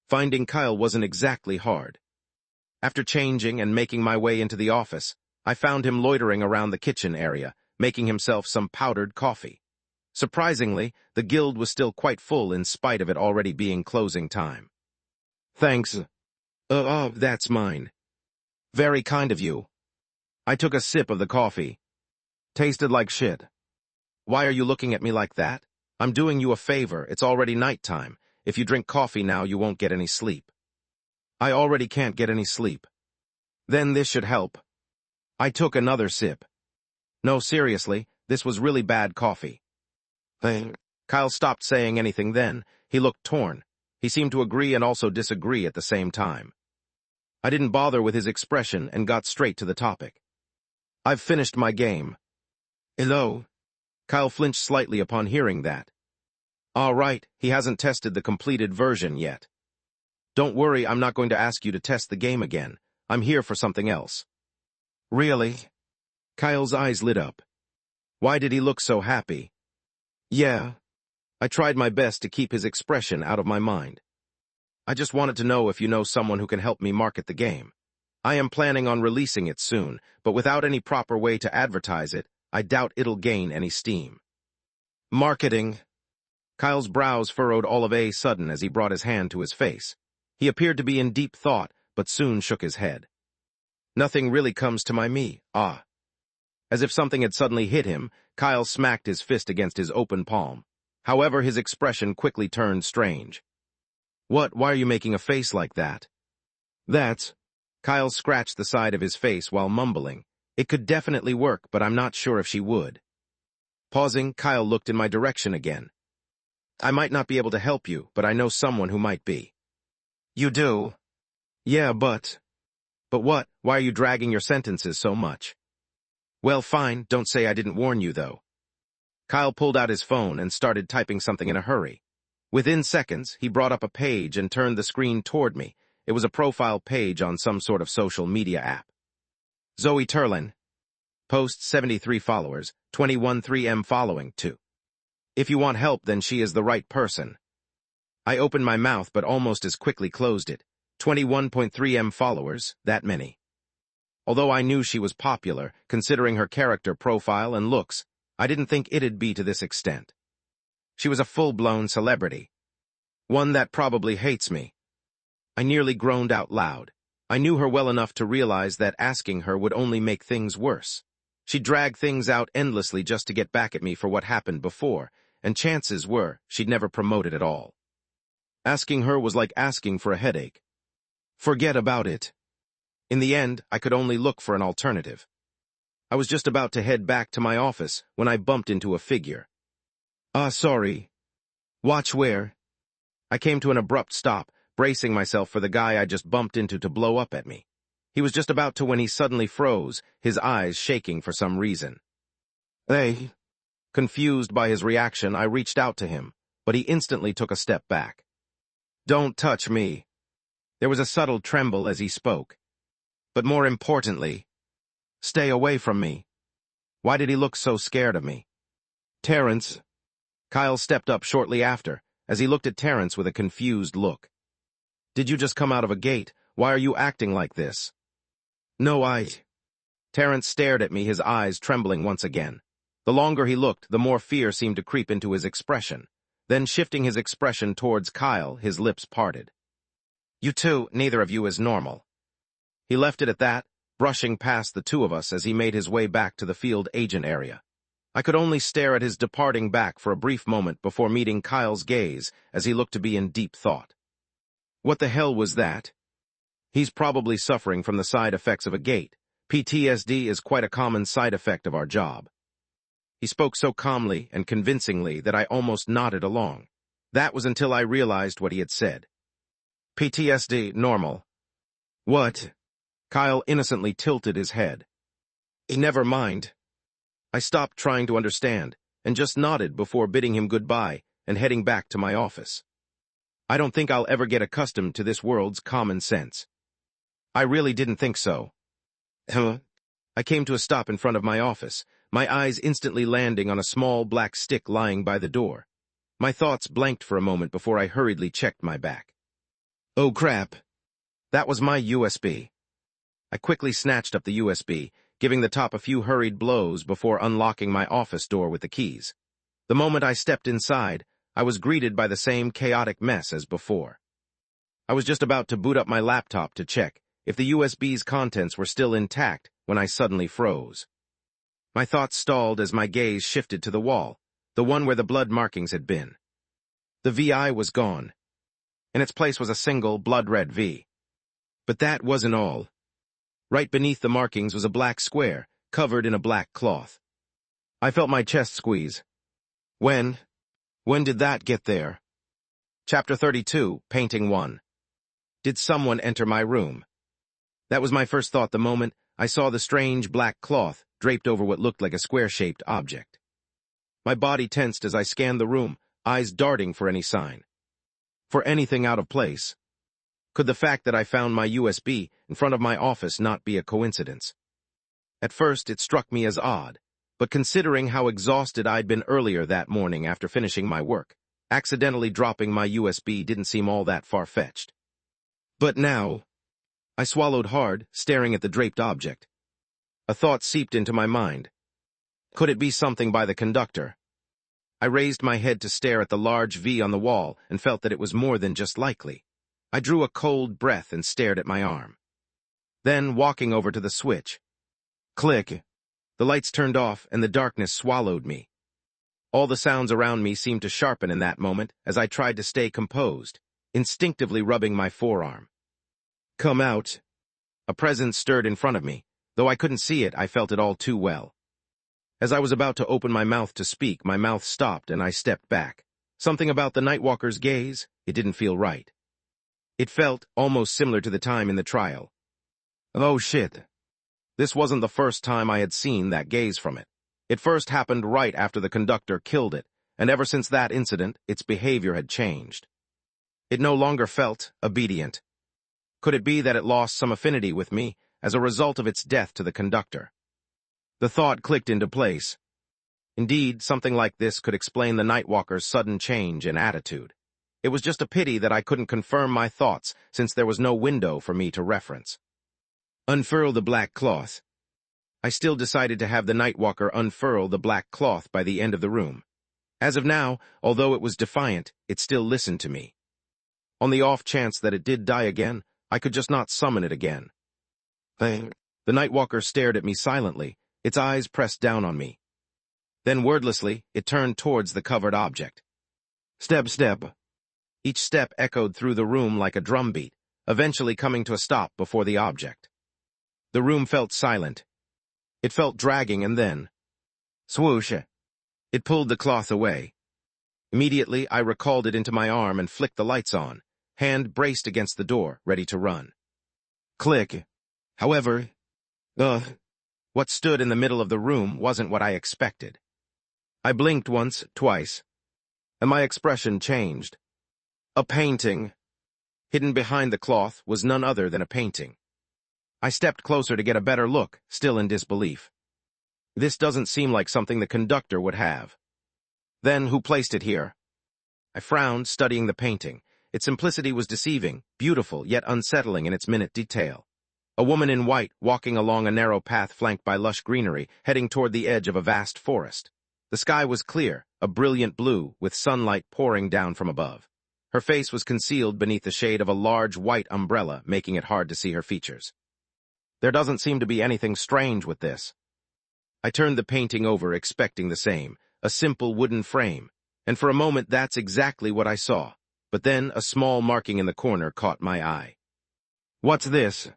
Finding Kyle wasn't exactly hard. After changing and making my way into the office, I found him loitering around the kitchen area, making himself some powdered coffee. Surprisingly, the guild was still quite full in spite of it already being closing time. Thanks. That's mine. Very kind of you. I took a sip of the coffee. Tasted like shit. Why are you looking at me like that? I'm doing you a favor. It's already nighttime. If you drink coffee now, you won't get any sleep. I already can't get any sleep. Then this should help. I took another sip. No, seriously, this was really bad coffee. Kyle stopped saying anything then. He looked torn. He seemed to agree and also disagree at the same time. I didn't bother with his expression and got straight to the topic. I've finished my game. Hello? Kyle flinched slightly upon hearing that. All right, he hasn't tested the completed version yet. Don't worry, I'm not going to ask you to test the game again. I'm here for something else. Really? Kyle's eyes lit up. Why did he look so happy? Yeah. I tried my best to keep his expression out of my mind. I just wanted to know if you know someone who can help me market the game. I am planning on releasing it soon, but without any proper way to advertise it, I doubt it'll gain any steam. Marketing. Kyle's brows furrowed all of a sudden as he brought his hand to his face. He appeared to be in deep thought, but soon shook his head. Nothing really comes to me. As if something had suddenly hit him, Kyle smacked his fist against his open palm. However, his expression quickly turned strange. What? Why are you making a face like that? That's... Kyle scratched the side of his face while mumbling. It could definitely work, but I'm not sure if she would. Pausing, Kyle looked in my direction again. I might not be able to help you, but I know someone who might be. You do? Yeah, but... But what? Why are you dragging your sentences so much? Well, fine, don't say I didn't warn you, though. Kyle pulled out his phone and started typing something in a hurry. Within seconds, he brought up a page and turned the screen toward me. It was a profile page on some sort of social media app. Zoe Turlin. Post 73 followers, 21.3M following, too. If you want help, then she is the right person. I opened my mouth but almost as quickly closed it. 21.3M followers, that many. Although I knew she was popular, considering her character profile and looks, I didn't think it'd be to this extent. She was a full-blown celebrity. One that probably hates me. I nearly groaned out loud. I knew her well enough to realize that asking her would only make things worse. She'd drag things out endlessly just to get back at me for what happened before, and chances were she'd never promote it at all. Asking her was like asking for a headache. Forget about it. In the end, I could only look for an alternative. I was just about to head back to my office when I bumped into a figure. Sorry. Watch where? I came to an abrupt stop, bracing myself for the guy I just bumped into to blow up at me. He was just about to when he suddenly froze, his eyes shaking for some reason. Hey. Confused by his reaction, I reached out to him, but he instantly took a step back. Don't touch me. There was a subtle tremble as he spoke. But more importantly, stay away from me. Why did he look so scared of me? Terrence. Kyle stepped up shortly after, as he looked at Terrence with a confused look. Did you just come out of a gate? Why are you acting like this? No, Terrence stared at me, his eyes trembling once again. The longer he looked, the more fear seemed to creep into his expression. Then shifting his expression towards Kyle, his lips parted. You two, neither of you is normal. He left it at that, brushing past the two of us as he made his way back to the field agent area. I could only stare at his departing back for a brief moment before meeting Kyle's gaze as he looked to be in deep thought. What the hell was that? He's probably suffering from the side effects of a gate. PTSD is quite a common side effect of our job. He spoke so calmly and convincingly that I almost nodded along. That was until I realized what he had said. PTSD, normal. What? Kyle innocently tilted his head. Never mind. I stopped trying to understand, and just nodded before bidding him goodbye and heading back to my office. I don't think I'll ever get accustomed to this world's common sense. I really didn't think so. I came to a stop in front of my office, my eyes instantly landing on a small black stick lying by the door. My thoughts blanked for a moment before I hurriedly checked my back. Oh crap. That was my USB. I quickly snatched up the USB, giving the top a few hurried blows before unlocking my office door with the keys. The moment I stepped inside, I was greeted by the same chaotic mess as before. I was just about to boot up my laptop to check if the USB's contents were still intact when I suddenly froze. My thoughts stalled as my gaze shifted to the wall, the one where the blood markings had been. The VI was gone. In its place was a single blood-red V. But that wasn't all. Right beneath the markings was a black square, covered in a black cloth. I felt my chest squeeze. When did that get there? Chapter 32, Painting 1. Did someone enter my room? That was my first thought the moment I saw the strange black cloth draped over what looked like a square-shaped object. My body tensed as I scanned the room, eyes darting for any sign. For anything out of place. Could the fact that I found my USB in front of my office not be a coincidence? At first, it struck me as odd, but considering how exhausted I'd been earlier that morning after finishing my work, accidentally dropping my USB didn't seem all that far-fetched. But now, I swallowed hard, staring at the draped object. A thought seeped into my mind. Could it be something by the conductor? I raised my head to stare at the large V on the wall and felt that it was more than just likely. I drew a cold breath and stared at my arm. Then, walking over to the switch. Click. The lights turned off and the darkness swallowed me. All the sounds around me seemed to sharpen in that moment as I tried to stay composed, instinctively rubbing my forearm. Come out. A presence stirred in front of me. Though I couldn't see it, I felt it all too well. As I was about to open my mouth to speak, my mouth stopped and I stepped back. Something about the Nightwalker's gaze, it didn't feel right. It felt almost similar to the time in the trial. Oh shit. This wasn't the first time I had seen that gaze from it. It first happened right after the conductor killed it, and ever since that incident, its behavior had changed. It no longer felt obedient. Could it be that it lost some affinity with me as a result of its death to the conductor? The thought clicked into place. Indeed, something like this could explain the Nightwalker's sudden change in attitude. It was just a pity that I couldn't confirm my thoughts since there was no window for me to reference. Unfurl the black cloth. I still decided to have the Nightwalker unfurl the black cloth by the end of the room. As of now, although it was defiant, it still listened to me. On the off chance that it did die again, I could just not summon it again. The Nightwalker stared at me silently, its eyes pressed down on me. Then wordlessly, it turned towards the covered object. Step, step. Each step echoed through the room like a drumbeat, eventually coming to a stop before the object. The room felt silent. It felt dragging, and then, swoosh! It pulled the cloth away. Immediately, I recalled it into my arm and flicked the lights on, hand braced against the door, ready to run. Click. However, what stood in the middle of the room wasn't what I expected. I blinked once, twice, and my expression changed. A painting. Hidden behind the cloth was none other than a painting. I stepped closer to get a better look, still in disbelief. This doesn't seem like something the conductor would have. Then, who placed it here? I frowned, studying the painting. Its simplicity was deceiving, beautiful, yet unsettling in its minute detail. A woman in white, walking along a narrow path flanked by lush greenery, heading toward the edge of a vast forest. The sky was clear, a brilliant blue, with sunlight pouring down from above. Her face was concealed beneath the shade of a large white umbrella, making it hard to see her features. There doesn't seem to be anything strange with this. I turned the painting over, expecting the same, a simple wooden frame, and for a moment that's exactly what I saw. But then a small marking in the corner caught my eye. What's this?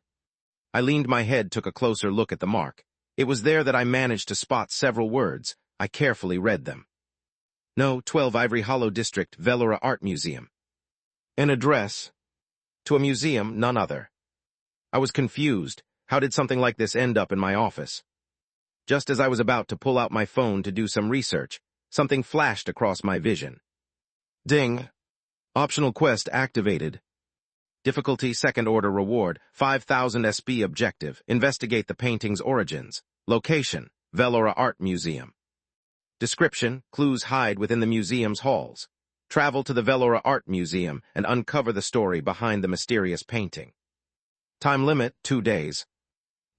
I leaned my head, took a closer look at the mark. It was there that I managed to spot several words. I carefully read them. No, 12 Ivory Hollow District, Velora Art Museum. An address. To a museum, none other. I was confused. How did something like this end up in my office? Just as I was about to pull out my phone to do some research, something flashed across my vision. Ding. Optional quest activated. Difficulty second order reward, 5,000 SB objective, investigate the painting's origins. Location, Velora Art Museum. Description, clues hide within the museum's halls. Travel to the Velora Art Museum and uncover the story behind the mysterious painting. Time limit, 2 days.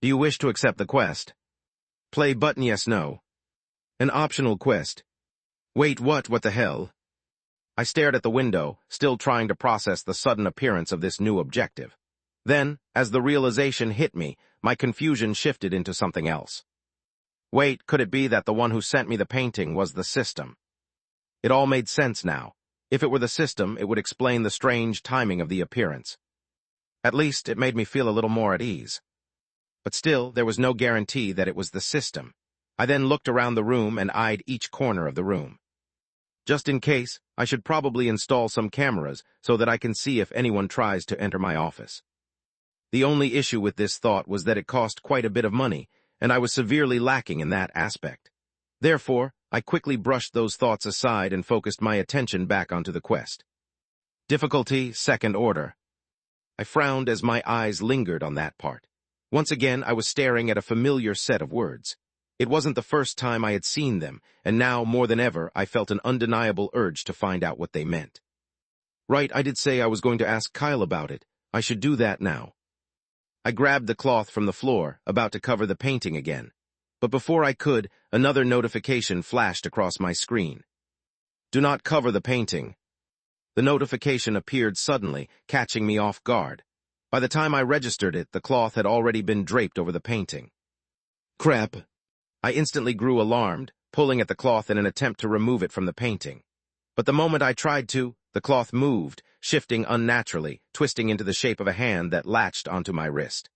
Do you wish to accept the quest? Play button yes, no. An optional quest. Wait, what the hell? I stared at the window, still trying to process the sudden appearance of this new objective. Then, as the realization hit me, my confusion shifted into something else. Wait, could it be that the one who sent me the painting was the system? It all made sense now. If it were the system, it would explain the strange timing of the appearance. At least, it made me feel a little more at ease. But still, there was no guarantee that it was the system. I then looked around the room and eyed each corner of the room. Just in case, I should probably install some cameras so that I can see if anyone tries to enter my office. The only issue with this thought was that it cost quite a bit of money, and I was severely lacking in that aspect. Therefore, I quickly brushed those thoughts aside and focused my attention back onto the quest. Difficulty second order. I frowned as my eyes lingered on that part. Once again, I was staring at a familiar set of words. It wasn't the first time I had seen them, and now, more than ever, I felt an undeniable urge to find out what they meant. Right, I did say I was going to ask Kyle about it. I should do that now. I grabbed the cloth from the floor, about to cover the painting again. But before I could, another notification flashed across my screen. Do not cover the painting. The notification appeared suddenly, catching me off guard. By the time I registered it, the cloth had already been draped over the painting. Crap. I instantly grew alarmed, pulling at the cloth in an attempt to remove it from the painting. But the moment I tried to, the cloth moved, shifting unnaturally, twisting into the shape of a hand that latched onto my wrist.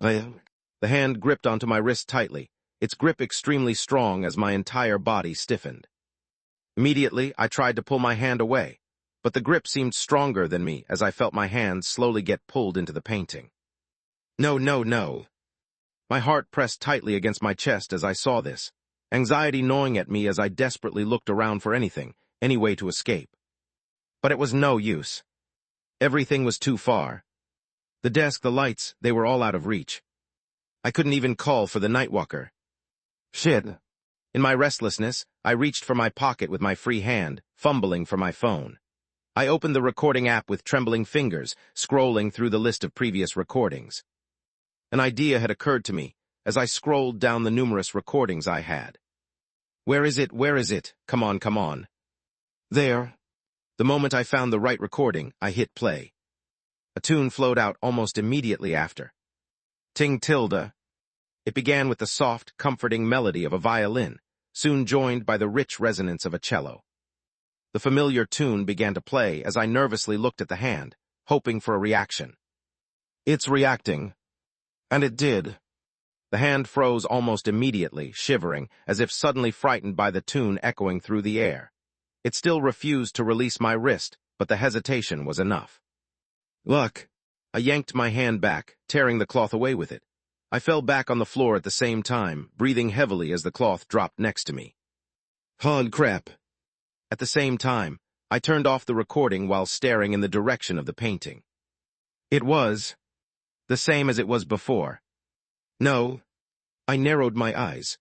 The hand gripped onto my wrist tightly, its grip extremely strong as my entire body stiffened. Immediately, I tried to pull my hand away, but the grip seemed stronger than me as I felt my hand slowly get pulled into the painting. No, no, no. My heart pressed tightly against my chest as I saw this, anxiety gnawing at me as I desperately looked around for anything, any way to escape. But it was no use. Everything was too far. The desk, the lights, they were all out of reach. I couldn't even call for the Nightwalker. Shit. In my restlessness, I reached for my pocket with my free hand, fumbling for my phone. I opened the recording app with trembling fingers, scrolling through the list of previous recordings. An idea had occurred to me as I scrolled down the numerous recordings I had. Where is it? Where is it? Come on, come on. There. The moment I found the right recording, I hit play. A tune flowed out almost immediately after. Ting Tilda. It began with the soft, comforting melody of a violin, soon joined by the rich resonance of a cello. The familiar tune began to play as I nervously looked at the hand, hoping for a reaction. It's reacting. And it did. The hand froze almost immediately, shivering, as if suddenly frightened by the tune echoing through the air. It still refused to release my wrist, but the hesitation was enough. Look! I yanked my hand back, tearing the cloth away with it. I fell back on the floor at the same time, breathing heavily as the cloth dropped next to me. Holy crap! At the same time, I turned off the recording while staring in the direction of the painting. It was the same as it was before. No. I narrowed my eyes.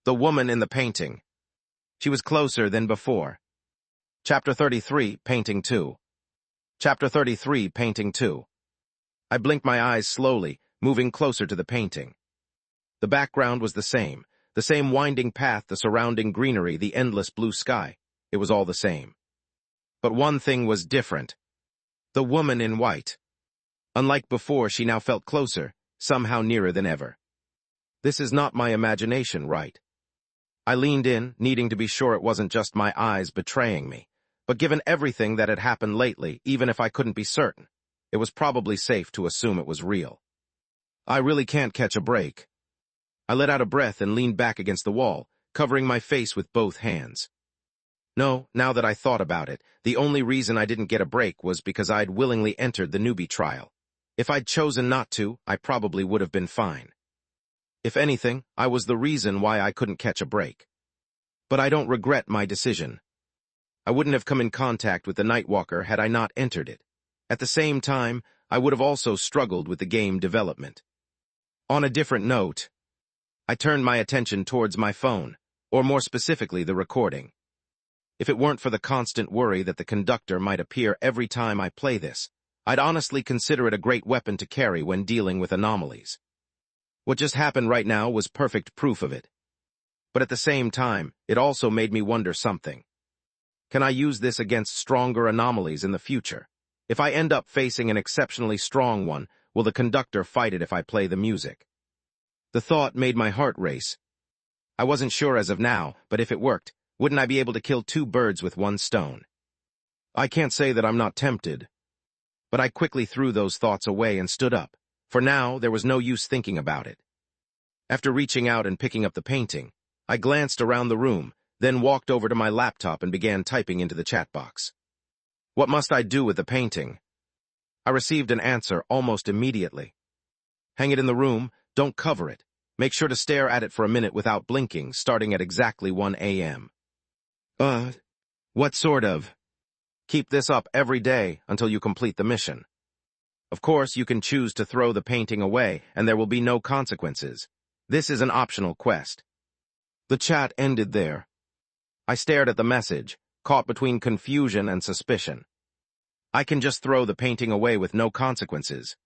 The woman in the painting. She was closer than before. Chapter 33, Painting 2. Chapter 33, Painting 2. I blinked my eyes slowly, moving closer to the painting. The background was the same winding path, the surrounding greenery, the endless blue sky. It was all the same. But one thing was different. The woman in white. Unlike before, she now felt closer, somehow nearer than ever. This is not my imagination, right? I leaned in, needing to be sure it wasn't just my eyes betraying me. But given everything that had happened lately, even if I couldn't be certain, it was probably safe to assume it was real. I really can't catch a break. I let out a breath and leaned back against the wall, covering my face with both hands. No, now that I thought about it, the only reason I didn't get a break was because I'd willingly entered the newbie trial. If I'd chosen not to, I probably would have been fine. If anything, I was the reason why I couldn't catch a break. But I don't regret my decision. I wouldn't have come in contact with the Nightwalker had I not entered it. At the same time, I would have also struggled with the game development. On a different note, I turned my attention towards my phone, or more specifically the recording. If it weren't for the constant worry that the conductor might appear every time I play this, I'd honestly consider it a great weapon to carry when dealing with anomalies. What just happened right now was perfect proof of it. But at the same time, it also made me wonder something. Can I use this against stronger anomalies in the future? If I end up facing an exceptionally strong one, will the conductor fight it if I play the music? The thought made my heart race. I wasn't sure as of now, but if it worked, wouldn't I be able to kill two birds with one stone? I can't say that I'm not tempted. But I quickly threw those thoughts away and stood up. For now, there was no use thinking about it. After reaching out and picking up the painting, I glanced around the room, then walked over to my laptop and began typing into the chat box. What must I do with the painting? I received an answer almost immediately. Hang it in the room, don't cover it. Make sure to stare at it for a minute without blinking, starting at exactly 1 a.m. What sort of? Keep this up every day until you complete the mission. Of course, you can choose to throw the painting away, and there will be no consequences. This is an optional quest. The chat ended there. I stared at the message, caught between confusion and suspicion. I can just throw the painting away with no consequences.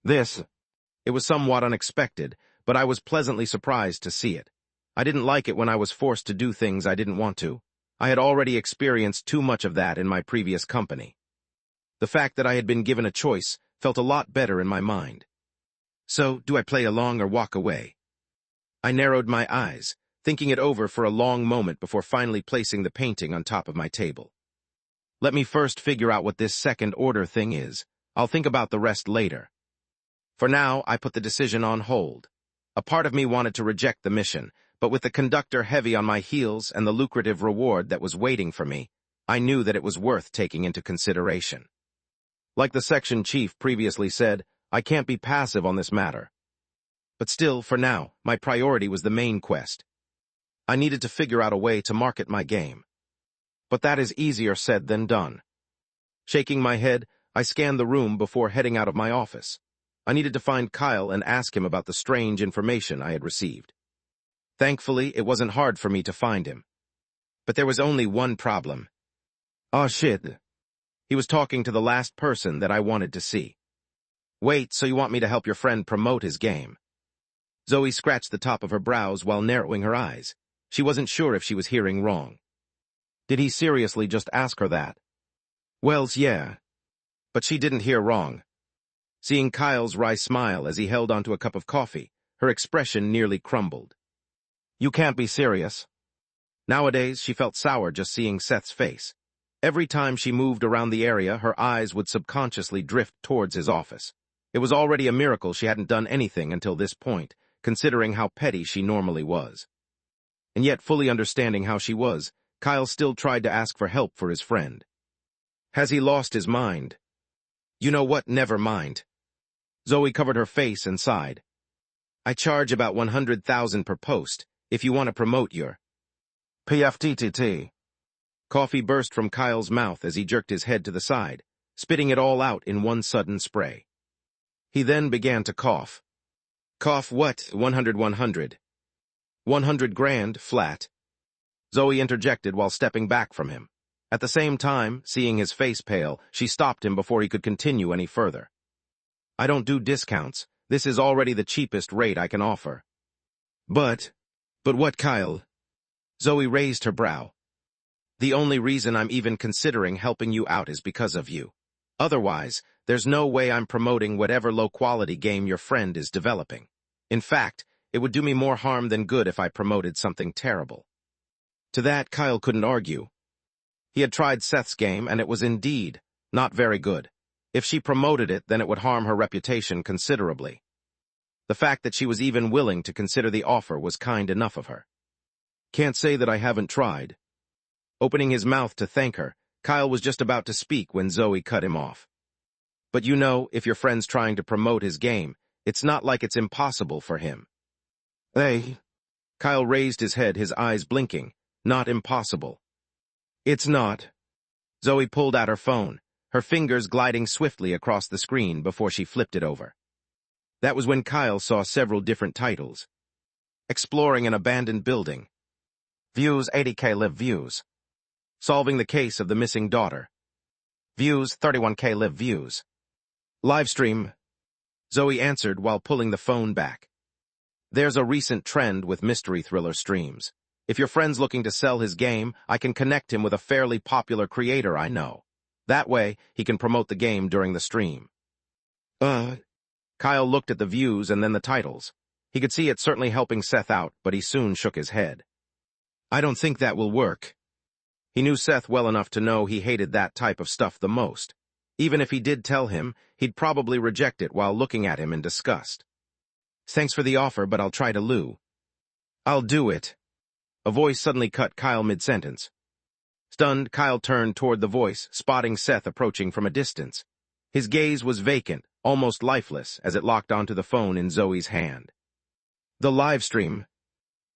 It was somewhat unexpected, but I was pleasantly surprised to see it. I didn't like it when I was forced to do things I didn't want to. I had already experienced too much of that in my previous company. The fact that I had been given a choice felt a lot better in my mind. So, do I play along or walk away? I narrowed my eyes, thinking it over for a long moment before finally placing the painting on top of my table. Let me first figure out what this second-order thing is. I'll think about the rest later. For now, I put the decision on hold. A part of me wanted to reject the mission, but with the conductor heavy on my heels and the lucrative reward that was waiting for me, I knew that it was worth taking into consideration. Like the section chief previously said, I can't be passive on this matter. But still, for now, my priority was the main quest. I needed to figure out a way to market my game. But that is easier said than done. Shaking my head, I scanned the room before heading out of my office. I needed to find Kyle and ask him about the strange information I had received. Thankfully, it wasn't hard for me to find him. But there was only one problem. Oh shit. He was talking to the last person that I wanted to see. Wait, so you want me to help your friend promote his game? Zoe scratched the top of her brows while narrowing her eyes. She wasn't sure if she was hearing wrong. Did he seriously just ask her that? Well, yeah. But she didn't hear wrong. Seeing Kyle's wry smile as he held onto a cup of coffee, her expression nearly crumbled. You can't be serious. Nowadays, she felt sour just seeing Seth's face. Every time she moved around the area, her eyes would subconsciously drift towards his office. It was already a miracle she hadn't done anything until this point, considering how petty she normally was. And yet, fully understanding how she was, Kyle still tried to ask for help for his friend. Has he lost his mind? You know what, never mind. Zoe covered her face and sighed. I charge about 100,000 per post, if you want to promote your PFTTT. Coffee burst from Kyle's mouth as he jerked his head to the side, spitting it all out in one sudden spray. He then began to cough. Cough what, 100. 100 grand, flat. Zoe interjected while stepping back from him. At the same time, seeing his face pale, she stopped him before he could continue any further. I don't do discounts. This is already the cheapest rate I can offer. But what, Kyle? Zoe raised her brow. The only reason I'm even considering helping you out is because of you. Otherwise, there's no way I'm promoting whatever low-quality game your friend is developing. In fact, it would do me more harm than good if I promoted something terrible. To that, Kyle couldn't argue. He had tried Seth's game, and it was indeed not very good. If she promoted it, then it would harm her reputation considerably. The fact that she was even willing to consider the offer was kind enough of her. Can't say that I haven't tried. Opening his mouth to thank her, Kyle was just about to speak when Zoe cut him off. But you know, if your friend's trying to promote his game, it's not like it's impossible for him. Hey. Kyle raised his head, his eyes blinking. Not impossible. It's not. Zoe pulled out her phone, her fingers gliding swiftly across the screen before she flipped it over. That was when Kyle saw several different titles. Exploring an abandoned building. Views 80K live views. Solving the case of the missing daughter. Views 31K live views. Livestream. Zoe answered while pulling the phone back. There's a recent trend with mystery thriller streams. If your friend's looking to sell his game, I can connect him with a fairly popular creator I know. That way, he can promote the game during the stream. Kyle looked at the views and then the titles. He could see it certainly helping Seth out, but he soon shook his head. I don't think that will work. He knew Seth well enough to know he hated that type of stuff the most. Even if he did tell him, he'd probably reject it while looking at him in disgust. Thanks for the offer, but I'll try to loo. I'll do it. A voice suddenly cut Kyle mid-sentence. Stunned, Kyle turned toward the voice, spotting Seth approaching from a distance. His gaze was vacant, almost lifeless, as it locked onto the phone in Zoe's hand. The live stream,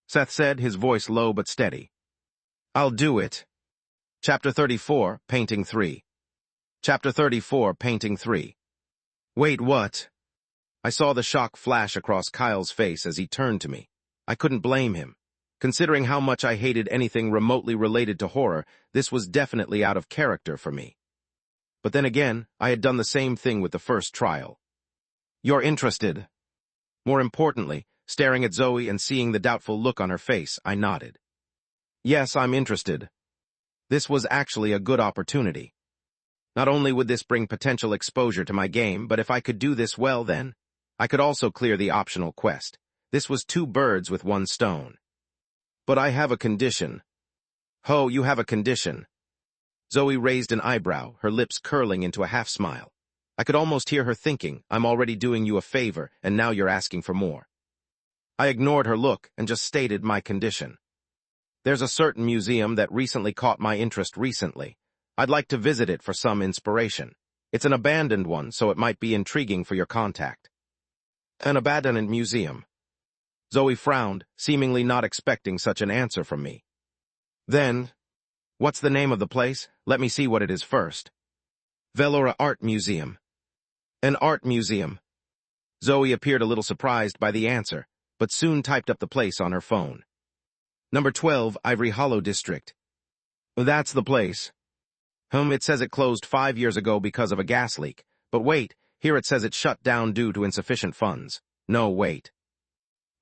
Seth said, his voice low but steady. I'll do it. Chapter 34, Painting 3. Chapter 34, Painting 3. Wait, what? I saw the shock flash across Kyle's face as he turned to me. I couldn't blame him. Considering how much I hated anything remotely related to horror, this was definitely out of character for me. But then again, I had done the same thing with the first trial. You're interested? More importantly, staring at Zoe and seeing the doubtful look on her face, I nodded. Yes, I'm interested. This was actually a good opportunity. Not only would this bring potential exposure to my game, but if I could do this well then, I could also clear the optional quest. This was 2 birds with 1 stone. But I have a condition. Ho, you have a condition. Zoe raised an eyebrow, her lips curling into a half-smile. I could almost hear her thinking, I'm already doing you a favor, and now you're asking for more. I ignored her look and just stated my condition. There's a certain museum that recently caught my interest recently. I'd like to visit it for some inspiration. It's an abandoned one, so it might be intriguing for your contact. An abandoned museum. Zoe frowned, seemingly not expecting such an answer from me. Then, what's the name of the place? Let me see what it is first. Velora Art Museum. An art museum. Zoe appeared a little surprised by the answer, but soon typed up the place on her phone. Number 12, Ivory Hollow District. That's the place. It says it closed 5 years ago because of a gas leak. But wait, here it says it shut down due to insufficient funds. No, wait.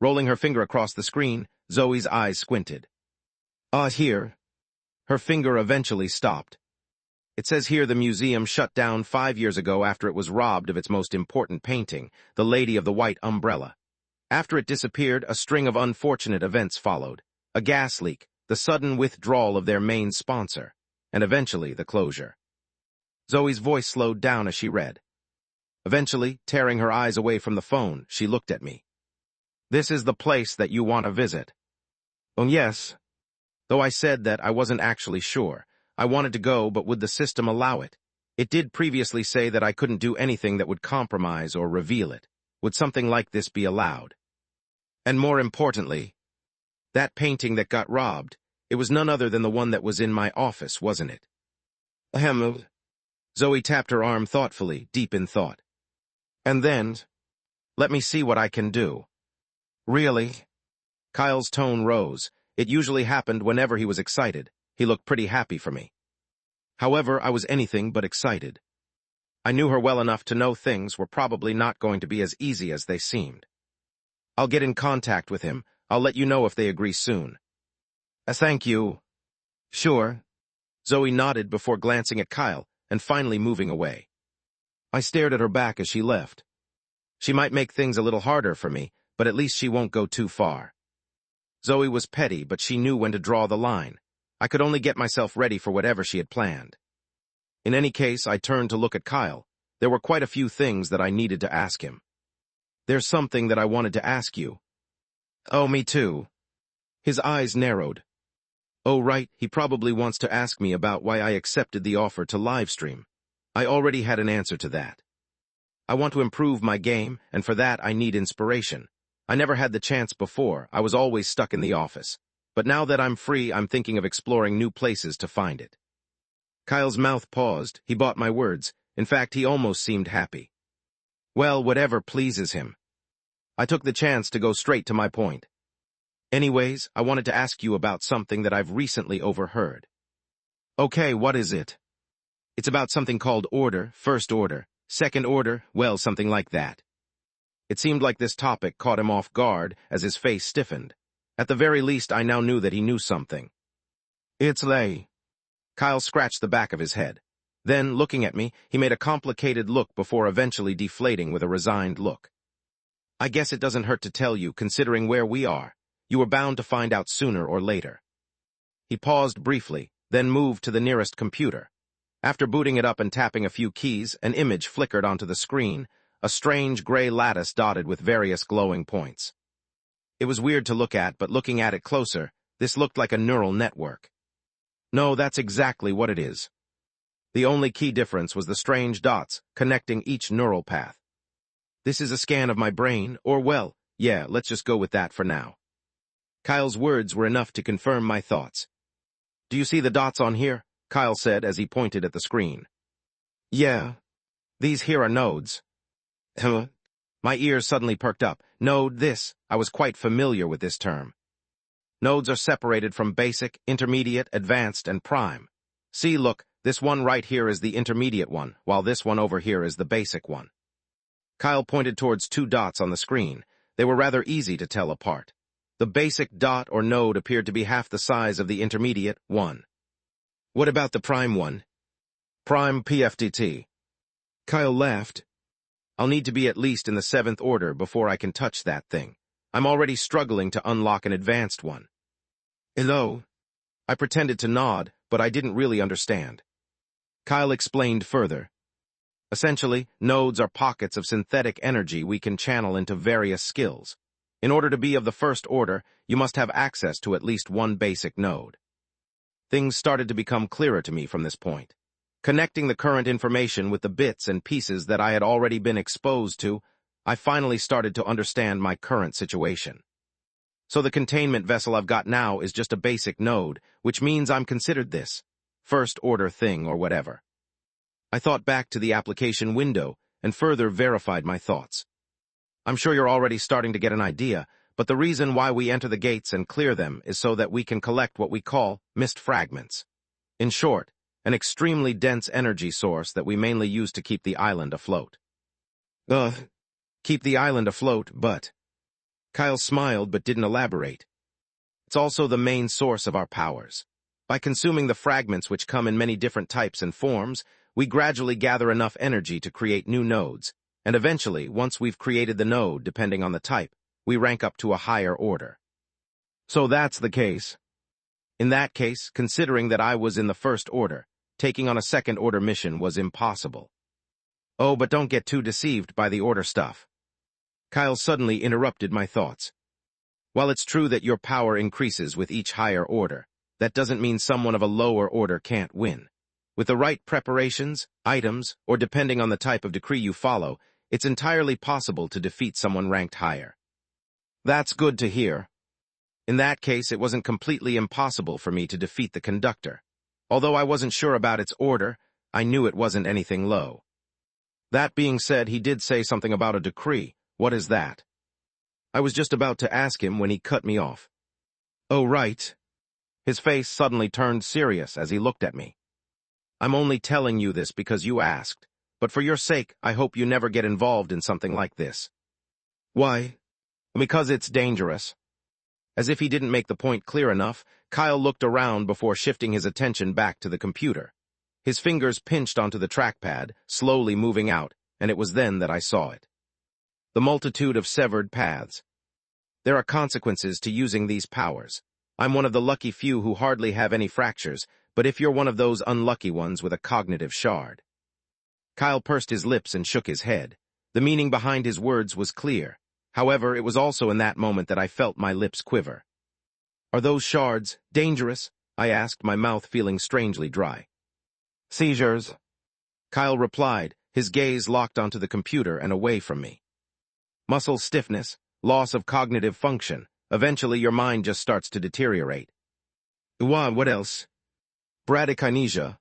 Rolling her finger across the screen, Zoe's eyes squinted. Here. Her finger eventually stopped. It says here the museum shut down 5 years ago after it was robbed of its most important painting, the Lady of the White Umbrella. After it disappeared, a string of unfortunate events followed. A gas leak, the sudden withdrawal of their main sponsor, and eventually the closure. Zoe's voice slowed down as she read. Eventually, tearing her eyes away from the phone, she looked at me. "This is the place that you want to visit." "Oh, yes." Though I said that I wasn't actually sure. I wanted to go, but would the system allow it? It did previously say that I couldn't do anything that would compromise or reveal it. Would something like this be allowed? And more importantly, that painting that got robbed, it was none other than the one that was in my office, wasn't it? Ahem. Zoe tapped her arm thoughtfully, deep in thought. And then, let me see what I can do. Really? Kyle's tone rose. It usually happened whenever he was excited. He looked pretty happy for me. However, I was anything but excited. I knew her well enough to know things were probably not going to be as easy as they seemed. I'll get in contact with him. I'll let you know if they agree soon. Thank you. Sure. Zoe nodded before glancing at Kyle and finally moving away. I stared at her back as she left. She might make things a little harder for me, but at least she won't go too far. Zoe was petty, but she knew when to draw the line. I could only get myself ready for whatever she had planned. In any case, I turned to look at Kyle. There were quite a few things that I needed to ask him. There's something that I wanted to ask you. Oh, me too. His eyes narrowed. Oh, right, he probably wants to ask me about why I accepted the offer to livestream. I already had an answer to that. I want to improve my game, and for that I need inspiration. I never had the chance before. I was always stuck in the office. But now that I'm free, I'm thinking of exploring new places to find it. Kyle's mouth paused. He bought my words. In fact, he almost seemed happy. Well, whatever pleases him. I took the chance to go straight to my point. Anyways, I wanted to ask you about something that I've recently overheard. Okay, what is it? It's about something called order, first order, second order, well, something like that. It seemed like this topic caught him off guard as his face stiffened. At the very least, I now knew that he knew something. It's lay. Kyle scratched the back of his head. Then, looking at me, he made a complicated look before eventually deflating with a resigned look. I guess it doesn't hurt to tell you, considering where we are. You were bound to find out sooner or later. He paused briefly, then moved to the nearest computer. After booting it up and tapping a few keys, an image flickered onto the screen, a strange gray lattice dotted with various glowing points. It was weird to look at, but looking at it closer, this looked like a neural network. No, that's exactly what it is. The only key difference was the strange dots connecting each neural path. This is a scan of my brain, or well, yeah, let's just go with that for now. Kyle's words were enough to confirm my thoughts. Do you see the dots on here? Kyle said as he pointed at the screen. Yeah. These here are nodes. My ears suddenly perked up. Node this. I was quite familiar with this term. Nodes are separated from basic, intermediate, advanced, and prime. See, look, this one right here is the intermediate one, while this one over here is the basic one. Kyle pointed towards two dots on the screen. They were rather easy to tell apart. The basic dot or node appeared to be half the size of the intermediate one. What about the prime one? Prime PFDT. Kyle laughed. I'll need to be at least in the 7th order before I can touch that thing. I'm already struggling to unlock an advanced one. Hello? I pretended to nod, but I didn't really understand. Kyle explained further. Essentially, nodes are pockets of synthetic energy we can channel into various skills. In order to be of the 1st order, you must have access to at least one basic node. Things started to become clearer to me from this point. Connecting the current information with the bits and pieces that I had already been exposed to, I finally started to understand my current situation. So the containment vessel I've got now is just a basic node, which means I'm considered this 1st order thing or whatever. I thought back to the application window and further verified my thoughts. I'm sure you're already starting to get an idea, but the reason why we enter the gates and clear them is so that we can collect what we call mist fragments. In short, an extremely dense energy source that we mainly use to keep the island afloat. Keep the island afloat, but... Kyle smiled but didn't elaborate. It's also the main source of our powers. By consuming the fragments which come in many different types and forms, we gradually gather enough energy to create new nodes, and eventually, once we've created the node, depending on the type, we rank up to a higher order. So that's the case. In that case, considering that I was in the 1st order, taking on a 2nd order mission was impossible. Oh, but don't get too deceived by the order stuff. Kyle suddenly interrupted my thoughts. While it's true that your power increases with each higher order, that doesn't mean someone of a lower order can't win. With the right preparations, items, or depending on the type of decree you follow, it's entirely possible to defeat someone ranked higher. That's good to hear. In that case, it wasn't completely impossible for me to defeat the conductor. Although I wasn't sure about its order, I knew it wasn't anything low. That being said, he did say something about a decree. What is that? I was just about to ask him when he cut me off. Oh, right. His face suddenly turned serious as he looked at me. I'm only telling you this because you asked, but for your sake, I hope you never get involved in something like this. Why? Because it's dangerous. As if he didn't make the point clear enough, Kyle looked around before shifting his attention back to the computer. His fingers pinched onto the trackpad, slowly moving out, and it was then that I saw it. The multitude of severed paths. There are consequences to using these powers. I'm one of the lucky few who hardly have any fractures, but if you're one of those unlucky ones with a cognitive shard. Kyle pursed his lips and shook his head. The meaning behind his words was clear. However, it was also in that moment that I felt my lips quiver. Are those shards dangerous? I asked, my mouth feeling strangely dry. Seizures. Kyle replied, his gaze locked onto the computer and away from me. Muscle stiffness, loss of cognitive function. Eventually your mind just starts to deteriorate. What else? Bradykinesia.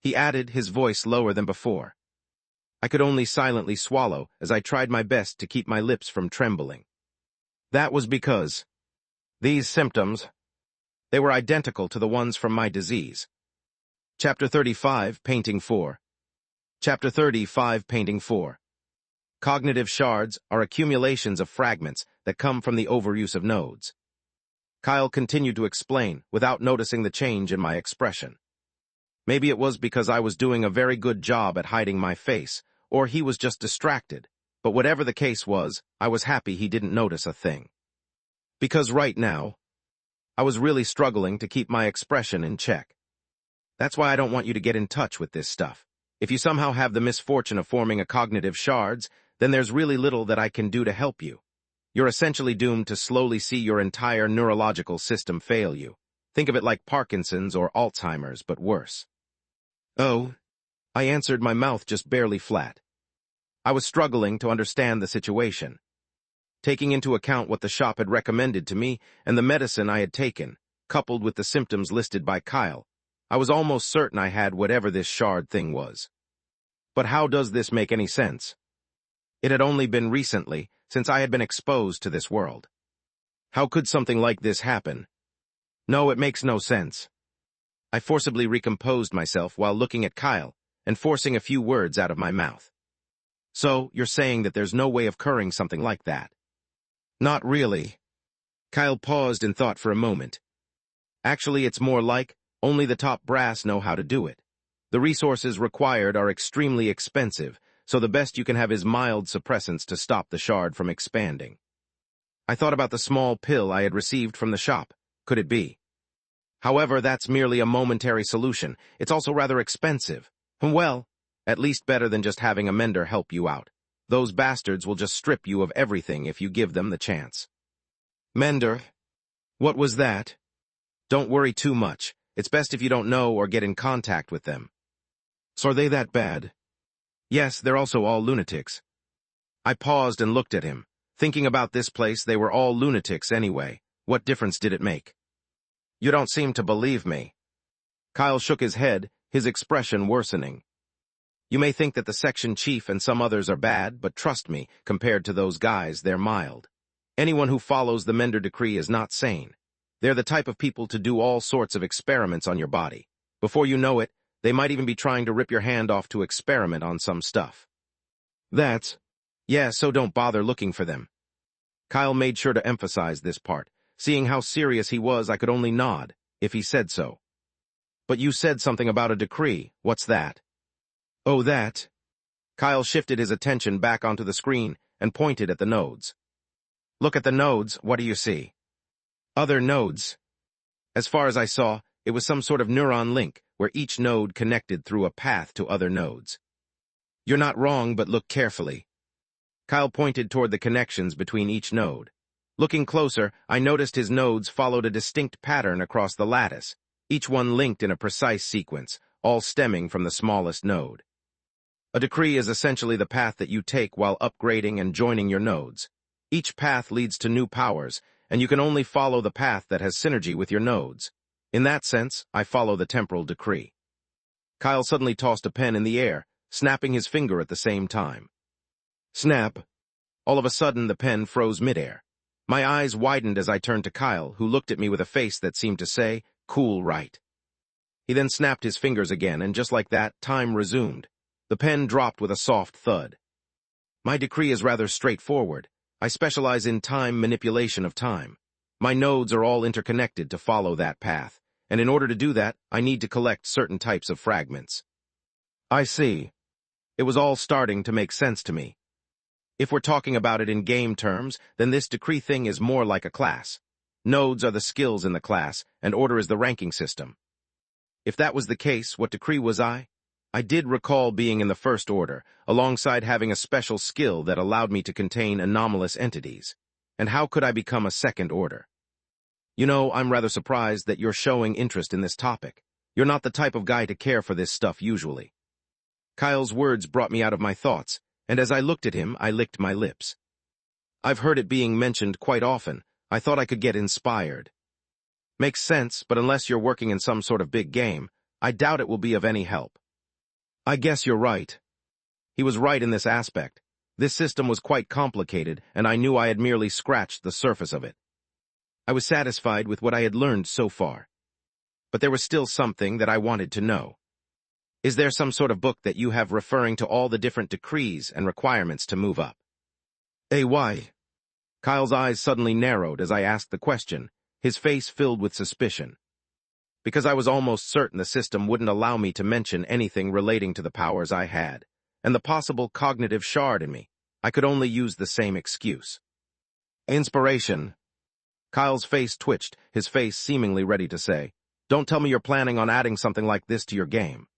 He added, his voice lower than before. I could only silently swallow as I tried my best to keep my lips from trembling. That was because these symptoms, they were identical to the ones from my disease. Chapter 35, Painting 4. Chapter 35, Painting 4. Cognitive shards are accumulations of fragments that come from the overuse of nodes. Kyle continued to explain without noticing the change in my expression. Maybe it was because I was doing a very good job at hiding my face, or he was just distracted, but whatever the case was, I was happy he didn't notice a thing. Because right now, I was really struggling to keep my expression in check. That's why I don't want you to get in touch with this stuff. If you somehow have the misfortune of forming a cognitive shards, then there's really little that I can do to help you. You're essentially doomed to slowly see your entire neurological system fail you. Think of it like Parkinson's or Alzheimer's, but worse. Oh, I answered, my mouth just barely flat. I was struggling to understand the situation. Taking into account what the shop had recommended to me and the medicine I had taken, coupled with the symptoms listed by Kyle, I was almost certain I had whatever this shard thing was. But how does this make any sense? It had only been recently since I had been exposed to this world. How could something like this happen? No, it makes no sense. I forcibly recomposed myself while looking at Kyle and forcing a few words out of my mouth. So, you're saying that there's no way of curing something like that? Not really. Kyle paused and thought for a moment. Actually, it's more like only the top brass know how to do it. The resources required are extremely expensive, so the best you can have is mild suppressants to stop the shard from expanding. I thought about the small pill I had received from the shop. Could it be? However, that's merely a momentary solution. It's also rather expensive. Well, at least better than just having a mender help you out. Those bastards will just strip you of everything if you give them the chance. Mender? What was that? Don't worry too much. It's best if you don't know or get in contact with them. So are they that bad? Yes, they're also all lunatics. I paused and looked at him. Thinking about this place, they were all lunatics anyway. What difference did it make? You don't seem to believe me. Kyle shook his head, his expression worsening. You may think that the section chief and some others are bad, but trust me, compared to those guys, they're mild. Anyone who follows the Mender decree is not sane. They're the type of people to do all sorts of experiments on your body. Before you know it, they might even be trying to rip your hand off to experiment on some stuff. Yeah, so don't bother looking for them. Kyle made sure to emphasize this part. Seeing how serious he was, I could only nod, if he said so. But you said something about a decree. What's that? Oh, that. Kyle shifted his attention back onto the screen and pointed at the nodes. Look at the nodes, what do you see? Other nodes. As far as I saw, it was some sort of neuron link where each node connected through a path to other nodes. You're not wrong, but look carefully. Kyle pointed toward the connections between each node. Looking closer, I noticed his nodes followed a distinct pattern across the lattice, each one linked in a precise sequence, all stemming from the smallest node. A decree is essentially the path that you take while upgrading and joining your nodes. Each path leads to new powers, and you can only follow the path that has synergy with your nodes. In that sense, I follow the temporal decree. Kyle suddenly tossed a pen in the air, snapping his finger at the same time. Snap! All of a sudden, the pen froze midair. My eyes widened as I turned to Kyle, who looked at me with a face that seemed to say, "Cool, right?" He then snapped his fingers again, and just like that, time resumed. The pen dropped with a soft thud. My decree is rather straightforward. I specialize in time manipulation of time. My nodes are all interconnected to follow that path, and in order to do that, I need to collect certain types of fragments. I see. It was all starting to make sense to me. If we're talking about it in game terms, then this decree thing is more like a class. Nodes are the skills in the class, and order is the ranking system. If that was the case, what decree was I? I did recall being in the first order, alongside having a special skill that allowed me to contain anomalous entities. And how could I become a second order? You know, I'm rather surprised that you're showing interest in this topic. You're not the type of guy to care for this stuff usually. Kyle's words brought me out of my thoughts, and as I looked at him, I licked my lips. I've heard it being mentioned quite often. I thought I could get inspired. Makes sense, but unless you're working in some sort of big game, I doubt it will be of any help. I guess you're right. He was right in this aspect. This system was quite complicated, and I knew I had merely scratched the surface of it. I was satisfied with what I had learned so far. But there was still something that I wanted to know. Is there some sort of book that you have referring to all the different decrees and requirements to move up? Why? Kyle's eyes suddenly narrowed as I asked the question, his face filled with suspicion. Because I was almost certain the system wouldn't allow me to mention anything relating to the powers I had, and the possible cognitive shard in me. I could only use the same excuse. Inspiration. Kyle's face twitched, his face seemingly ready to say, "Don't tell me you're planning on adding something like this to your game."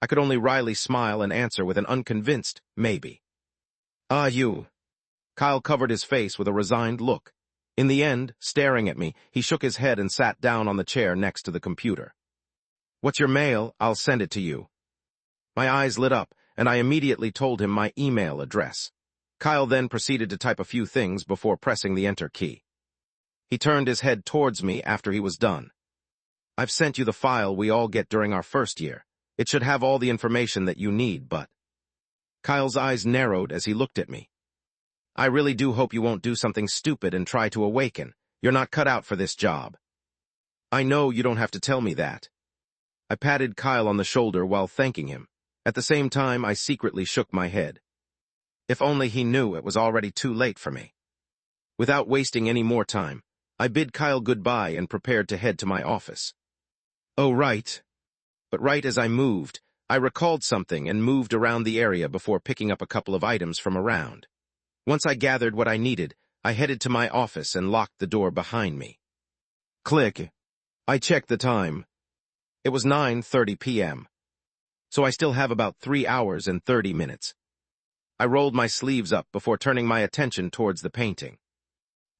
I could only wryly smile and answer with an unconvinced, maybe. You. Kyle covered his face with a resigned look. In the end, staring at me, he shook his head and sat down on the chair next to the computer. What's your mail? I'll send it to you. My eyes lit up, and I immediately told him my email address. Kyle then proceeded to type a few things before pressing the enter key. He turned his head towards me after he was done. I've sent you the file we all get during our first year. It should have all the information that you need, but... Kyle's eyes narrowed as he looked at me. I really do hope you won't do something stupid and try to awaken. You're not cut out for this job. I know you don't have to tell me that. I patted Kyle on the shoulder while thanking him. At the same time, I secretly shook my head. If only he knew it was already too late for me. Without wasting any more time, I bid Kyle goodbye and prepared to head to my office. Oh, right. But right as I moved, I recalled something and moved around the area before picking up a couple of items from around. Once I gathered what I needed, I headed to my office and locked the door behind me. Click. I checked the time. It was 9:30 p.m. So I still have about 3 hours and 30 minutes. I rolled my sleeves up before turning my attention towards the painting.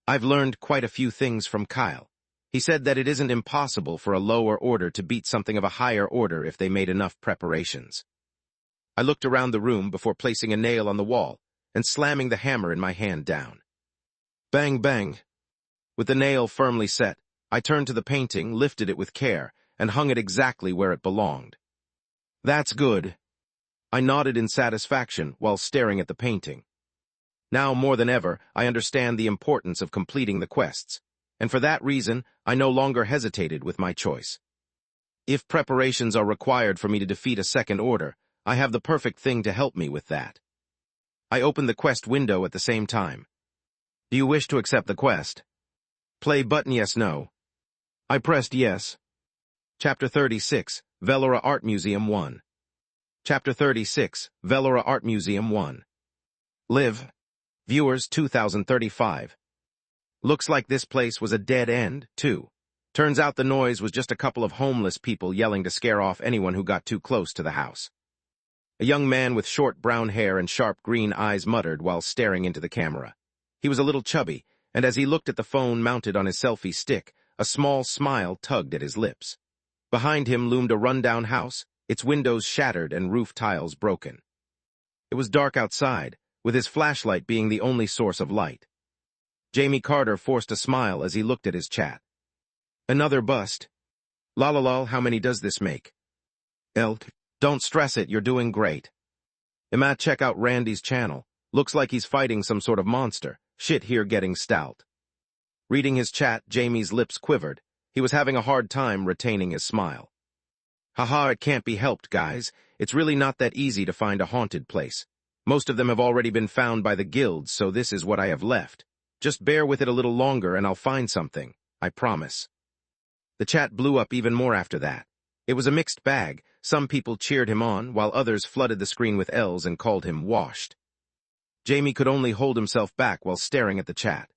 I've learned quite a few things from Kyle. He said that it isn't impossible for a lower order to beat something of a higher order if they made enough preparations. I looked around the room before placing a nail on the wall and slamming the hammer in my hand down. Bang, bang. With the nail firmly set, I turned to the painting, lifted it with care, and hung it exactly where it belonged. That's good. I nodded in satisfaction while staring at the painting. Now more than ever, I understand the importance of completing the quests, and for that reason, I no longer hesitated with my choice. If preparations are required for me to defeat a second order, I have the perfect thing to help me with that. I opened the quest window at the same time. Do you wish to accept the quest? Play button yes, no. I pressed yes. Chapter 36, Velora Art Museum 1. Chapter 36, Velora Art Museum 1. Live. Viewers 2035. Looks like this place was a dead end, too. Turns out the noise was just a couple of homeless people yelling to scare off anyone who got too close to the house. A young man with short brown hair and sharp green eyes muttered while staring into the camera. He was a little chubby, and as he looked at the phone mounted on his selfie stick, a small smile tugged at his lips. Behind him loomed a rundown house, its windows shattered and roof tiles broken. It was dark outside, with his flashlight being the only source of light. Jamie Carter forced a smile as he looked at his chat. Another bust. Lol, how many does this make? Don't stress it, you're doing great. Emma, check out Randy's channel. Looks like he's fighting some sort of monster. Shit here getting stout. Reading his chat, Jamie's lips quivered. He was having a hard time retaining his smile. Haha, it can't be helped, guys. It's really not that easy to find a haunted place. Most of them have already been found by the guilds, so this is what I have left. Just bear with it a little longer and I'll find something. I promise. The chat blew up even more after that. It was a mixed bag. Some people cheered him on, while others flooded the screen with L's and called him washed. Jamie could only hold himself back while staring at the chat.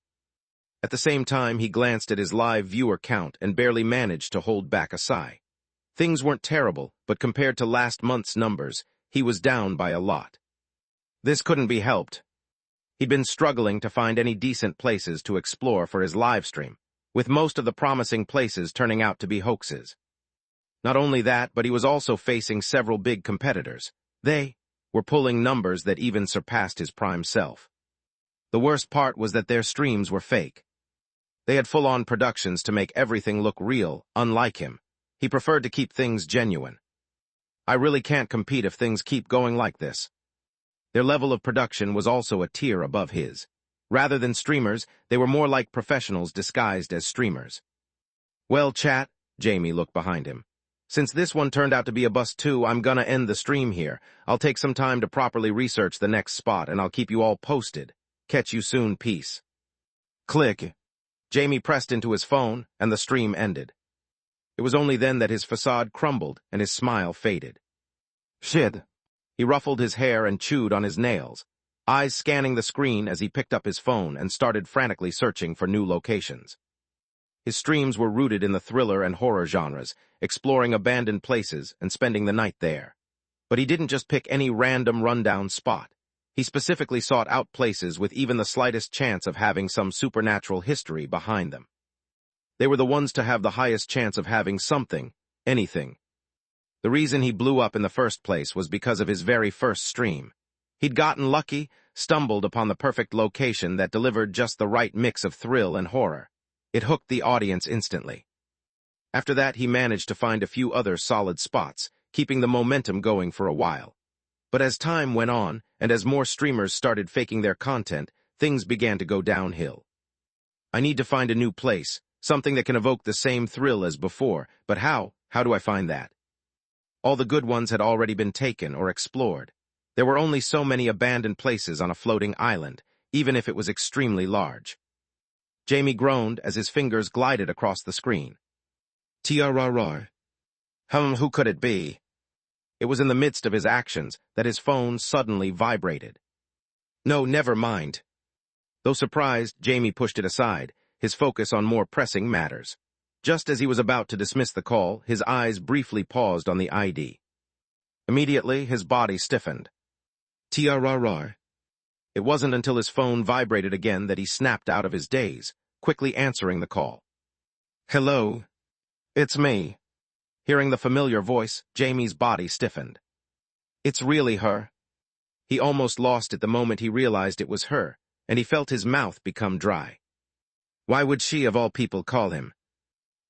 At the same time, he glanced at his live viewer count and barely managed to hold back a sigh. Things weren't terrible, but compared to last month's numbers, he was down by a lot. This couldn't be helped. He'd been struggling to find any decent places to explore for his live stream, with most of the promising places turning out to be hoaxes. Not only that, but he was also facing several big competitors. They were pulling numbers that even surpassed his prime self. The worst part was that their streams were fake. They had full-on productions to make everything look real, unlike him. He preferred to keep things genuine. I really can't compete if things keep going like this. Their level of production was also a tier above his. Rather than streamers, they were more like professionals disguised as streamers. Well, chat, Jamie looked behind him. Since this one turned out to be a bust too, I'm gonna end the stream here. I'll take some time to properly research the next spot, and I'll keep you all posted. Catch you soon, peace. Click. Jamie pressed into his phone, and the stream ended. It was only then that his facade crumbled and his smile faded. Shit. He ruffled his hair and chewed on his nails, eyes scanning the screen as he picked up his phone and started frantically searching for new locations. His streams were rooted in the thriller and horror genres, exploring abandoned places and spending the night there. But he didn't just pick any random rundown spot. He specifically sought out places with even the slightest chance of having some supernatural history behind them. They were the ones to have the highest chance of having something, anything. The reason he blew up in the first place was because of his very first stream. He'd gotten lucky, stumbled upon the perfect location that delivered just the right mix of thrill and horror. It hooked the audience instantly. After that, he managed to find a few other solid spots, keeping the momentum going for a while. But as time went on, and as more streamers started faking their content, things began to go downhill. I need to find a new place, something that can evoke the same thrill as before, but how? How do I find that? All the good ones had already been taken or explored. There were only so many abandoned places on a floating island, even if it was extremely large. Jamie groaned as his fingers glided across the screen. T-R-R-R. Who could it be? It was in the midst of his actions that his phone suddenly vibrated. No, never mind. Though surprised, Jamie pushed it aside, his focus on more pressing matters. Just as he was about to dismiss the call, his eyes briefly paused on the ID. Immediately, his body stiffened. T-R-R-R. It wasn't until his phone vibrated again that he snapped out of his daze, quickly answering the call. Hello. It's me. Hearing the familiar voice, Jamie's body stiffened. It's really her. He almost lost it the moment he realized it was her, and he felt his mouth become dry. Why would she, of all people, call him?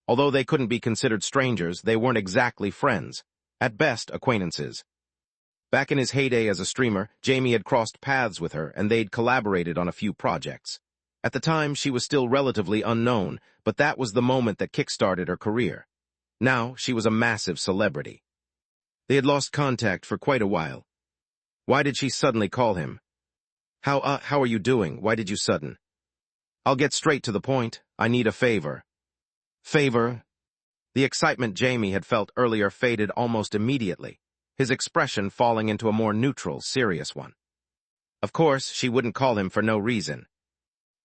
Although they couldn't be considered strangers, they weren't exactly friends. At best, acquaintances. Back in his heyday as a streamer, Jamie had crossed paths with her, and they'd collaborated on a few projects. At the time, she was still relatively unknown, but that was the moment that kickstarted her career. Now, she was a massive celebrity. They had lost contact for quite a while. Why did she suddenly call him? How are you doing? Why did you sudden? I'll get straight to the point. I need a favor. Favor? The excitement Jamie had felt earlier faded almost immediately, his expression falling into a more neutral, serious one. Of course, she wouldn't call him for no reason.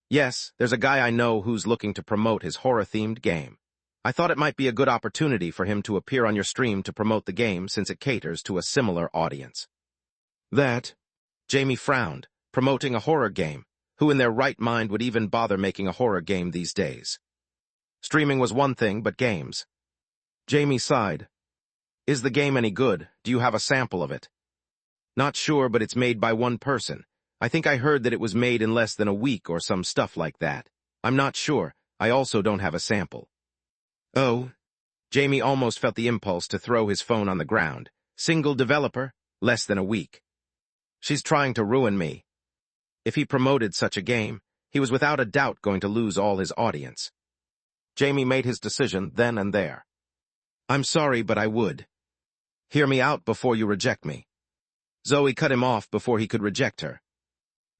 Yes, there's a guy I know who's looking to promote his horror-themed game. I thought it might be a good opportunity for him to appear on your stream to promote the game since it caters to a similar audience. That? Jamie frowned. Promoting a horror game. Who in their right mind would even bother making a horror game these days? Streaming was one thing, but games. Jamie sighed. Is the game any good? Do you have a sample of it? Not sure, but it's made by one person. I think I heard that it was made in less than a week or some stuff like that. I'm not sure. I also don't have a sample. Oh. Jamie almost felt the impulse to throw his phone on the ground. Single developer? Less than a week. She's trying to ruin me. If he promoted such a game, he was without a doubt going to lose all his audience. Jamie made his decision then and there. I'm sorry, but I would. Hear me out before you reject me. Zoe cut him off before he could reject her.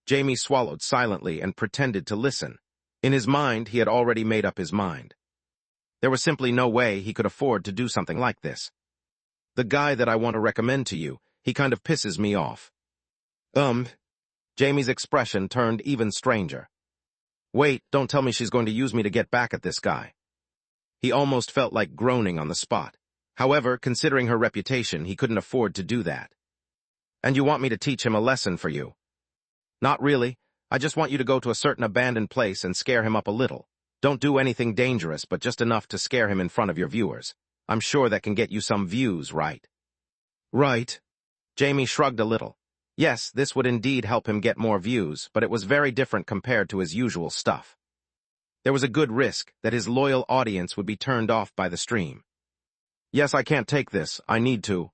Jamie swallowed silently and pretended to listen. In his mind, he had already made up his mind. There was simply no way he could afford to do something like this. The guy that I want to recommend to you, he kind of pisses me off. Jamie's expression turned even stranger. Wait, don't tell me she's going to use me to get back at this guy. He almost felt like groaning on the spot. However, considering her reputation, he couldn't afford to do that. And you want me to teach him a lesson for you? Not really. I just want you to go to a certain abandoned place and scare him up a little. Don't do anything dangerous, but just enough to scare him in front of your viewers. I'm sure that can get you some views, right? Right. Jamie shrugged a little. Yes, this would indeed help him get more views, but it was very different compared to his usual stuff. There was a good risk that his loyal audience would be turned off by the stream. Yes, I can't take this. I need to.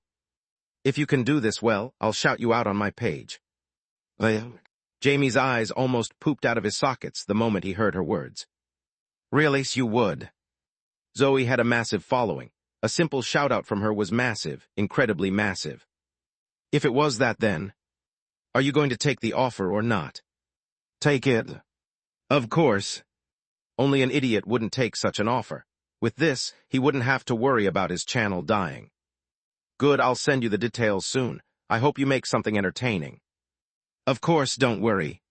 If you can do this well, I'll shout you out on my page. Jamie's eyes almost pooped out of his sockets the moment he heard her words. Really, you would. Zoe had a massive following. A simple shout-out from her was massive, incredibly massive. If it was that then, are you going to take the offer or not? Take it. Of course. Only an idiot wouldn't take such an offer. With this, he wouldn't have to worry about his channel dying. Good, I'll send you the details soon. I hope you make something entertaining. Of course, don't worry.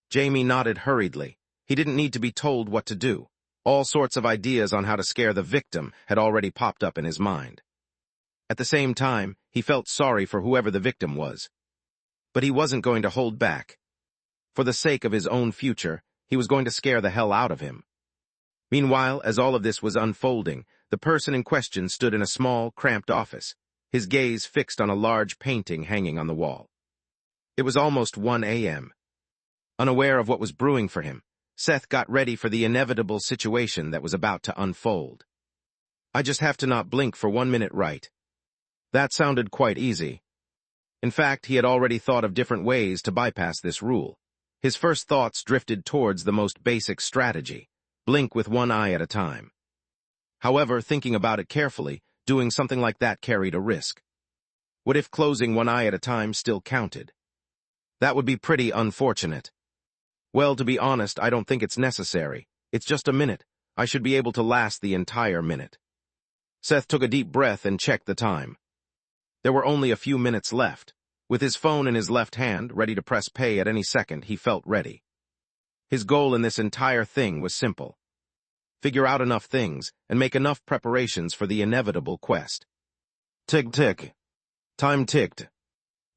Jamie nodded hurriedly. He didn't need to be told what to do. All sorts of ideas on how to scare the victim had already popped up in his mind. At the same time, he felt sorry for whoever the victim was. But he wasn't going to hold back. For the sake of his own future, he was going to scare the hell out of him. Meanwhile, as all of this was unfolding, the person in question stood in a small, cramped office, his gaze fixed on a large painting hanging on the wall. It was almost 1 a.m. Unaware of what was brewing for him, Seth got ready for the inevitable situation that was about to unfold. I just have to not blink for 1 minute, right? That sounded quite easy. In fact, he had already thought of different ways to bypass this rule. His first thoughts drifted towards the most basic strategy, blink with one eye at a time. However, thinking about it carefully, doing something like that carried a risk. What if closing one eye at a time still counted? That would be pretty unfortunate. Well, to be honest, I don't think it's necessary. It's just a minute. I should be able to last the entire minute. Seth took a deep breath and checked the time. There were only a few minutes left. With his phone in his left hand, ready to press pay at any second, he felt ready. His goal in this entire thing was simple. Figure out enough things and make enough preparations for the inevitable quest. Tick-tick. Time ticked.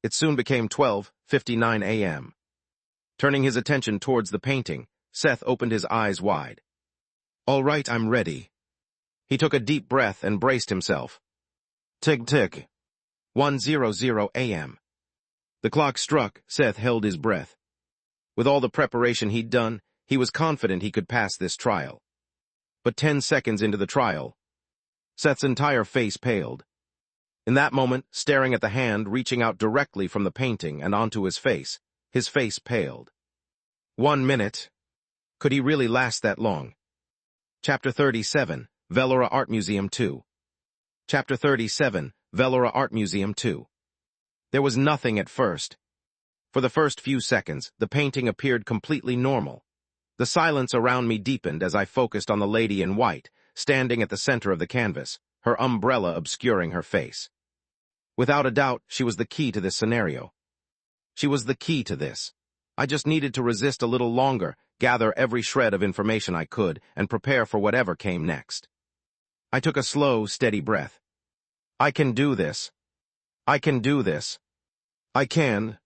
It soon became 12:59 a.m. Turning his attention towards the painting, Seth opened his eyes wide. All right, I'm ready. He took a deep breath and braced himself. Tick-tick. 1:00 a.m. The clock struck. Seth held his breath. With all the preparation he'd done, he was confident he could pass this trial. But 10 seconds into the trial, Seth's entire face paled. In that moment, staring at the hand reaching out directly from the painting and onto his face paled. 1 minute. Could he really last that long? Chapter 37, Velora Art Museum 2. Chapter 37, Velora Art Museum 2. There was nothing at first. For the first few seconds, the painting appeared completely normal. The silence around me deepened as I focused on the lady in white, standing at the center of the canvas, her umbrella obscuring her face. Without a doubt, she was the key to this scenario. She was the key to this. I just needed to resist a little longer, gather every shred of information I could, and prepare for whatever came next. I took a slow, steady breath. I can do this. I can do this. I can.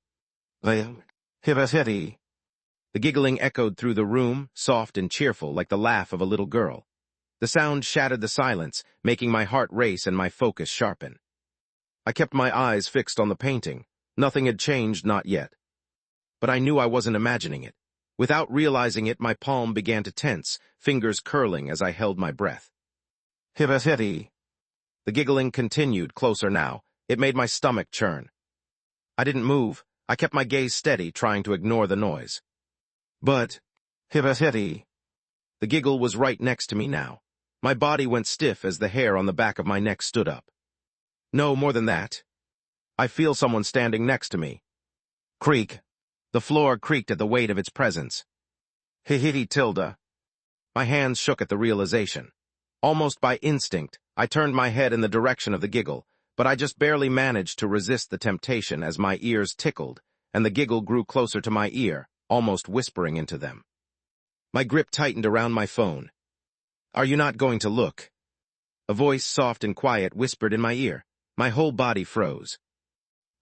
Hibahiti. The giggling echoed through the room, soft and cheerful, like the laugh of a little girl. The sound shattered the silence, making my heart race and my focus sharpen. I kept my eyes fixed on the painting. Nothing had changed, not yet. But I knew I wasn't imagining it. Without realizing it, my palm began to tense, fingers curling as I held my breath. Hibahiti. The giggling continued, closer now. It made my stomach churn. I didn't move. I kept my gaze steady, trying to ignore the noise. But, Hibahiti. The giggle was right next to me now. My body went stiff as the hair on the back of my neck stood up. No, more than that. I feel someone standing next to me. Creak. The floor creaked at the weight of its presence. Hihiti tilde. My hands shook at the realization. Almost by instinct, I turned my head in the direction of the giggle, but I just barely managed to resist the temptation as my ears tickled, and the giggle grew closer to my ear, almost whispering into them. My grip tightened around my phone. Are you not going to look? A voice, soft and quiet, whispered in my ear. My whole body froze.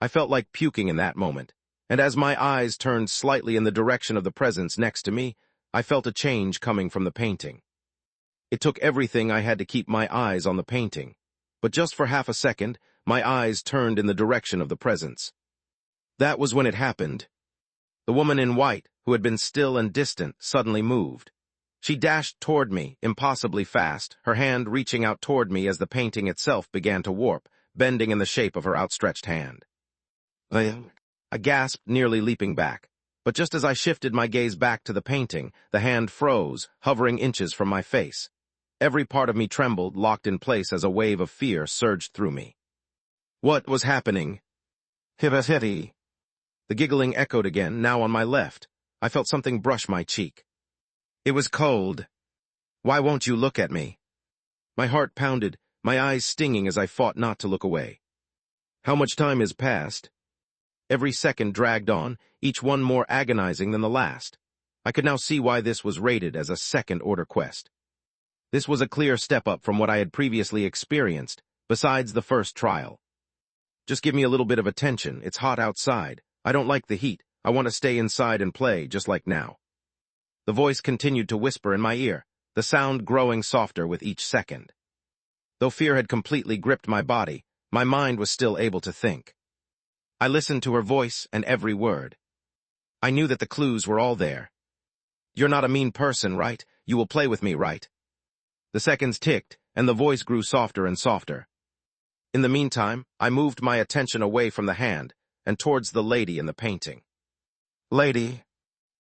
I felt like puking in that moment, and as my eyes turned slightly in the direction of the presence next to me, I felt a change coming from the painting. It took everything I had to keep my eyes on the painting, but just for half a second, my eyes turned in the direction of the presence. That was when it happened. The woman in white, who had been still and distant, suddenly moved. She dashed toward me, impossibly fast, her hand reaching out toward me as the painting itself began to warp, bending in the shape of her outstretched hand. I gasped, nearly leaping back. But just as I shifted my gaze back to the painting, the hand froze, hovering inches from my face. Every part of me trembled, locked in place as a wave of fear surged through me. What was happening? Hibahiti. The giggling echoed again, now on my left. I felt something brush my cheek. It was cold. Why won't you look at me? My heart pounded, my eyes stinging as I fought not to look away. How much time has passed? Every second dragged on, each one more agonizing than the last. I could now see why this was rated as a second-order quest. This was a clear step up from what I had previously experienced, besides the first trial. Just give me a little bit of attention. It's hot outside. I don't like the heat. I want to stay inside and play, just like now. The voice continued to whisper in my ear, the sound growing softer with each second. Though fear had completely gripped my body, my mind was still able to think. I listened to her voice and every word. I knew that the clues were all there. You're not a mean person, right? You will play with me, right? The seconds ticked, and the voice grew softer and softer. In the meantime, I moved my attention away from the hand and towards the lady in the painting. Lady.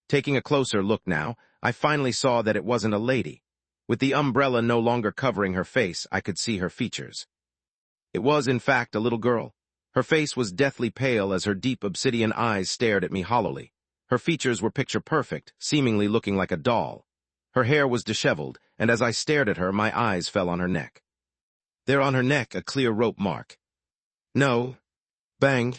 Taking a closer look now, I finally saw that it wasn't a lady. With the umbrella no longer covering her face, I could see her features. It was, in fact, a little girl. Her face was deathly pale as her deep obsidian eyes stared at me hollowly. Her features were picture-perfect, seemingly looking like a doll. Her hair was disheveled, and as I stared at her, my eyes fell on her neck. There on her neck, a clear rope mark. No. Bang.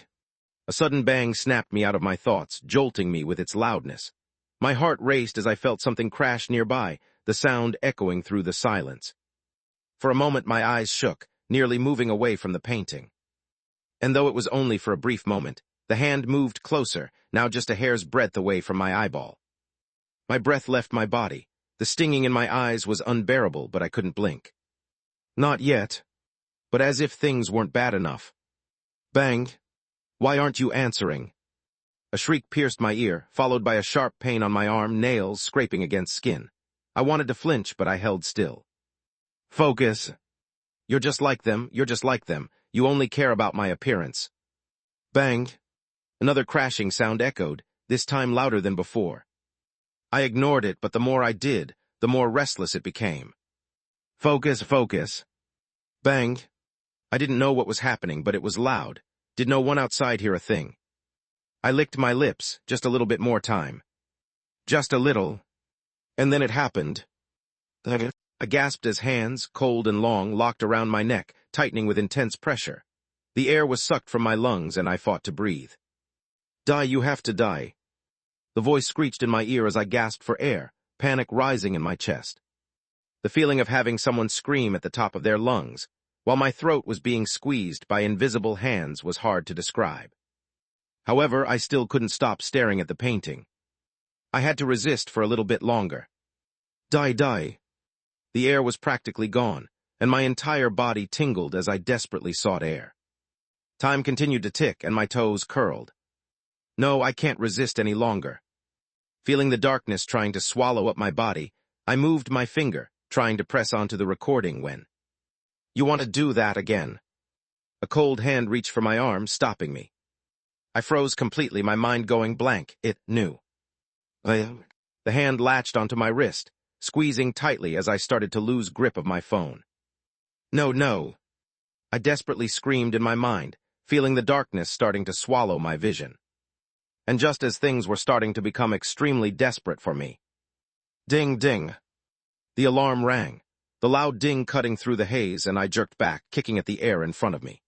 A sudden bang snapped me out of my thoughts, jolting me with its loudness. My heart raced as I felt something crash nearby, the sound echoing through the silence. For a moment my eyes shook, nearly moving away from the painting. And though it was only for a brief moment, the hand moved closer, now just a hair's breadth away from my eyeball. My breath left my body. The stinging in my eyes was unbearable, but I couldn't blink. Not yet. But as if things weren't bad enough. Bang. Why aren't you answering? A shriek pierced my ear, followed by a sharp pain on my arm, nails scraping against skin. I wanted to flinch, but I held still. Focus. You're just like them, you're just like them. You only care about my appearance. Bang. Another crashing sound echoed, this time louder than before. I ignored it, but the more I did, the more restless it became. Focus, focus. Bang. I didn't know what was happening, but it was loud. Did no one outside hear a thing? I licked my lips, just a little bit more time. Just a little. And then it happened. I gasped as hands, cold and long, locked around my neck, tightening with intense pressure. The air was sucked from my lungs, and I fought to breathe. Die, you have to die. The voice screeched in my ear as I gasped for air, panic rising in my chest. The feeling of having someone scream at the top of their lungs, while my throat was being squeezed by invisible hands, was hard to describe. However, I still couldn't stop staring at the painting. I had to resist for a little bit longer. Die. The air was practically gone, and my entire body tingled as I desperately sought air. Time continued to tick, and my toes curled. No, I can't resist any longer. Feeling the darkness trying to swallow up my body, I moved my finger, trying to press onto the recording when... You want to do that again? A cold hand reached for my arm, stopping me. I froze completely, my mind going blank. It knew. The hand latched onto my wrist, squeezing tightly as I started to lose grip of my phone. No. I desperately screamed in my mind, feeling the darkness starting to swallow my vision. And just as things were starting to become extremely desperate for me. Ding, ding. The alarm rang, the loud ding cutting through the haze, and I jerked back, kicking at the air in front of me.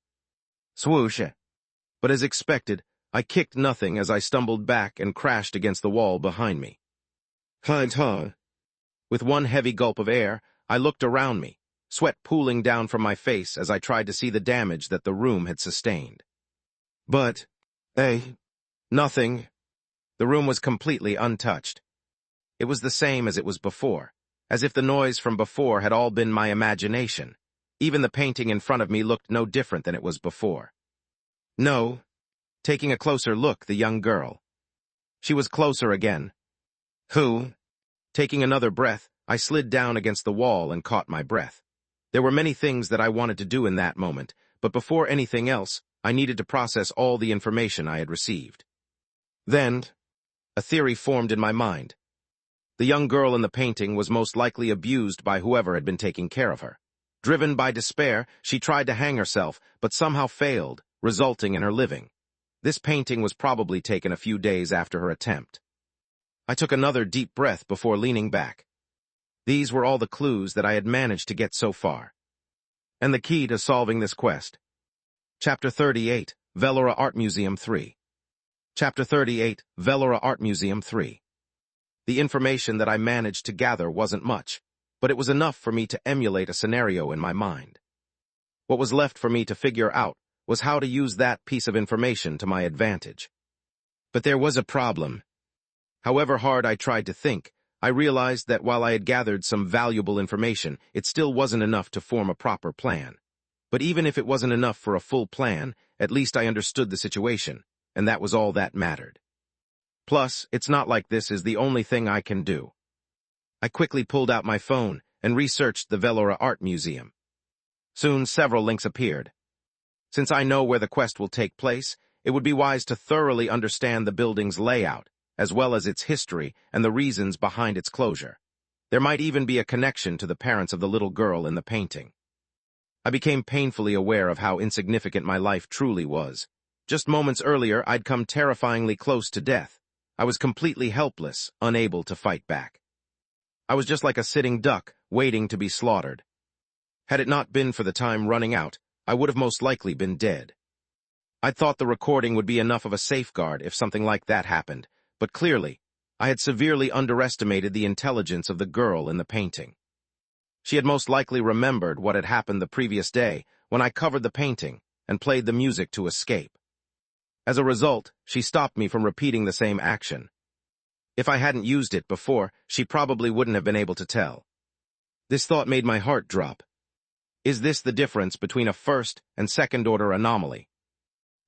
Swoosh. But as expected, I kicked nothing as I stumbled back and crashed against the wall behind me. With one heavy gulp of air, I looked around me, sweat pooling down from my face as I tried to see the damage that the room had sustained. But, nothing. The room was completely untouched. It was the same as it was before, as if the noise from before had all been my imagination. Even the painting in front of me looked no different than it was before. No. Taking a closer look, the young girl. She was closer again. Who? Taking another breath, I slid down against the wall and caught my breath. There were many things that I wanted to do in that moment, but before anything else, I needed to process all the information I had received. Then, a theory formed in my mind. The young girl in the painting was most likely abused by whoever had been taking care of her. Driven by despair, she tried to hang herself, but somehow failed, resulting in her living. This painting was probably taken a few days after her attempt. I took another deep breath before leaning back. These were all the clues that I had managed to get so far. And the key to solving this quest. Chapter 38, Velora Art Museum 3. Chapter 38, Velora Art Museum 3. The information that I managed to gather wasn't much, but it was enough for me to emulate a scenario in my mind. What was left for me to figure out was how to use that piece of information to my advantage. But there was a problem. However hard I tried to think, I realized that while I had gathered some valuable information, it still wasn't enough to form a proper plan. But even if it wasn't enough for a full plan, at least I understood the situation, and that was all that mattered. Plus, it's not like this is the only thing I can do. I quickly pulled out my phone and researched the Velora Art Museum. Soon, several links appeared. Since I know where the quest will take place, it would be wise to thoroughly understand the building's layout, as well as its history and the reasons behind its closure. There might even be a connection to the parents of the little girl in the painting. I became painfully aware of how insignificant my life truly was. Just moments earlier, I'd come terrifyingly close to death. I was completely helpless, unable to fight back. I was just like a sitting duck, waiting to be slaughtered. Had it not been for the time running out, I would have most likely been dead. I'd thought the recording would be enough of a safeguard if something like that happened, but clearly, I had severely underestimated the intelligence of the girl in the painting. She had most likely remembered what had happened the previous day when I covered the painting and played the music to escape. As a result, she stopped me from repeating the same action. If I hadn't used it before, she probably wouldn't have been able to tell. This thought made my heart drop. Is this the difference between a first and second-order anomaly?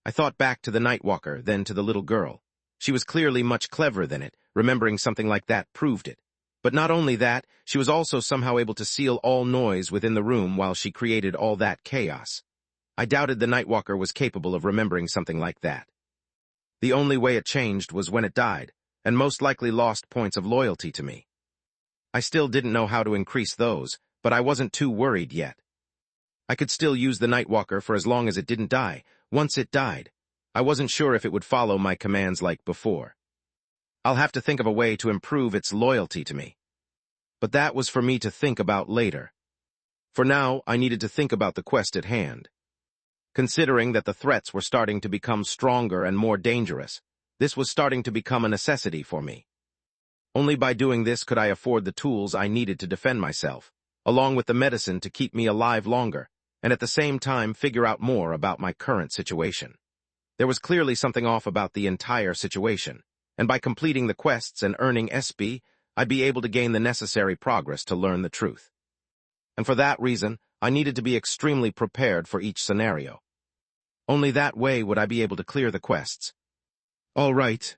I thought back to the Nightwalker, then to the little girl. She was clearly much cleverer than it. Remembering something like that proved it. But not only that, she was also somehow able to seal all noise within the room while she created all that chaos. I doubted the Nightwalker was capable of remembering something like that. The only way it changed was when it died, and most likely lost points of loyalty to me. I still didn't know how to increase those, but I wasn't too worried yet. I could still use the Nightwalker for as long as it didn't die. Once it died, I wasn't sure if it would follow my commands like before. I'll have to think of a way to improve its loyalty to me. But that was for me to think about later. For now, I needed to think about the quest at hand. Considering that the threats were starting to become stronger and more dangerous, this was starting to become a necessity for me. Only by doing this could I afford the tools I needed to defend myself, along with the medicine to keep me alive longer, and at the same time figure out more about my current situation. There was clearly something off about the entire situation, and by completing the quests and earning SB, I'd be able to gain the necessary progress to learn the truth. And for that reason, I needed to be extremely prepared for each scenario. Only that way would I be able to clear the quests. All right.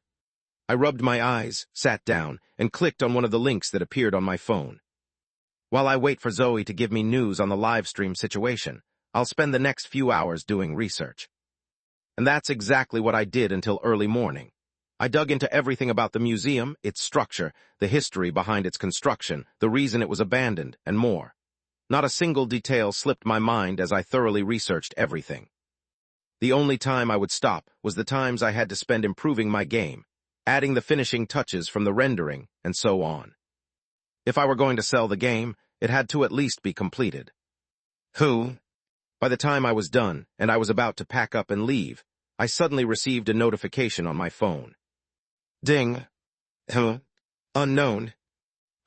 I rubbed my eyes, sat down, and clicked on one of the links that appeared on my phone. While I wait for Zoe to give me news on the live stream situation, I'll spend the next few hours doing research. And that's exactly what I did until early morning. I dug into everything about the museum, its structure, the history behind its construction, the reason it was abandoned, and more. Not a single detail slipped my mind as I thoroughly researched everything. The only time I would stop was the times I had to spend improving my game, adding the finishing touches from the rendering, and so on. If I were going to sell the game, it had to at least be completed. By the time I was done, and I was about to pack up and leave, I suddenly received a notification on my phone. Ding. Unknown.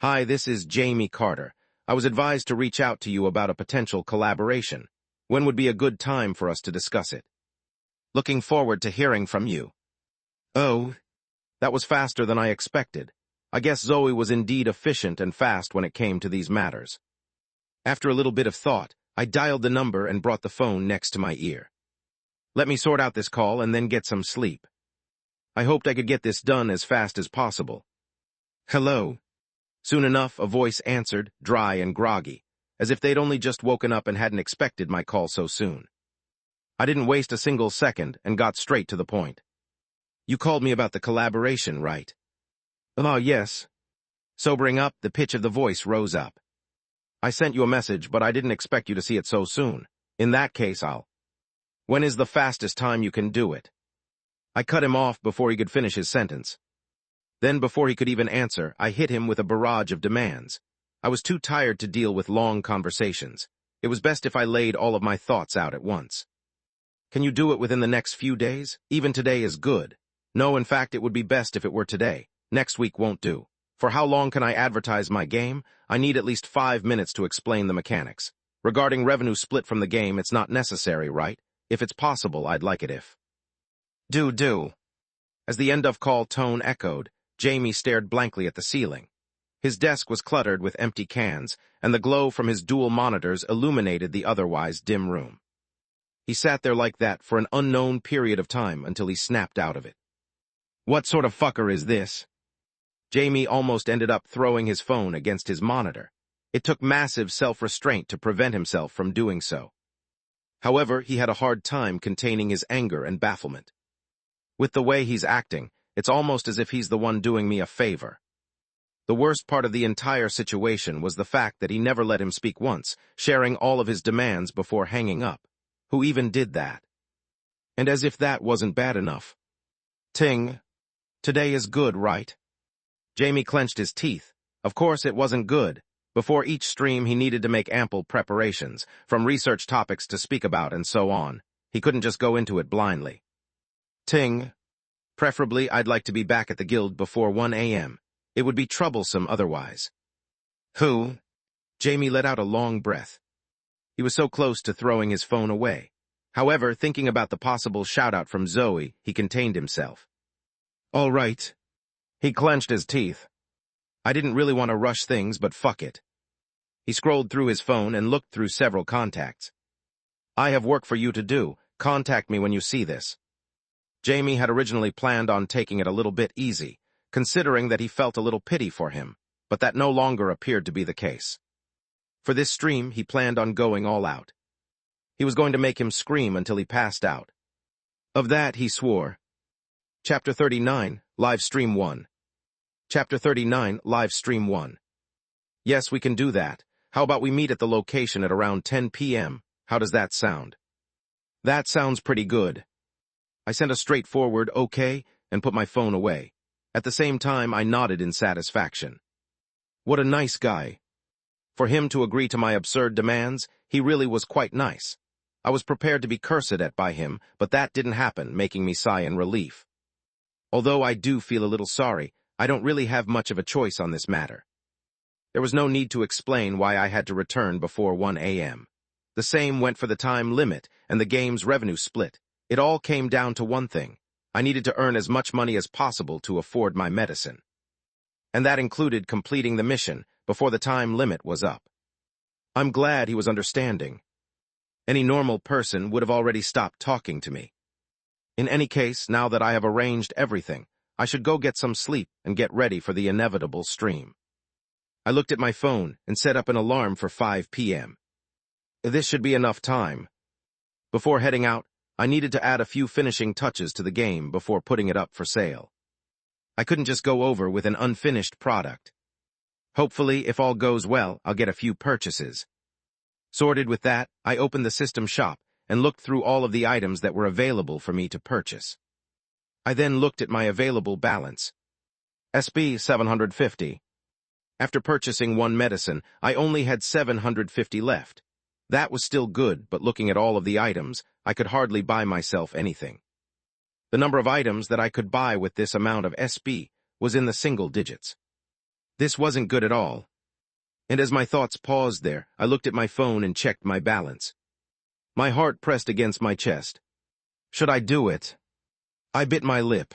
Hi, this is Jamie Carter. I was advised to reach out to you about a potential collaboration. When would be a good time for us to discuss it? Looking forward to hearing from you. Oh, that was faster than I expected. I guess Zoe was indeed efficient and fast when it came to these matters. After a little bit of thought, I dialed the number and brought the phone next to my ear. Let me sort out this call and then get some sleep. I hoped I could get this done as fast as possible. Hello. Soon enough, a voice answered, dry and groggy, as if they'd only just woken up and hadn't expected my call so soon. I didn't waste a single second and got straight to the point. You called me about the collaboration, right? Oh, yes. Sobering up, the pitch of the voice rose up. I sent you a message, but I didn't expect you to see it so soon. In that case, When is the fastest time you can do it? I cut him off before he could finish his sentence. Then, before he could even answer, I hit him with a barrage of demands. I was too tired to deal with long conversations. It was best if I laid all of my thoughts out at once. Can you do it within the next few days? Even today is good. No, in fact, it would be best if it were today. Next week won't do. For how long can I advertise my game? I need at least 5 minutes to explain the mechanics. Regarding revenue split from the game, it's not necessary, right? If it's possible, I'd like it if. Do. As the end-of-call tone echoed, Jamie stared blankly at the ceiling. His desk was cluttered with empty cans, and the glow from his dual monitors illuminated the otherwise dim room. He sat there like that for an unknown period of time until he snapped out of it. What sort of fucker is this? Jamie almost ended up throwing his phone against his monitor. It took massive self-restraint to prevent himself from doing so. However, he had a hard time containing his anger and bafflement. With the way he's acting, it's almost as if he's the one doing me a favor. The worst part of the entire situation was the fact that he never let him speak once, sharing all of his demands before hanging up. Who even did that? And as if that wasn't bad enough. Ting. Today is good, right? Jamie clenched his teeth. Of course it wasn't good. Before each stream he needed to make ample preparations, from research topics to speak about and so on. He couldn't just go into it blindly. Ting. Preferably, I'd like to be back at the guild before 1 a.m. It would be troublesome otherwise. Who? Jamie let out a long breath. He was so close to throwing his phone away. However, thinking about the possible shout-out from Zoe, he contained himself. All right. He clenched his teeth. I didn't really want to rush things, but fuck it. He scrolled through his phone and looked through several contacts. I have work for you to do. Contact me when you see this. Jamie had originally planned on taking it a little bit easy, considering that he felt a little pity for him, but that no longer appeared to be the case. For this stream, he planned on going all out. He was going to make him scream until he passed out. Of that, he swore. Chapter 39, Live Stream 1. Chapter 39, Live Stream 1. Yes, we can do that. How about we meet at the location at around 10 p.m.? How does that sound? That sounds pretty good. I sent a straightforward okay and put my phone away. At the same time, I nodded in satisfaction. What a nice guy. For him to agree to my absurd demands, he really was quite nice. I was prepared to be cursed at by him, but that didn't happen, making me sigh in relief. Although I do feel a little sorry, I don't really have much of a choice on this matter. There was no need to explain why I had to return before 1 a.m. The same went for the time limit and the game's revenue split. It all came down to one thing. I needed to earn as much money as possible to afford my medicine. And that included completing the mission before the time limit was up. I'm glad he was understanding. Any normal person would have already stopped talking to me. In any case, now that I have arranged everything, I should go get some sleep and get ready for the inevitable stream. I looked at my phone and set up an alarm for 5 p.m. This should be enough time. Before heading out, I needed to add a few finishing touches to the game before putting it up for sale. I couldn't just go over with an unfinished product. Hopefully, if all goes well, I'll get a few purchases. Sorted with that, I opened the system shop and looked through all of the items that were available for me to purchase. I then looked at my available balance. SB 750. After purchasing one medicine, I only had 750 left. That was still good, but looking at all of the items, I could hardly buy myself anything. The number of items that I could buy with this amount of SB was in the single digits. This wasn't good at all. And as my thoughts paused there, I looked at my phone and checked my balance. My heart pressed against my chest. Should I do it? I bit my lip.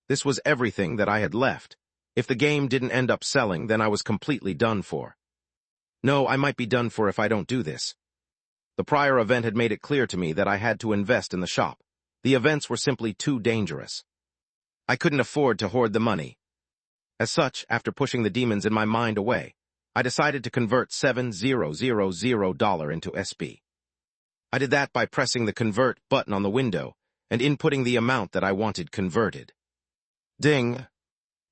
This was everything that I had left. If the game didn't end up selling, then I was completely done for. No, I might be done for if I don't do this. The prior event had made it clear to me that I had to invest in the shop. The events were simply too dangerous. I couldn't afford to hoard the money. As such, after pushing the demons in my mind away, I decided to convert $7,000 into SB. I did that by pressing the convert button on the window and inputting the amount that I wanted converted. Ding!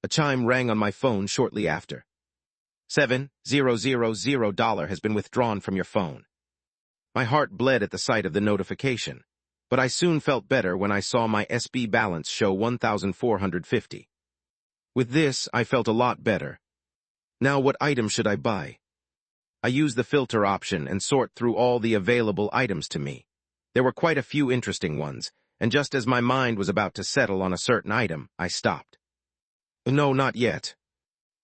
A chime rang on my phone shortly after. $7,000 has been withdrawn from your phone. My heart bled at the sight of the notification, but I soon felt better when I saw my SB balance show 1,450. With this, I felt a lot better. Now what item should I buy? I used the filter option and sort through all the available items to me. There were quite a few interesting ones, and just as my mind was about to settle on a certain item, I stopped. No, not yet.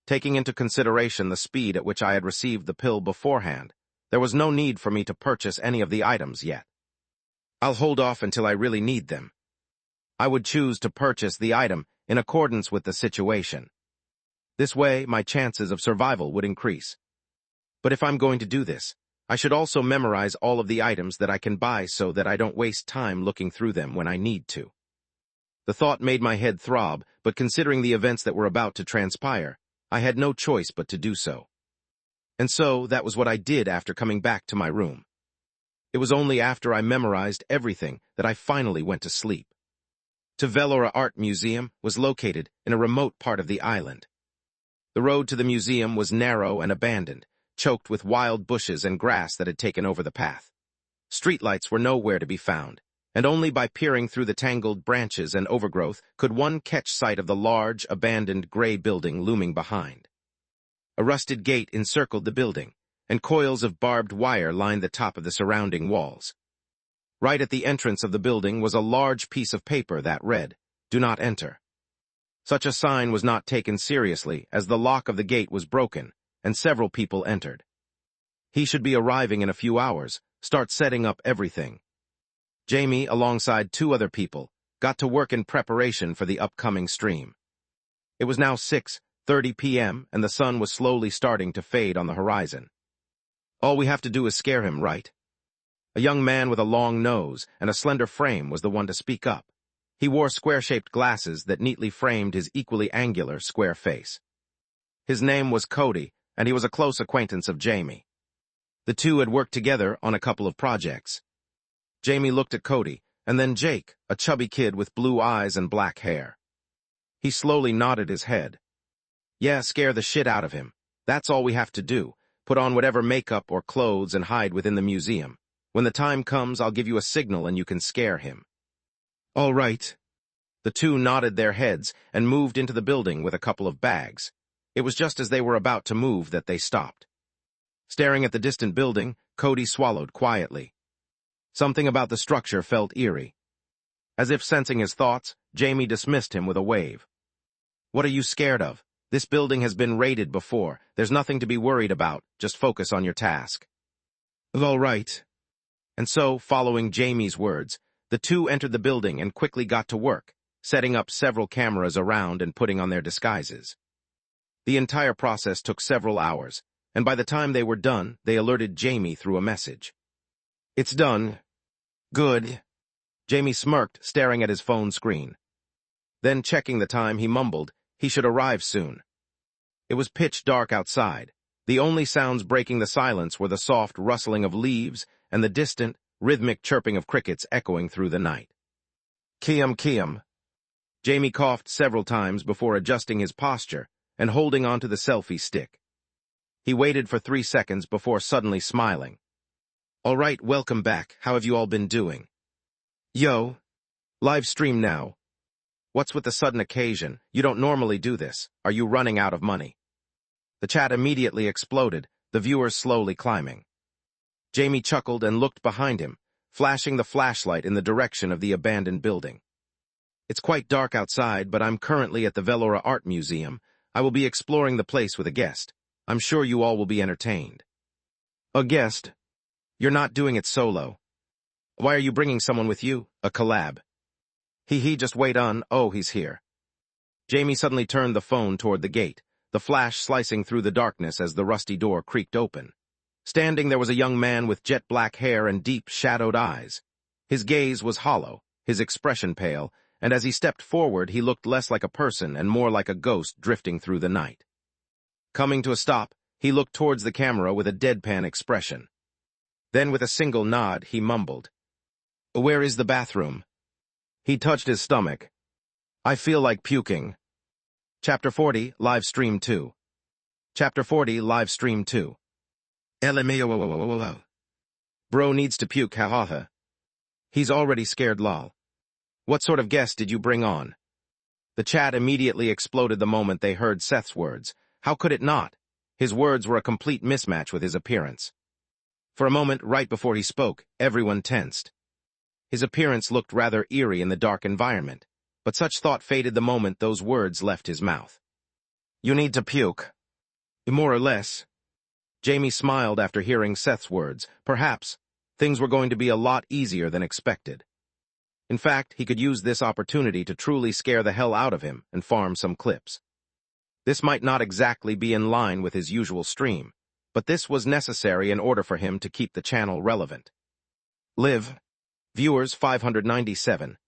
Taking into consideration the speed at which I had received the pill beforehand, there was no need for me to purchase any of the items yet. I'll hold off until I really need them. I would choose to purchase the item in accordance with the situation. This way, my chances of survival would increase. But if I'm going to do this, I should also memorize all of the items that I can buy so that I don't waste time looking through them when I need to. The thought made my head throb, but considering the events that were about to transpire, I had no choice but to do so. And so, that was what I did after coming back to my room. It was only after I memorized everything that I finally went to sleep. Velora Art Museum was located in a remote part of the island. The road to the museum was narrow and abandoned, choked with wild bushes and grass that had taken over the path. Streetlights were nowhere to be found, and only by peering through the tangled branches and overgrowth could one catch sight of the large, abandoned gray building looming behind. A rusted gate encircled the building, and coils of barbed wire lined the top of the surrounding walls. Right at the entrance of the building was a large piece of paper that read, "Do not enter." Such a sign was not taken seriously as the lock of the gate was broken, and several people entered. He should be arriving in a few hours, start setting up everything. Jamie, alongside 2 other people, got to work in preparation for the upcoming stream. It was now 6:30 p.m., and the sun was slowly starting to fade on the horizon. All we have to do is scare him, right? A young man with a long nose and a slender frame was the one to speak up. He wore square-shaped glasses that neatly framed his equally angular, square face. His name was Cody, and he was a close acquaintance of Jamie. The two had worked together on a couple of projects. Jamie looked at Cody, and then Jake, a chubby kid with blue eyes and black hair. He slowly nodded his head. Yeah, scare the shit out of him. That's all we have to do. Put on whatever makeup or clothes and hide within the museum. When the time comes, I'll give you a signal and you can scare him. All right. The two nodded their heads and moved into the building with a couple of bags. It was just as they were about to move that they stopped. Staring at the distant building, Cody swallowed quietly. Something about the structure felt eerie. As if sensing his thoughts, Jamie dismissed him with a wave. What are you scared of? This building has been raided before. There's nothing to be worried about. Just focus on your task. All right. And so, following Jamie's words, The two entered the building and quickly got to work, setting up several cameras around and putting on their disguises. The entire process took several hours, and by the time they were done, they alerted Jamie through a message. "It's done. Good." Jamie smirked, staring at his phone screen. Then, checking the time, he mumbled, he should arrive soon. It was pitch dark outside. The only sounds breaking the silence were the soft rustling of leaves and the distant, rhythmic chirping of crickets echoing through the night. "Kiam, Kiam." Jamie coughed several times before adjusting his posture and holding onto the selfie stick. He waited for 3 seconds before suddenly smiling. "All right, welcome back. How have you all been doing?" "Yo. Live stream now. What's with the sudden occasion? You don't normally do this. Are you running out of money?" The chat immediately exploded, the viewers slowly climbing. Jamie chuckled and looked behind him, flashing the flashlight in the direction of the abandoned building. "It's quite dark outside, but I'm currently at the Velora Art Museum. I will be exploring the place with a guest. I'm sure you all will be entertained." "A guest? You're not doing it solo. Why are you bringing someone with you? A collab?" Just wait on. Oh, he's here." Jamie suddenly turned the phone toward the gate, the flash slicing through the darkness as the rusty door creaked open. Standing there was a young man with jet-black hair and deep, shadowed eyes. His gaze was hollow, his expression pale, and as he stepped forward, he looked less like a person and more like a ghost drifting through the night. Coming to a stop, he looked towards the camera with a deadpan expression. Then, with a single nod, he mumbled, "Where is the bathroom?" He touched his stomach. "I feel like puking." Chapter 40, Live Stream 2. Chapter 40, Live Stream 2. LMAO. Bro needs to puke, hahaha. He's already scared, lol. What sort of guest did you bring on? The chat immediately exploded the moment they heard Seth's words. How could it not? His words were a complete mismatch with his appearance. For a moment, right before he spoke, everyone tensed. His appearance looked rather eerie in the dark environment, but such thought faded the moment those words left his mouth. "You need to puke." "More or less." Jamie smiled after hearing Seth's words. Perhaps things were going to be a lot easier than expected. In fact, he could use this opportunity to truly scare the hell out of him and farm some clips. This might not exactly be in line with his usual stream, but this was necessary in order for him to keep the channel relevant. Live. Viewers 597.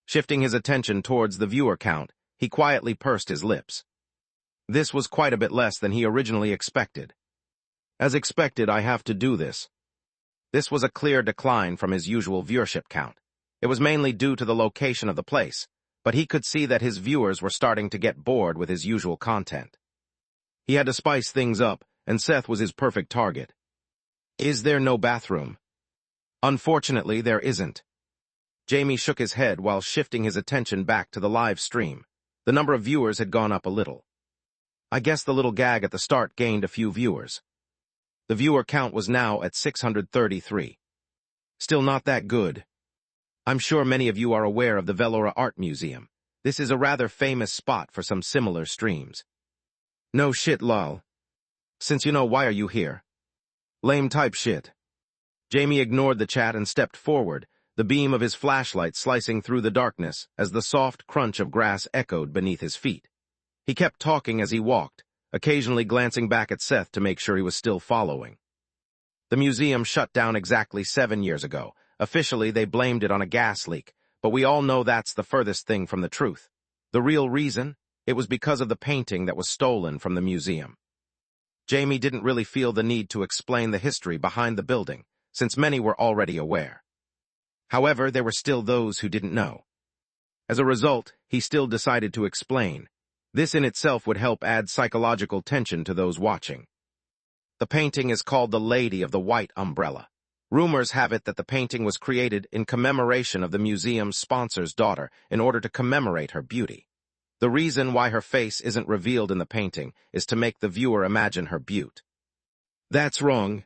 Shifting his attention towards the viewer count, he quietly pursed his lips. This was quite a bit less than he originally expected. As expected, I have to do this. This was a clear decline from his usual viewership count. It was mainly due to the location of the place, but he could see that his viewers were starting to get bored with his usual content. He had to spice things up, and Seth was his perfect target. Is there no bathroom? Unfortunately, there isn't. Jamie shook his head while shifting his attention back to the live stream. The number of viewers had gone up a little. I guess the little gag at the start gained a few viewers. The viewer count was now at 633. Still not that good. I'm sure many of you are aware of the Velora Art Museum. This is a rather famous spot for some similar streams. No shit, lol. Since you know, why are you here? Lame type shit. Jamie ignored the chat and stepped forward, the beam of his flashlight slicing through the darkness as the soft crunch of grass echoed beneath his feet. He kept talking as he walked, occasionally glancing back at Seth to make sure he was still following. The museum shut down exactly 7 years ago. Officially, they blamed it on a gas leak, but we all know that's the furthest thing from the truth. The real reason? It was because of the painting that was stolen from the museum. Jamie didn't really feel the need to explain the history behind the building, since many were already aware. However, there were still those who didn't know. As a result, he still decided to explain. This in itself would help add psychological tension to those watching. The painting is called The Lady of the White Umbrella. Rumors have it that the painting was created in commemoration of the museum's sponsor's daughter in order to commemorate her beauty. The reason why her face isn't revealed in the painting is to make the viewer imagine her beauty. That's wrong.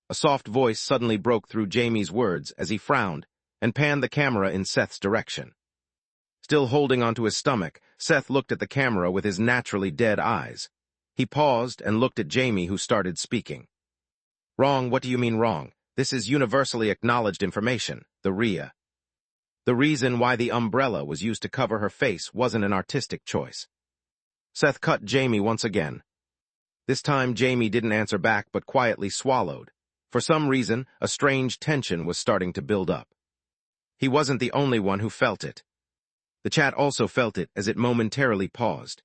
A soft voice suddenly broke through Jamie's words as he frowned and panned the camera in Seth's direction. Still holding onto his stomach, Seth looked at the camera with his naturally dead eyes. He paused and looked at Jamie, who started speaking. Wrong? What do you mean wrong? This is universally acknowledged information, the RIA. The reason why the umbrella was used to cover her face wasn't an artistic choice. Seth cut Jamie once again. This time Jamie didn't answer back but quietly swallowed. For some reason, a strange tension was starting to build up. He wasn't the only one who felt it. The chat also felt it as it momentarily paused.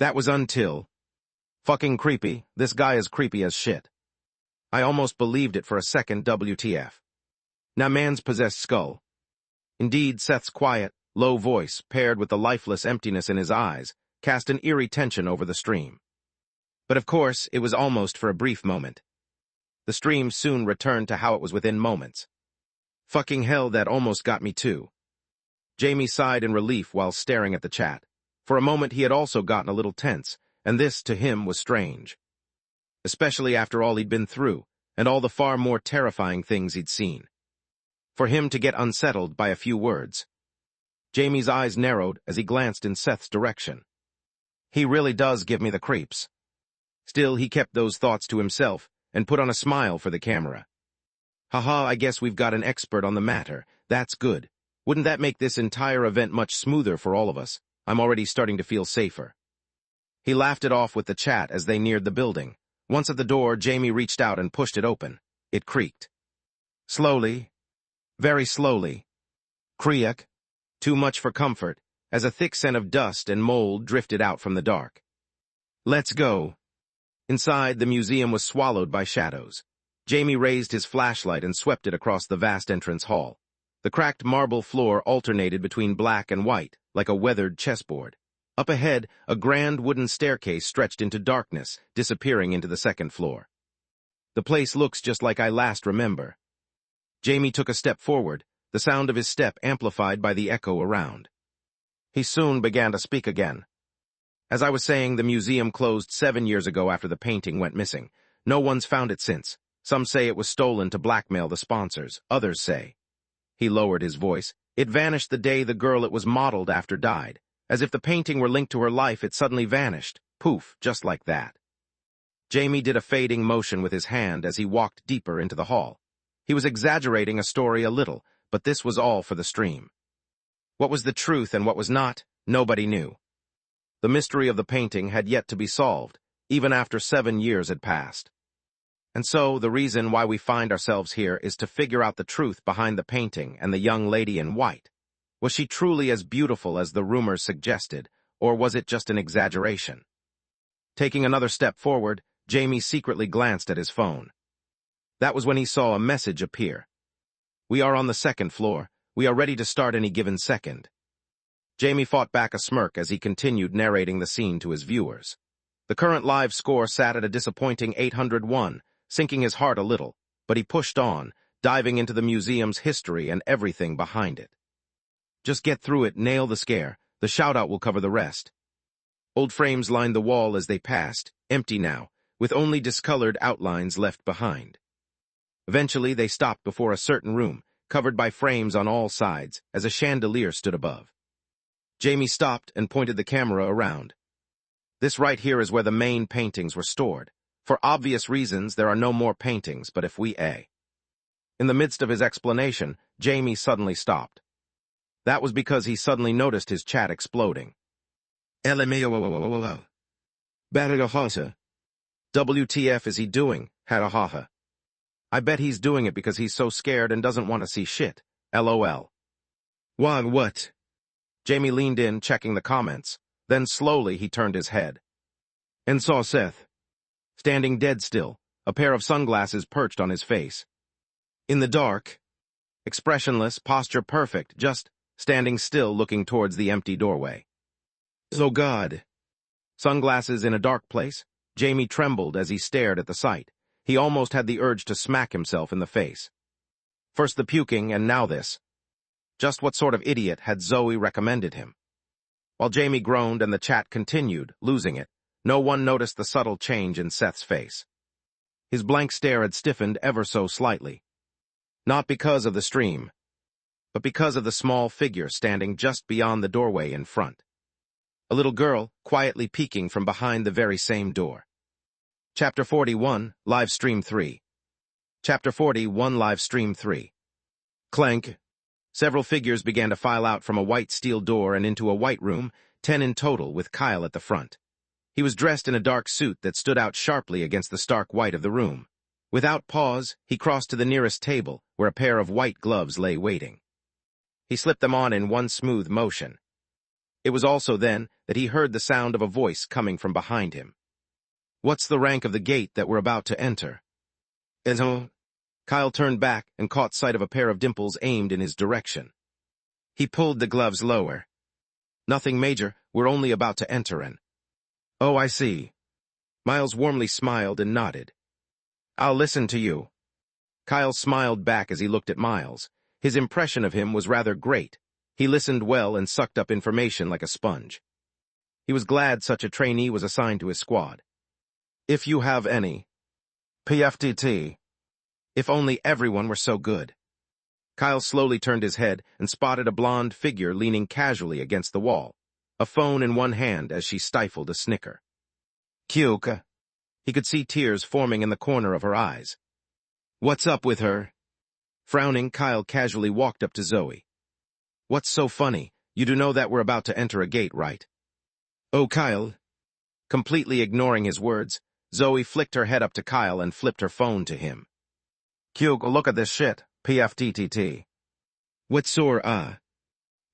That was until... Fucking creepy, this guy is creepy as shit. I almost believed it for a second, WTF. Now man's possessed skull. Indeed, Seth's quiet, low voice, paired with the lifeless emptiness in his eyes, cast an eerie tension over the stream. But of course, it was almost for a brief moment. The stream soon returned to how it was within moments. Fucking hell, that almost got me too. Jamie sighed in relief while staring at the chat. For a moment he had also gotten a little tense, and this, to him, was strange. Especially after all he'd been through, and all the far more terrifying things he'd seen. For him to get unsettled by a few words. Jamie's eyes narrowed as he glanced in Seth's direction. He really does give me the creeps. Still, he kept those thoughts to himself, and put on a smile for the camera. Haha, I guess we've got an expert on the matter. That's good. Wouldn't that make this entire event much smoother for all of us? I'm already starting to feel safer. He laughed it off with the chat as they neared the building. Once at the door, Jamie reached out and pushed it open. It creaked. Slowly. Very slowly. Creak. Too much for comfort, as a thick scent of dust and mold drifted out from the dark. Let's go. Inside, the museum was swallowed by shadows. Jamie raised his flashlight and swept it across the vast entrance hall. The cracked marble floor alternated between black and white, like a weathered chessboard. Up ahead, a grand wooden staircase stretched into darkness, disappearing into the second floor. The place looks just like I last remember. Jamie took a step forward, the sound of his step amplified by the echo around. He soon began to speak again. As I was saying, the museum closed 7 years ago after the painting went missing. No one's found it since. Some say it was stolen to blackmail the sponsors. Others say. He lowered his voice. It vanished the day the girl it was modeled after died. As if the painting were linked to her life, it suddenly vanished. Poof, just like that. Jamie did a fading motion with his hand as he walked deeper into the hall. He was exaggerating a story a little, but this was all for the stream. What was the truth and what was not, nobody knew. The mystery of the painting had yet to be solved, even after 7 years had passed. And so, the reason why we find ourselves here is to figure out the truth behind the painting and the young lady in white. Was she truly as beautiful as the rumors suggested, or was it just an exaggeration? Taking another step forward, Jamie secretly glanced at his phone. That was when he saw a message appear. We are on the 2nd floor. We are ready to start any given second. Jamie fought back a smirk as he continued narrating the scene to his viewers. The current live score sat at a disappointing 801, sinking his heart a little, but he pushed on, diving into the museum's history and everything behind it. Just get through it, nail the scare. The shout-out will cover the rest. Old frames lined the wall as they passed, empty now, with only discolored outlines left behind. Eventually, they stopped before a certain room, covered by frames on all sides, as a chandelier stood above. Jamie stopped and pointed the camera around. This right here is where the main paintings were stored. For obvious reasons, there are no more paintings, but if we In the midst of his explanation, Jamie suddenly stopped. That was because he suddenly noticed his chat exploding. LMAO. WTF is he doing, Hadahaha? I bet he's doing it because he's so scared and doesn't want to see shit. LOL. What? Jamie leaned in, checking the comments. Then slowly he turned his head. And saw Seth. Standing dead still, a pair of sunglasses perched on his face. In the dark. Expressionless, posture perfect, just standing still looking towards the empty doorway. Oh God. Sunglasses in a dark place? Jamie trembled as he stared at the sight. He almost had the urge to smack himself in the face. First the puking, and now this. Just what sort of idiot had Zoe recommended him? While Jamie groaned and the chat continued, losing it, no one noticed the subtle change in Seth's face. His blank stare had stiffened ever so slightly. Not because of the stream, but because of the small figure standing just beyond the doorway in front. A little girl, quietly peeking from behind the very same door. Chapter 41, Live Stream 3. Chapter 41, Live Stream 3. Clank. Several figures began to file out from a white steel door and into a white room, 10 in total, with Kyle at the front. He was dressed in a dark suit that stood out sharply against the stark white of the room. Without pause, he crossed to the nearest table, where a pair of white gloves lay waiting. He slipped them on in one smooth motion. It was also then that he heard the sound of a voice coming from behind him. "What's the rank of the gate that we're about to enter?" Kyle turned back and caught sight of a pair of dimples aimed in his direction. He pulled the gloves lower. "Nothing major, we're only about to enter in." "Oh, I see." Miles warmly smiled and nodded. "I'll listen to you." Kyle smiled back as he looked at Miles. His impression of him was rather great. He listened well and sucked up information like a sponge. He was glad such a trainee was assigned to his squad. "If you have any." "PFTT." If only everyone were so good. Kyle slowly turned his head and spotted a blonde figure leaning casually against the wall, a phone in one hand as she stifled a snicker. "Cute." He could see tears forming in the corner of her eyes. "What's up with her?" Frowning, Kyle casually walked up to Zoe. "What's so funny? You do know that we're about to enter a gate, right?" "Oh, Kyle." Completely ignoring his words, Zoe flicked her head up to Kyle and flipped her phone to him. "Cute, look at this shit, PFTTT." "What's sore,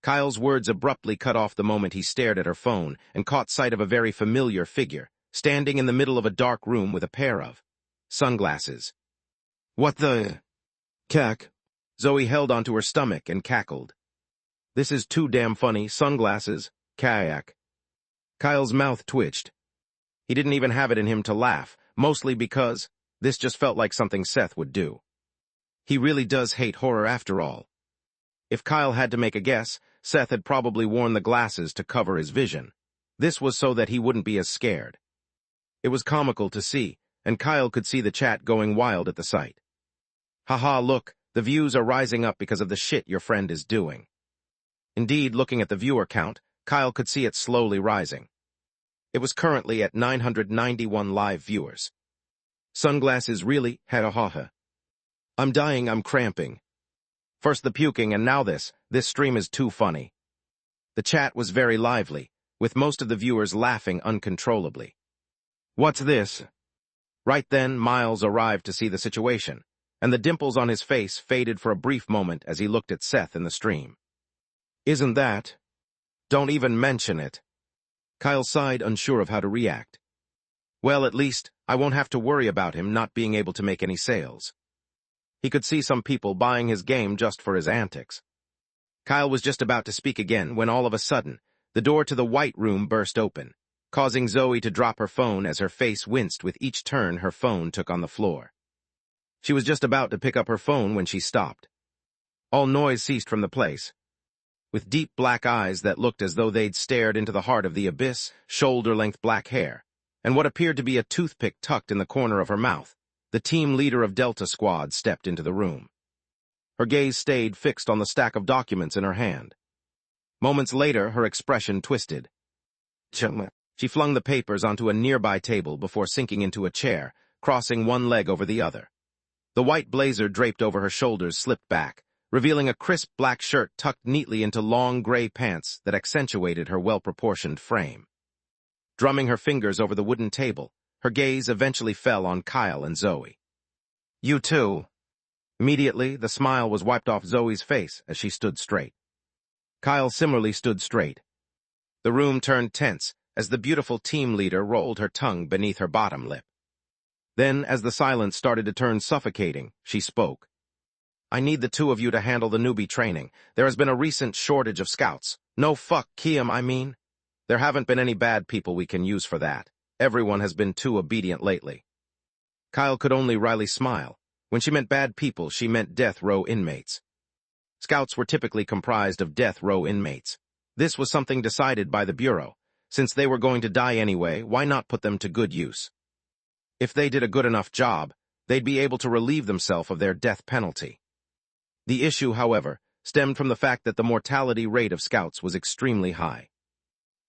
Kyle's words abruptly cut off the moment he stared at her phone and caught sight of a very familiar figure, standing in the middle of a dark room with a pair of sunglasses. "What the cack?" Zoe held onto her stomach and cackled. "This is too damn funny, sunglasses, kayak." Kyle's mouth twitched. He didn't even have it in him to laugh, mostly because this just felt like something Seth would do. He really does hate horror after all. If Kyle had to make a guess, Seth had probably worn the glasses to cover his vision. This was so that he wouldn't be as scared. It was comical to see, and Kyle could see the chat going wild at the sight. "Haha, look, the views are rising up because of the shit your friend is doing." Indeed, looking at the viewer count, Kyle could see it slowly rising. It was currently at 991 live viewers. Sunglasses really, ha. "I'm dying, I'm cramping. First the puking and now this stream is too funny." The chat was very lively, with most of the viewers laughing uncontrollably. "What's this?" Right then, Miles arrived to see the situation, and the dimples on his face faded for a brief moment as he looked at Seth in the stream. "Isn't that?" "Don't even mention it." Kyle sighed, unsure of how to react. Well, at least, I won't have to worry about him not being able to make any sales. He could see some people buying his game just for his antics. Kyle was just about to speak again when all of a sudden, the door to the white room burst open, causing Zoe to drop her phone as her face winced with each turn her phone took on the floor. She was just about to pick up her phone when she stopped. All noise ceased from the place. With deep black eyes that looked as though they'd stared into the heart of the abyss, shoulder-length black hair, and what appeared to be a toothpick tucked in the corner of her mouth, the team leader of Delta Squad stepped into the room. Her gaze stayed fixed on the stack of documents in her hand. Moments later, her expression twisted. She flung the papers onto a nearby table before sinking into a chair, crossing one leg over the other. The white blazer draped over her shoulders slipped back, revealing a crisp black shirt tucked neatly into long gray pants that accentuated her well-proportioned frame. Drumming her fingers over the wooden table, her gaze eventually fell on Kyle and Zoe. "You too." Immediately, the smile was wiped off Zoe's face as she stood straight. Kyle similarly stood straight. The room turned tense as the beautiful team leader rolled her tongue beneath her bottom lip. Then, as the silence started to turn suffocating, she spoke. "I need the two of you to handle the newbie training. There has been a recent shortage of scouts. No fuck, Kiem, I mean. There haven't been any bad people we can use for that. Everyone has been too obedient lately." Kyle could only wryly smile. When she meant bad people, she meant death row inmates. Scouts were typically comprised of death row inmates. This was something decided by the Bureau. Since they were going to die anyway, why not put them to good use? If they did a good enough job, they'd be able to relieve themselves of their death penalty. The issue, however, stemmed from the fact that the mortality rate of scouts was extremely high.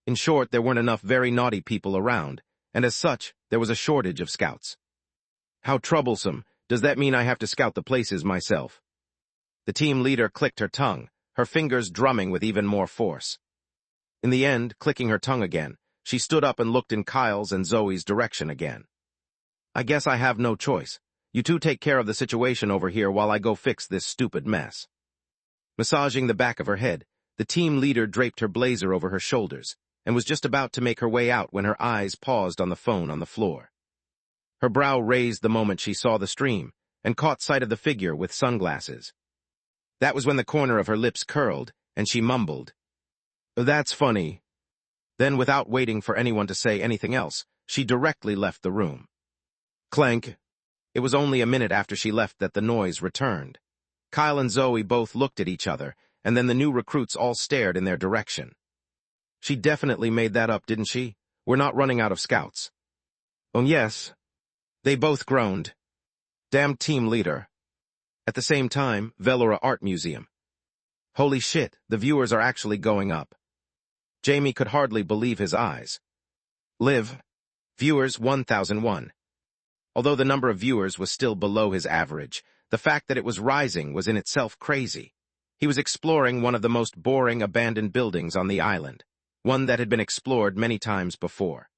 In short, there weren't enough very naughty people around, and as such, there was a shortage of scouts. "How troublesome. Does that mean I have to scout the places myself?" The team leader clicked her tongue, her fingers drumming with even more force. In the end, clicking her tongue again, she stood up and looked in Kyle's and Zoe's direction again. I guess I have no choice. You two take care of the situation over here while I go fix this stupid mess. Massaging the back of her head, the team leader draped her blazer over her shoulders and was just about to make her way out when her eyes paused on the phone on the floor. Her brow raised the moment she saw the stream and caught sight of the figure with sunglasses. That was when the corner of her lips curled and she mumbled, "That's funny." Then, without waiting for anyone to say anything else, she directly left the room. Clank. It was only a minute after she left that the noise returned. Kyle and Zoe both looked at each other, and then the new recruits all stared in their direction. She definitely made that up, didn't she? We're not running out of scouts. Oh, yes. They both groaned. Damn team leader. At the same time, Velora Art Museum. Holy shit, the viewers are actually going up. Jamie could hardly believe his eyes. Live. Viewers 1001. Although the number of viewers was still below his average, the fact that it was rising was in itself crazy. He was exploring one of the most boring abandoned buildings on the island, one that had been explored many times before.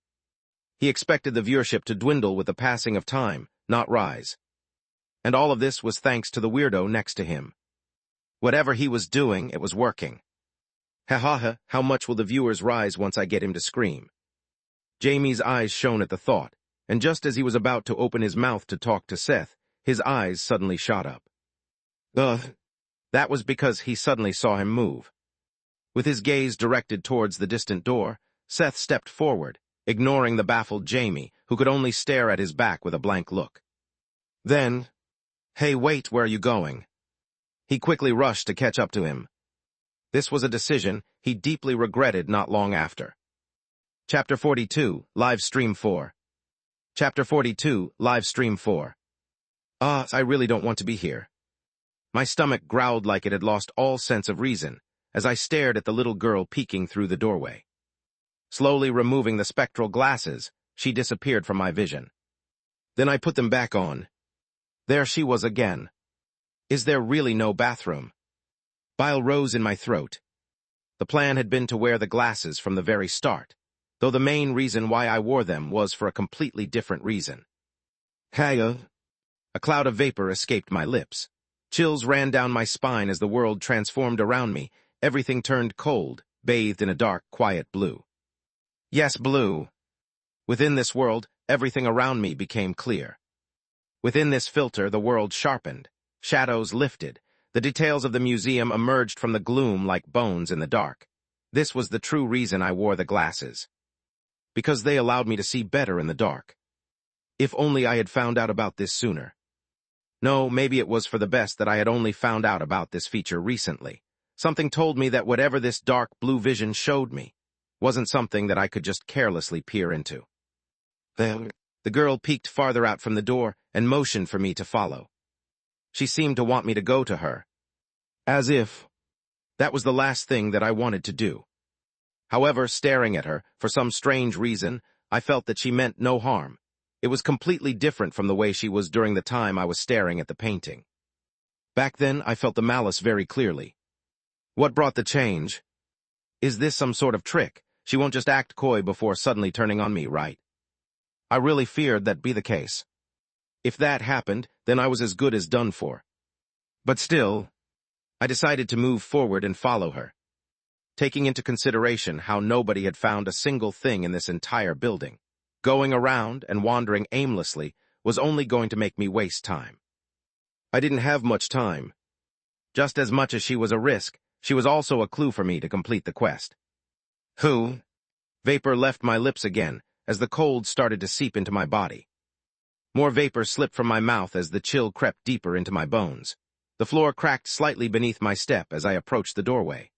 He expected the viewership to dwindle with the passing of time, not rise. And all of this was thanks to the weirdo next to him. Whatever he was doing, it was working. Ha ha ha, how much will the viewers rise once I get him to scream? Jamie's eyes shone at the thought, and just as he was about to open his mouth to talk to Seth, his eyes suddenly shot up. That was because he suddenly saw him move. With his gaze directed towards the distant door, Seth stepped forward, ignoring the baffled Jamie, who could only stare at his back with a blank look. Then, "Hey, wait, where are you going?" He quickly rushed to catch up to him. This was a decision he deeply regretted not long after. Chapter 42, Live Stream 4. Chapter 42, Live Stream 4. I really don't want to be here. My stomach growled like it had lost all sense of reason as I stared at the little girl peeking through the doorway. Slowly removing the spectral glasses, she disappeared from my vision. Then I put them back on. There she was again. Is there really no bathroom? Bile rose in my throat. The plan had been to wear the glasses from the very start, though the main reason why I wore them was for a completely different reason. Kaya. A cloud of vapor escaped my lips. Chills ran down my spine as the world transformed around me. Everything turned cold, bathed in a dark, quiet blue. Yes, blue. Within this world, everything around me became clear. Within this filter, the world sharpened. Shadows lifted. The details of the museum emerged from the gloom like bones in the dark. This was the true reason I wore the glasses. Because they allowed me to see better in the dark. If only I had found out about this sooner. No, maybe it was for the best that I had only found out about this feature recently. Something told me that whatever this dark blue vision showed me wasn't something that I could just carelessly peer into. The girl peeked farther out from the door and motioned for me to follow. She seemed to want me to go to her. As if that was the last thing that I wanted to do. However, staring at her, for some strange reason, I felt that she meant no harm. It was completely different from the way she was during the time I was staring at the painting. Back then, I felt the malice very clearly. What brought the change? Is this some sort of trick? She won't just act coy before suddenly turning on me, right? I really feared that'd be the case. If that happened, then I was as good as done for. But still, I decided to move forward and follow her, taking into consideration how nobody had found a single thing in this entire building. Going around and wandering aimlessly was only going to make me waste time. I didn't have much time. Just as much as she was a risk, she was also a clue for me to complete the quest. Who? Vapor left my lips again as the cold started to seep into my body. More vapor slipped from my mouth as the chill crept deeper into my bones. The floor cracked slightly beneath my step as I approached the doorway.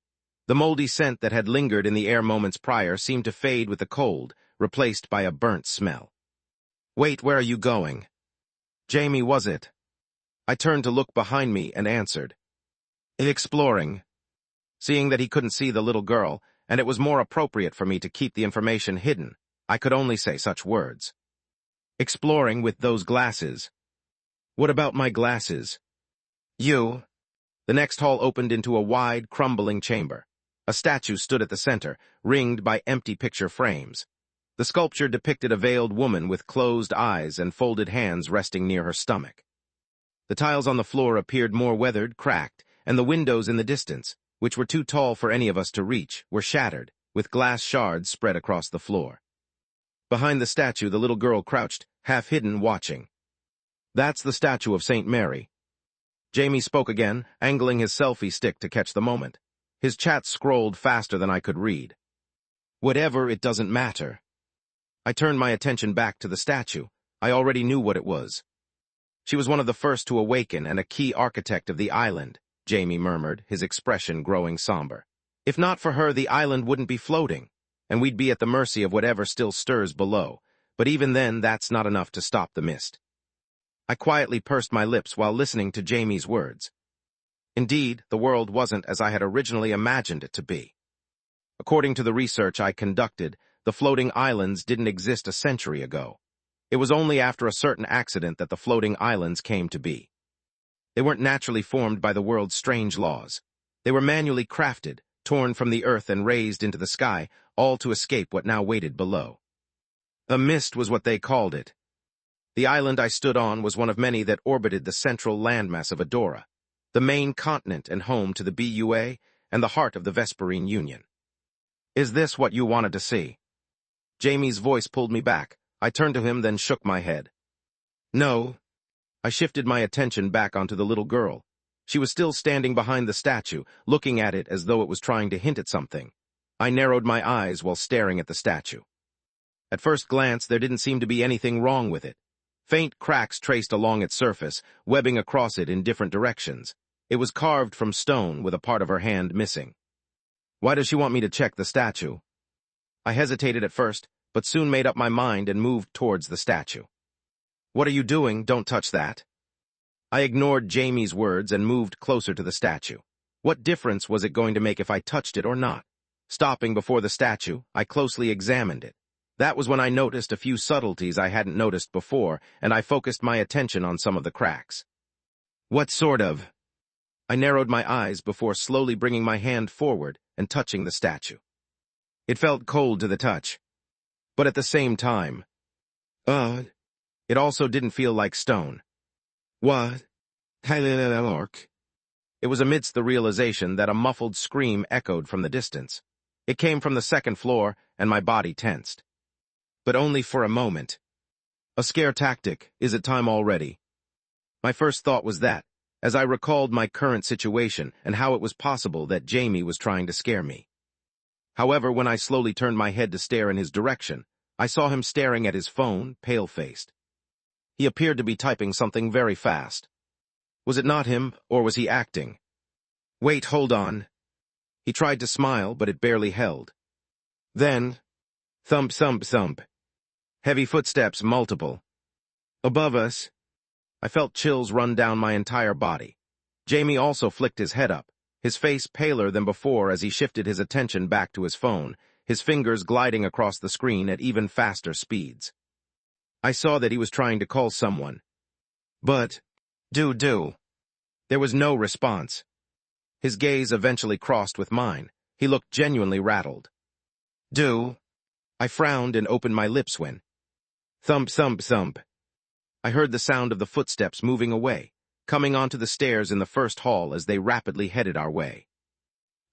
The moldy scent that had lingered in the air moments prior seemed to fade with the cold, replaced by a burnt smell. Wait, where are you going? Jamie, was it? I turned to look behind me and answered. Exploring. Seeing that he couldn't see the little girl, and it was more appropriate for me to keep the information hidden, I could only say such words. Exploring with those glasses. What about my glasses? You. The next hall opened into a wide, crumbling chamber. A statue stood at the center, ringed by empty picture frames. The sculpture depicted a veiled woman with closed eyes and folded hands resting near her stomach. The tiles on the floor appeared more weathered, cracked, and the windows in the distance, which were too tall for any of us to reach, were shattered, with glass shards spread across the floor. Behind the statue, the little girl crouched, half-hidden, watching. "That's the statue of St. Mary." Jamie spoke again, angling his selfie stick to catch the moment. His chat scrolled faster than I could read. "Whatever, it doesn't matter." I turned my attention back to the statue. I already knew what it was. "She was one of the first to awaken and a key architect of the island," Jamie murmured, his expression growing somber. "If not for her, the island wouldn't be floating, and we'd be at the mercy of whatever still stirs below. But even then, that's not enough to stop the mist." I quietly pursed my lips while listening to Jamie's words. Indeed, the world wasn't as I had originally imagined it to be. According to the research I conducted, the floating islands didn't exist a century ago. It was only after a certain accident that the floating islands came to be. They weren't naturally formed by the world's strange laws. They were manually crafted, torn from the earth and raised into the sky, all to escape what now waited below. A mist was what they called it. The island I stood on was one of many that orbited the central landmass of Adora, the main continent and home to the BUA and the heart of the Vesperine Union. "Is this what you wanted to see?" Jamie's voice pulled me back. I turned to him, then shook my head. "No." I shifted my attention back onto the little girl. She was still standing behind the statue, looking at it as though it was trying to hint at something. I narrowed my eyes while staring at the statue. At first glance, there didn't seem to be anything wrong with it. Faint cracks traced along its surface, webbing across it in different directions. It was carved from stone, with a part of her hand missing. "Why does she want me to check the statue?" I hesitated at first, but soon made up my mind and moved towards the statue. "What are you doing? Don't touch that." I ignored Jamie's words and moved closer to the statue. What difference was it going to make if I touched it or not? Stopping before the statue, I closely examined it. That was when I noticed a few subtleties I hadn't noticed before, and I focused my attention on some of the cracks. "What sort of?" I narrowed my eyes before slowly bringing my hand forward and touching the statue. It felt cold to the touch, but at the same time, it also didn't feel like stone. "What? It was amidst the realization that a muffled scream echoed from the distance. It came from the second floor, and my body tensed. But only for a moment. A scare tactic. Is it time already? My first thought was that, as I recalled my current situation and how it was possible that Jamie was trying to scare me. However, when I slowly turned my head to stare in his direction, I saw him staring at his phone, pale-faced. He appeared to be typing something very fast. Was it not him, or was he acting? "Wait, hold on." He tried to smile, but it barely held. Then, thump, thump, thump. Heavy footsteps, multiple. Above us. I felt chills run down my entire body. Jamie also flicked his head up, his face paler than before as he shifted his attention back to his phone, his fingers gliding across the screen at even faster speeds. I saw that he was trying to call someone. But, do. There was no response. His gaze eventually crossed with mine. He looked genuinely rattled. "Do." I frowned and opened my lips when, thump, thump, thump. I heard the sound of the footsteps moving away, coming onto the stairs in the first hall as they rapidly headed our way.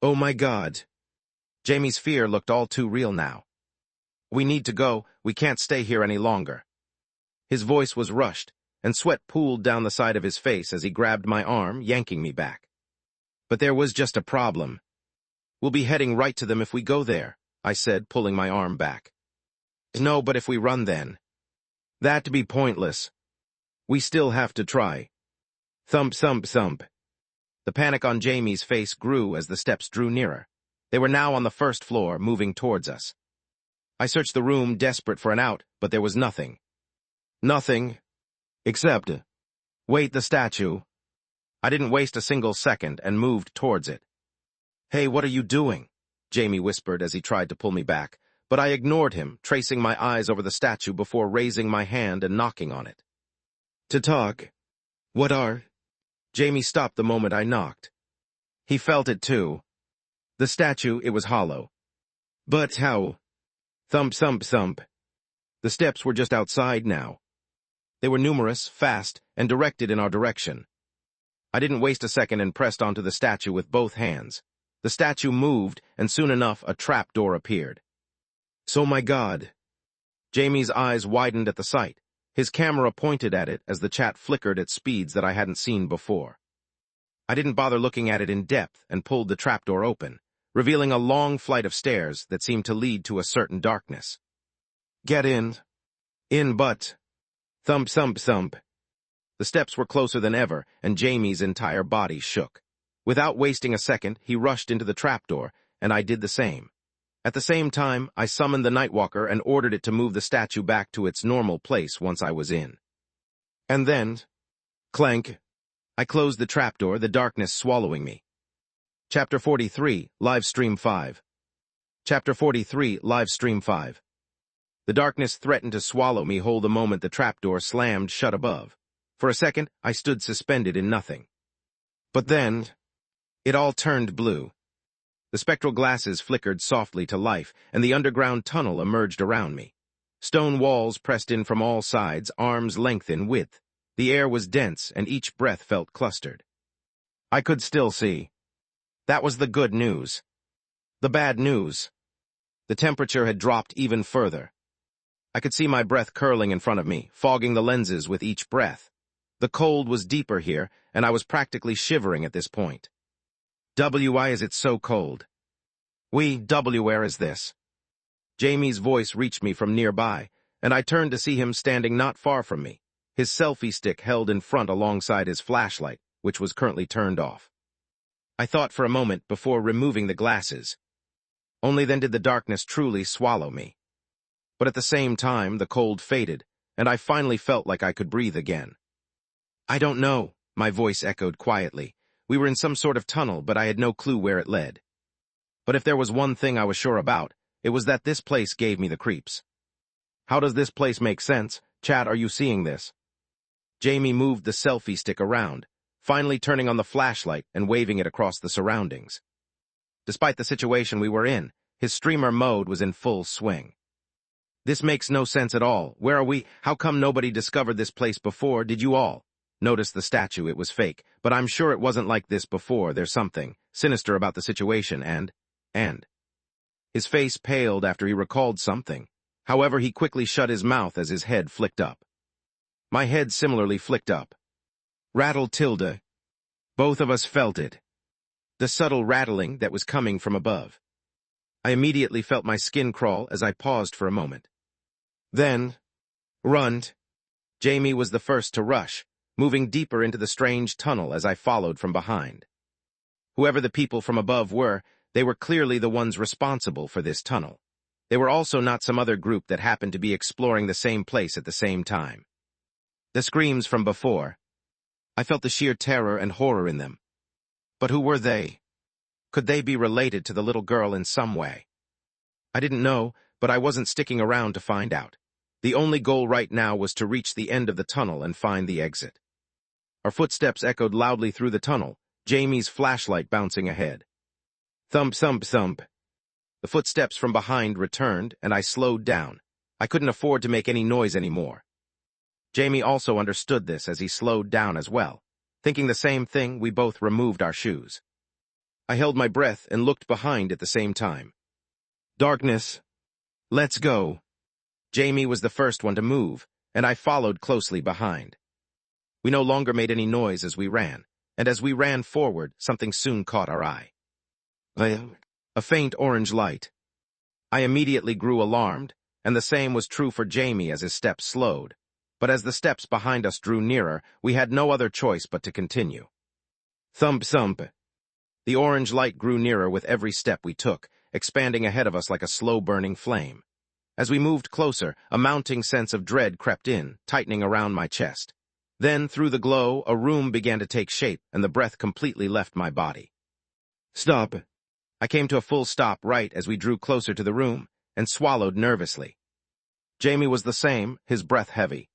"Oh my God." Jamie's fear looked all too real now. "We need to go. We can't stay here any longer." His voice was rushed, and sweat pooled down the side of his face as he grabbed my arm, yanking me back. "But there was just a problem. We'll be heading right to them if we go there," I said, pulling my arm back. "No, but if we run then." "That'd be pointless. We still have to try." Thump, thump, thump. The panic on Jamie's face grew as the steps drew nearer. They were now on the first floor, moving towards us. I searched the room, desperate for an out, but there was nothing. Nothing. Except, wait, the statue. I didn't waste a single second and moved towards it. "Hey, what are you doing?" Jamie whispered as he tried to pull me back, but I ignored him, tracing my eyes over the statue before raising my hand and knocking on it. "To talk." "What are?" Jamie stopped the moment I knocked. He felt it too. The statue, it was hollow. But how? Thump, thump, thump. The steps were just outside now. They were numerous, fast, and directed in our direction. I didn't waste a second and pressed onto the statue with both hands. The statue moved, and soon enough a trap door appeared. So my God. Jamie's eyes widened at the sight. His camera pointed at it as the chat flickered at speeds that I hadn't seen before. I didn't bother looking at it in depth and pulled the trapdoor open, revealing a long flight of stairs that seemed to lead to a certain darkness. Get in. In but. Thump, thump, thump. The steps were closer than ever, and Jamie's entire body shook. Without wasting a second, he rushed into the trapdoor, and I did the same. At the same time, I summoned the Nightwalker and ordered it to move the statue back to its normal place once I was in. And then, clank, I closed the trapdoor, the darkness swallowing me. Chapter 43, Live Stream 5. Chapter 43, Live Stream 5. The darkness threatened to swallow me whole the moment the trapdoor slammed shut above. For a second, I stood suspended in nothing. But then, it all turned blue. The spectral glasses flickered softly to life, and the underground tunnel emerged around me. Stone walls pressed in from all sides, arm's length in width. The air was dense, and each breath felt clustered. I could still see. That was the good news. The bad news. The temperature had dropped even further. I could see my breath curling in front of me, fogging the lenses with each breath. The cold was deeper here, and I was practically shivering at this point. Why is it so cold? Where is this? Jamie's voice reached me from nearby, and I turned to see him standing not far from me, his selfie stick held in front alongside his flashlight, which was currently turned off. I thought for a moment before removing the glasses. Only then did the darkness truly swallow me. But at the same time, the cold faded, and I finally felt like I could breathe again. I don't know, my voice echoed quietly. We were in some sort of tunnel, but I had no clue where it led. But if there was one thing I was sure about, it was that this place gave me the creeps. How does this place make sense? Chat, are you seeing this? Jamie moved the selfie stick around, finally turning on the flashlight and waving it across the surroundings. Despite the situation we were in, his streamer mode was in full swing. This makes no sense at all. Where are we? How come nobody discovered this place before? Did you all? Notice the statue, it was fake, but I'm sure it wasn't like this before. There's something sinister about the situation, and... His face paled after he recalled something. However, he quickly shut his mouth as his head flicked up. My head similarly flicked up. Rattle tilde. Both of us felt it. The subtle rattling that was coming from above. I immediately felt my skin crawl as I paused for a moment. Then, runt. Jamie was the first to rush, moving deeper into the strange tunnel as I followed from behind. Whoever the people from above were, they were clearly the ones responsible for this tunnel. They were also not some other group that happened to be exploring the same place at the same time. The screams from before. I felt the sheer terror and horror in them. But who were they? Could they be related to the little girl in some way? I didn't know, but I wasn't sticking around to find out. The only goal right now was to reach the end of the tunnel and find the exit. Our footsteps echoed loudly through the tunnel, Jamie's flashlight bouncing ahead. Thump, thump, thump. The footsteps from behind returned, and I slowed down. I couldn't afford to make any noise anymore. Jamie also understood this as he slowed down as well. Thinking the same thing, we both removed our shoes. I held my breath and looked behind at the same time. Darkness. Let's go. Jamie was the first one to move, and I followed closely behind. We no longer made any noise as we ran, and as we ran forward, something soon caught our eye. A faint orange light. I immediately grew alarmed, and the same was true for Jamie as his steps slowed. But as the steps behind us drew nearer, we had no other choice but to continue. Thump, thump. The orange light grew nearer with every step we took, expanding ahead of us like a slow-burning flame. As we moved closer, a mounting sense of dread crept in, tightening around my chest. Then, through the glow, a room began to take shape, and the breath completely left my body. Stop. I came to a full stop right as we drew closer to the room, and swallowed nervously. Jamie was the same, his breath heavy.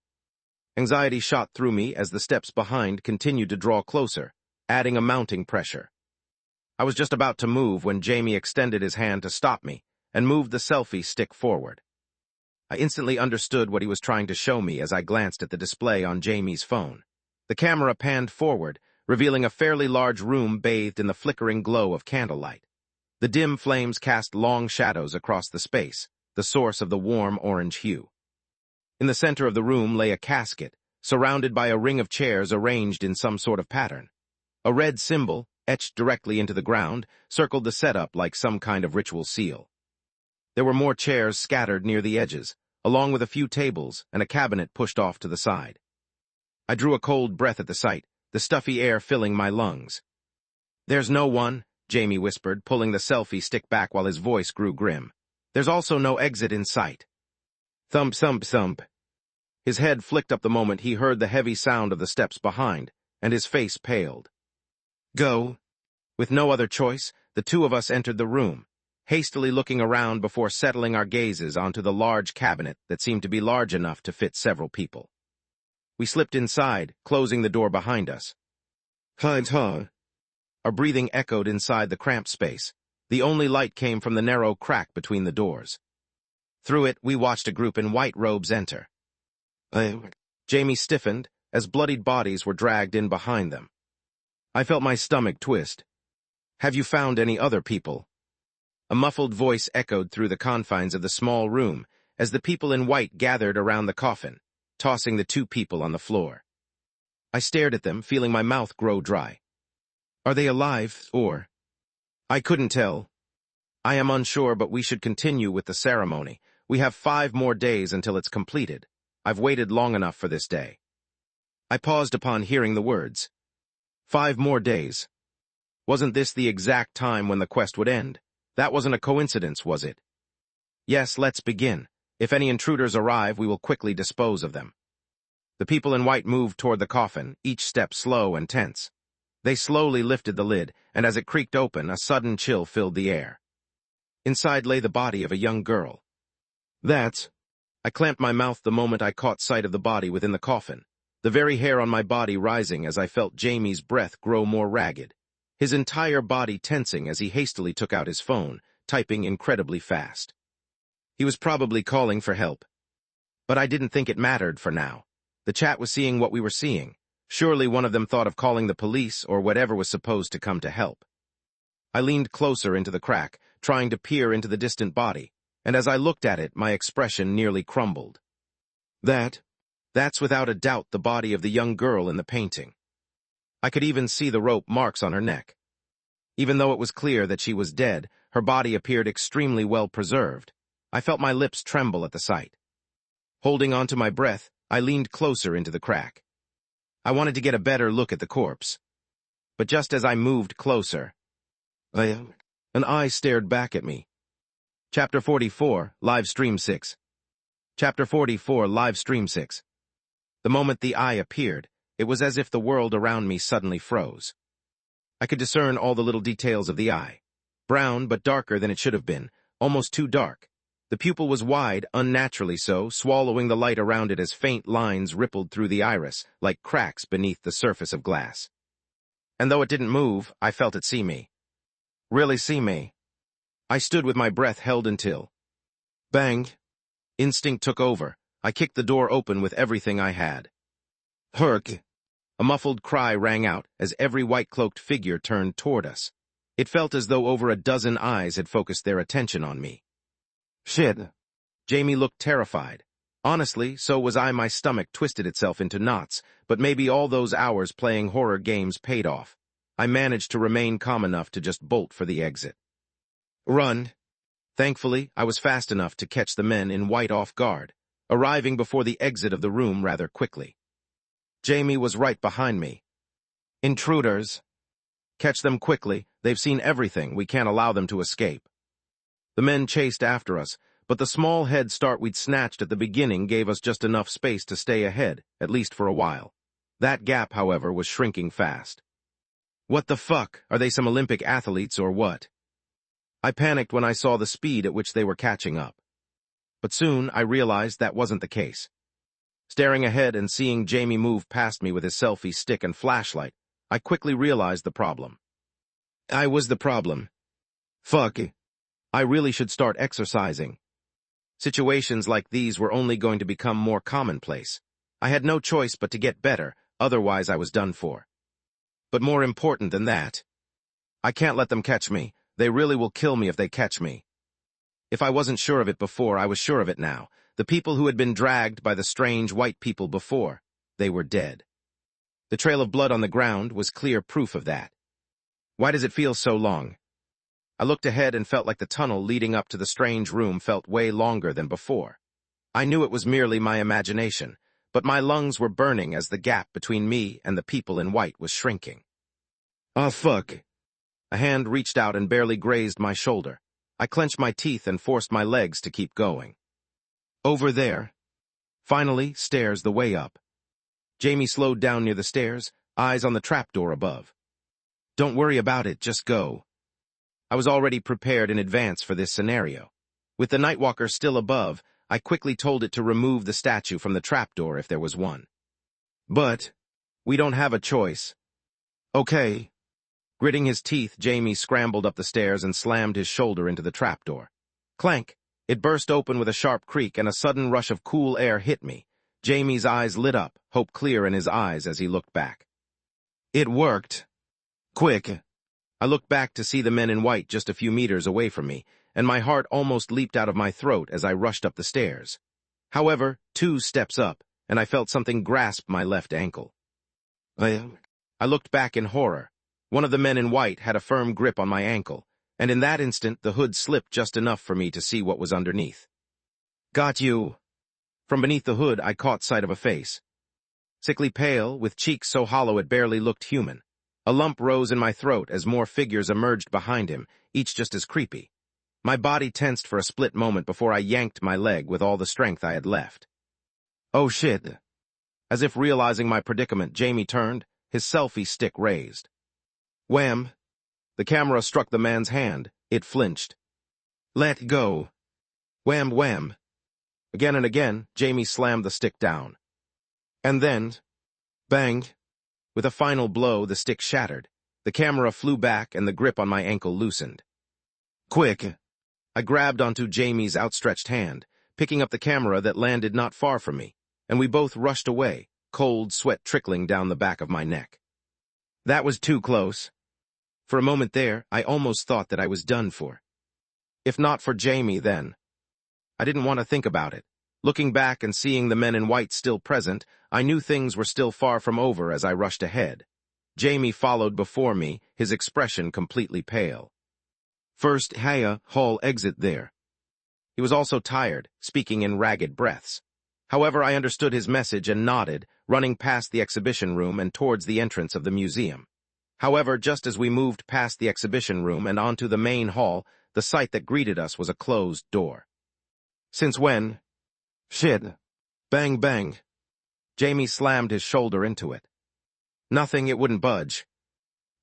Anxiety shot through me as the steps behind continued to draw closer, adding a mounting pressure. I was just about to move when Jamie extended his hand to stop me and moved the selfie stick forward. I instantly understood what he was trying to show me as I glanced at the display on Jamie's phone. The camera panned forward, revealing a fairly large room bathed in the flickering glow of candlelight. The dim flames cast long shadows across the space, the source of the warm orange hue. In the center of the room lay a casket, surrounded by a ring of chairs arranged in some sort of pattern. A red symbol, etched directly into the ground, circled the setup like some kind of ritual seal. There were more chairs scattered near the edges, along with a few tables and a cabinet pushed off to the side. I drew a cold breath at the sight, the stuffy air filling my lungs. "There's no one," Jamie whispered, pulling the selfie stick back while his voice grew grim. "There's also no exit in sight." Thump, thump, thump. His head flicked up the moment he heard the heavy sound of the steps behind, and his face paled. "Go." With no other choice, the two of us entered the room, hastily looking around before settling our gazes onto the large cabinet that seemed to be large enough to fit several people. We slipped inside, closing the door behind us. "Hi-ha." Our breathing echoed inside the cramped space. The only light came from the narrow crack between the doors. Through it, we watched a group in white robes enter. Jamie stiffened as bloodied bodies were dragged in behind them. I felt my stomach twist. "Have you found any other people?" A muffled voice echoed through the confines of the small room as the people in white gathered around the coffin, tossing the two people on the floor. I stared at them, feeling my mouth grow dry. Are they alive, or? I couldn't tell. I am unsure, but we should continue with the ceremony. We have 5 more days until it's completed. I've waited long enough for this day. I paused upon hearing the words. 5 more days. Wasn't this the exact time when the quest would end? That wasn't a coincidence, was it? Yes, let's begin. If any intruders arrive, we will quickly dispose of them. The people in white moved toward the coffin, each step slow and tense. They slowly lifted the lid, and as it creaked open, a sudden chill filled the air. Inside lay the body of a young girl. I clamped my mouth the moment I caught sight of the body within the coffin, the very hair on my body rising as I felt Jamie's breath grow more ragged, his entire body tensing as he hastily took out his phone, typing incredibly fast. He was probably calling for help. But I didn't think it mattered for now. The chat was seeing what we were seeing. Surely one of them thought of calling the police or whatever was supposed to come to help. I leaned closer into the crack, trying to peer into the distant body, and as I looked at it, my expression nearly crumbled. That's without a doubt the body of the young girl in the painting. I could even see the rope marks on her neck. Even though it was clear that she was dead, her body appeared extremely well preserved. I felt my lips tremble at the sight. Holding on to my breath, I leaned closer into the crack. I wanted to get a better look at the corpse. But just as I moved closer, an eye stared back at me. Chapter 44, Live Stream 6. Chapter 44, Live Stream 6. The moment the eye appeared, it was as if the world around me suddenly froze. I could discern all the little details of the eye. Brown, but darker than it should have been, almost too dark. The pupil was wide, unnaturally so, swallowing the light around it as faint lines rippled through the iris, like cracks beneath the surface of glass. And though it didn't move, I felt it see me. Really see me. I stood with my breath held until... Bang! Instinct took over. I kicked the door open with everything I had. Herk! A muffled cry rang out as every white-cloaked figure turned toward us. It felt as though over a dozen eyes had focused their attention on me. Shit. Jamie looked terrified. Honestly, so was I. My stomach twisted itself into knots, but maybe all those hours playing horror games paid off. I managed to remain calm enough to just bolt for the exit. Run. Thankfully, I was fast enough to catch the men in white off guard, arriving before the exit of the room rather quickly. Jamie was right behind me. Intruders. Catch them quickly. They've seen everything. We can't allow them to escape. The men chased after us, but the small head start we'd snatched at the beginning gave us just enough space to stay ahead, at least for a while. That gap, however, was shrinking fast. What the fuck? Are they some Olympic athletes or what? I panicked when I saw the speed at which they were catching up. But soon I realized that wasn't the case. Staring ahead and seeing Jamie move past me with his selfie stick and flashlight, I quickly realized the problem. I was the problem. Fuck. I really should start exercising. Situations like these were only going to become more commonplace. I had no choice but to get better, otherwise I was done for. But more important than that, I can't let them catch me. They really will kill me if they catch me. If I wasn't sure of it before, I was sure of it now. The people who had been dragged by the strange white people before, they were dead. The trail of blood on the ground was clear proof of that. Why does it feel so long? I looked ahead and felt like the tunnel leading up to the strange room felt way longer than before. I knew it was merely my imagination, but my lungs were burning as the gap between me and the people in white was shrinking. Oh, fuck. A hand reached out and barely grazed my shoulder. I clenched my teeth and forced my legs to keep going. Over there. Finally, stairs the way up. Jamie slowed down near the stairs, eyes on the trapdoor above. Don't worry about it, just go. I was already prepared in advance for this scenario. With the Nightwalker still above, I quickly told it to remove the statue from the trapdoor if there was one. But we don't have a choice. Okay. Gritting his teeth, Jamie scrambled up the stairs and slammed his shoulder into the trapdoor. Clank! It burst open with a sharp creak and a sudden rush of cool air hit me. Jamie's eyes lit up, hope clear in his eyes as he looked back. It worked. Quick! I looked back to see the men in white just a few meters away from me, and my heart almost leaped out of my throat as I rushed up the stairs. However, 2 steps up, and I felt something grasp my left ankle. I looked back in horror. One of the men in white had a firm grip on my ankle, and in that instant the hood slipped just enough for me to see what was underneath. Got you. From beneath the hood I caught sight of a face. Sickly pale, with cheeks so hollow it barely looked human. A lump rose in my throat as more figures emerged behind him, each just as creepy. My body tensed for a split moment before I yanked my leg with all the strength I had left. Oh shit. As if realizing my predicament, Jamie turned, his selfie stick raised. Wham! The camera struck the man's hand. It flinched. Let go. Wham, wham. Again and again, Jamie slammed the stick down. And then, bang. With a final blow, the stick shattered. The camera flew back and the grip on my ankle loosened. Quick! I grabbed onto Jamie's outstretched hand, picking up the camera that landed not far from me, and we both rushed away, cold sweat trickling down the back of my neck. That was too close. For a moment there, I almost thought that I was done for. If not for Jamie, then. I didn't want to think about it. Looking back and seeing the men in white still present, I knew things were still far from over as I rushed ahead. Jamie followed before me, his expression completely pale. First, hall exit there. He was also tired, speaking in ragged breaths. However, I understood his message and nodded, running past the exhibition room and towards the entrance of the museum. However, just as we moved past the exhibition room and onto the main hall, the sight that greeted us was a closed door. Since when? Shit. Bang, bang. Jamie slammed his shoulder into it. Nothing, it wouldn't budge.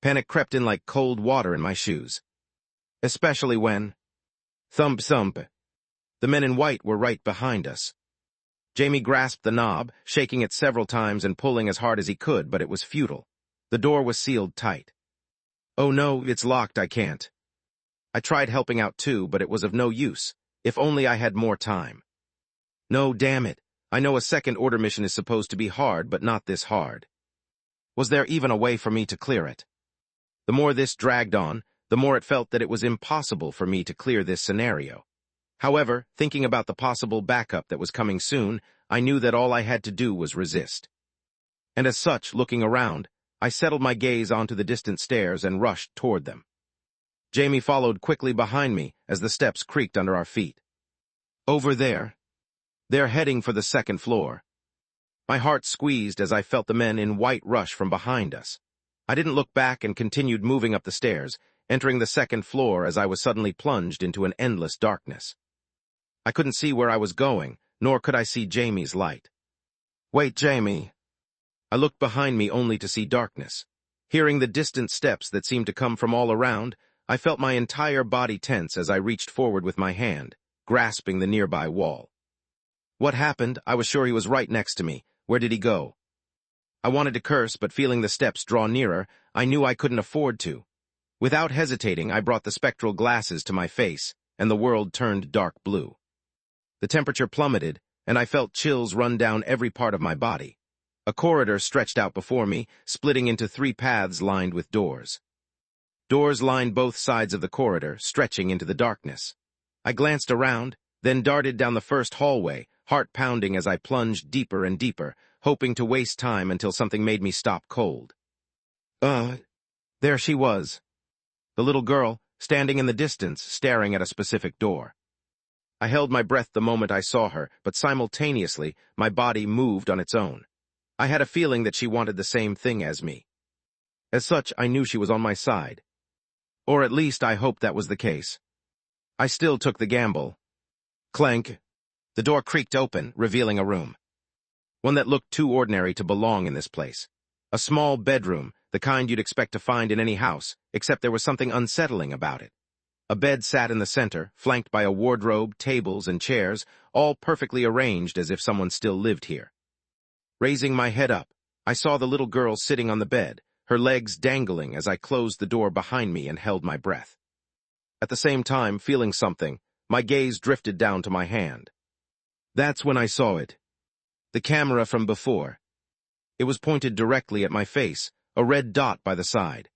Panic crept in like cold water in my shoes. Especially when... Thump, thump. The men in white were right behind us. Jamie grasped the knob, shaking it several times and pulling as hard as he could, but it was futile. The door was sealed tight. Oh no, it's locked, I can't. I tried helping out too, but it was of no use. If only I had more time. No, damn it. I know a second-order mission is supposed to be hard, but not this hard. Was there even a way for me to clear it? The more this dragged on, the more it felt that it was impossible for me to clear this scenario. However, thinking about the possible backup that was coming soon, I knew that all I had to do was resist. And as such, looking around, I settled my gaze onto the distant stairs and rushed toward them. Jamie followed quickly behind me as the steps creaked under our feet. Over there. They're heading for the second floor. My heart squeezed as I felt the men in white rush from behind us. I didn't look back and continued moving up the stairs, entering the second floor as I was suddenly plunged into an endless darkness. I couldn't see where I was going, nor could I see Jamie's light. Wait, Jamie. I looked behind me only to see darkness. Hearing the distant steps that seemed to come from all around, I felt my entire body tense as I reached forward with my hand, grasping the nearby wall. What happened? I was sure he was right next to me. Where did he go? I wanted to curse, but feeling the steps draw nearer, I knew I couldn't afford to. Without hesitating, I brought the spectral glasses to my face, and the world turned dark blue. The temperature plummeted, and I felt chills run down every part of my body. A corridor stretched out before me, splitting into 3 paths lined with doors. Doors lined both sides of the corridor, stretching into the darkness. I glanced around, then darted down the first hallway, heart pounding as I plunged deeper and deeper, hoping to waste time until something made me stop cold. There she was. The little girl, standing in the distance, staring at a specific door. I held my breath the moment I saw her, but simultaneously, my body moved on its own. I had a feeling that she wanted the same thing as me. As such, I knew she was on my side. Or at least I hoped that was the case. I still took the gamble. Clank. The door creaked open, revealing a room. One that looked too ordinary to belong in this place. A small bedroom, the kind you'd expect to find in any house, except there was something unsettling about it. A bed sat in the center, flanked by a wardrobe, tables, and chairs, all perfectly arranged as if someone still lived here. Raising my head up, I saw the little girl sitting on the bed, her legs dangling as I closed the door behind me and held my breath. At the same time, feeling something, my gaze drifted down to my hand. That's when I saw it. The camera from before. It was pointed directly at my face, a red dot by the side.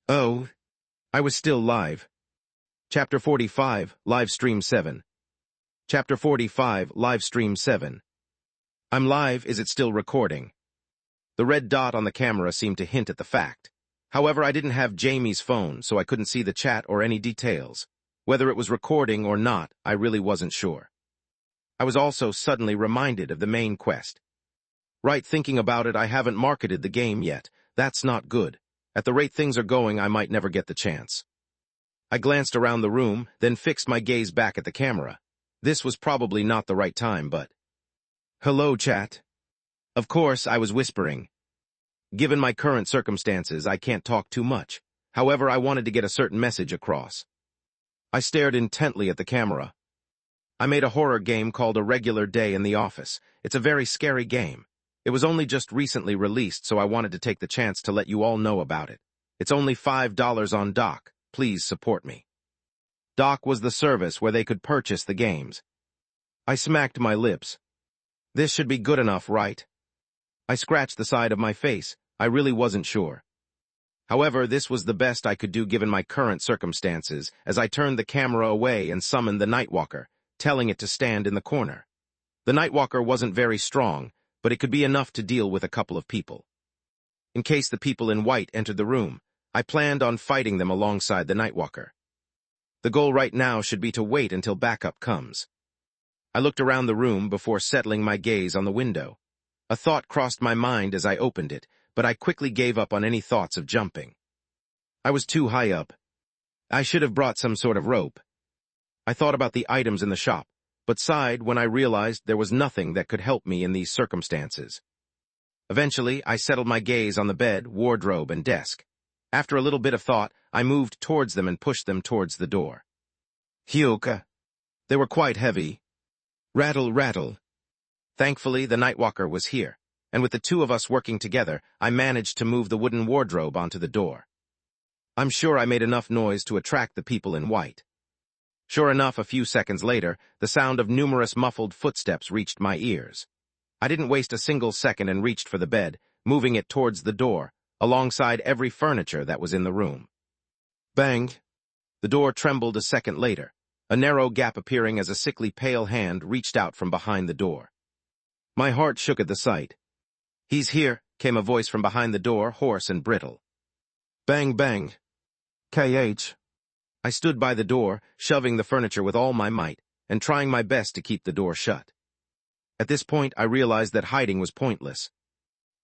Oh, I was still live. Chapter 45, Live Stream 7. Chapter 45, Live Stream 7. I'm live, is it still recording? The red dot on the camera seemed to hint at the fact. However, I didn't have Jamie's phone, so I couldn't see the chat or any details. Whether it was recording or not, I really wasn't sure. I was also suddenly reminded of the main quest. Right, thinking about it, I haven't marketed the game yet. That's not good. At the rate things are going, I might never get the chance. I glanced around the room, then fixed my gaze back at the camera. This was probably not the right time, but... Hello, chat. Of course, I was whispering. Given my current circumstances, I can't talk too much. However, I wanted to get a certain message across. I stared intently at the camera. I made a horror game called A Regular Day in the Office. It's a very scary game. It was only just recently released, so I wanted to take the chance to let you all know about it. It's only $5 on Dock. Please support me. Dock was the service where they could purchase the games. I smacked my lips. This should be good enough, right? I scratched the side of my face. I really wasn't sure. However, this was the best I could do given my current circumstances, as I turned the camera away and summoned the Nightwalker, telling it to stand in the corner. The Nightwalker wasn't very strong, but it could be enough to deal with a couple of people. In case the people in white entered the room, I planned on fighting them alongside the Nightwalker. The goal right now should be to wait until backup comes. I looked around the room before settling my gaze on the window. A thought crossed my mind as I opened it, but I quickly gave up on any thoughts of jumping. I was too high up. I should have brought some sort of rope. I thought about the items in the shop, but sighed when I realized there was nothing that could help me in these circumstances. Eventually, I settled my gaze on the bed, wardrobe, and desk. After a little bit of thought, I moved towards them and pushed them towards the door. Hyuka. They were quite heavy. Rattle, rattle. Thankfully, the Nightwalker was here, and with the two of us working together, I managed to move the wooden wardrobe onto the door. I'm sure I made enough noise to attract the people in white. Sure enough, a few seconds later, the sound of numerous muffled footsteps reached my ears. I didn't waste a single second and reached for the bed, moving it towards the door, alongside every furniture that was in the room. Bang! The door trembled a second later, a narrow gap appearing as a sickly pale hand reached out from behind the door. My heart shook at the sight. He's here, came a voice from behind the door, hoarse and brittle. Bang, bang. KH. I stood by the door, shoving the furniture with all my might, and trying my best to keep the door shut. At this point, I realized that hiding was pointless.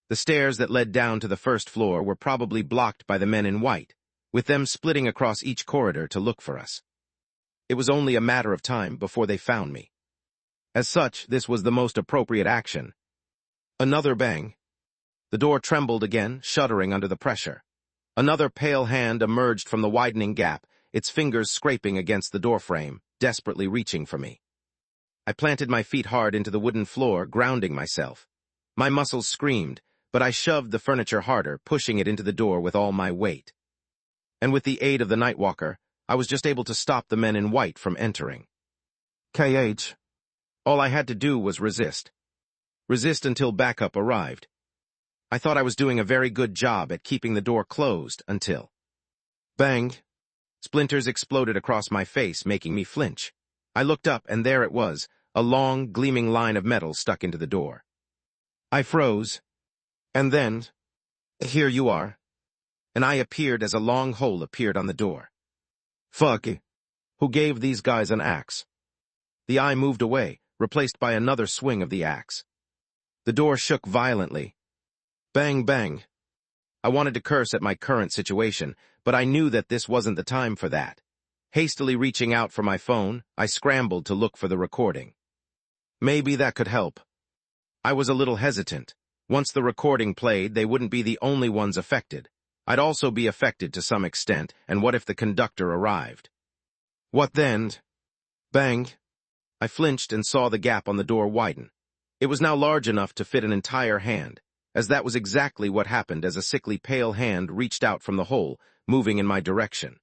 The stairs that led down to the first floor were probably blocked by the men in white, with them splitting across each corridor to look for us. It was only a matter of time before they found me. As such, this was the most appropriate action. Another bang. The door trembled again, shuddering under the pressure. Another pale hand emerged from the widening gap, its fingers scraping against the doorframe, desperately reaching for me. I planted my feet hard into the wooden floor, grounding myself. My muscles screamed, but I shoved the furniture harder, pushing it into the door with all my weight. and with the aid of the Nightwalker, I was just able to stop the men in white from entering. KH. All I had to do was resist. Resist until backup arrived. I thought I was doing a very good job at keeping the door closed until... Bang! Splinters exploded across my face, making me flinch. I looked up, and there it was, a long, gleaming line of metal stuck into the door. I froze. And then, here you are. And I appeared as a long hole appeared on the door. Fuck. Who gave these guys an axe? The eye moved away, replaced by another swing of the axe. The door shook violently. Bang, bang. I wanted to curse at my current situation, but I knew that this wasn't the time for that. Hastily reaching out for my phone, I scrambled to look for the recording. Maybe that could help. I was a little hesitant. Once the recording played, they wouldn't be the only ones affected. I'd also be affected to some extent, and what if the conductor arrived? What then? Bang! I flinched and saw the gap on the door widen. It was now large enough to fit an entire hand, as that was exactly what happened as a sickly pale hand reached out from the hole, moving in my direction.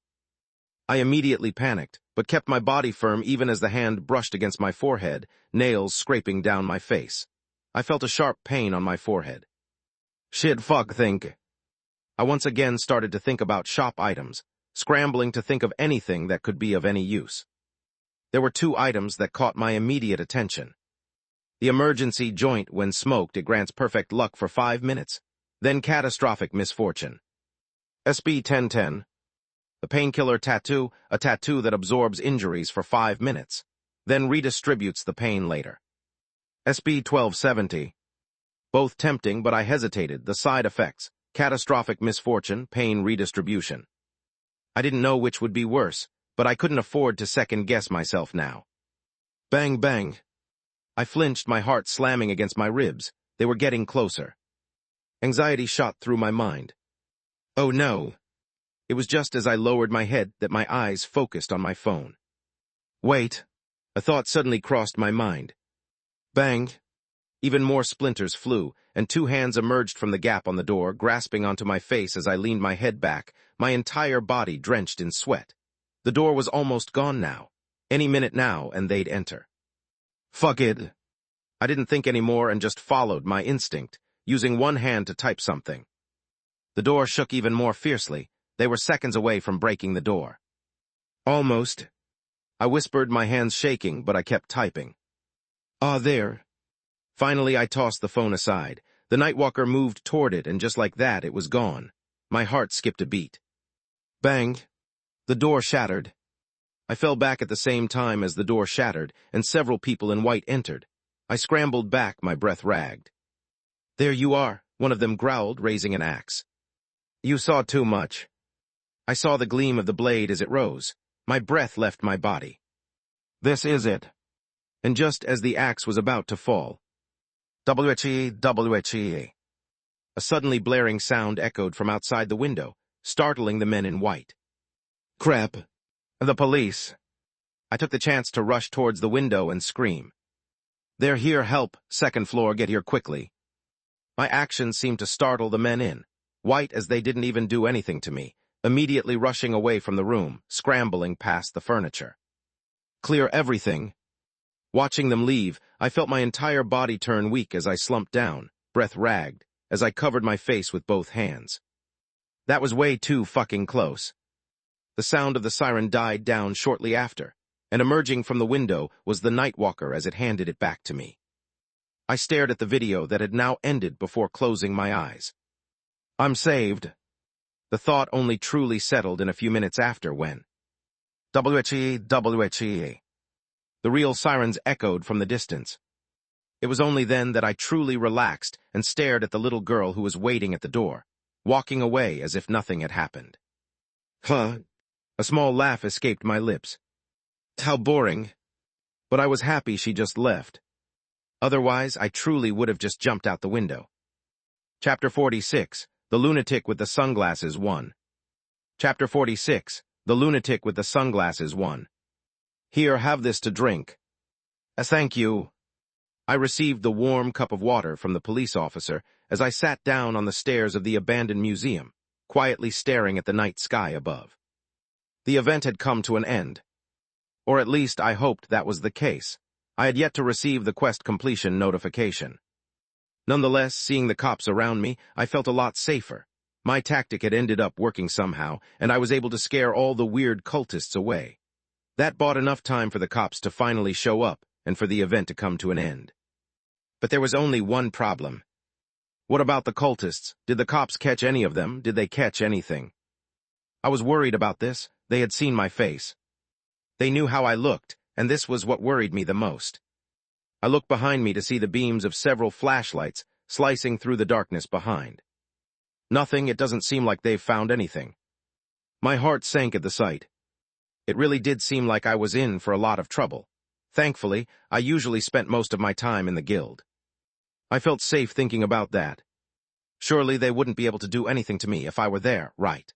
I immediately panicked, but kept my body firm even as the hand brushed against my forehead, nails scraping down my face. I felt a sharp pain on my forehead. Shit fuck think. I once again started to think about shop items, scrambling to think of anything that could be of any use. There were two items that caught my immediate attention. The emergency joint, when smoked, it grants perfect luck for 5 minutes, then catastrophic misfortune. SB-1010. The painkiller tattoo, a tattoo that absorbs injuries for 5 minutes, then redistributes the pain later. SB-1270. Both tempting, but I hesitated. The side effects: catastrophic misfortune, pain redistribution. I didn't know which would be worse, but I couldn't afford to second-guess myself now. Bang, bang. I flinched, my heart slamming against my ribs. They were getting closer. Anxiety shot through my mind. Oh no. It was just as I lowered my head that my eyes focused on my phone. Wait. A thought suddenly crossed my mind. Bang. Even more splinters flew, and two hands emerged from the gap on the door, grasping onto my face as I leaned my head back, my entire body drenched in sweat. The door was almost gone now. Any minute now, and they'd enter. Fuck it. I didn't think anymore and just followed my instinct, using one hand to type something. The door shook even more fiercely. They were seconds away from breaking the door. Almost. I whispered, my hands shaking, but I kept typing. There. Finally, I tossed the phone aside. The Nightwalker moved toward it, and just like that, it was gone. My heart skipped a beat. Bang. The door shattered. I fell back at the same time as the door shattered, and several people in white entered. I scrambled back, my breath ragged. There you are, one of them growled, raising an axe. You saw too much. I saw the gleam of the blade as it rose. My breath left my body. This is it. And just as the axe was about to fall, WHE. A suddenly blaring sound echoed from outside the window, startling the men in white. Crap. The police. I took the chance to rush towards the window and scream. They're here, help, second floor, get here quickly. My actions seemed to startle the men in white as they didn't even do anything to me, immediately rushing away from the room, scrambling past the furniture. Clear everything. Watching them leave, I felt my entire body turn weak as I slumped down, breath ragged, as I covered my face with both hands. That was way too fucking close. The sound of the siren died down shortly after, and emerging from the window was the Nightwalker as it handed it back to me. I stared at the video that had now ended before closing my eyes. I'm saved. The thought only truly settled in a few minutes after when WHE. The real sirens echoed from the distance. It was only then that I truly relaxed and stared at the little girl who was waiting at the door, walking away as if nothing had happened. Huh? A small laugh escaped my lips. How boring. But I was happy she just left. Otherwise, I truly would have just jumped out the window. Chapter 46. The Lunatic with the Sunglasses 1. Chapter 46. The Lunatic with the Sunglasses 1. Here, have this to drink. Thank you. I received the warm cup of water from the police officer as I sat down on the stairs of the abandoned museum, quietly staring at the night sky above. The event had come to an end. Or at least I hoped that was the case. I had yet to receive the quest completion notification. Nonetheless, seeing the cops around me, I felt a lot safer. My tactic had ended up working somehow, and I was able to scare all the weird cultists away. That bought enough time for the cops to finally show up and for the event to come to an end. But there was only one problem. What about the cultists? Did the cops catch any of them? Did they catch anything? I was worried about this. They had seen my face. They knew how I looked, and this was what worried me the most. I looked behind me to see the beams of several flashlights slicing through the darkness behind. Nothing, it doesn't seem like they've found anything. My heart sank at the sight. It really did seem like I was in for a lot of trouble. Thankfully, I usually spent most of my time in the guild. I felt safe thinking about that. Surely they wouldn't be able to do anything to me if I were there, right?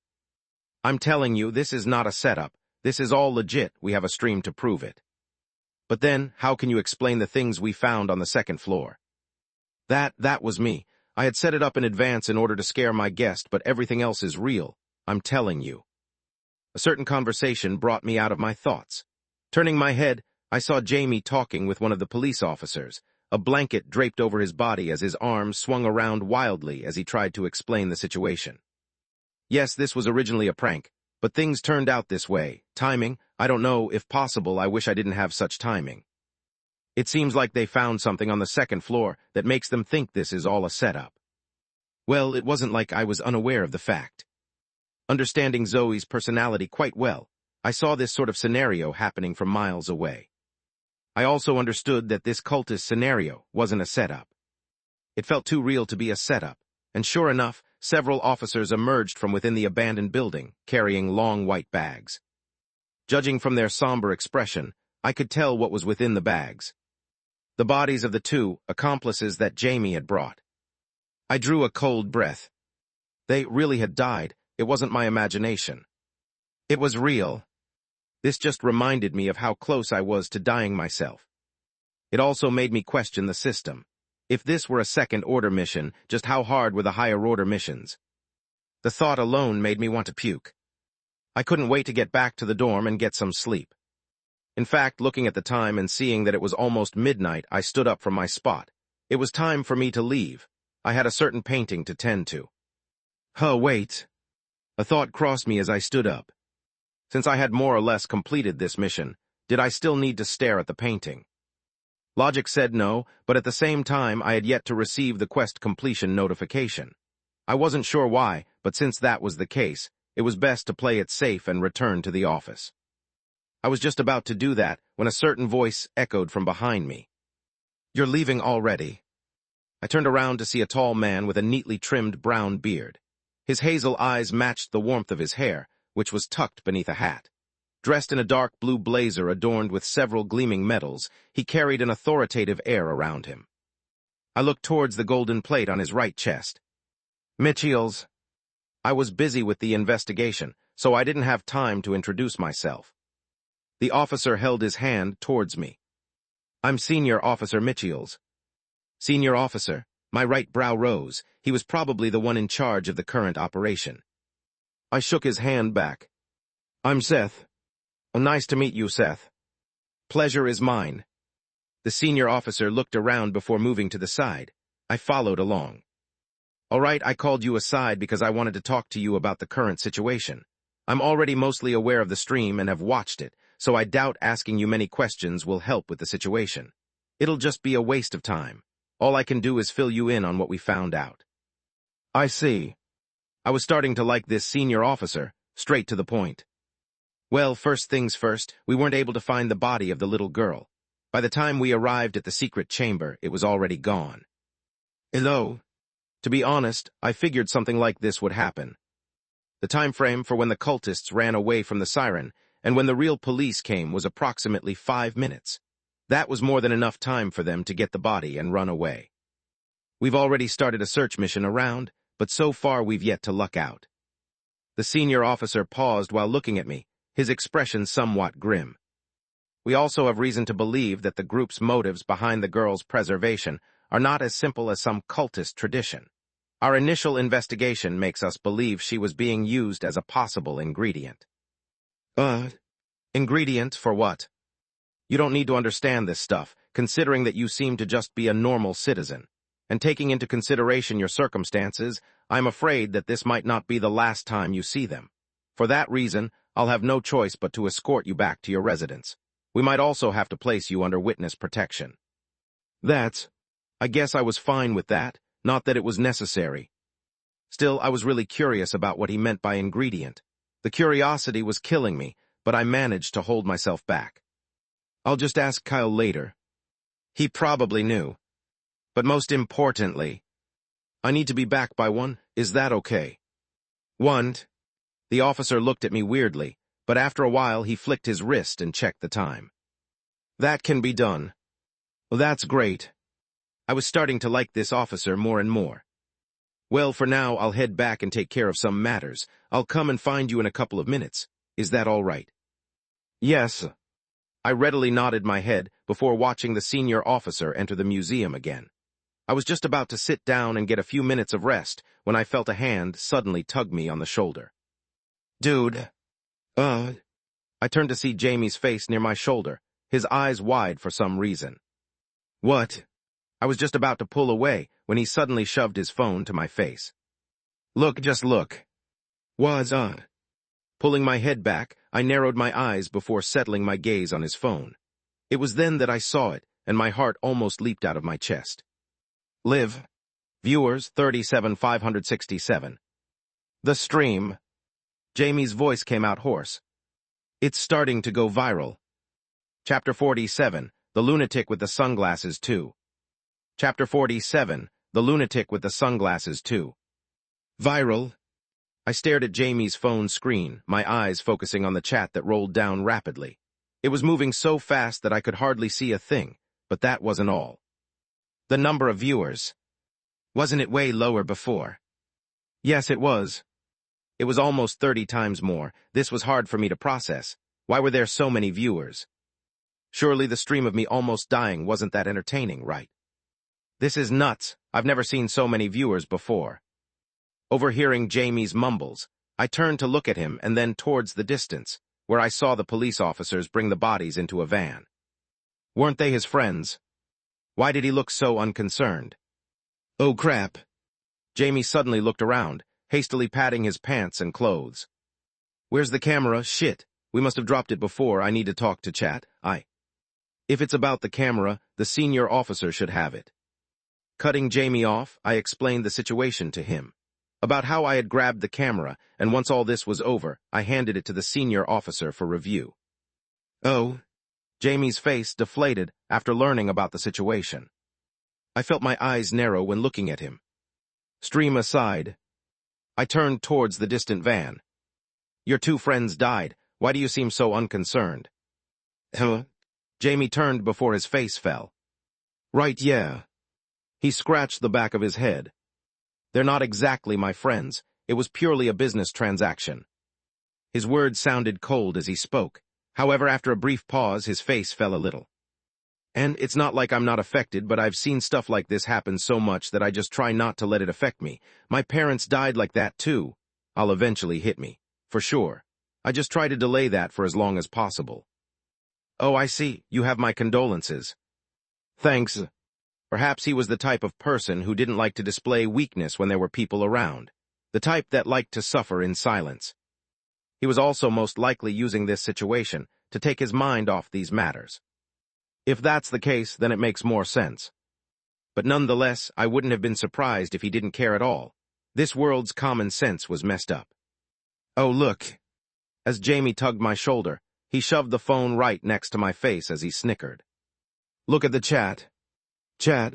I'm telling you, this is not a setup. This is all legit. We have a stream to prove it. But then, how can you explain the things we found on the second floor? That was me. I had set it up in advance in order to scare my guest, but everything else is real. I'm telling you. A certain conversation brought me out of my thoughts. Turning my head, I saw Jamie talking with one of the police officers, a blanket draped over his body as his arms swung around wildly as he tried to explain the situation. Yes, this was originally a prank, but things turned out this way. Timing, I don't know. If possible, I wish I didn't have such timing. It seems like they found something on the second floor that makes them think this is all a setup. Well, it wasn't like I was unaware of the fact. Understanding Zoe's personality quite well, I saw this sort of scenario happening from miles away. I also understood that this cultist scenario wasn't a setup. It felt too real to be a setup, and sure enough, several officers emerged from within the abandoned building, carrying long white bags. Judging from their somber expression, I could tell what was within the bags. The bodies of the two accomplices that Jamie had brought. I drew a cold breath. They really had died. It wasn't my imagination. It was real. This just reminded me of how close I was to dying myself. It also made me question the system. If this were a second-order mission, just how hard were the higher-order missions? The thought alone made me want to puke. I couldn't wait to get back to the dorm and get some sleep. In fact, looking at the time and seeing that it was almost midnight, I stood up from my spot. It was time for me to leave. I had a certain painting to tend to. Wait. A thought crossed me as I stood up. Since I had more or less completed this mission, did I still need to stare at the painting? Logic said no, but at the same time I had yet to receive the quest completion notification. I wasn't sure why, but since that was the case, it was best to play it safe and return to the office. I was just about to do that when a certain voice echoed from behind me. "You're leaving already." I turned around to see a tall man with a neatly trimmed brown beard. His hazel eyes matched the warmth of his hair, which was tucked beneath a hat. Dressed in a dark blue blazer adorned with several gleaming medals, he carried an authoritative air around him. I looked towards the golden plate on his right chest. "Mitchell's." I was busy with the investigation, so I didn't have time to introduce myself. The officer held his hand towards me. "I'm Senior Officer Mitchell's." Senior Officer, my right brow rose. He was probably the one in charge of the current operation. I shook his hand back. "I'm Seth." "Nice to meet you, Seth." "Pleasure is mine." The senior officer looked around before moving to the side. I followed along. "All right, I called you aside because I wanted to talk to you about the current situation. I'm already mostly aware of the stream and have watched it, so I doubt asking you many questions will help with the situation. It'll just be a waste of time. All I can do is fill you in on what we found out." "I see." I was starting to like this senior officer, straight to the point. "Well, first things first, we weren't able to find the body of the little girl. By the time we arrived at the secret chamber, it was already gone." "Hello?" To be honest, I figured something like this would happen. The time frame for when the cultists ran away from the siren and when the real police came was approximately 5 minutes. That was more than enough time for them to get the body and run away. We've already started a search mission around, but so far we've yet to luck out. The senior officer paused while looking at me, his expression somewhat grim. "We also have reason to believe that the group's motives behind the girl's preservation are not as simple as some cultist tradition. Our initial investigation makes us believe she was being used as a possible ingredient. Ingredient for what? You don't need to understand this stuff, considering that you seem to just be a normal citizen. And taking into consideration your circumstances, I'm afraid that this might not be the last time you see them. For that reason, I'll have no choice but to escort you back to your residence. We might also have to place you under witness protection. I guess I was fine with that, not that it was necessary. Still, I was really curious about what he meant by ingredient. The curiosity was killing me, but I managed to hold myself back. I'll just ask Kyle later. He probably knew. But most importantly, I need to be back by 1, is that okay? 1. The officer looked at me weirdly, but after a while he flicked his wrist and checked the time. That can be done. Well, that's great. I was starting to like this officer more and more. Well, for now, I'll head back and take care of some matters. I'll come and find you in a couple of minutes. Is that all right? Yes. I readily nodded my head before watching the senior officer enter the museum again. I was just about to sit down and get a few minutes of rest when I felt a hand suddenly tug me on the shoulder. Dude. I turned to see Jamie's face near my shoulder, his eyes wide for some reason. What? I was just about to pull away when he suddenly shoved his phone to my face. Just look. Pulling my head back, I narrowed my eyes before settling my gaze on his phone. It was then that I saw it, and my heart almost leaped out of my chest. Live. Viewers 37,567. The stream. Jamie's voice came out hoarse. It's starting to go viral. Chapter 47, The Lunatic with the Sunglasses 2. Chapter 47, The Lunatic with the Sunglasses 2. Viral? I stared at Jamie's phone screen, my eyes focusing on the chat that rolled down rapidly. It was moving so fast that I could hardly see a thing, but that wasn't all. The number of viewers. Wasn't it way lower before? Yes, it was. It was almost 30 times more. This was hard for me to process. Why were there so many viewers? Surely the stream of me almost dying wasn't that entertaining, right? This is nuts. I've never seen so many viewers before. Overhearing Jamie's mumbles, I turned to look at him and then towards the distance, where I saw the police officers bring the bodies into a van. Weren't they his friends? Why did he look so unconcerned? Oh crap. Jamie suddenly looked around, hastily patting his pants and clothes. Where's the camera? Shit. We must have dropped it before. I need to talk to chat. If it's about the camera, the senior officer should have it. Cutting Jamie off, I explained the situation to him. About how I had grabbed the camera, and once all this was over, I handed it to the senior officer for review. Oh. Jamie's face deflated after learning about the situation. I felt my eyes narrow when looking at him. Stream aside. I turned towards the distant van. Your 2 friends died. Why do you seem so unconcerned? Jamie turned before his face fell. Right, yeah. He scratched the back of his head. They're not exactly my friends. It was purely a business transaction. His words sounded cold as he spoke. However, after a brief pause, his face fell a little. And it's not like I'm not affected, but I've seen stuff like this happen so much that I just try not to let it affect me. My parents died like that too. I'll eventually hit me, for sure. I just try to delay that for as long as possible. Oh, I see. You have my condolences. Thanks. Perhaps he was the type of person who didn't like to display weakness when there were people around. The type that liked to suffer in silence. He was also most likely using this situation to take his mind off these matters. If that's the case, then it makes more sense. But nonetheless, I wouldn't have been surprised if he didn't care at all. This world's common sense was messed up. Oh, look. As Jamie tugged my shoulder, he shoved the phone right next to my face as he snickered. Look at the chat. Chat?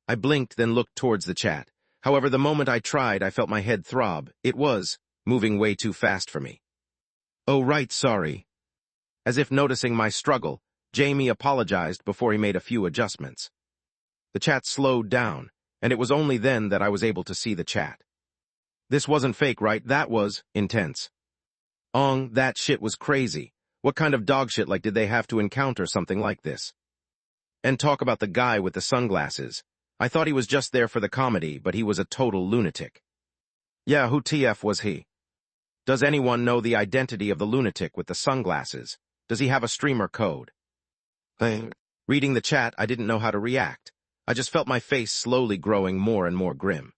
I blinked, then looked towards the chat. However, the moment I tried, I felt my head throb. It was moving way too fast for me. Oh, right, sorry. As if noticing my struggle, Jamie apologized before he made a few adjustments. The chat slowed down, and it was only then that I was able to see the chat. This wasn't fake, right? That was intense. That shit was crazy. What kind of dog shit like did they have to encounter something like this? And talk about the guy with the sunglasses. I thought he was just there for the comedy, but he was a total lunatic. Yeah, who TF was he? Does anyone know the identity of the lunatic with the sunglasses? Does he have a streamer code? Reading the chat, I didn't know how to react. I just felt my face slowly growing more and more grim.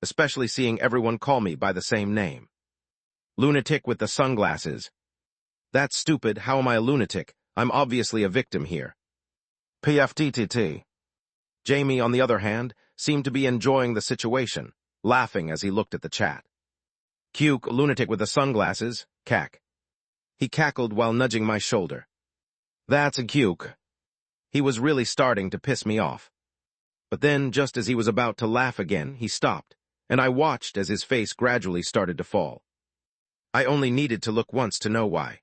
Especially seeing everyone call me by the same name. Lunatic with the sunglasses. That's stupid. How am I a lunatic? I'm obviously a victim here. PFTTT. Jamie, on the other hand, seemed to be enjoying the situation, laughing as he looked at the chat. Cuke, lunatic with the sunglasses, cack. He cackled while nudging my shoulder. That's a cuke. He was really starting to piss me off. But then, just as he was about to laugh again, he stopped, and I watched as his face gradually started to fall. I only needed to look once to know why.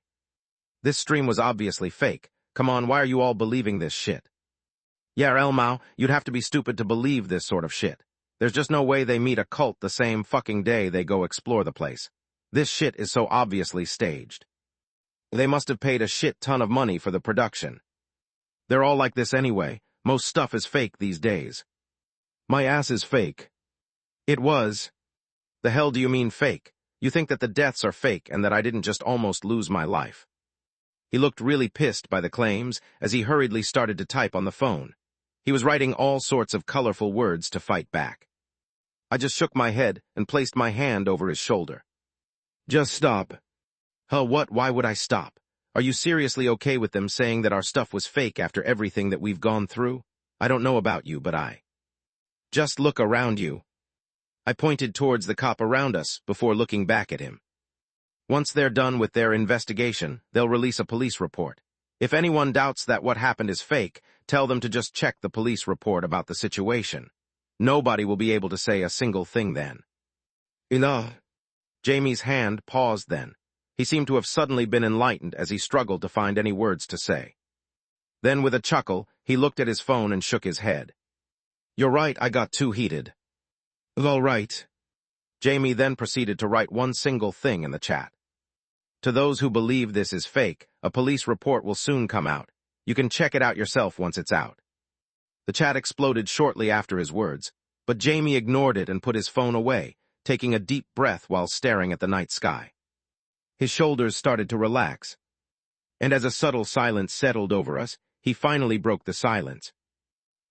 This stream was obviously fake. Come on, why are you all believing this shit? Yeah, Elmao, you'd have to be stupid to believe this sort of shit. There's just no way they meet a cult the same fucking day they go explore the place. This shit is so obviously staged. They must have paid a shit ton of money for the production. They're all like this anyway. Most stuff is fake these days. My ass is fake. It was. The hell do you mean fake? You think that the deaths are fake and that I didn't just almost lose my life? He looked really pissed by the claims as he hurriedly started to type on the phone. He was writing all sorts of colorful words to fight back. I just shook my head and placed my hand over his shoulder. Just stop. Huh, what? Why would I stop? Are you seriously okay with them saying that our stuff was fake after everything that we've gone through? I don't know about you, but just look around you. I pointed towards the cop around us before looking back at him. Once they're done with their investigation, they'll release a police report. If anyone doubts that what happened is fake, tell them to just check the police report about the situation. Nobody will be able to say a single thing then. Enough. Jamie's hand paused then. He seemed to have suddenly been enlightened as he struggled to find any words to say. Then with a chuckle, he looked at his phone and shook his head. You're right, I got too heated. All right. Jamie then proceeded to write one single thing in the chat. To those who believe this is fake, a police report will soon come out. You can check it out yourself once it's out. The chat exploded shortly after his words, but Jamie ignored it and put his phone away, taking a deep breath while staring at the night sky. His shoulders started to relax, and as a subtle silence settled over us, he finally broke the silence.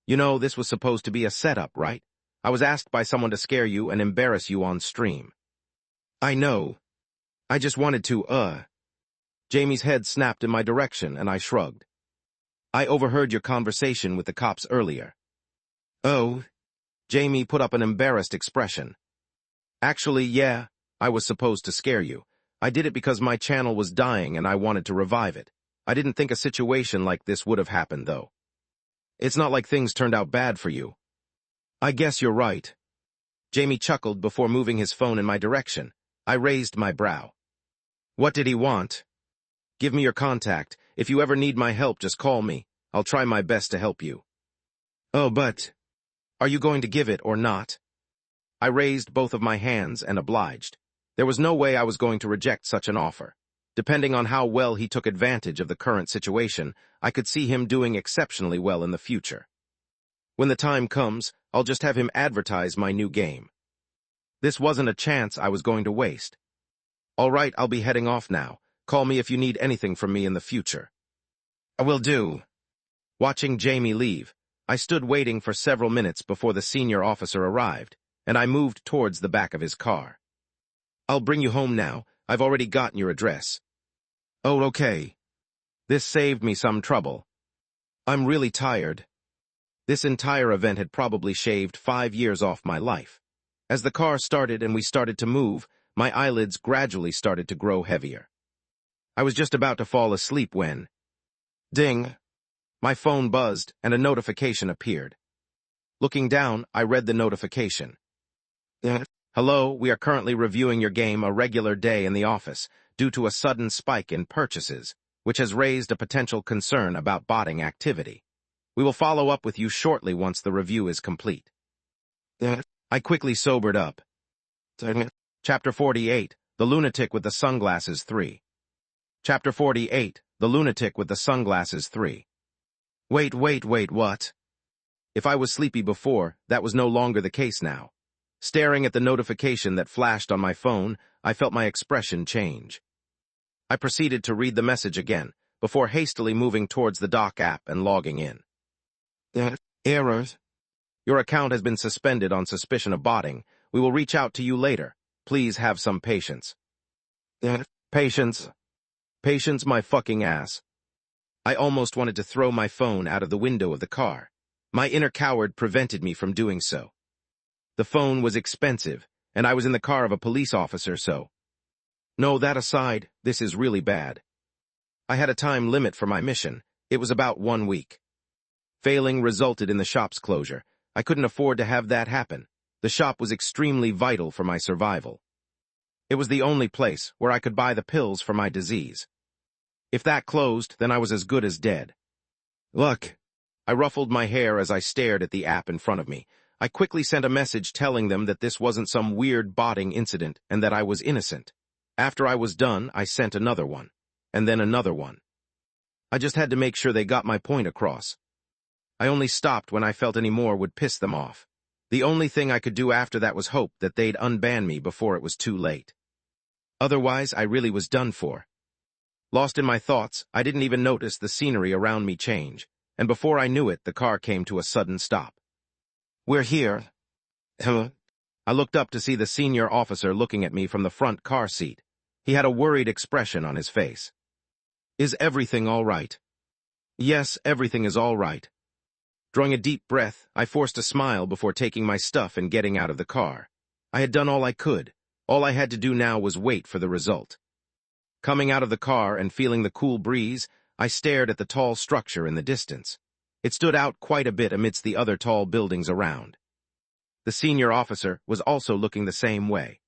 You know, this was supposed to be a setup, right? I was asked by someone to scare you and embarrass you on stream. I know. I just wanted to, Jamie's head snapped in my direction, and I shrugged. I overheard your conversation with the cops earlier. Oh? Jamie put up an embarrassed expression. Actually, yeah, I was supposed to scare you. I did it because my channel was dying and I wanted to revive it. I didn't think a situation like this would have happened, though. It's not like things turned out bad for you. I guess you're right. Jamie chuckled before moving his phone in my direction. I raised my brow. What did he want? Give me your contact. If you ever need my help, just call me. I'll try my best to help you. Oh, but... Are you going to give it or not? I raised both of my hands and obliged. There was no way I was going to reject such an offer. Depending on how well he took advantage of the current situation, I could see him doing exceptionally well in the future. When the time comes, I'll just have him advertise my new game. This wasn't a chance I was going to waste. All right, I'll be heading off now. Call me if you need anything from me in the future. I will do. Watching Jamie leave, I stood waiting for several minutes before the senior officer arrived, and I moved towards the back of his car. I'll bring you home now. I've already gotten your address. Oh, okay. This saved me some trouble. I'm really tired. This entire event had probably shaved 5 years off my life. As the car started and we started to move, my eyelids gradually started to grow heavier. I was just about to fall asleep when... Ding! My phone buzzed and a notification appeared. Looking down, I read the notification. Hello, we are currently reviewing your game A Regular Day in the Office due to a sudden spike in purchases, which has raised a potential concern about botting activity. We will follow up with you shortly once the review is complete. I quickly sobered up. Chapter 48, The Lunatic with the Sunglasses 3. Chapter 48, The Lunatic with the Sunglasses 3. Wait, what? If I was sleepy before, that was no longer the case now. Staring at the notification that flashed on my phone, I felt my expression change. I proceeded to read the message again, before hastily moving towards the Doc app and logging in. Errors. Your account has been suspended on suspicion of botting. We will reach out to you later. Please have some patience. Patience. Patience my fucking ass. I almost wanted to throw my phone out of the window of the car. My inner coward prevented me from doing so. The phone was expensive, and I was in the car of a police officer, so. No, that aside, this is really bad. I had a time limit for my mission. It was about 1 week. Failing resulted in the shop's closure. I couldn't afford to have that happen. The shop was extremely vital for my survival. It was the only place where I could buy the pills for my disease. If that closed, then I was as good as dead. Look. I ruffled my hair as I stared at the app in front of me. I quickly sent a message telling them that this wasn't some weird botting incident and that I was innocent. After I was done, I sent another one. And then another one. I just had to make sure they got my point across. I only stopped when I felt any more would piss them off. The only thing I could do after that was hope that they'd unban me before it was too late. Otherwise, I really was done for. Lost in my thoughts, I didn't even notice the scenery around me change, and before I knew it, the car came to a sudden stop. We're here. I looked up to see the senior officer looking at me from the front car seat. He had a worried expression on his face. Is everything all right? Yes, everything is all right. Drawing a deep breath, I forced a smile before taking my stuff and getting out of the car. I had done all I could. All I had to do now was wait for the result. Coming out of the car and feeling the cool breeze, I stared at the tall structure in the distance. It stood out quite a bit amidst the other tall buildings around. The senior officer was also looking the same way.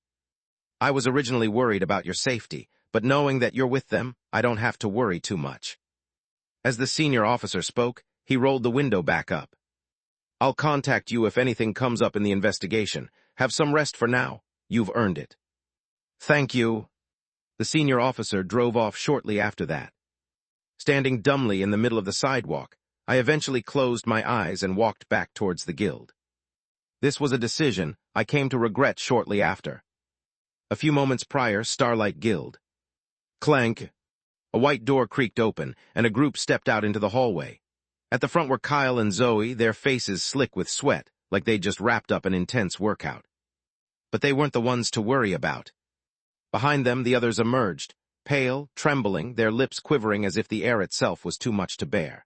I was originally worried about your safety, but knowing that you're with them, I don't have to worry too much. As the senior officer spoke, he rolled the window back up. I'll contact you if anything comes up in the investigation. Have some rest for now. You've earned it. Thank you. The senior officer drove off shortly after that. Standing dumbly in the middle of the sidewalk, I eventually closed my eyes and walked back towards the guild. This was a decision I came to regret shortly after. A few moments prior, Starlight Guild. Clank. A white door creaked open, and a group stepped out into the hallway. At the front were Kyle and Zoe, their faces slick with sweat, like they'd just wrapped up an intense workout. But they weren't the ones to worry about. Behind them, the others emerged, pale, trembling, their lips quivering as if the air itself was too much to bear.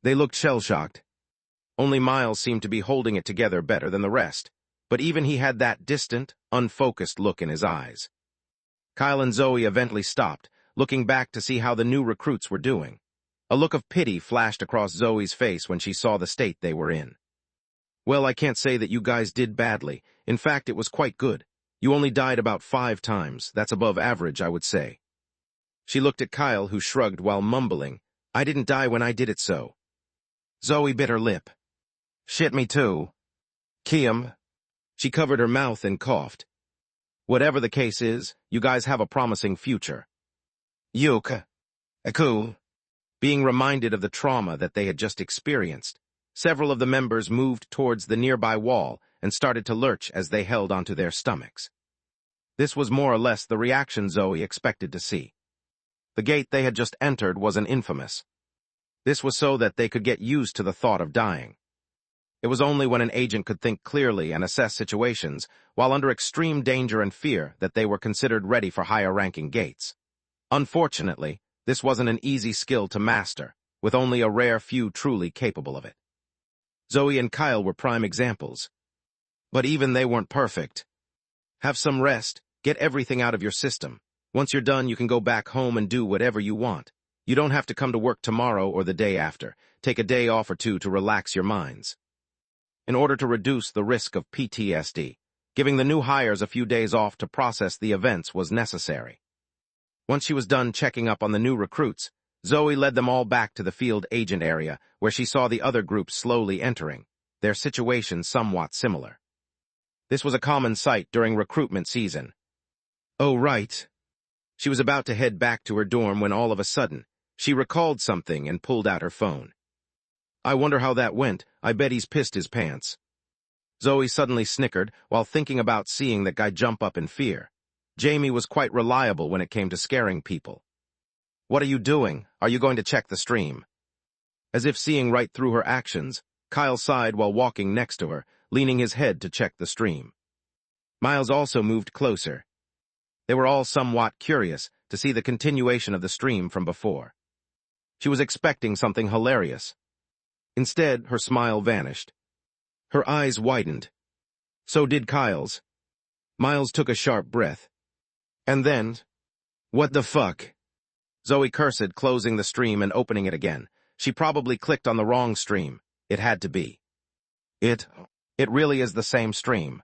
They looked shell-shocked. Only Miles seemed to be holding it together better than the rest, but even he had that distant, unfocused look in his eyes. Kyle and Zoe eventually stopped, looking back to see how the new recruits were doing. A look of pity flashed across Zoe's face when she saw the state they were in. Well, I can't say that you guys did badly. In fact, it was quite good. You only died about 5 times. That's above average, I would say. She looked at Kyle, who shrugged while mumbling, I didn't die when I did it so. Zoe bit her lip. Shit, me too. Kiem. She covered her mouth and coughed. Whatever the case is, you guys have a promising future. Yuk. Aku. Being reminded of the trauma that they had just experienced, several of the members moved towards the nearby wall and started to lurch as they held onto their stomachs. This was more or less the reaction Zoe expected to see. The gate they had just entered was an infamous. This was so that they could get used to the thought of dying. It was only when an agent could think clearly and assess situations while under extreme danger and fear that they were considered ready for higher-ranking gates. Unfortunately, this wasn't an easy skill to master, with only a rare few truly capable of it. Zoe and Kyle were prime examples. But even they weren't perfect. Have some rest, get everything out of your system. Once you're done, you can go back home and do whatever you want. You don't have to come to work tomorrow or the day after. Take a day off or two to relax your minds. In order to reduce the risk of PTSD, giving the new hires a few days off to process the events was necessary. Once she was done checking up on the new recruits, Zoe led them all back to the field agent area, where she saw the other groups slowly entering, their situation somewhat similar. This was a common sight during recruitment season. Oh, right. She was about to head back to her dorm when all of a sudden, she recalled something and pulled out her phone. I wonder how that went. I bet he's pissed his pants. Zoe suddenly snickered while thinking about seeing that guy jump up in fear. Jamie was quite reliable when it came to scaring people. What are you doing? Are you going to check the stream? As if seeing right through her actions, Kyle sighed while walking next to her, leaning his head to check the stream. Miles also moved closer. They were all somewhat curious to see the continuation of the stream from before. She was expecting something hilarious. Instead, her smile vanished. Her eyes widened. So did Kyle's. Miles took a sharp breath. And then, what the fuck? Zoe cursed, closing the stream and opening it again. She probably clicked on the wrong stream. It had to be. It really is the same stream.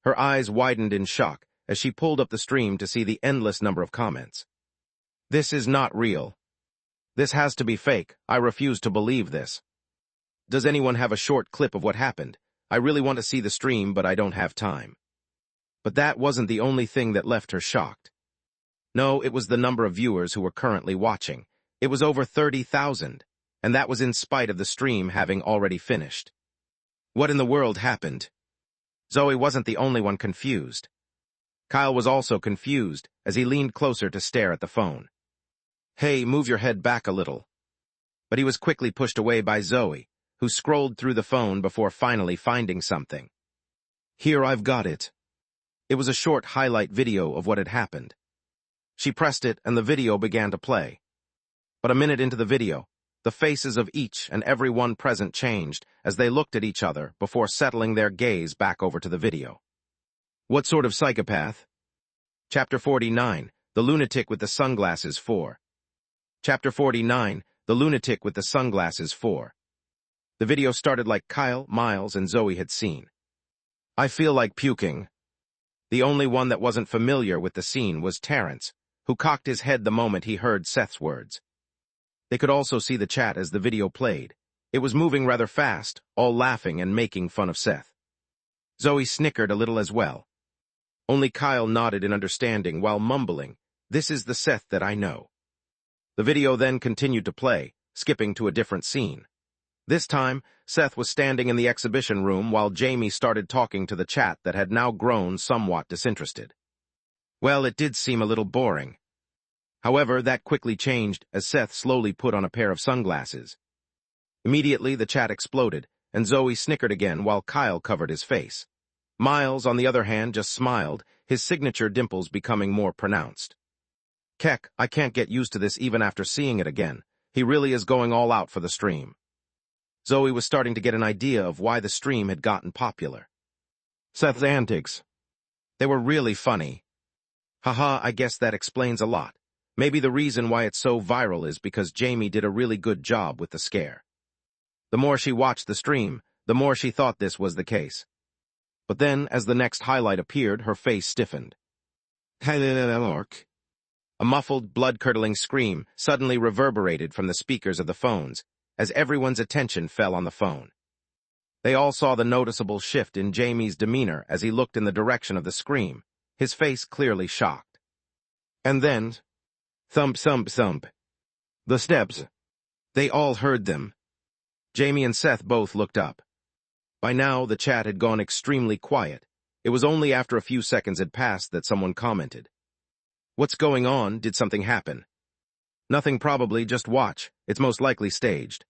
Her eyes widened in shock as she pulled up the stream to see the endless number of comments. This is not real. This has to be fake. I refuse to believe this. Does anyone have a short clip of what happened? I really want to see the stream, but I don't have time. But that wasn't the only thing that left her shocked. No, it was the number of viewers who were currently watching. It was over 30,000, and that was in spite of the stream having already finished. What in the world happened? Zoe wasn't the only one confused. Kyle was also confused as he leaned closer to stare at the phone. Hey, move your head back a little. But he was quickly pushed away by Zoe, who scrolled through the phone before finally finding something. Here, I've got it. It was a short highlight video of what had happened. She pressed it and the video began to play. But a minute into the video, the faces of each and every one present changed as they looked at each other before settling their gaze back over to the video. What sort of psychopath? Chapter 49, The Lunatic with the Sunglasses 4. Chapter 49, The Lunatic with the Sunglasses 4. The video started like Kyle, Miles, and Zoe had seen. I feel like puking. The only one that wasn't familiar with the scene was Terrence, who cocked his head the moment he heard Seth's words. They could also see the chat as the video played. It was moving rather fast, all laughing and making fun of Seth. Zoe snickered a little as well. Only Kyle nodded in understanding while mumbling, "This is the Seth that I know." The video then continued to play, skipping to a different scene. This time, Seth was standing in the exhibition room while Jamie started talking to the chat that had now grown somewhat disinterested. Well, it did seem a little boring. However, that quickly changed as Seth slowly put on a pair of sunglasses. Immediately, the chat exploded, and Zoe snickered again while Kyle covered his face. Miles, on the other hand, just smiled, his signature dimples becoming more pronounced. Keck, I can't get used to this even after seeing it again. He really is going all out for the stream. Zoe was starting to get an idea of why the stream had gotten popular. Seth's antics. They were really funny. Haha, I guess that explains a lot. Maybe the reason why it's so viral is because Jamie did a really good job with the scare. The more she watched the stream, the more she thought this was the case. But then, as the next highlight appeared, her face stiffened. A muffled, blood-curdling scream suddenly reverberated from the speakers of the phones, as everyone's attention fell on the phone. They all saw the noticeable shift in Jamie's demeanor as he looked in the direction of the scream, his face clearly shocked. And then, thump, thump, thump. The steps. They all heard them. Jamie and Seth both looked up. By now, the chat had gone extremely quiet. It was only after a few seconds had passed that someone commented. What's going on? Did something happen? Nothing probably, just watch. It's most likely staged.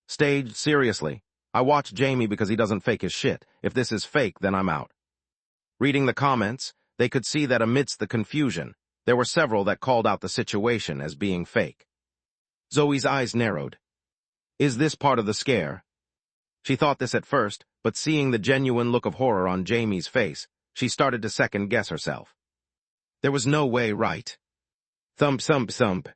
Staged? Seriously? I watch Jamie because he doesn't fake his shit. If this is fake, then I'm out. Reading the comments, they could see that amidst the confusion, there were several that called out the situation as being fake. Zoe's eyes narrowed. Is this part of the scare? She thought this at first, but seeing the genuine look of horror on Jamie's face, she started to second-guess herself. There was no way, right? Thump, thump, thump.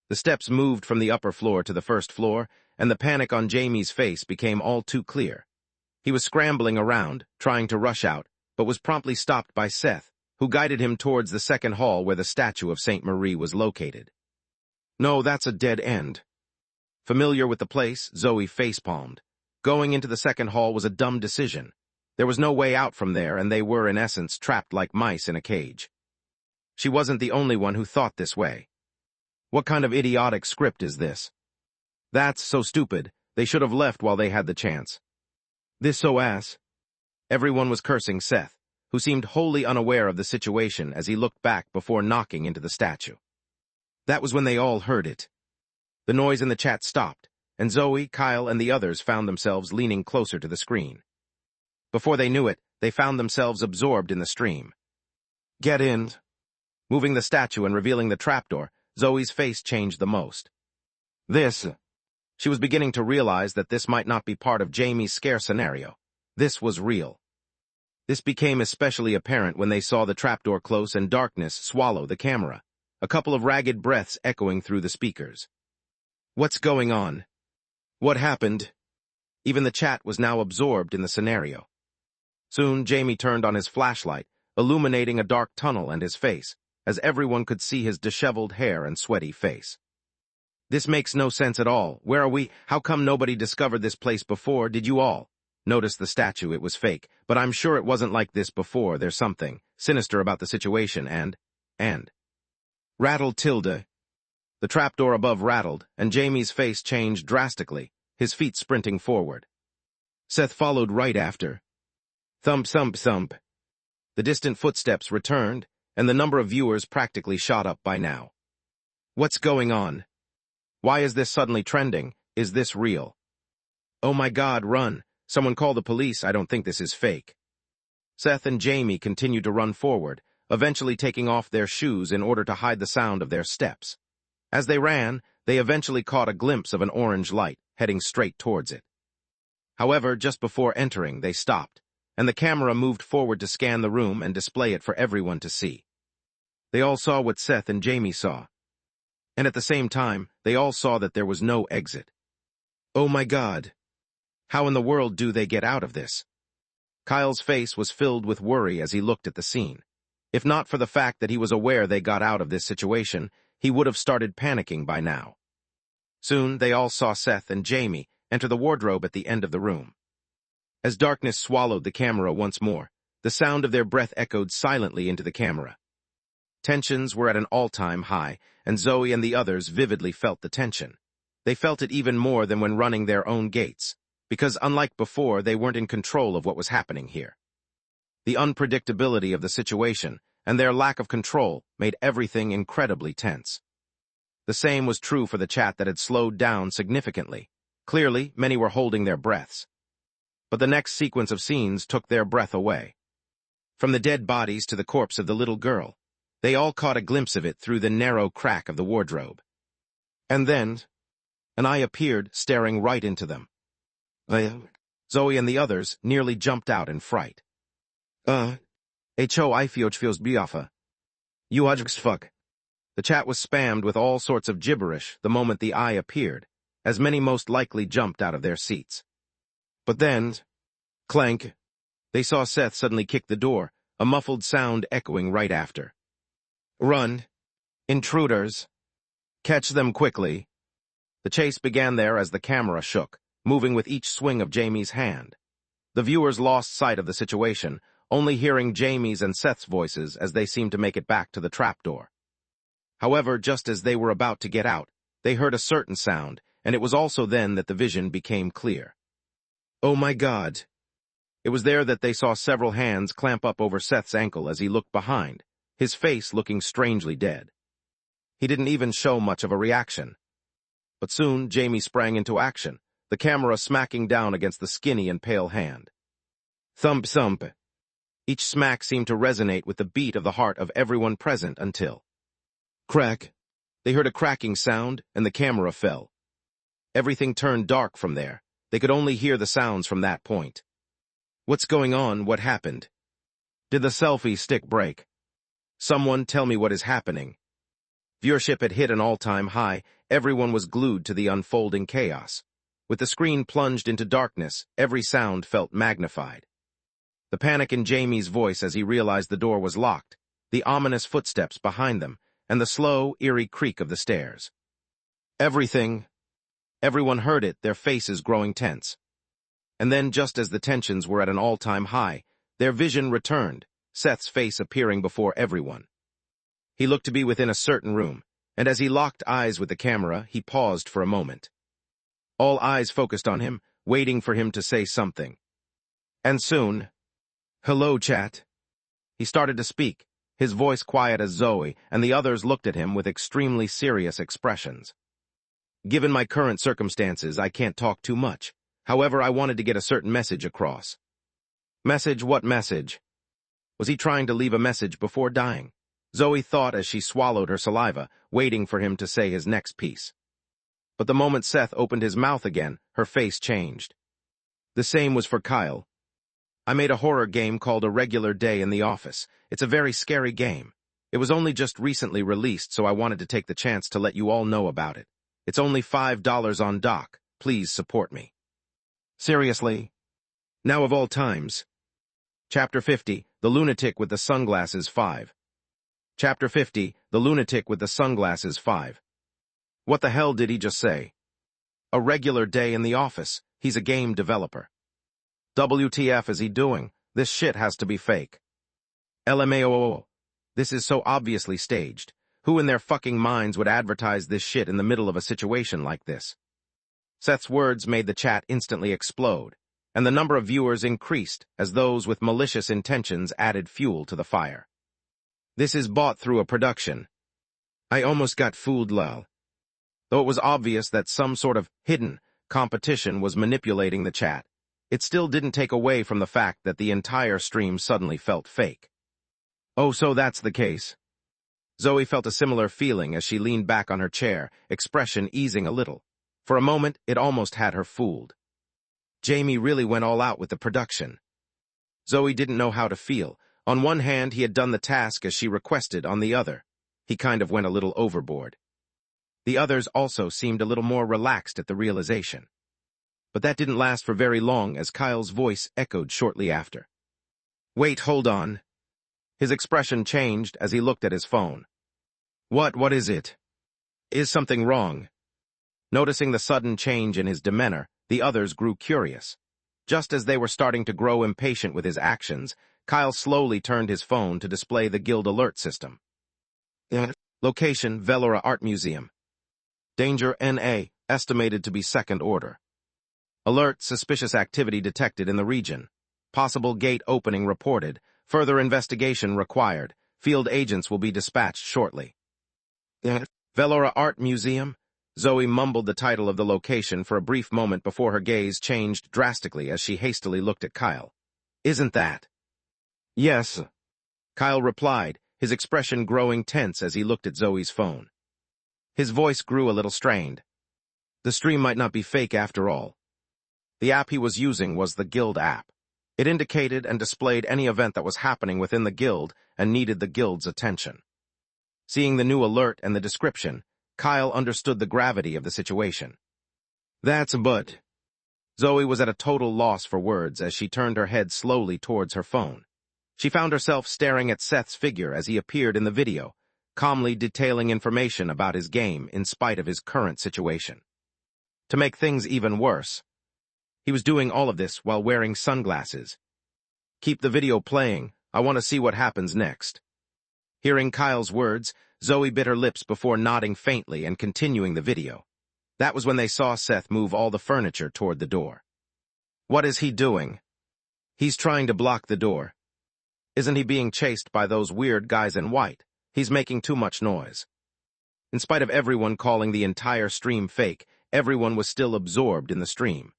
The steps moved from the upper floor to the first floor, and the panic on Jamie's face became all too clear. He was scrambling around, trying to rush out, but was promptly stopped by Seth, who guided him towards the second hall where the statue of Saint Marie was located. No, that's a dead end. Familiar with the place, Zoe facepalmed. Going into the second hall was a dumb decision. There was no way out from there, and they were, in essence, trapped like mice in a cage. She wasn't the only one who thought this way. What kind of idiotic script is this? That's so stupid. They should have left while they had the chance. This so ass. Everyone was cursing Seth, who seemed wholly unaware of the situation as he looked back before knocking into the statue. That was when they all heard it. The noise in the chat stopped, and Zoe, Kyle, and the others found themselves leaning closer to the screen. Before they knew it, they found themselves absorbed in the stream. Get in. Moving the statue and revealing the trapdoor, Zoe's face changed the most. This. She was beginning to realize that this might not be part of Jamie's scare scenario. This was real. This became especially apparent when they saw the trapdoor close and darkness swallow the camera, a couple of ragged breaths echoing through the speakers. What's going on? What happened? Even the chat was now absorbed in the scenario. Soon, Jamie turned on his flashlight, illuminating a dark tunnel and his face, as everyone could see his disheveled hair and sweaty face. This makes no sense at all. Where are we? How come nobody discovered this place before? Did you all? Notice the statue, it was fake, but I'm sure it wasn't like this before. There's something sinister about the situation and. Rattled tilde. The trapdoor above rattled, and Jamie's face changed drastically, his feet sprinting forward. Seth followed right after. Thump, thump, thump. The distant footsteps returned, and the number of viewers practically shot up by now. What's going on? Why is this suddenly trending? Is this real? Oh my God, run. Someone call the police. I don't think this is fake. Seth and Jamie continued to run forward, eventually taking off their shoes in order to hide the sound of their steps. As they ran, they eventually caught a glimpse of an orange light, heading straight towards it. However, just before entering, they stopped, and the camera moved forward to scan the room and display it for everyone to see. They all saw what Seth and Jamie saw. And at the same time, they all saw that there was no exit. Oh my God! How in the world do they get out of this? Kyle's face was filled with worry as he looked at the scene. If not for the fact that he was aware they got out of this situation, he would have started panicking by now. Soon, they all saw Seth and Jamie enter the wardrobe at the end of the room. As darkness swallowed the camera once more, the sound of their breath echoed silently into the camera. Tensions were at an all-time high, and Zoe and the others vividly felt the tension. They felt it even more than when running their own gates, because unlike before, they weren't in control of what was happening here. The unpredictability of the situation and their lack of control made everything incredibly tense. The same was true for the chat that had slowed down significantly. Clearly, many were holding their breaths. But the next sequence of scenes took their breath away. From the dead bodies to the corpse of the little girl, they all caught a glimpse of it through the narrow crack of the wardrobe. And then, an eye appeared, staring right into them. Zoe and the others nearly jumped out in fright. I feels biaffa. You fuck. The chat was spammed with all sorts of gibberish the moment the eye appeared, as many most likely jumped out of their seats. But then, clank, they saw Seth suddenly kick the door, a muffled sound echoing right after. Run! Intruders! Catch them quickly! The chase began there as the camera shook, moving with each swing of Jamie's hand. The viewers lost sight of the situation, only hearing Jamie's and Seth's voices as they seemed to make it back to the trapdoor. However, just as they were about to get out, they heard a certain sound, and it was also then that the vision became clear. Oh my God! It was there that they saw several hands clamp up over Seth's ankle as he looked behind, his face looking strangely dead. He didn't even show much of a reaction. But soon, Jamie sprang into action, the camera smacking down against the skinny and pale hand. Thump, thump. Each smack seemed to resonate with the beat of the heart of everyone present until... Crack. They heard a cracking sound, and the camera fell. Everything turned dark from there. They could only hear the sounds from that point. What's going on? What happened? Did the selfie stick break? Someone tell me what is happening. Viewership had hit an all-time high. Everyone was glued to the unfolding chaos. With the screen plunged into darkness, every sound felt magnified. The panic in Jamie's voice as he realized the door was locked, the ominous footsteps behind them, and the slow, eerie creak of the stairs. Everyone heard it, their faces growing tense. And then, just as the tensions were at an all-time high, their vision returned, Seth's face appearing before everyone. He looked to be within a certain room, and as he locked eyes with the camera, he paused for a moment. all eyes focused on him, waiting for him to say something. And soon, "Hello, chat." He started to speak, his voice quiet as Zoe, and the others looked at him with extremely serious expressions. "Given my current circumstances, I can't talk too much. However, I wanted to get a certain message across." Message? What message? Was he trying to leave a message before dying? Zoe thought as she swallowed her saliva, waiting for him to say his next piece. But the moment Seth opened his mouth again, her face changed. The same was for Kyle. "I made a horror game called A Regular Day in the Office. It's a very scary game. It was only just recently released, so I wanted to take the chance to let you all know about it. It's only $5 on dock. Please support me." Seriously? Now of all times. Chapter 50, The Lunatic with the Sunglasses 5. Chapter 50, The Lunatic with the Sunglasses 5. What the hell did he just say? A regular day in the office. He's a game developer. WTF is he doing? This shit has to be fake. LMAO. This is so obviously staged. Who in their fucking minds would advertise this shit in the middle of a situation like this? Seth's words made the chat instantly explode, and the number of viewers increased as those with malicious intentions added fuel to the fire. This is bought through a production. I almost got fooled, lol. Though it was obvious that some sort of hidden competition was manipulating the chat, it still didn't take away from the fact that the entire stream suddenly felt fake. Oh, so that's the case. Zoe felt a similar feeling as she leaned back on her chair, expression easing a little. For a moment, it almost had her fooled. Jamie really went all out with the production. Zoe didn't know how to feel. On one hand, he had done the task as she requested. On the other, he kind of went a little overboard. The others also seemed a little more relaxed at the realization. But that didn't last for very long as Kyle's voice echoed shortly after. Wait, hold on. His expression changed as he looked at his phone. What is it? Is something wrong? Noticing the sudden change in his demeanor, the others grew curious. Just as they were starting to grow impatient with his actions, Kyle slowly turned his phone to display the guild alert system. Location, Velora Art Museum. Danger NA, estimated to be second order. Alert, suspicious activity detected in the region. Possible gate opening reported. Further investigation required. Field agents will be dispatched shortly. Velora Art Museum? Zoe mumbled the title of the location for a brief moment before her gaze changed drastically as she hastily looked at Kyle. Isn't that? Yes. Kyle replied, his expression growing tense as he looked at Zoe's phone. His voice grew a little strained. The stream might not be fake after all. The app he was using was the Guild app. It indicated and displayed any event that was happening within the Guild and needed the Guild's attention. Seeing the new alert and the description, Kyle understood the gravity of the situation. But... Zoe was at a total loss for words as she turned her head slowly towards her phone. She found herself staring at Seth's figure as he appeared in the video, calmly detailing information about his game in spite of his current situation. To make things even worse, he was doing all of this while wearing sunglasses. Keep the video playing. I want to see what happens next. Hearing Kyle's words, Zoe bit her lips before nodding faintly and continuing the video. That was when they saw Seth move all the furniture toward the door. What is he doing? He's trying to block the door. Isn't he being chased by those weird guys in white? He's making too much noise. In spite of everyone calling the entire stream fake, everyone was still absorbed in the stream.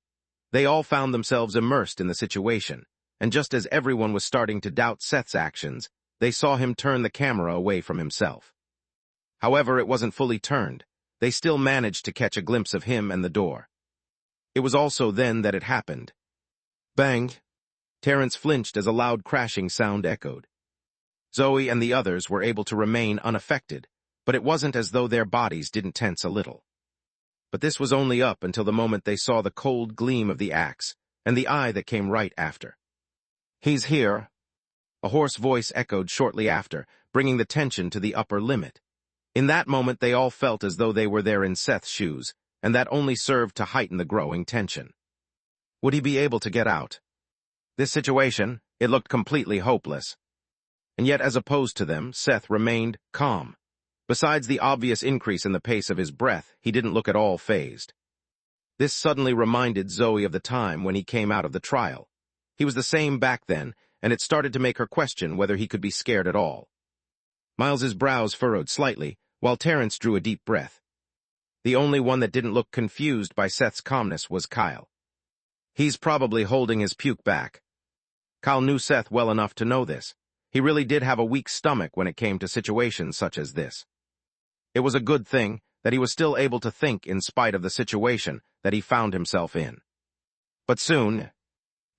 They all found themselves immersed in the situation, and just as everyone was starting to doubt Seth's actions, they saw him turn the camera away from himself. However, it wasn't fully turned. They still managed to catch a glimpse of him and the door. It was also then that it happened. Bang! Terrence flinched as a loud crashing sound echoed. Zoe and the others were able to remain unaffected, but it wasn't as though their bodies didn't tense a little. But this was only up until the moment they saw the cold gleam of the axe and the eye that came right after. He's here. A hoarse voice echoed shortly after, bringing the tension to the upper limit. In that moment, they all felt as though they were there in Seth's shoes, and that only served to heighten the growing tension. Would he be able to get out? This situation, it looked completely hopeless. And yet, as opposed to them, Seth remained calm. Besides the obvious increase in the pace of his breath, he didn't look at all fazed. This suddenly reminded Zoe of the time when he came out of the trial. He was the same back then, and it started to make her question whether he could be scared at all. Miles's brows furrowed slightly, while Terrence drew a deep breath. The only one that didn't look confused by Seth's calmness was Kyle. He's probably holding his puke back. Kyle knew Seth well enough to know this. He really did have a weak stomach when it came to situations such as this. It was a good thing that he was still able to think in spite of the situation that he found himself in. But soon,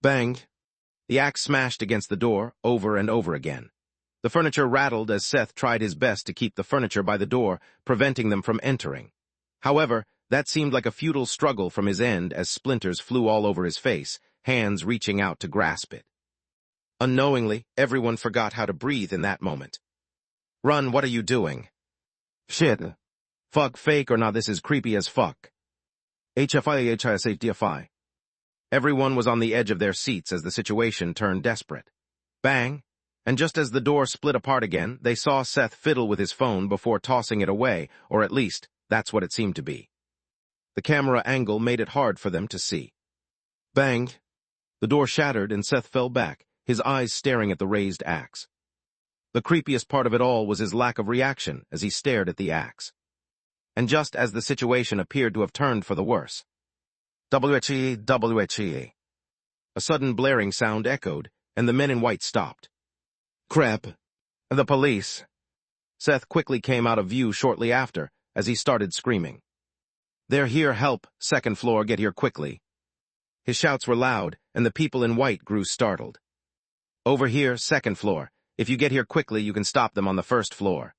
bang, the axe smashed against the door over and over again. The furniture rattled as Seth tried his best to keep the furniture by the door, preventing them from entering. However, that seemed like a futile struggle from his end as splinters flew all over his face, hands reaching out to grasp it. Unknowingly, everyone forgot how to breathe in that moment. "Run, what are you doing?" "Shit. Fuck fake or not, this is creepy as fuck." HFI. Everyone was on the edge of their seats as the situation turned desperate. Bang! And just as the door split apart again, they saw Seth fiddle with his phone before tossing it away, or at least, that's what it seemed to be. The camera angle made it hard for them to see. Bang! The door shattered and Seth fell back, his eyes staring at the raised axe. The creepiest part of it all was his lack of reaction as he stared at the axe. And just as the situation appeared to have turned for the worse. WHE. A sudden blaring sound echoed, and the men in white stopped. Crap. The police. Seth quickly came out of view shortly after, as he started screaming. "They're here, help, second floor, get here quickly." His shouts were loud, and the people in white grew startled. "Over here, second floor. If you get here quickly, you can stop them on the first floor."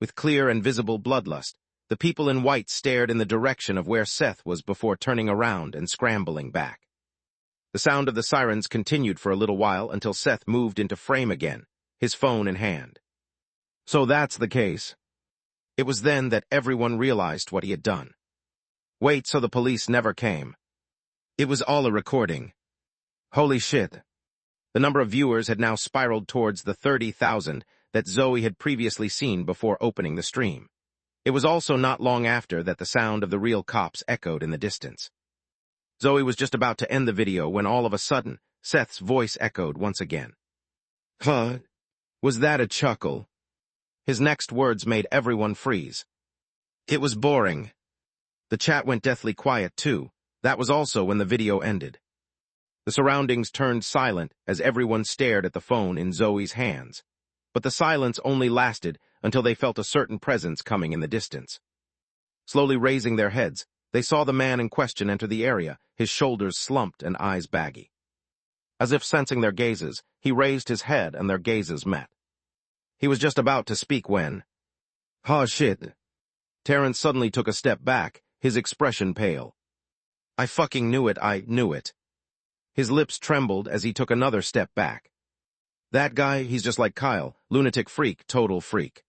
With clear and visible bloodlust, the people in white stared in the direction of where Seth was before turning around and scrambling back. The sound of the sirens continued for a little while until Seth moved into frame again, his phone in hand. So that's the case. It was then that everyone realized what he had done. Wait, so the police never came. It was all a recording. Holy shit. The number of viewers had now spiraled towards the 30,000 that Zoe had previously seen before opening the stream. It was also not long after that the sound of the real cops echoed in the distance. Zoe was just about to end the video when all of a sudden, Seth's voice echoed once again. Huh? Was that a chuckle? His next words made everyone freeze. It was boring. The chat went deathly quiet too. That was also when the video ended. The surroundings turned silent as everyone stared at the phone in Zoe's hands. But the silence only lasted until they felt a certain presence coming in the distance. Slowly raising their heads, they saw the man in question enter the area, his shoulders slumped and eyes baggy. As if sensing their gazes, he raised his head and their gazes met. He was just about to speak when... "Oh shit." Terrence suddenly took a step back, his expression pale. "I fucking knew it, I knew it." His lips trembled as he took another step back. That guy, he's just like Kyle, lunatic freak, total freak.